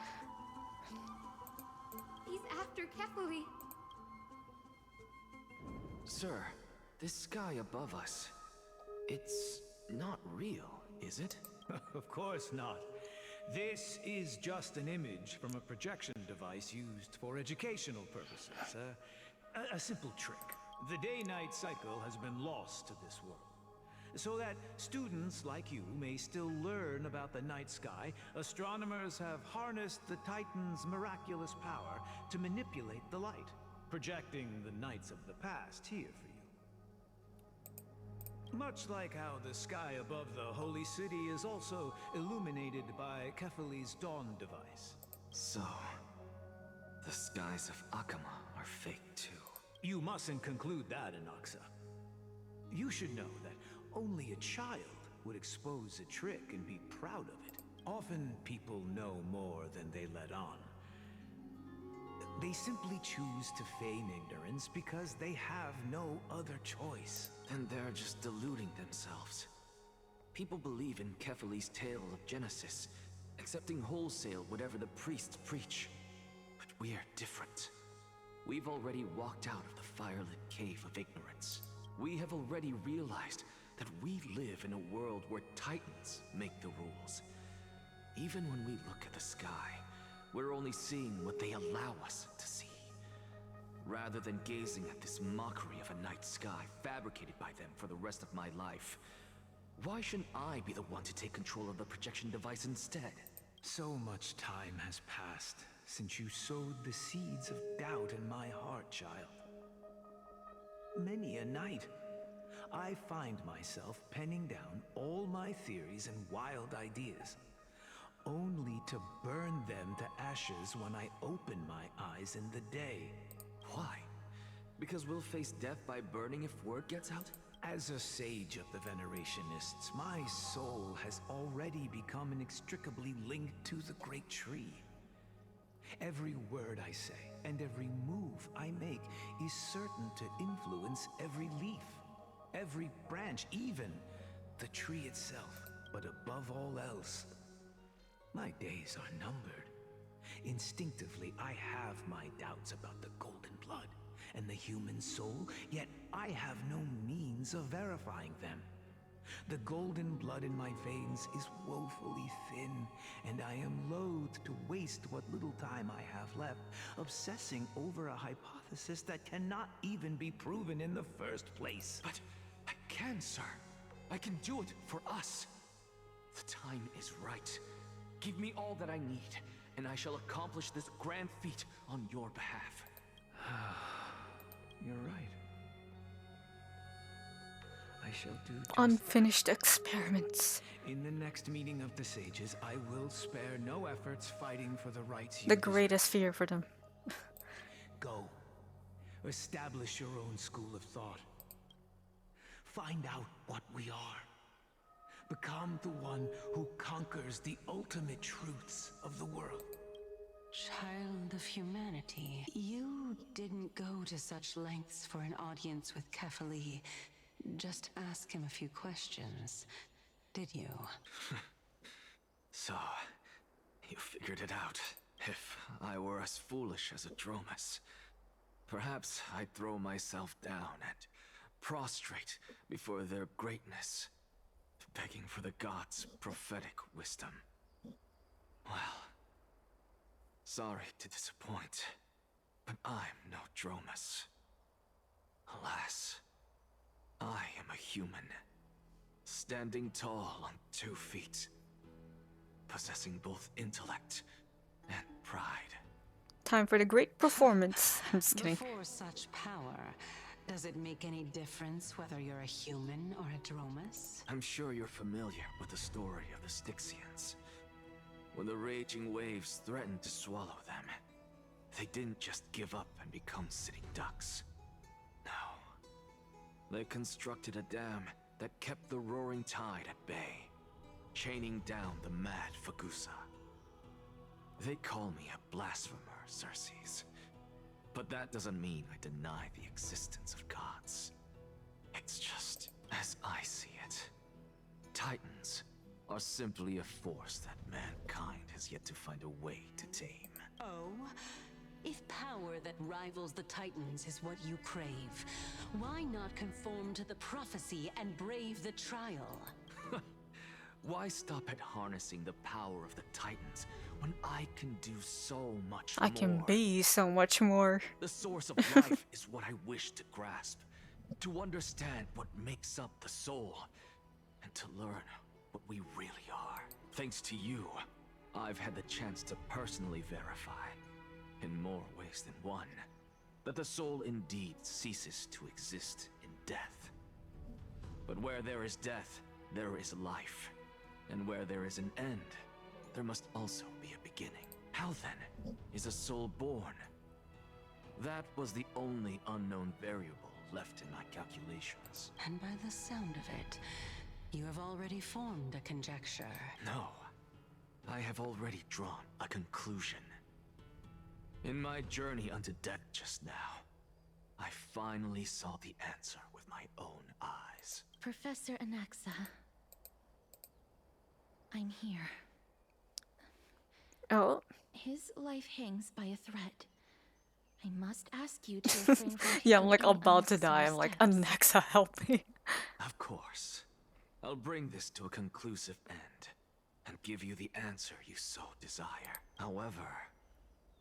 He's after Kefali. Sir, this sky above us, it's not real, is it? Of course not. This is just an image from a projection device used for educational purposes. A simple trick. The day-night cycle has been lost to this world. So that students like you may still learn about the night sky, astronomers have harnessed the Titan's miraculous power to manipulate the light, projecting the nights of the past here for you. Much like how the sky above the Holy City is also illuminated by Kefali's dawn device. So, the skies of Akama are fake too. You mustn't conclude that, Anaxa. You should know that only a child would expose a trick and be proud of it. Often people know more than they let on. They simply choose to feign ignorance because they have no other choice. And they're just deluding themselves. People believe in Kefali's tale of Genesis, accepting wholesale whatever the priests preach. But we're different. We've already walked out of the firelit cave of ignorance. We have already realized that we live in a world where Titans make the rules. Even when we look at the sky, we're only seeing what they allow us to see. Rather than gazing at this mockery of a night sky fabricated by them for the rest of my life, why shouldn't I be the one to take control of the projection device instead? So much time has passed since you sowed the seeds of doubt in my heart, child. Many a night, I find myself penning down all my theories and wild ideas, only to burn them to ashes when I open my eyes in the day. Why? Because we'll face death by burning if word gets out? As a sage of the Venerationists, my soul has already become inextricably linked to the great tree. Every word I say and every move I make is certain to influence every leaf, every branch, even the tree itself. But above all else, my days are numbered. Instinctively, I have my doubts about the golden blood and the human soul, yet I have no means of verifying them. The golden blood in my veins is woefully thin, and I am loath to waste what little time I have left obsessing over a hypothesis that cannot even be proven in the first place. But I can, sir. I can do it for us. The time is right. Give me all that I need, and I shall accomplish this grand feat on your behalf. You're right. I shall do just Unfinished experiments. In the next meeting of the sages, I will spare no efforts fighting for the rights you The deserve. greatest fear for them. Go. Establish your own school of thought. Find out what we are. Become the one who conquers the ultimate truths of the world. Child of humanity, you didn't go to such lengths for an audience with KoFi. Just ask him a few questions, did you? So, you figured it out. If I were as foolish as a Dromus, perhaps I'd throw myself down and prostrate before their greatness, begging for the gods' prophetic wisdom. Well, sorry to disappoint, but I'm no Dromus. Alas, I am a human, standing tall on 2 feet, possessing both intellect and pride. Time for the great performance. I'm just kidding. Before such power, does it make any difference whether you're a human or a Dromus? I'm sure you're familiar with the story of the Styxians. When the raging waves threatened to swallow them, they didn't just give up and become sitting ducks. No. They constructed a dam that kept the roaring tide at bay, chaining down the mad Fagusa. They call me a blasphemer, Xerxes. But that doesn't mean I deny the existence of gods. It's just as I see it. Titans are simply a force that mankind has yet to find a way to tame. Oh? If power that rivals the Titans is what you crave, why not conform to the prophecy and brave the trial? Why stop at harnessing the power of the Titans when I can do so much I more? can be so much more. The source of life is what I wish to grasp, to understand what makes up the soul, and to learn what we really are. Thanks to you, I've had the chance to personally verify, in more ways than one, that the soul indeed ceases to exist in death. But where there is death, there is life. And where there is an end, there must also be a beginning. How then is a soul born? That was the only unknown variable left in my calculations. And by the sound of it, you have already formed a conjecture. No, I have already drawn a conclusion. In my journey unto death just now, I finally saw the answer with my own eyes. Professor Anaxa, I'm here. Oh. His life hangs by a thread. I must ask you to refrain from Yeah, I'm like taking about to die. I'm like, Anaxa, help me. Of course. I'll bring this to a conclusive end and give you the answer you so desire. However,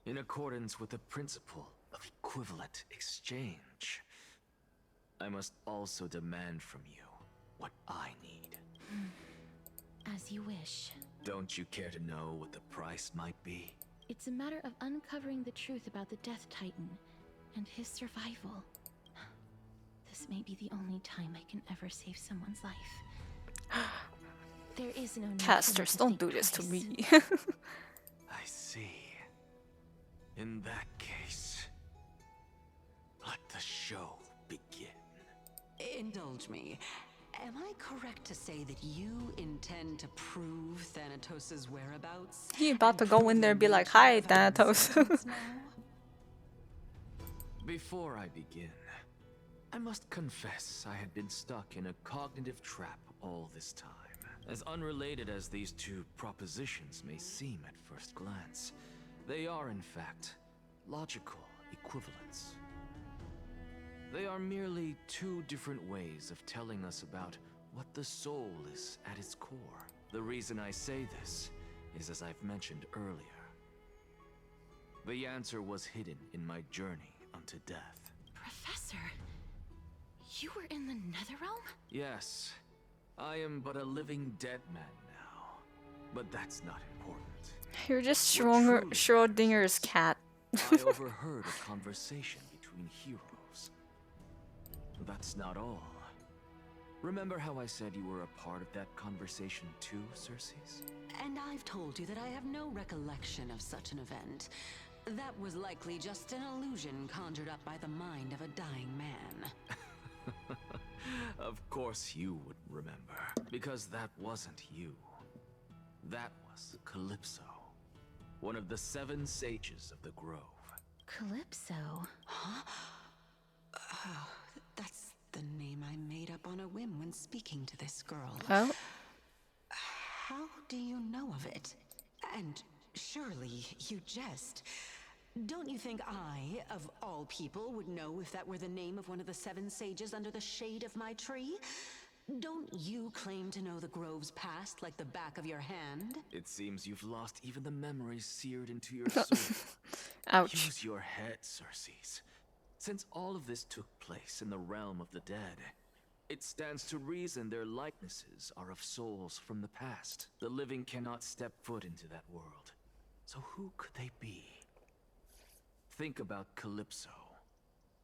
in accordance with the principle of equivalent exchange, I must also demand from you what I need. As you wish. Don't you care to know what the price might be? It's a matter of uncovering the truth about the Death Titan and his survival. This may be the only time I can ever save someone's life. There is no need for me Casters, to don't think do this to twice. me. I see. In that case, let the show begin. Indulge me. Am I correct to say that you intend to prove Thanatos' whereabouts? He about to go in there and be like, "Hi, Thanatos." Before I begin, I must confess I had been stuck in a cognitive trap all this time. As unrelated as these two propositions may seem at first glance, they are in fact logical equivalents. They are merely two different ways of telling us about what the soul is at its core. The reason I say this is as I've mentioned earlier. The answer was hidden in my journey unto death. Professor, you were in the Netherrealm? Yes, I am but a living dead man now, but that's not important. You're just Schrodinger's cat. I overheard a conversation between heroes. That's not all. Remember how I said you were a part of that conversation too, Circes? And I've told you that I have no recollection of such an event. That was likely just an illusion conjured up by the mind of a dying man. Of course you would remember, because that wasn't you. That was Calypso, one of the 7 sages of the Grove. Calypso? Huh? Oh, that's the name I made up on a whim when speaking to this girl. Oh? How do you know of it? And surely you jest. Don't you think I, of all people, would know if that were the name of one of the 7 sages under the shade of my tree? Don't you claim to know the Grove's past like the back of your hand? It seems you've lost even the memories seared into your soul. Ouch. Use your head, Circes. Since all of this took place in the realm of the dead, it stands to reason their likenesses are of souls from the past. The living cannot step foot into that world. So who could they be? Think about Calypso.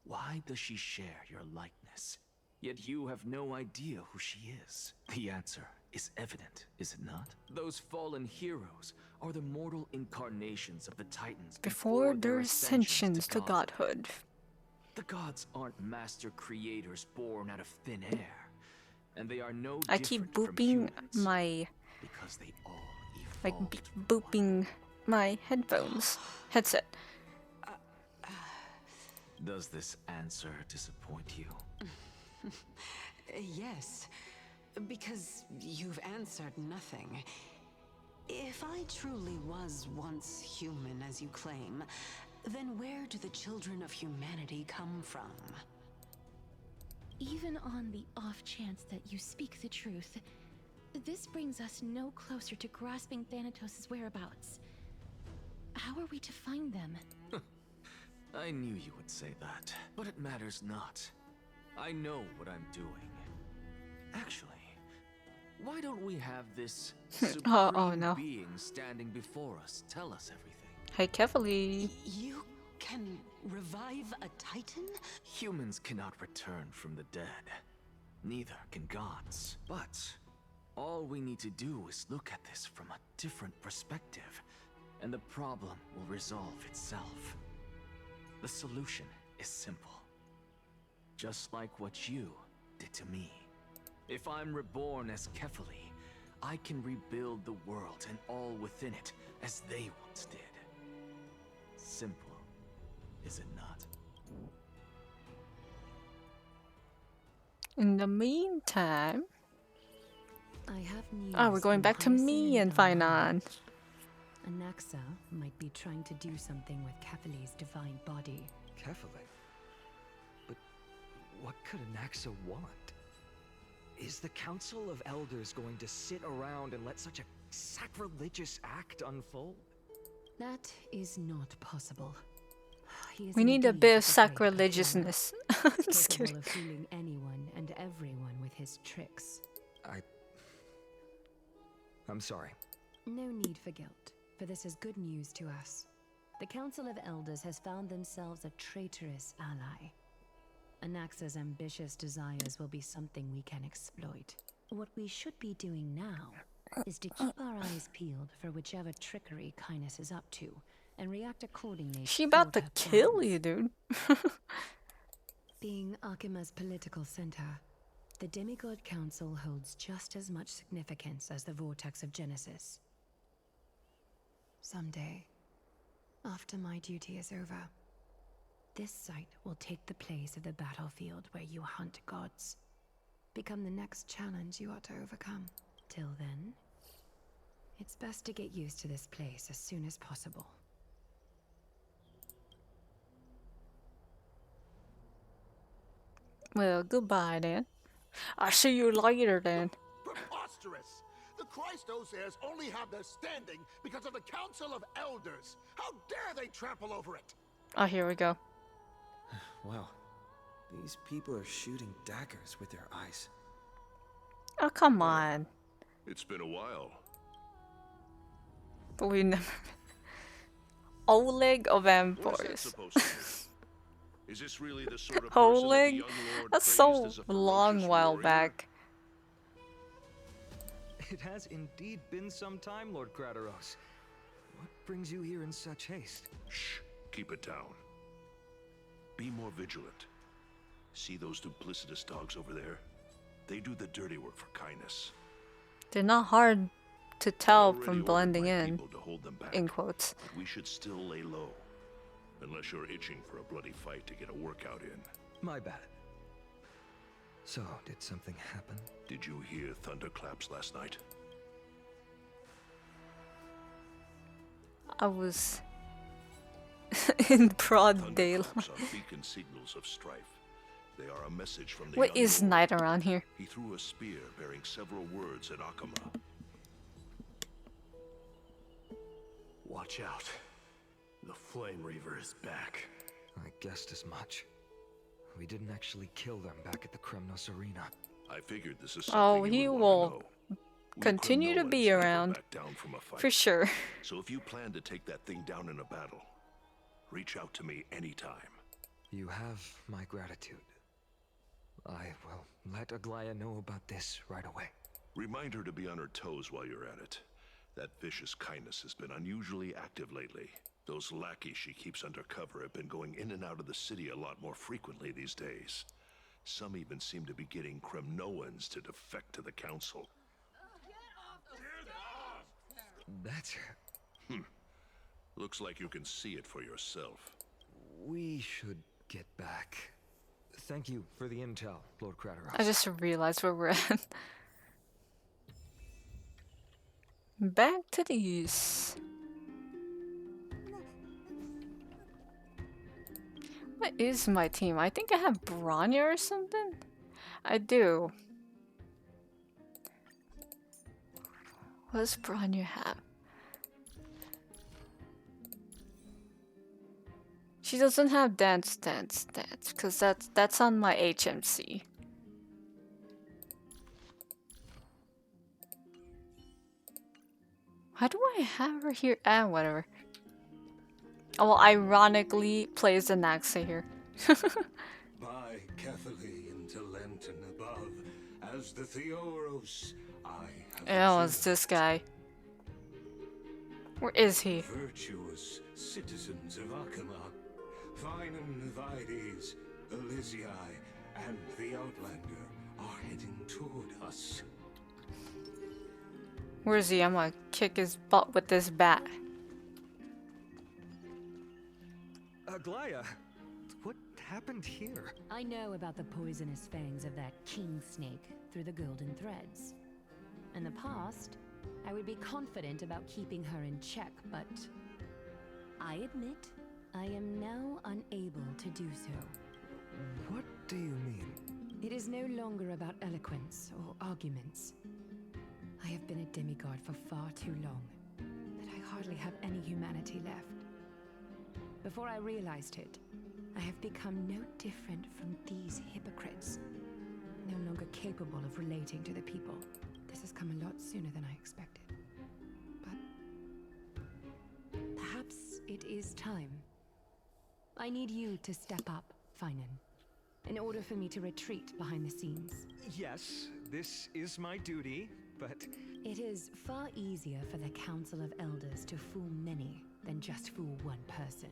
Why does she share your likeness? Yet you have no idea who she is. The answer is evident, is it not? Those fallen heroes are the mortal incarnations of the Titans Before their ascensions to godhood. The gods aren't master creators born out of thin air, and they are no I keep different from booping humans, my because they all like booping my headset. Does this answer disappoint you? Yes, because you've answered nothing. If I truly was once human, as you claim, then where do the children of humanity come from? Even on the off chance that you speak the truth, this brings us no closer to grasping Thanatos' whereabouts. How are we to find them? I knew you would say that, but it matters not. I know what I'm doing. Actually, why don't we have this supreme being standing before us tell us everything? Hey, carefully. You can revive a Titan? Humans cannot return from the dead. Neither can gods. But all we need to do is look at this from a different perspective, and the problem will resolve itself. The solution is simple. Just like what you did to me. If I'm reborn as KoFi, I can rebuild the world and all within it as they once did. Simple, is it not? In the meantime... I have news. Oh, we're going back to me and Finon. Anaxa might be trying to do something with KoFi's divine body. KoFi? But what could Anaxa want? Is the Council of Elders going to sit around and let such a sacrilegious act unfold? That is not possible. We need a bit of sacrilegiousness. Just capable kidding. of fooling anyone and everyone with his tricks. I'm sorry. No need for guilt, for this is good news to us. The Council of Elders has found themselves a traitorous ally. Anaxa's ambitious desires will be something we can exploit. What we should be doing now is to keep our eyes peeled for whichever trickery Kindness is up to, and react accordingly. She about to kill you, dude. Being Akima's political center, the Demigod Council holds just as much significance as the Vortex of Genesis. Someday, after my duty is over, this site will take the place of the battlefield where you hunt gods. Become the next challenge you are to overcome. Till then, it's best to get used to this place as soon as possible. Well, goodbye then. I'll see you later then. Preposterous! The Christos only have their standing because of the Council of Elders. How dare they trample over it? Oh, here we go. Wow. These people are shooting daggers with their eyes. Oh, come on. It's been a while. But we never... Oleg of Emporius. Is this really the sort of Oleg? That's so long while back. It has indeed been some time, Lord Krateros. What brings you here in such haste? Shh, keep it down. Be more vigilant. See those duplicitous dogs over there? They do the dirty work for Kindness. They're not hard to tell from blending in quotes. But we should still lay low. Unless you're itching for a bloody fight to get a workout in. My bad. So, did something happen? Did you hear thunderclaps last night? I was in broad daylight. Thunderclaps are beacon signals of strife. They are a message from the What is night around here? He threw a spear bearing several words at Akama. Watch out. The Flame Reaver is back. I guessed as much. We didn't actually kill them back at the Kremnos arena. I figured this is Oh, he will continue to be around. For sure. So if you plan to take that thing down in a battle, reach out to me anytime. You have my gratitude. I will let Aglaya know about this right away. Remind her to be on her toes while you're at it. That vicious Kindness has been unusually active lately. Those lackeys she keeps under cover have been going in and out of the city a lot more frequently these days. Some even seem to be getting Kremnoans to defect to the council. That's... Looks like you can see it for yourself. We should get back. Thank you for the intel, Lord Krateros. I just realized where we're at. Back to these. What is my team? I think I have Bronya or something? I do. What does Bronya have? She doesn't have dance, because that's on my HMC. Why do I have her here? Ah, whatever. Oh, well, ironically plays Anaxa here. By Cathaly into Lenten above, as the Theoros, I have Oh, it's this guy. Where is he? virtuous citizens of Akama, Finan Vides, Elysiae, and the Outlander are heading toward us. Where is he? I'm gonna kick his butt with this bat. Aglaya, what happened here? I know about the poisonous fangs of that king snake through the golden threads. In the past, I would be confident about keeping her in check, but I admit I am now unable to do so. What do you mean? It is no longer about eloquence or arguments. I have been a demigod for far too long that I hardly have any humanity left. Before I realized it, I have become no different from these hypocrites, no longer capable of relating to the people. This has come a lot sooner than I expected. But perhaps it is time. I need you to step up, Finan. in order for me to retreat behind the scenes. Yes, this is my duty, but... It is far easier for the Council of Elders to fool many than just fool one person.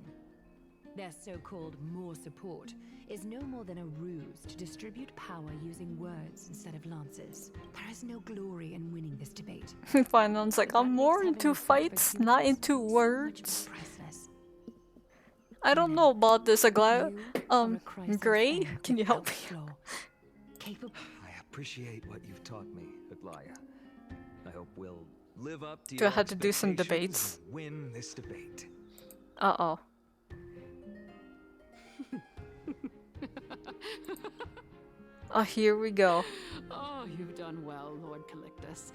Their so-called more support is no more than a ruse to distribute power using words instead of lances. There is no glory in winning this debate. Finance like, I'm more into fights, not into words. I don't know about this, Aglaya. Gray, can you help me? I appreciate what you've taught me, Aglaya. I hope we'll live up to Do I your have to do some expectations debates? and win this debate. Uh-oh. Oh, here we go. Oh, you've done well, Lord Calictus.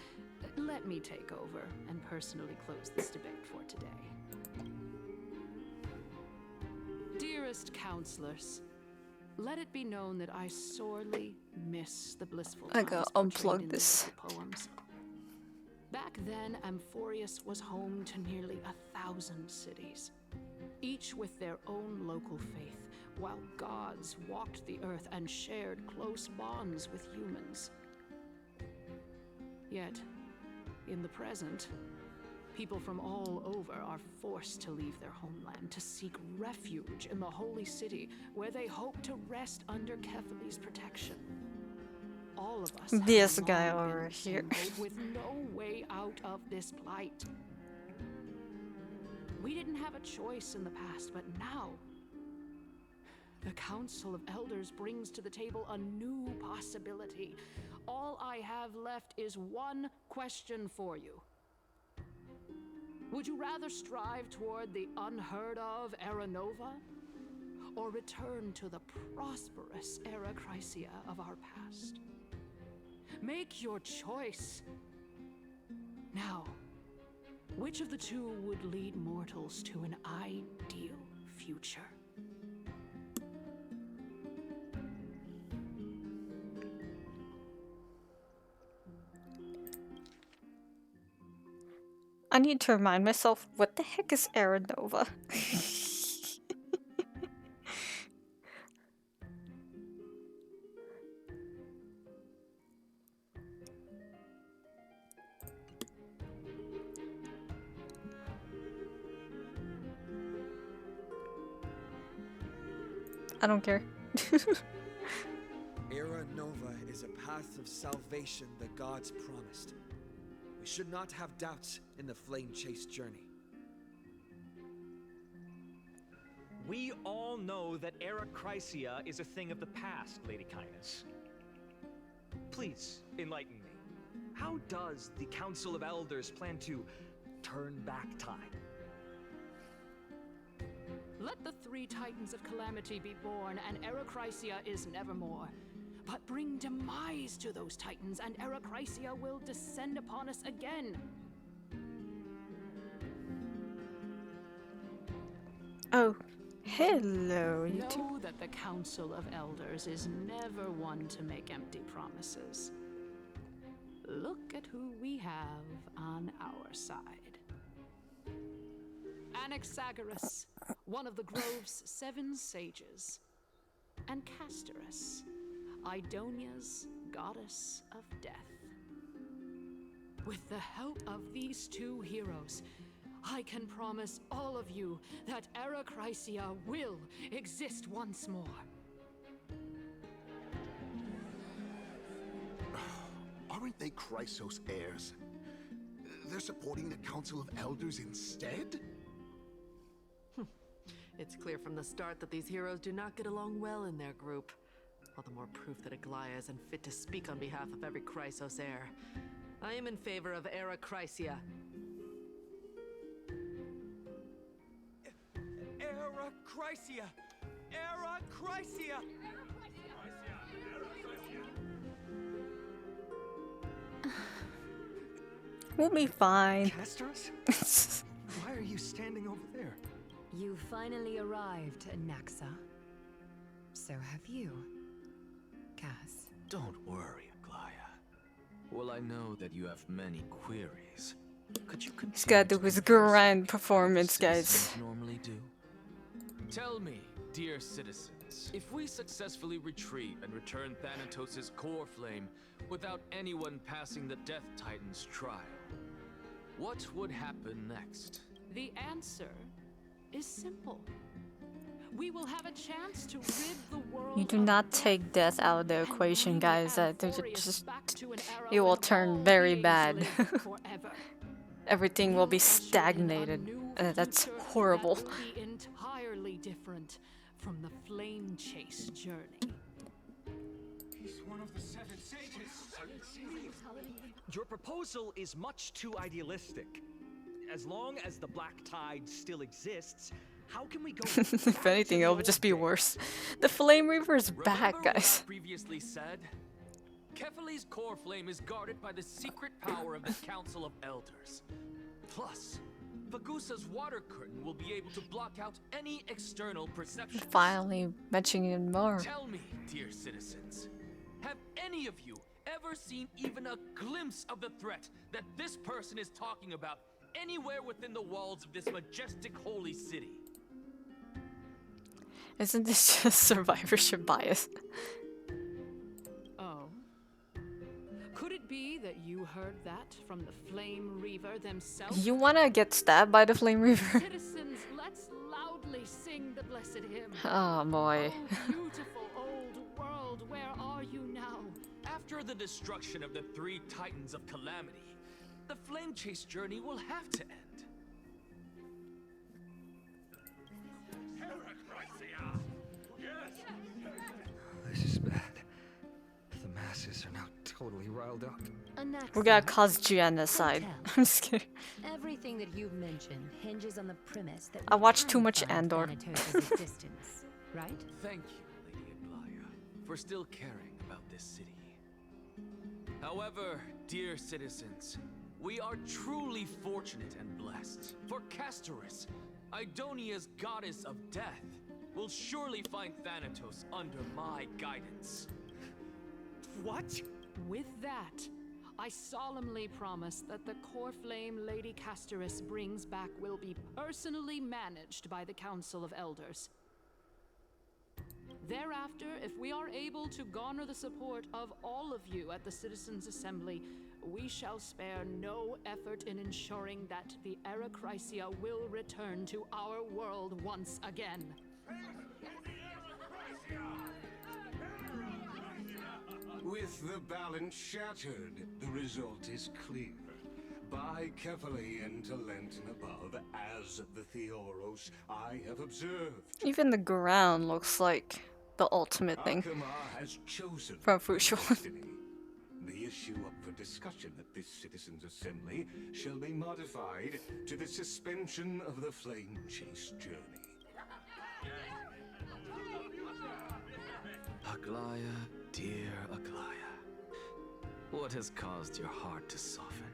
Let me take over and personally close this debate for today. Dearest counselors, let it be known that I sorely miss the blissful I times gotta portrayed in unplug the this. mythical poems. Back then, Amphorius was home to nearly 1,000 cities, each with their own local faith, while gods walked the earth and shared close bonds with humans. Yet, in the present, people from all over are forced to leave their homeland to seek refuge in the holy city, where they hope to rest under KoFi's protection. All of us This have guy long been over in the same here. boat with no way out of this plight. We didn't have a choice in the past, but now the Council of Elders brings to the table a new possibility. All I have left is one question for you. Would you rather strive toward the unheard of Era Nova, or return to the prosperous Era Chrysia of our past? Make your choice. Now, which of the two would lead mortals to an ideal future? I need to remind myself, what the heck is Era Nova? I don't care. Era Nova is a path of salvation the gods promised. We should not have doubts in the flame-chased journey. We all know that Era Chrysia is a thing of the past, Lady Kindness. Please, enlighten me. How does the Council of Elders plan to turn back time? Let the three titans of calamity be born, and Era Chrysia is nevermore. But bring demise to those titans, and Era Chrysia will descend upon us again. Oh, hello, YouTube. Know that the Council of Elders is never one to make empty promises. Look at who we have on our side. Anaxagoras, one of the Grove's 7 sages, and Castorus, Idonia's goddess of death. With the help of these two heroes, I can promise all of you that Era Chrysia will exist once more. Aren't they Chrysos heirs? They're supporting the Council of Elders instead? It's clear from the start that these heroes do not get along well in their group. All the more proof that Aglaya is unfit to speak on behalf of every Chrysos heir. I am in favor of Era Chrysia. Era Chrysia! Era Chrysia! We'll be fine. Castorus? Why are you standing over there? You finally arrived, Anaxa. So have you, Cass. Don't worry, Aglaya. Well, I know that you have many queries. Could you He's gotta do his grand performance, guys. normally do? Tell me, dear citizen, chance. If we successfully retreat and return Thanatos' core flame without anyone passing the Death Titan's trial, what would happen next? The answer is simple. We will have a chance to rid the world. You do not take death out of the equation, guys. It will turn very bad. Everything will be stagnated. That's horrible. That will be entirely different from the flame chase journey. He's one of the 7 sages. Your proposal is much too idealistic. As long as the Black Tide still exists, how can we go? If anything, it'll just be worse. The Flame Reaver is back, Remember guys. what I previously said? Kefali's core flame is guarded by the secret power of the Council of Elders. Plus, Bagusa's water curtain will be able to block out any external perception. Finally mentioning it more. Tell me, dear citizens, have any of you ever seen even a glimpse of the threat that this person is talking about anywhere within the walls of this majestic holy city? Isn't this just survivorship bias? Oh. Could it be that you heard that from the Flame Reaver themselves? You wanna get stabbed by the Flame Reaver? Citizens, let's loudly sing the blessed hymn. Oh boy. Oh, beautiful old world, where are you now? After the destruction of the 3 Titans of Calamity, the flame chase journey will have to end. This is bad. The masses are now totally riled up. Anaxa, We're gonna cause genocide. I'm just kidding. everything that you've mentioned hinges on the premise that I we watched can too much find Andor. Thanatos' existence, right? Thank you, Lady Aglaya, for still caring about this city. However, dear citizens, we are truly fortunate and blessed. For Castorus, Idonia's goddess of death, will surely find Thanatos under my guidance. What? With that, I solemnly promise that the core flame Lady Castorus brings back will be personally managed by the Council of Elders. Thereafter, if we are able to garner the support of all of you at the Citizens' Assembly, we shall spare no effort in ensuring that the Arachrysia will return to our world once again. With the balance shattered, the result is clear. By Kefali and Talent and above, as the Theoros I have observed. Even the ground looks like the ultimate thing Has chosen from Fusho. The issue up for discussion at this Citizens' Assembly shall be modified to the suspension of the flame chase journey. Aglaya, dear Aglaya, what has caused your heart to soften?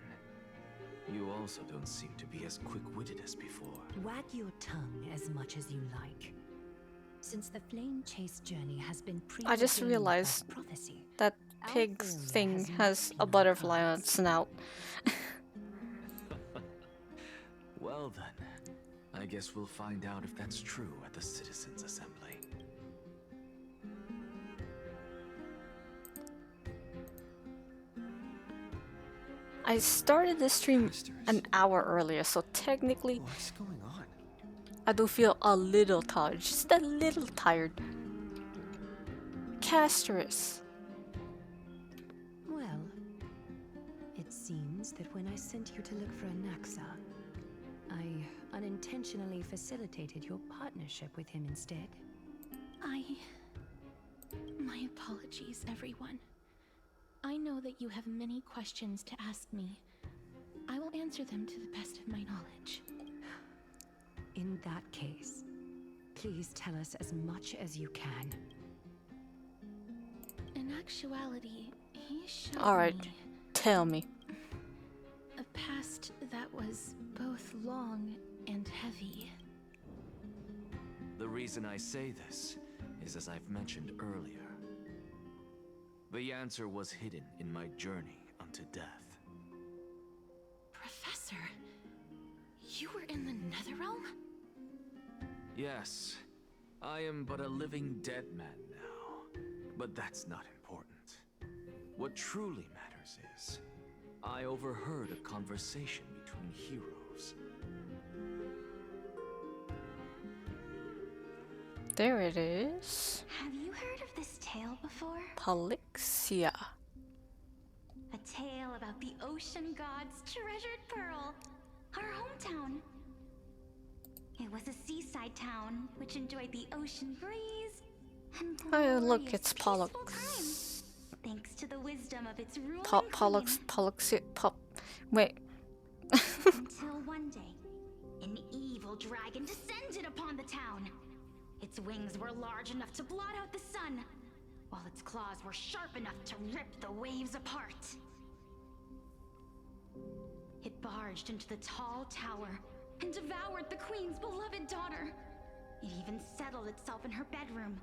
You also don't seem to be as quick-witted as before. Wag your tongue as much as you like. Since the flame chase journey has been I just realized that pig thing has a butterfly on its snout. Well then, I guess we'll find out if that's true at the Citizens' Assembly. I started this stream an hour earlier, so technically What's going on? I do feel a little tired, just a little tired. Castorus. Well, it seems that when I sent you to look for Anaxa, I unintentionally facilitated your partnership with him instead. My apologies, everyone. I know that you have many questions to ask me. I will answer them to the best of my knowledge. In that case, please tell us as much as you can. In actuality, he showed Alright, me tell me. a past that was both long and heavy. The reason I say this is as I've mentioned earlier. The answer was hidden in my journey unto death. Professor, you were in the Netherrealm? Yes, I am but a living dead man now, but that's not important. What truly matters is, I overheard a conversation between heroes. There it is. Have you heard of this tale before? Polixia. A tale about the ocean god's treasured pearl, our hometown. It was a seaside town which enjoyed the ocean breeze and Oh, look, glorious, it's peaceful Pollux. times, thanks to the wisdom of its ruling Polixia. Wait. Until one day, an evil dragon descended upon the town. Its wings were large enough to blot out the sun, while its claws were sharp enough to rip the waves apart. It barged into the tall tower and devoured the queen's beloved daughter. It even settled itself in her bedroom,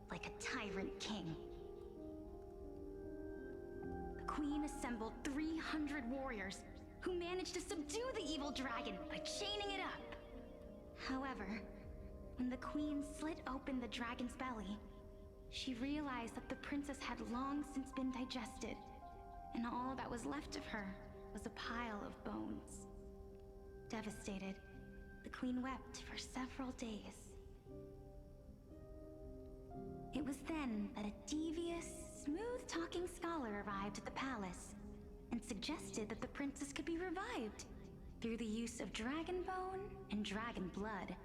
like a tyrant king. The queen assembled 300 warriors who managed to subdue the evil dragon by chaining it up. However, when the queen slit open the dragon's belly, she realized that the princess had long since been digested, and all that was left of her was a pile of bones. Devastated, the queen wept for several days. It was then that a devious, smooth-talking scholar arrived at the palace and suggested that the princess could be revived through the use of dragon bone and dragon blood.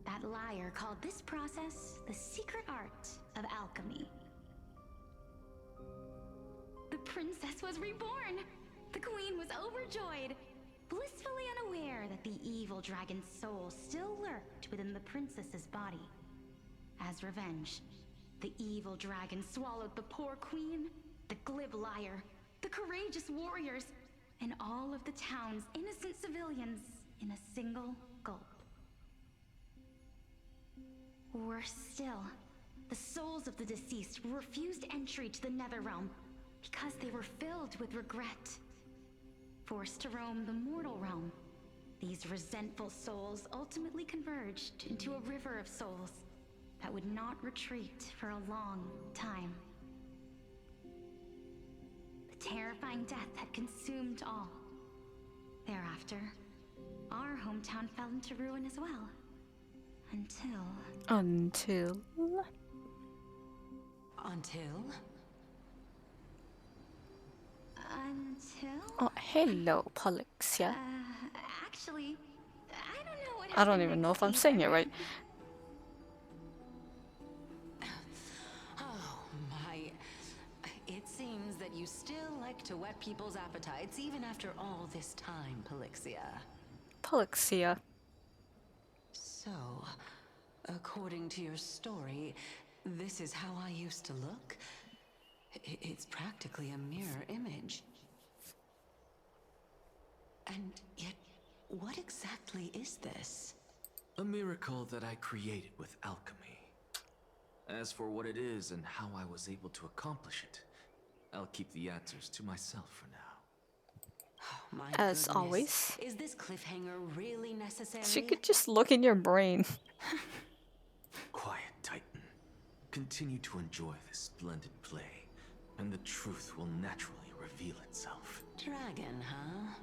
That liar called this process the secret art of alchemy. The princess was reborn! The queen was overjoyed, blissfully unaware that the evil dragon's soul still lurked within the princess's body. As revenge, the evil dragon swallowed the poor queen, the glib liar, the courageous warriors, and all of the town's innocent civilians in a single gulp. Worse still, the souls of the deceased refused entry to the Netherrealm because they were filled with regret. Forced to roam the mortal realm, these resentful souls ultimately converged into a river of souls that would not retreat for a long time. The terrifying death had consumed all. Thereafter, our hometown fell into ruin as well. Until... Oh, hello, Polixia. Actually, I don't know what I don't even know if I'm saying it right. Oh my. It seems that you still like to whet people's appetites even after all this time, Polixia. Polixia. So, according to your story, this is how I used to look? It's practically a mirror image. And yet, what exactly is this? A miracle that I created with alchemy. As for what it is and how I was able to accomplish it, I'll keep the answers to myself for now. My As goodness. always. Is this cliffhanger really necessary? She could just look in your brain. Quiet, Titan. Continue to enjoy this splendid play, and the truth will naturally reveal itself. Dragon, huh?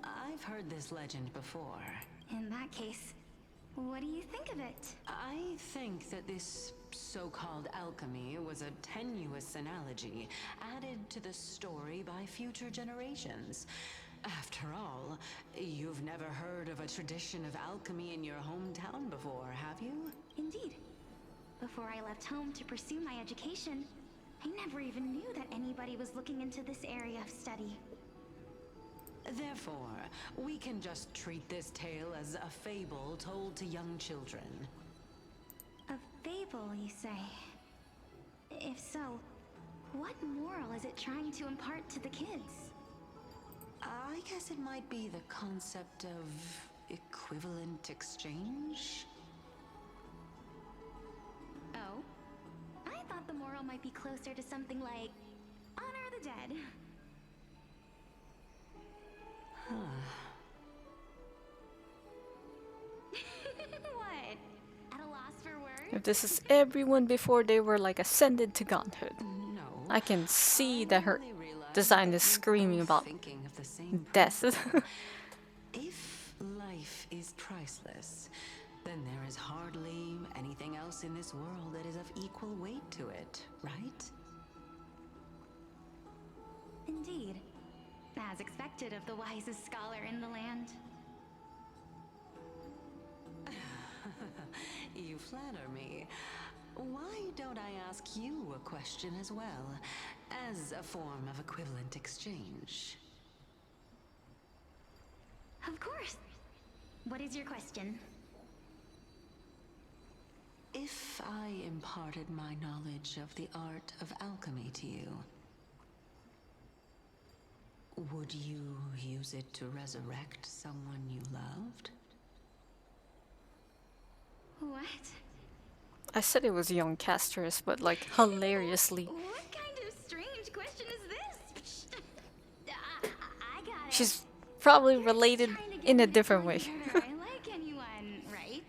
I've heard this legend before. In that case, what do you think of it? I think that this so-called alchemy was a tenuous analogy added to the story by future generations. After all, you've never heard of a tradition of alchemy in your hometown before, have you? Indeed. Before I left home to pursue my education, I never even knew that anybody was looking into this area of study. Therefore, we can just treat this tale as a fable told to young children. A fable, you say? If so, what moral is it trying to impart to the kids? I guess it might be the concept of equivalent exchange? Oh? I thought the moral might be closer to something like honor the dead. What? At a loss for words? If this is everyone before they were like ascended to godhood, I can see that her design is screaming about death. If life is priceless, then there is hardly anything else in this world that is of equal weight to it, right? Indeed. As expected of the wisest scholar in the land. You flatter me. Why don't I ask you a question as well, as a form of equivalent exchange? Of course. What is your question? If I imparted my knowledge of the art of alchemy to you, would you use it to resurrect someone you loved? What? I said it was young Casterus, but like hilariously. What kind of strange question is this? I got it. She's probably related in a different way. I like anyone, right?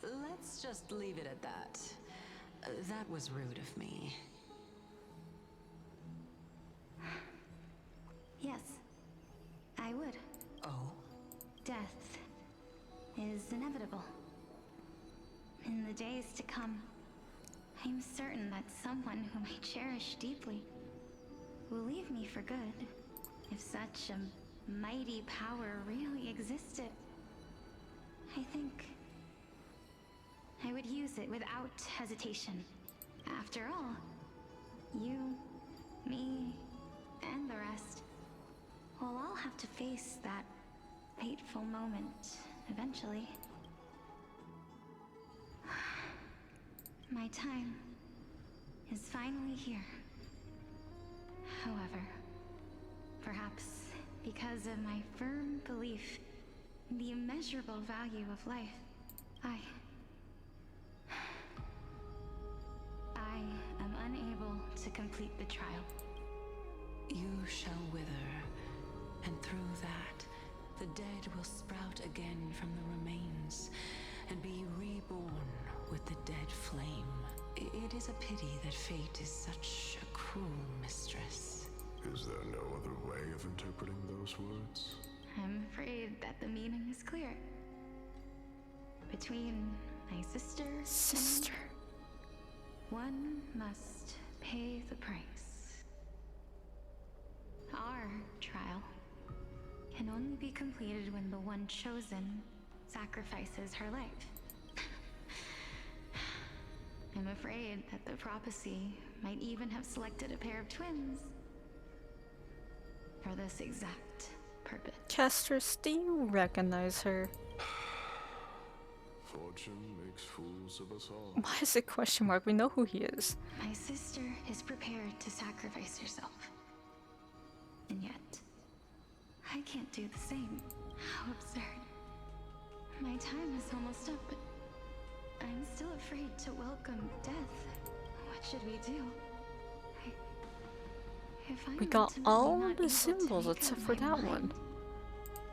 Let's just leave it at that. That was rude of me. Yes, I would. Oh? Death is inevitable. In the days to come, I'm certain that someone whom I cherish deeply will leave me for good, if such a mighty power really existed. I think I would use it without hesitation. After all, you, me, and the rest will all have to face that fateful moment eventually. My time is finally here. However, perhaps because of my firm belief in the immeasurable value of life, I am unable to complete the trial. You shall wither, and through that, the dead will sprout again from the remains, and be reborn with the dead flame. It is a pity that fate is such a cruel mistress. Is there no other way of interpreting those words? I'm afraid that the meaning is clear. Between my sister and me, one must pay the price. Our trial can only be completed when the one chosen sacrifices her life. I'm afraid that the prophecy might even have selected a pair of twins for this exact purpose. Casterus, do you recognize her? Fortune makes fools of us all. Why is it question mark? We know who he is. My sister is prepared to sacrifice herself. And yet, I can't do the same. How absurd. My time is almost up, but I'm still afraid to welcome death. What should we do? We got all the symbols except for that one.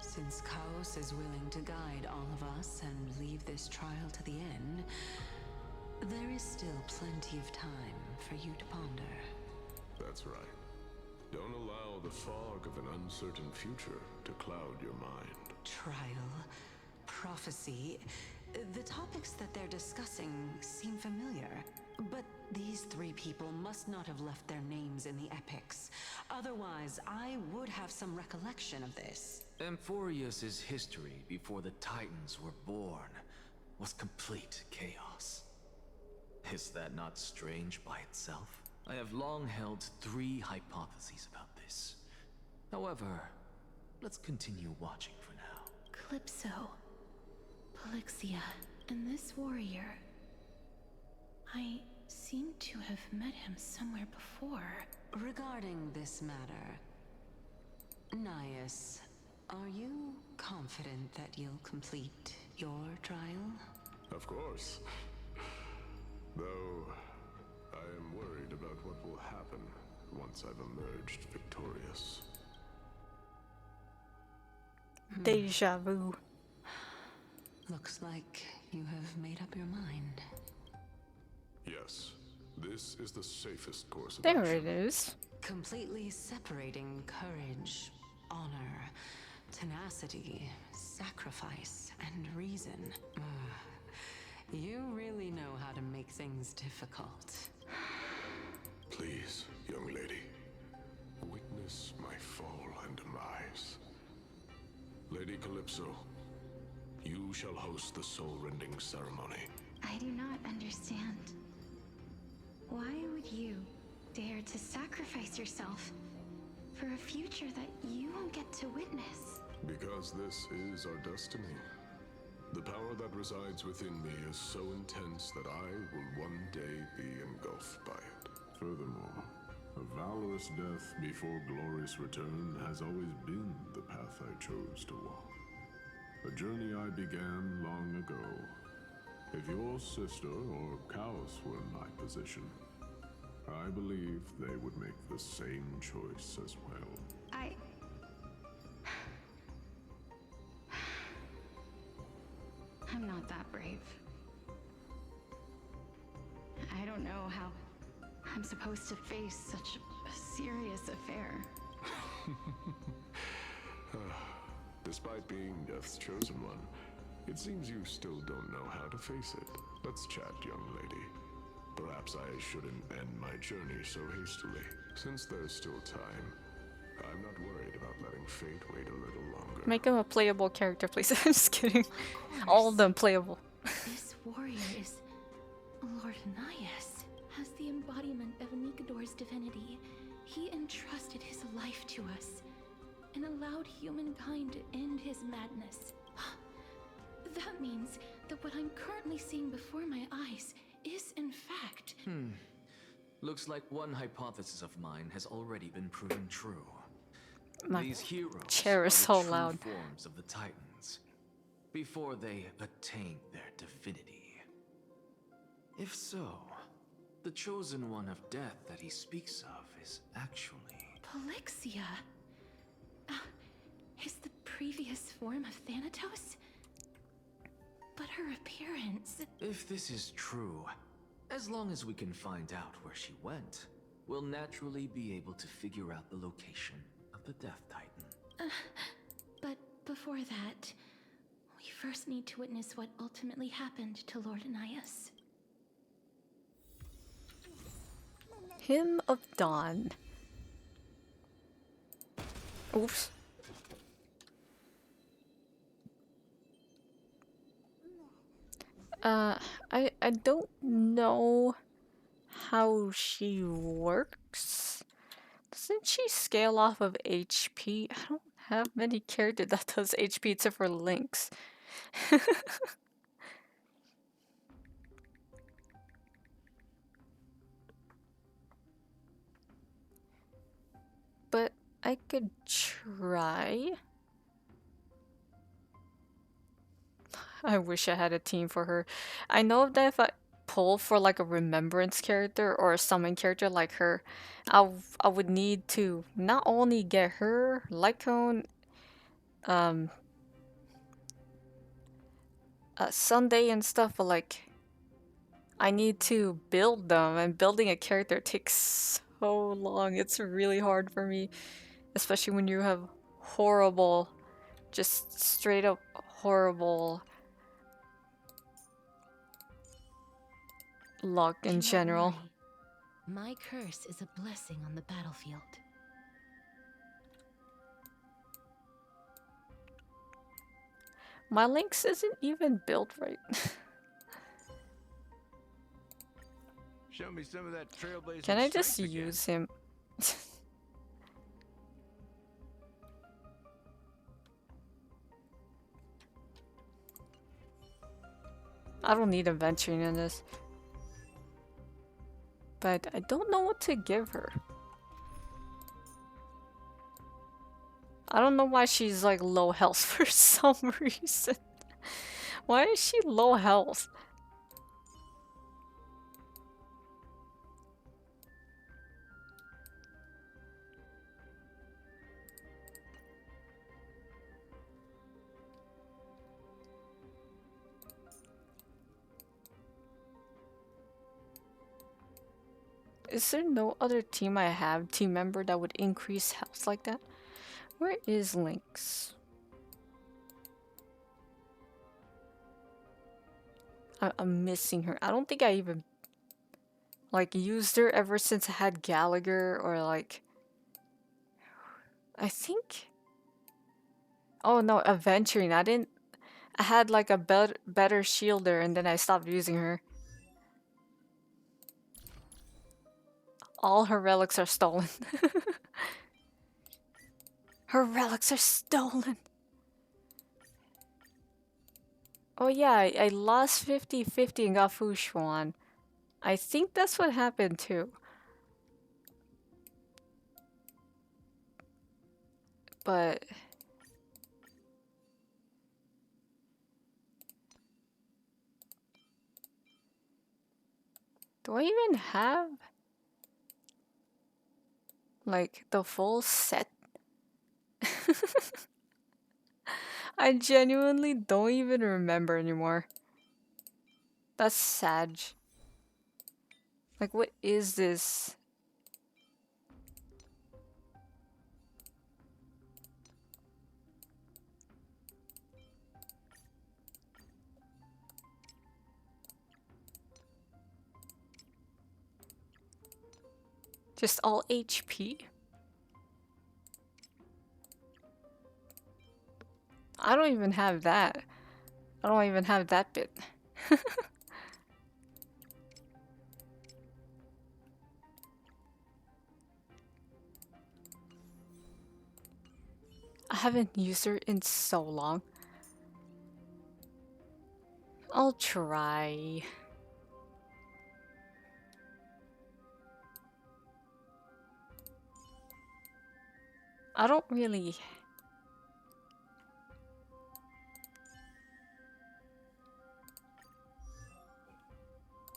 Since Chaos is willing to guide all of us and leave this trial to the end, there is still plenty of time for you to ponder. That's right. Don't allow the fog of an uncertain future to cloud your mind. Trial, prophecy, the topics that they're discussing seem familiar. But these three people must not have left their names in the epics. Otherwise, I would have some recollection of this. Amphorius's history before the Titans were born was complete chaos. Is that not strange by itself? I have long held three hypotheses about this. However, let's continue watching for now. Calypso, Polixia, and this warrior. I seem to have met him somewhere before. Regarding this matter, Nias, are you confident that you'll complete your trial? Of course. Though, I am worried about what will happen once I've emerged victorious. Deja vu. Looks like you have made up your mind. Yes, this is the safest course of There action. it is. Completely separating courage, honor, tenacity, sacrifice, and reason. You really know how to make things difficult. Please, young lady, witness my fall and demise. Lady Calypso, you shall host the soul-rending ceremony. I do not understand. Why would you dare to sacrifice yourself for a future that you won't get to witness? Because this is our destiny. The power that resides within me is so intense that I will one day be engulfed by it. Furthermore, a valorous death before glorious return has always been the path I chose to walk. A journey I began long ago. If your sister or cows were in my position, I believe they would make the same choice as well. I'm not that brave. I don't know how I'm supposed to face such a serious affair. Despite being Death's chosen one, it seems you still don't know how to face it. Let's chat, young lady. Perhaps I shouldn't end my journey so hastily. Since there's still time, I'm not worried about letting fate wait a little longer. Make him a playable character, please. I'm just kidding. All of them playable. This warrior is Lord Anaxa. As the embodiment of Nikador's divinity, he entrusted his life to us and allowed humankind to end his madness. That means that what I'm currently seeing before my eyes is in fact... Looks like one hypothesis of mine has already been proven true. My These heroes chair are is the so true loud. forms of the Titans, before they attain their divinity. If so, the chosen one of death that he speaks of is actually... Polixia? Is the previous form of Thanatos? But her appearance... If this is true, as long as we can find out where she went, we'll naturally be able to figure out the location of the Death Titan. But before that, we first need to witness what ultimately happened to Lord Anaxa. Hymn of Dawn. Oops. I don't know how she works. Doesn't she scale off of HP? I don't have many characters that does HP except for Lynx. But I could try. I wish I had a team for her. I know that if I pull for like a remembrance character or a summon character like her, I would need to not only get her, Lycone, Sunday and stuff, but like I need to build them, and building a character takes so long. It's really hard for me, especially when you have horrible, just straight up horrible luck in general. My curse is a blessing on the battlefield. My Lynx isn't even built right. Show me some of that trailblazing. Can I just use him? I don't need adventuring in this. But I don't know what to give her. I don't know why she's like low health for some reason. Why is she low health? Is there no other team team member that would increase health like that? Where is Lynx? I'm missing her. I don't think I even like used her ever since I had Gallagher or like I think. Oh no, Aventurine. I had like a better shielder and then I stopped using her. All her relics are stolen. Her relics are stolen. Oh yeah, I lost 50-50 and got Fushuan. I think that's what happened too. But do I even have like the full set? I genuinely don't even remember anymore. That's sad. Like, what is this? Just all HP? I don't even have that. I don't even have that bit. I haven't used her in so long. I'll try. I don't really...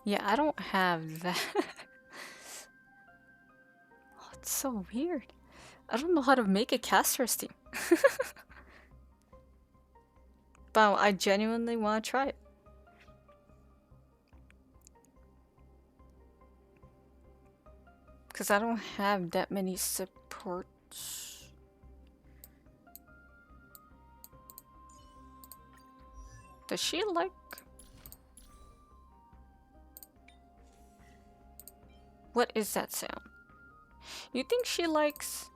Yeah, I don't have that. Oh, it's so weird. I don't know how to make a caster's team. But I genuinely want to try it. Because I don't have that many supports. Does she like... What is that sound? You think she likes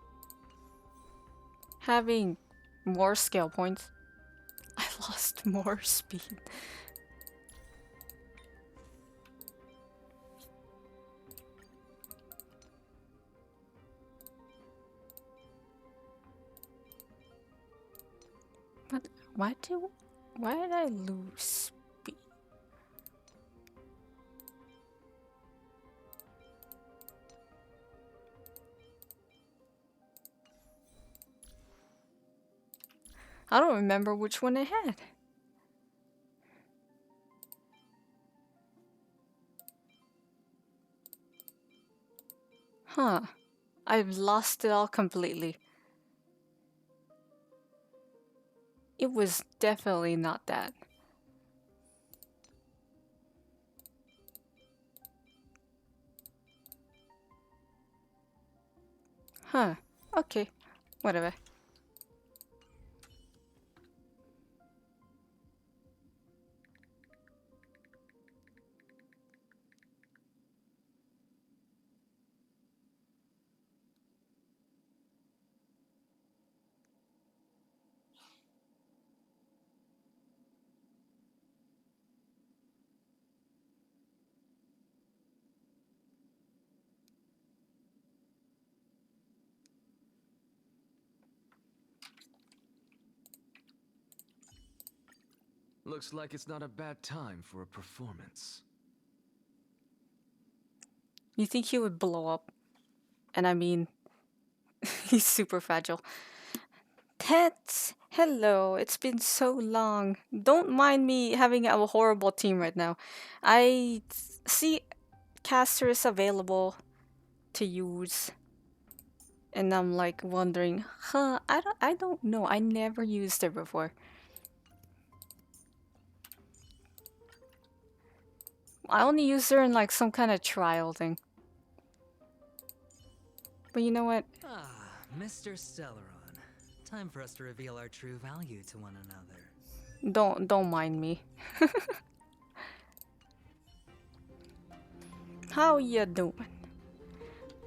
having more skill points? I lost more speed. But why did I lose speed? I don't remember which one I had. Huh. I've lost it all completely. It was definitely not that. Huh. Okay. Whatever. Looks like it's not a bad time for a performance. You think he would blow up? And I mean, he's super fragile. Pets, hello. It's been so long. Don't mind me having a horrible team right now. I see casters available to use. And I'm like wondering, I don't know. I never used her before. I only used her in like some kind of trial thing. But you know what? Ah, Mr. Stellaron. Time for us to reveal our true value to one another. Don't mind me. How you doing?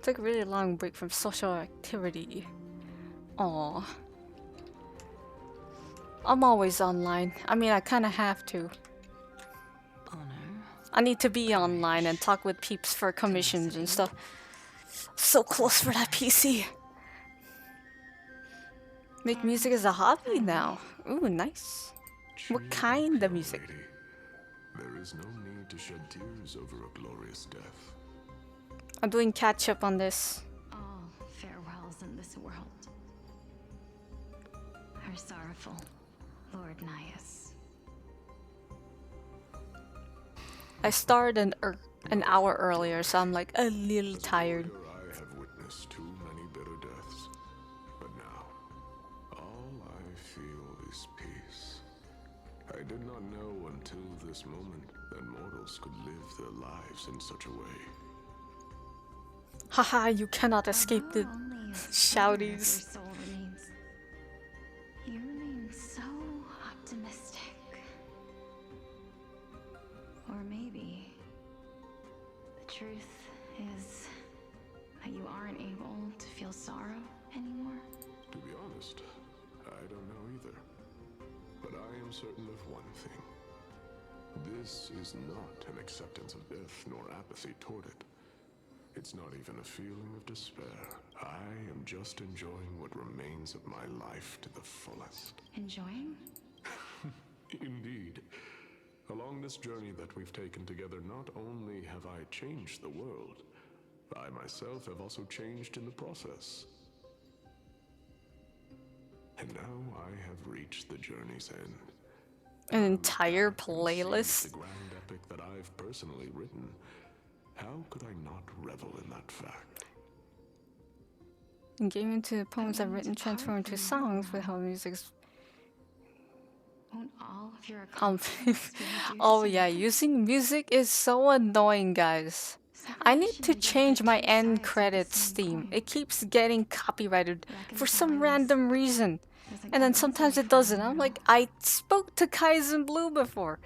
Took a really long break from social activity. Aw. I'm always online. I mean, I kind of have to. I need to be online and talk with peeps for commissions and stuff. So close for that PC. Make music as a hobby now. Ooh, nice. What kind of music? There is no need to shed tears over a glorious death. I'm doing catch up on this. All farewells in this world are sorrowful, Lord Nias. I started an hour earlier, so I'm like a little tired. I have witnessed too many bitter deaths, but now all I feel is peace. I did not know until this moment that mortals could live their lives in such a way. Haha, you cannot escape the shoutings. Your soul remains. You remain so optimistic. Or maybe the truth is that you aren't able to feel sorrow anymore. To be honest, I don't know either. But I am certain of one thing. This is not an acceptance of death nor apathy toward it. It's not even a feeling of despair. I am just enjoying what remains of my life to the fullest. Enjoying? Indeed. Along this journey that we've taken together, not only have I changed the world, I myself have also changed in the process. And now I have reached the journey's end. An entire The playlist? grand epic that I've personally written. How could I not revel in that fact? Game into poems I've written transform into songs with how music's. Won't all of your accomplishments be reduced Oh to yeah, using music is so annoying, guys. I need to change my end credits theme. It keeps getting copyrighted for some random reason. And then sometimes it doesn't. I'm like, I spoke to Kaizen Blue before.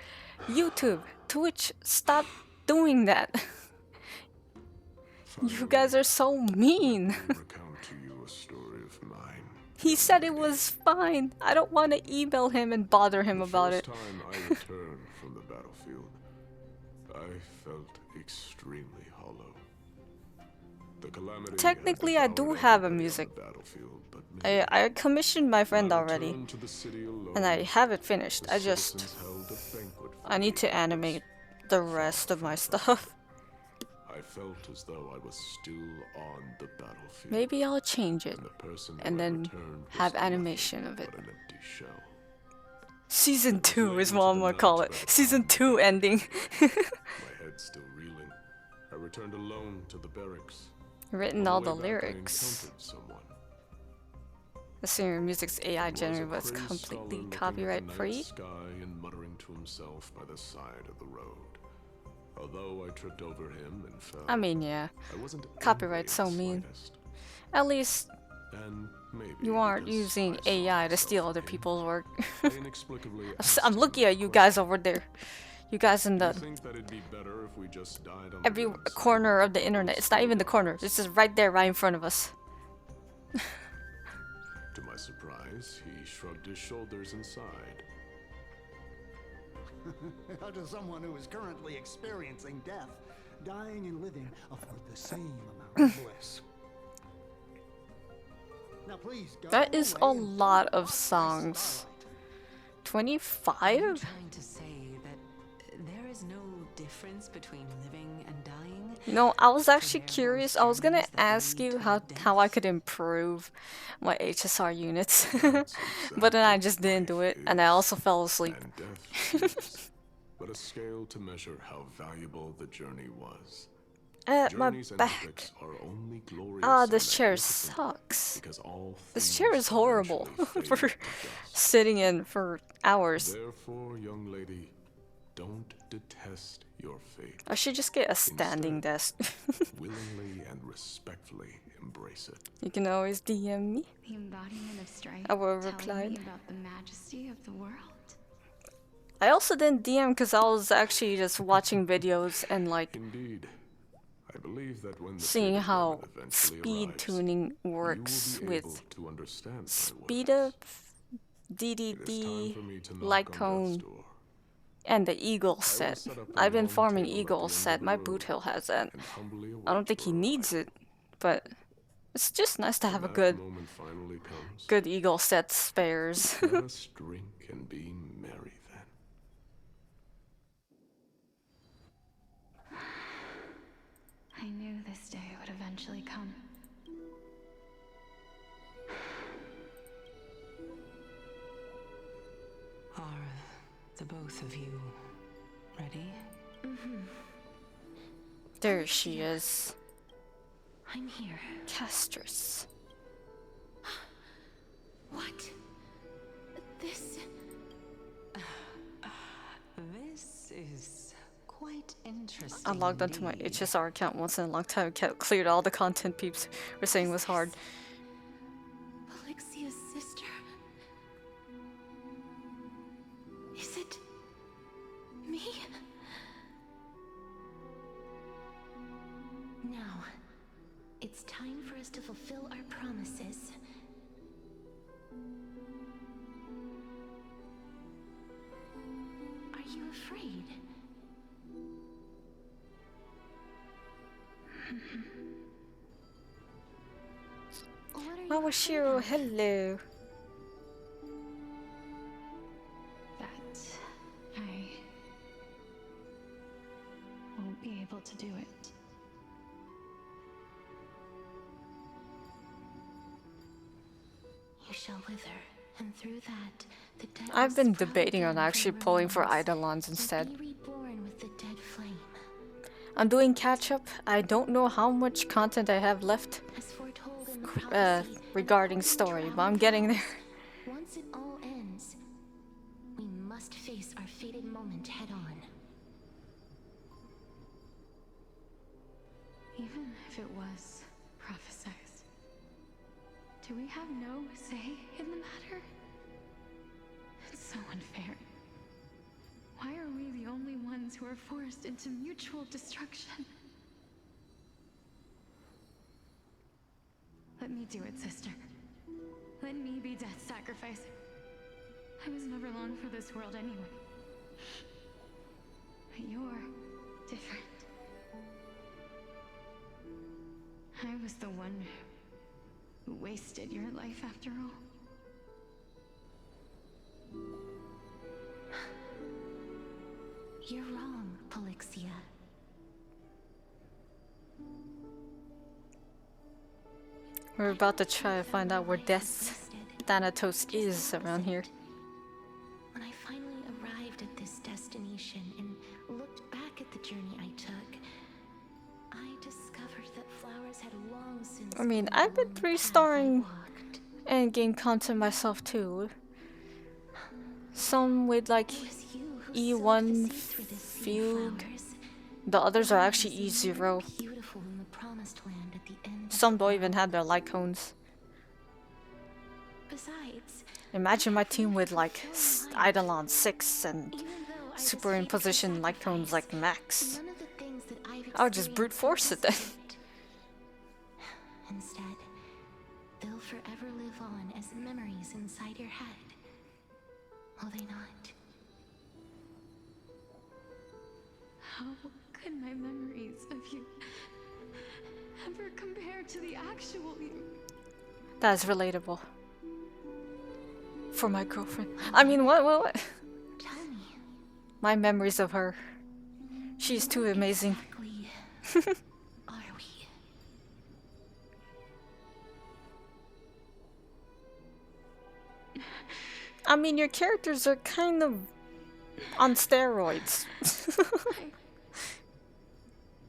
YouTube, Twitch, stop doing that. You guys are so mean. Recount to you a story of mine. He said it was fine. I don't want to email him and bother him about it. The first time I returned from the battlefield, I felt extremely hollow. The calamity Technically, I do have a music. I commissioned my friend already, and I have it finished. I need to animate the rest of my stuff. I felt as though I was still on the battlefield. Maybe I'll change it, and then have animation of it. Season 2 is what I'm gonna call it. Season 2 ending. My head still reeling. I returned alone to the barracks. Written all the lyrics. The singer music's AI generated was completely copyright free. Sky and muttering to himself by the side of the road. Although I tripped over him and fell. I mean, yeah. Copyright's so mean. At least you aren't using AI to steal other people's work. I'm looking at you guys over there. You guys in the every corner of the internet. It's not even the corner. It's just right there, right in front of us. To my surprise, he shrugged his shoulders and sighed. How does someone who is currently experiencing death, dying and living, afford the same amount of bliss? Now please go That is a away and lot of songs. 25? Trying to say that there is no difference between living and dying. You know, I was actually curious. I was gonna ask you how I could improve my HSR units, but then I just didn't do it, and I also fell asleep. But a scale to measure how valuable the journey was. My back. Ah, this chair sucks. This chair is horrible for sitting in for hours. Therefore, young lady, don't detest your fate. I should just get a standing desk. Willingly and respectfully embrace it. You can always DM me. The embodiment of strength. I will telling reply. me about the majesty of the world. I also didn't DM because I was actually just watching videos and like Indeed. I believe that when the seeing fated how moment eventually speed arrives, tuning works you will be able with to understand my speed words. up, DDD, for me to knock light on death's cone, door. and the eagle set. set up a I've been long farming table at eagle the end set. of the My room boot hill has that. and humbly I don't await think he your needs it, but it's just nice to have a that good, moment finally comes, good eagle set spares. let us drink and be merry then. I knew this day would eventually come. Are the both of you ready? There she is. I'm here. Castress. What? This... This is quite interesting. I logged onto my HSR account once in a long time and cleared all the content peeps were saying was hard. Polyxia's sister? Is it... me? Now, it's time for us to fulfill our promises. Are you afraid? Mawashiro, hello. That I won't be able to do it. You shall wither, and through that, the dead I've been will sprout debating on again actually from pulling for ruins, Eidolons and instead. be reborn with the dead flame. I'm doing catch up. I don't know how much content I have left As foretold in prophecy, regarding story, but I'm getting there. once it all ends, we must face our fated moment head on. Even if it was prophesized, do we have no say in the matter? It's so unfair. Why are we the only ones who are forced into mutual destruction? Let me do it, sister. Let me be death's sacrifice. I was never long for this world anyway. But you're different. I was the one who wasted your life after all. You're wrong, Polyxia. We're about to try to find out where Death's Thanatos is around here. When I finally arrived at this destination and looked back at the journey I took, I discovered that flowers had long since I mean, I've been 3-starring endgame content myself too. Some with like E1 fugue. The others are actually E0. beautiful in the promised land at the end. Some don't even have their light cones. Besides, Imagine my team with like Eidolon 6 and superimposition light cones like max. none of the things that I've I would just brute force it then. Instead, they'll forever live on as memories inside your head. Will they not? How could my memories of you ever compare to the actual you? That's relatable. For my girlfriend. I mean, what? Tell me. My memories of her. She's too amazing. Are we? I mean, your characters are kind of on steroids.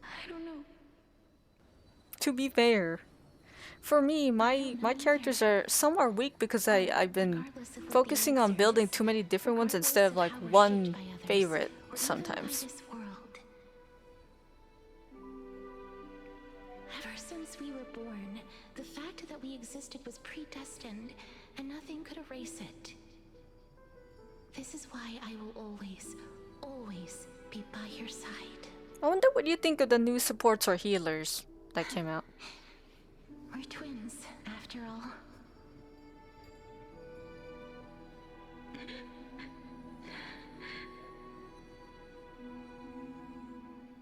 I don't know. To be fair. For me, my characters are some are weak because I've been focusing on building too many different ones instead of like one favorite sometimes. This world. Ever Ever since we were born, the fact that we existed was predestined, and nothing could erase it. This is why I will always, always be by your side. I wonder what you think of the new supports or healers that came out. We're twins, after all.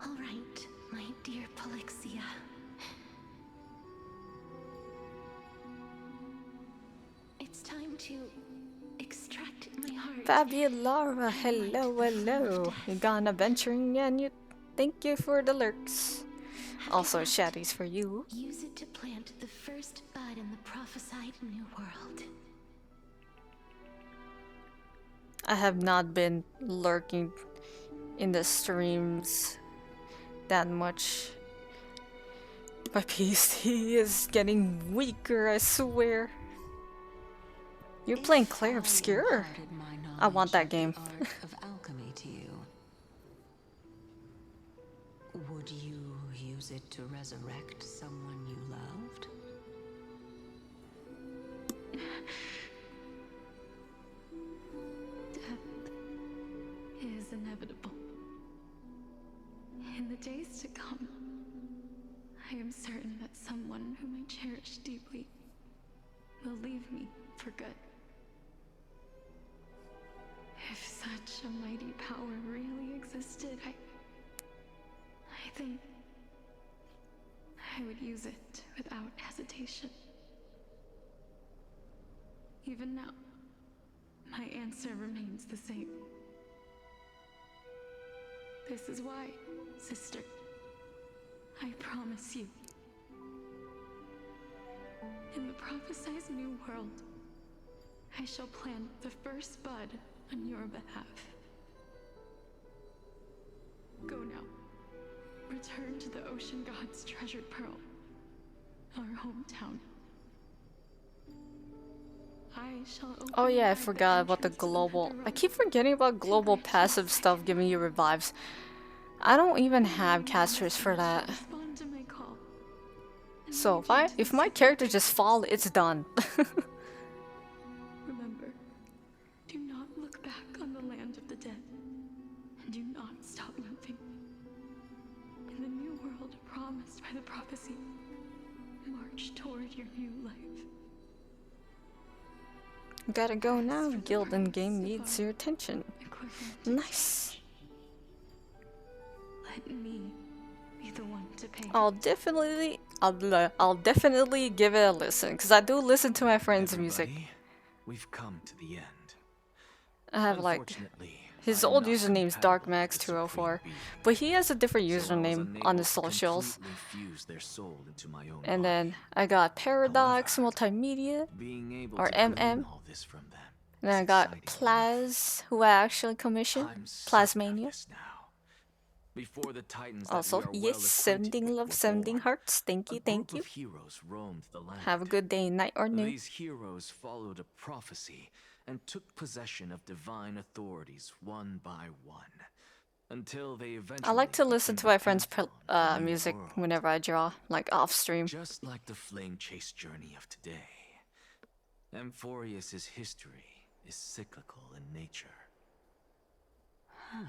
All right, my dear Polixia. It's time to extract my heart. Fabulara, hello, hello. You gone adventuring and you thank you for the lurks. Also, shaddies for you. Use it to plant the first bud in the prophesied new world. I have not been lurking in the streams that much. My PC is getting weaker, I swear. You're playing Clair Obscure? I want that game. Of alchemy to you. Would you use it to resurrect someone you loved? Death is inevitable. In the days to come, I am certain that someone whom I cherish deeply will leave me for good. If such a mighty power really existed, I think I would use it without hesitation. Even now, my answer remains the same. This is why, sister, I promise you, in the prophesied new world, I shall plant the first bud on your behalf. Go now. Return to the ocean god's treasured pearl, our hometown. I shall open Oh yeah, I wide the forgot about the entrance to global. Netherrealm. I keep forgetting about global passive stuff giving you revives. I don't even have casters for that. Respond to my call. So if my character just fall, it's done. Remember, do not look back on the land of the dead. And do not stop moving. In the new world promised by the prophecy, march toward your new life. Gotta go now. Guild and game needs your attention. Nice. Let me be the one to pay. I'll definitely give it a listen because I do listen to my friends' music. We've come to the end. I have like his old username is DarkMax204, but he has a different username on the socials. And then I got Paradox Multimedia or MM. And then I got Plaz, who I actually commissioned, Plasmania. Before the Titans that Also, we are yes, well sending acquainted love, were sending born, hearts. Thank you, thank you. A group of heroes roamed the land. Have a good day, night, or noon. These heroes followed a prophecy and took possession of divine authorities one by one, until they eventually. I like to listen to my friends' pantheon music world. whenever I draw, like off stream. Just like the flame chase journey of today, Amphorius's history is cyclical in nature. Huh.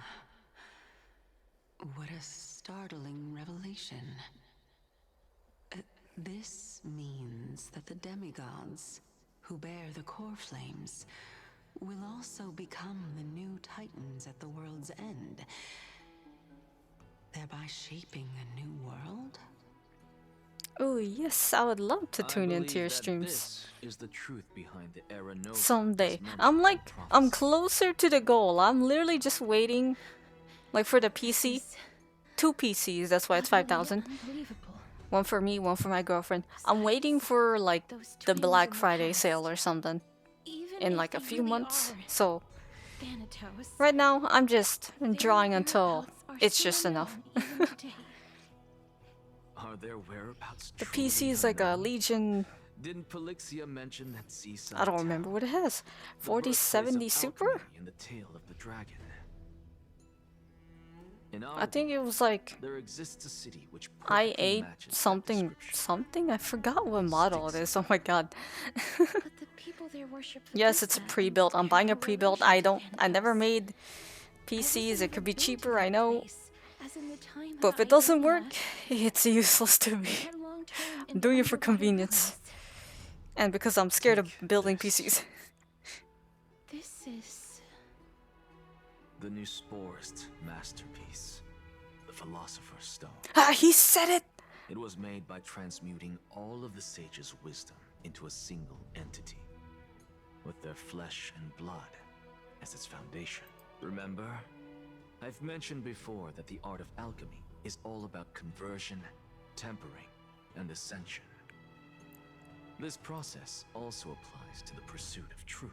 What a startling revelation. This means that the demigods, who bear the core flames, will also become the new titans at the world's end, thereby shaping a new world? Oh yes, I would love to tune into your streams This is the truth behind the era Nova someday. is mentioned I'm in like, the I'm prophecy. closer to the goal. I'm literally just waiting, like for the PC. 2 PCs, that's why it's 5,000. One for me, one for my girlfriend. I'm waiting for like the Black Friday sale or something in like a few months. So right now I'm just drawing until it's just enough. Are their whereabouts The truly PC is like a unknown? Legion. Didn't Polixia mention that seaside I don't remember what it has. 4070 Super? in the tale of the dragon? In our I think it world, was like there exists a city which I perfectly ate matches that something description. something. I forgot what model it is. Oh my god. But the people there worship Yes, it's a Vista, pre-built. I'm buying a and pre-built. I never made PCs. It could be cheaper, I know. as in the time But if it doesn't work, it's useless to me. I'm doing it for convenience. And because I'm scared of building PCs. This is The new Sporist masterpiece, the Philosopher's Stone. Ah, he said it! It was made by transmuting all of the sages' wisdom into a single entity, with their flesh and blood as its foundation. Remember? I've mentioned before that the art of alchemy is all about conversion, tempering, and ascension. This process also applies to the pursuit of truth.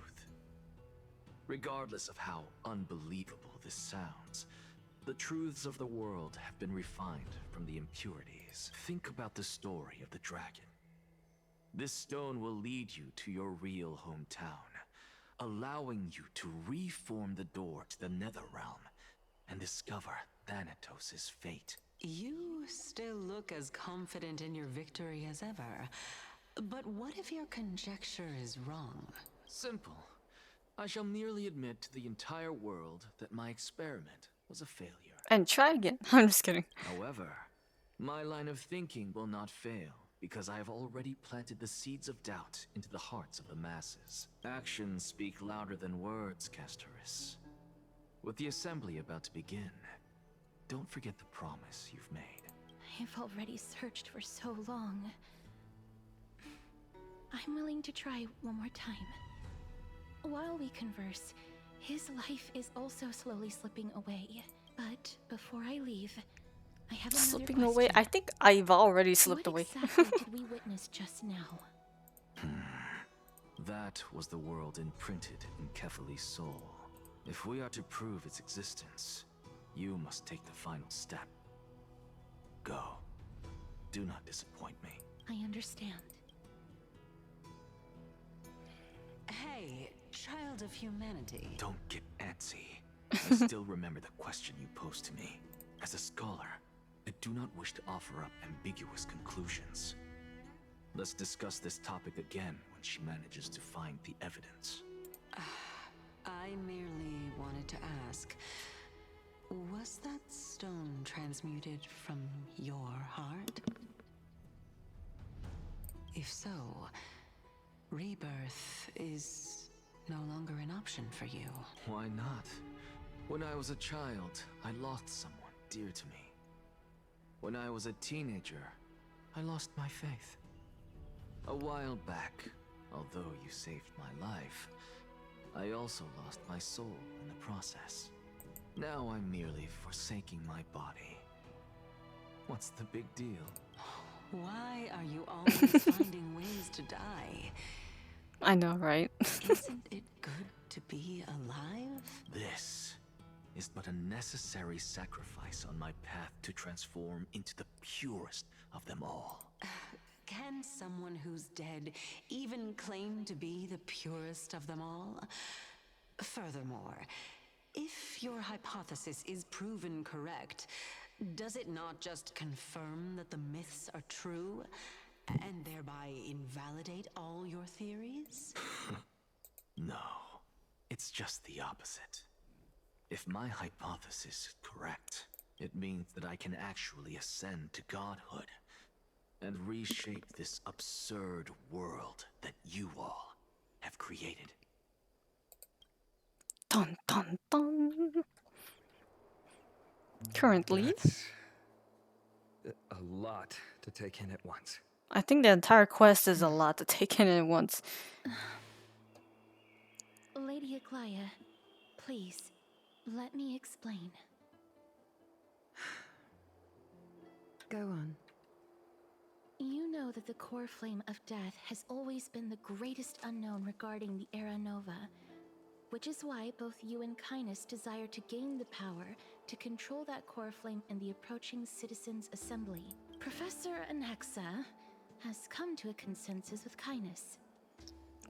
Regardless of how unbelievable this sounds, the truths of the world have been refined from the impurities. Think about the story of the dragon. This stone will lead you to your real hometown, allowing you to reform the door to the Netherrealm and discover Thanatos' fate. You still look as confident in your victory as ever. But what if your conjecture is wrong? Simple. I shall merely admit to the entire world that my experiment was a failure. And try again. I'm just kidding. However, my line of thinking will not fail, because I have already planted the seeds of doubt into the hearts of the masses. Actions speak louder than words, Castoris. With the assembly about to begin, don't forget the promise you've made. I've already searched for so long. I'm willing to try one more time. While we converse, his life is also slowly slipping away. But before I leave, I have another Slipping question. away? I think I've already slipped away. What exactly did we witness just now? That was the world imprinted in Kefali's soul. If we are to prove its existence, you must take the final step. Go. Do not disappoint me. I understand. Hey, child of humanity. Don't get antsy. I still remember the question you posed to me. As a scholar, I do not wish to offer up ambiguous conclusions. Let's discuss this topic again when she manages to find the evidence. I merely wanted to ask, was that stone transmuted from your heart? If so, rebirth is no longer an option for you. Why not? When I was a child, I lost someone dear to me. When I was a teenager, I lost my faith. A while back, although you saved my life, I also lost my soul in the process. Now I'm merely forsaking my body. What's the big deal? Why are you always finding ways to die? I know, right? Isn't it good to be alive? This is but a necessary sacrifice on my path to transform into the purest of them all. Can someone who's dead even claim to be the purest of them all? Furthermore, if your hypothesis is proven correct, does it not just confirm that the myths are true, and thereby invalidate all your theories? No, it's just the opposite. If my hypothesis is correct, it means that I can actually ascend to godhood and reshape this absurd world that you all have created. Dun dun dun. Currently, That's a lot to take in at once. I think the entire quest is a lot to take in at once. Lady Aglaia, please, let me explain. Go on. You know that the core flame of death has always been the greatest unknown regarding the Era Nova, which is why both you and Kindness desire to gain the power to control that core flame in the approaching Citizens' Assembly. Professor Anaxa has come to a consensus with Kindness.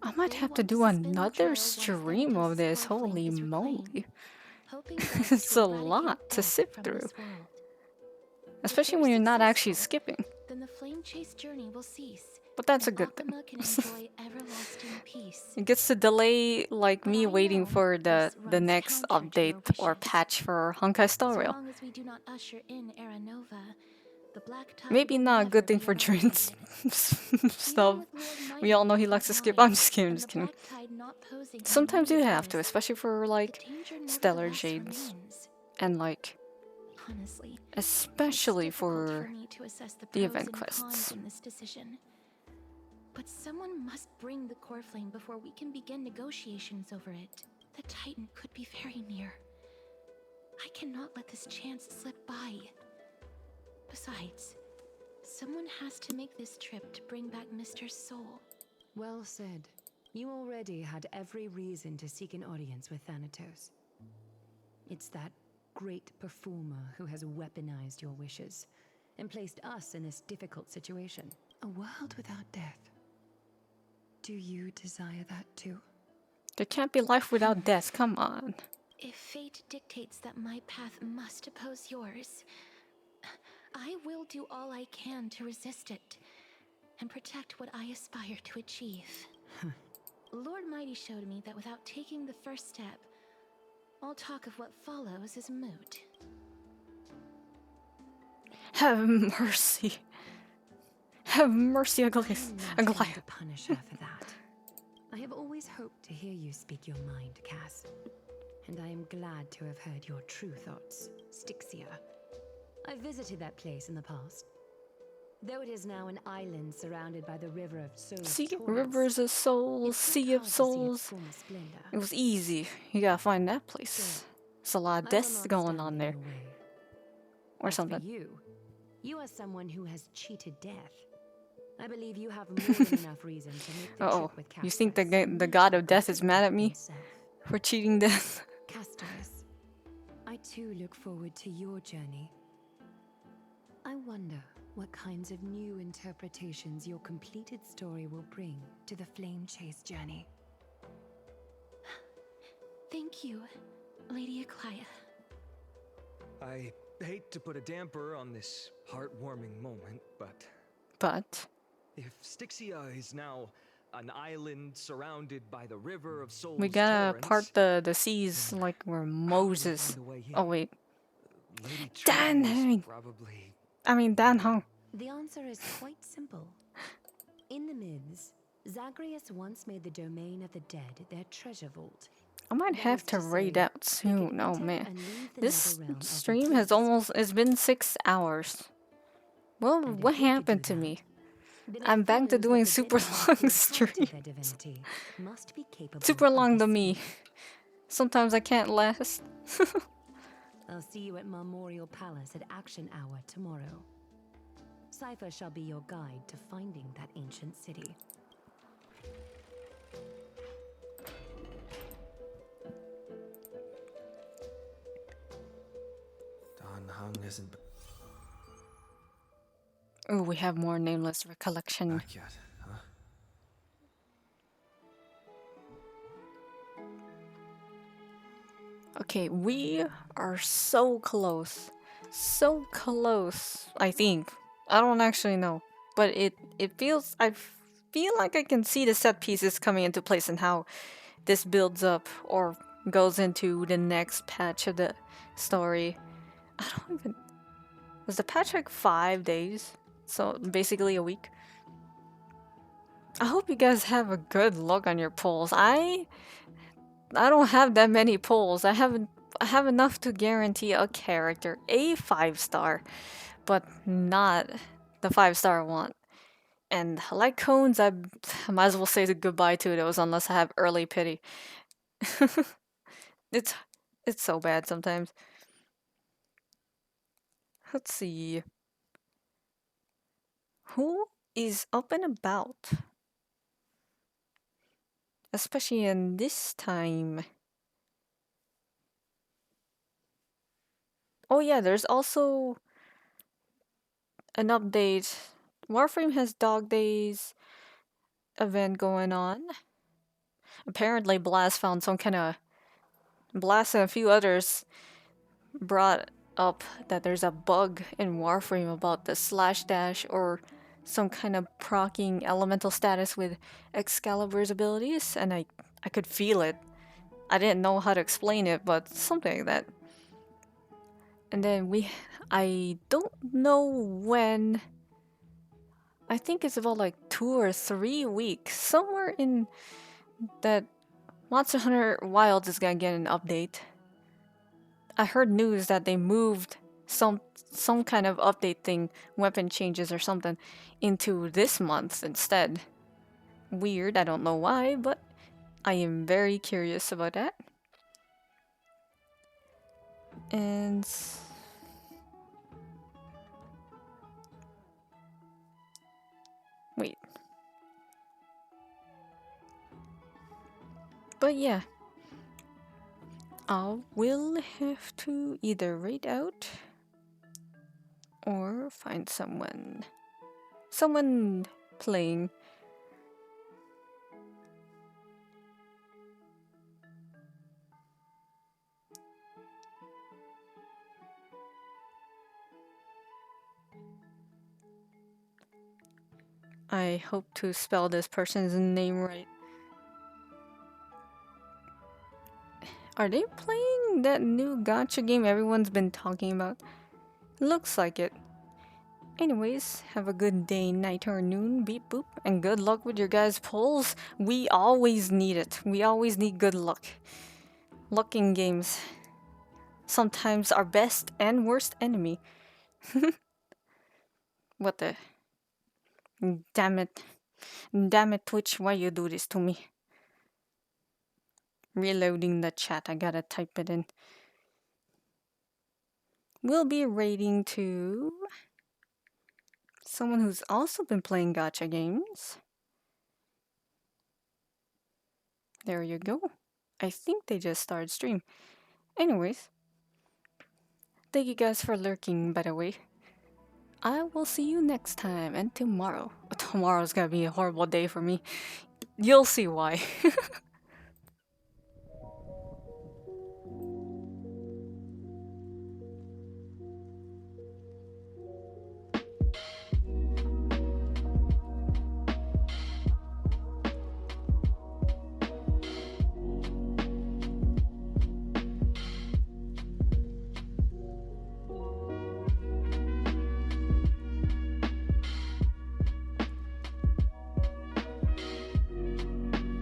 I might have to do another stream of this. Holy moly. It's a lot to sift through. Especially when you're not actually skipping. Then the flame chase journey will cease. But that's a good thing. Akuma can enjoy everlasting peace. It gets to delay like me waiting for the next update or patch for Honkai Star Rail. As long as we do not usher in Era Nova, the Black Tide Maybe will not a good never thing be for eradicated. Drin's stuff. We all know he likes to skip. I'm just kidding, I'm just kidding. Sometimes you have to, especially for like Stellar Shades. And like, Honestly, especially for for me to assess the pros event and quests. cons in this decision. But someone must bring the core flame before we can begin negotiations over it. The Titan could be very near. I cannot let this chance slip by. Besides, someone has to make this trip to bring back Mr. Soul. Well said. You already had every reason to seek an audience with Thanatos. It's that great performer who has weaponized your wishes and placed us in this difficult situation. A world without death. Do you desire that too? There can't be life without death, come on. If fate dictates that my path must oppose yours, I will do all I can to resist it and protect what I aspire to achieve. Lord Mighty showed me that without taking the first step, all talk of what follows is moot. Have mercy. Have mercy, Aglaia. I'm not trying to punish her for that. I have always hoped to hear you speak your mind, Cass. And I am glad to have heard your true thoughts, Styxia. I visited that place in the past. Though it is now an island surrounded by the river of souls. See, rivers of souls, sea of souls. It was easy. You gotta find that place. There's a lot of deaths going on there. Or something. You are someone who has cheated death. I believe you have more than enough reason to make the trip with Castorus. You think the god of death is mad at me for cheating death? Castorus, I too look forward to your journey. I wonder what kinds of new interpretations your completed story will bring to the Flame Chase journey. Thank you, Lady Aglaia. I hate to put a damper on this heartwarming moment, but if Styxia is now an island surrounded by the river of souls, We gotta part the seas like we're Moses. Oh wait. Dan! I mean Dan Hong. The answer is quite simple. In the myths, Zagreus once made the domain of the dead their treasure vault. I might have to raid out soon. Oh man. This stream has it's been 6 hours. Well, what happened to me? I'm back to doing super long streams. Super long to me. Sometimes I can't last. I'll see you at Memorial Palace at Action Hour tomorrow. Cypher shall be your guide to finding that ancient city. Dan Hang isn't Oh, we have more nameless recollection. back yet, huh? Okay, we are so close. So close, I think. I don't actually know. But I feel like I can see the set pieces coming into place and how this builds up or goes into the next patch of the story. I don't even... Was the patch like 5 days? So basically a week. I hope you guys have a good look on your polls. I don't have that many polls. I have enough to guarantee a character a 5-star, but not the 5-star I want. And like cones, I might as well say goodbye to those unless I have early pity. It's so bad sometimes. Let's see. Who is up and about? Especially in this time. Oh yeah, there's also an update. Warframe has Dog Days event going on. Apparently Blast found some kind of Blast and a few others brought up that there's a bug in Warframe about the slash dash or some kind of proccing elemental status with Excalibur's abilities, and I could feel it. I didn't know how to explain it, but something like that. And then I don't know when. I think it's about like 2 or 3 weeks, somewhere in that Monster Hunter Wilds is gonna get an update. I heard news that they moved some kind of update thing, weapon changes or something, into this month instead. Weird, I don't know why, but I am very curious about that. And wait. But yeah. I will have to either raid out or find someone playing. I hope to spell this person's name right. Are they playing that new gacha game everyone's been talking about? Looks like it. Anyways, have a good day, night, or noon, beep boop, and good luck with your guys' polls. We always need it. We always need good luck. Luck in games. Sometimes our best and worst enemy. What the? Damn it. Damn it, Twitch, why you do this to me? Reloading the chat, I gotta type it in. We'll be raiding to someone who's also been playing gacha games. There you go. I think they just started stream. Anyways, thank you guys for lurking, by the way. I will see you next time and tomorrow. Tomorrow's gonna be a horrible day for me. You'll see why.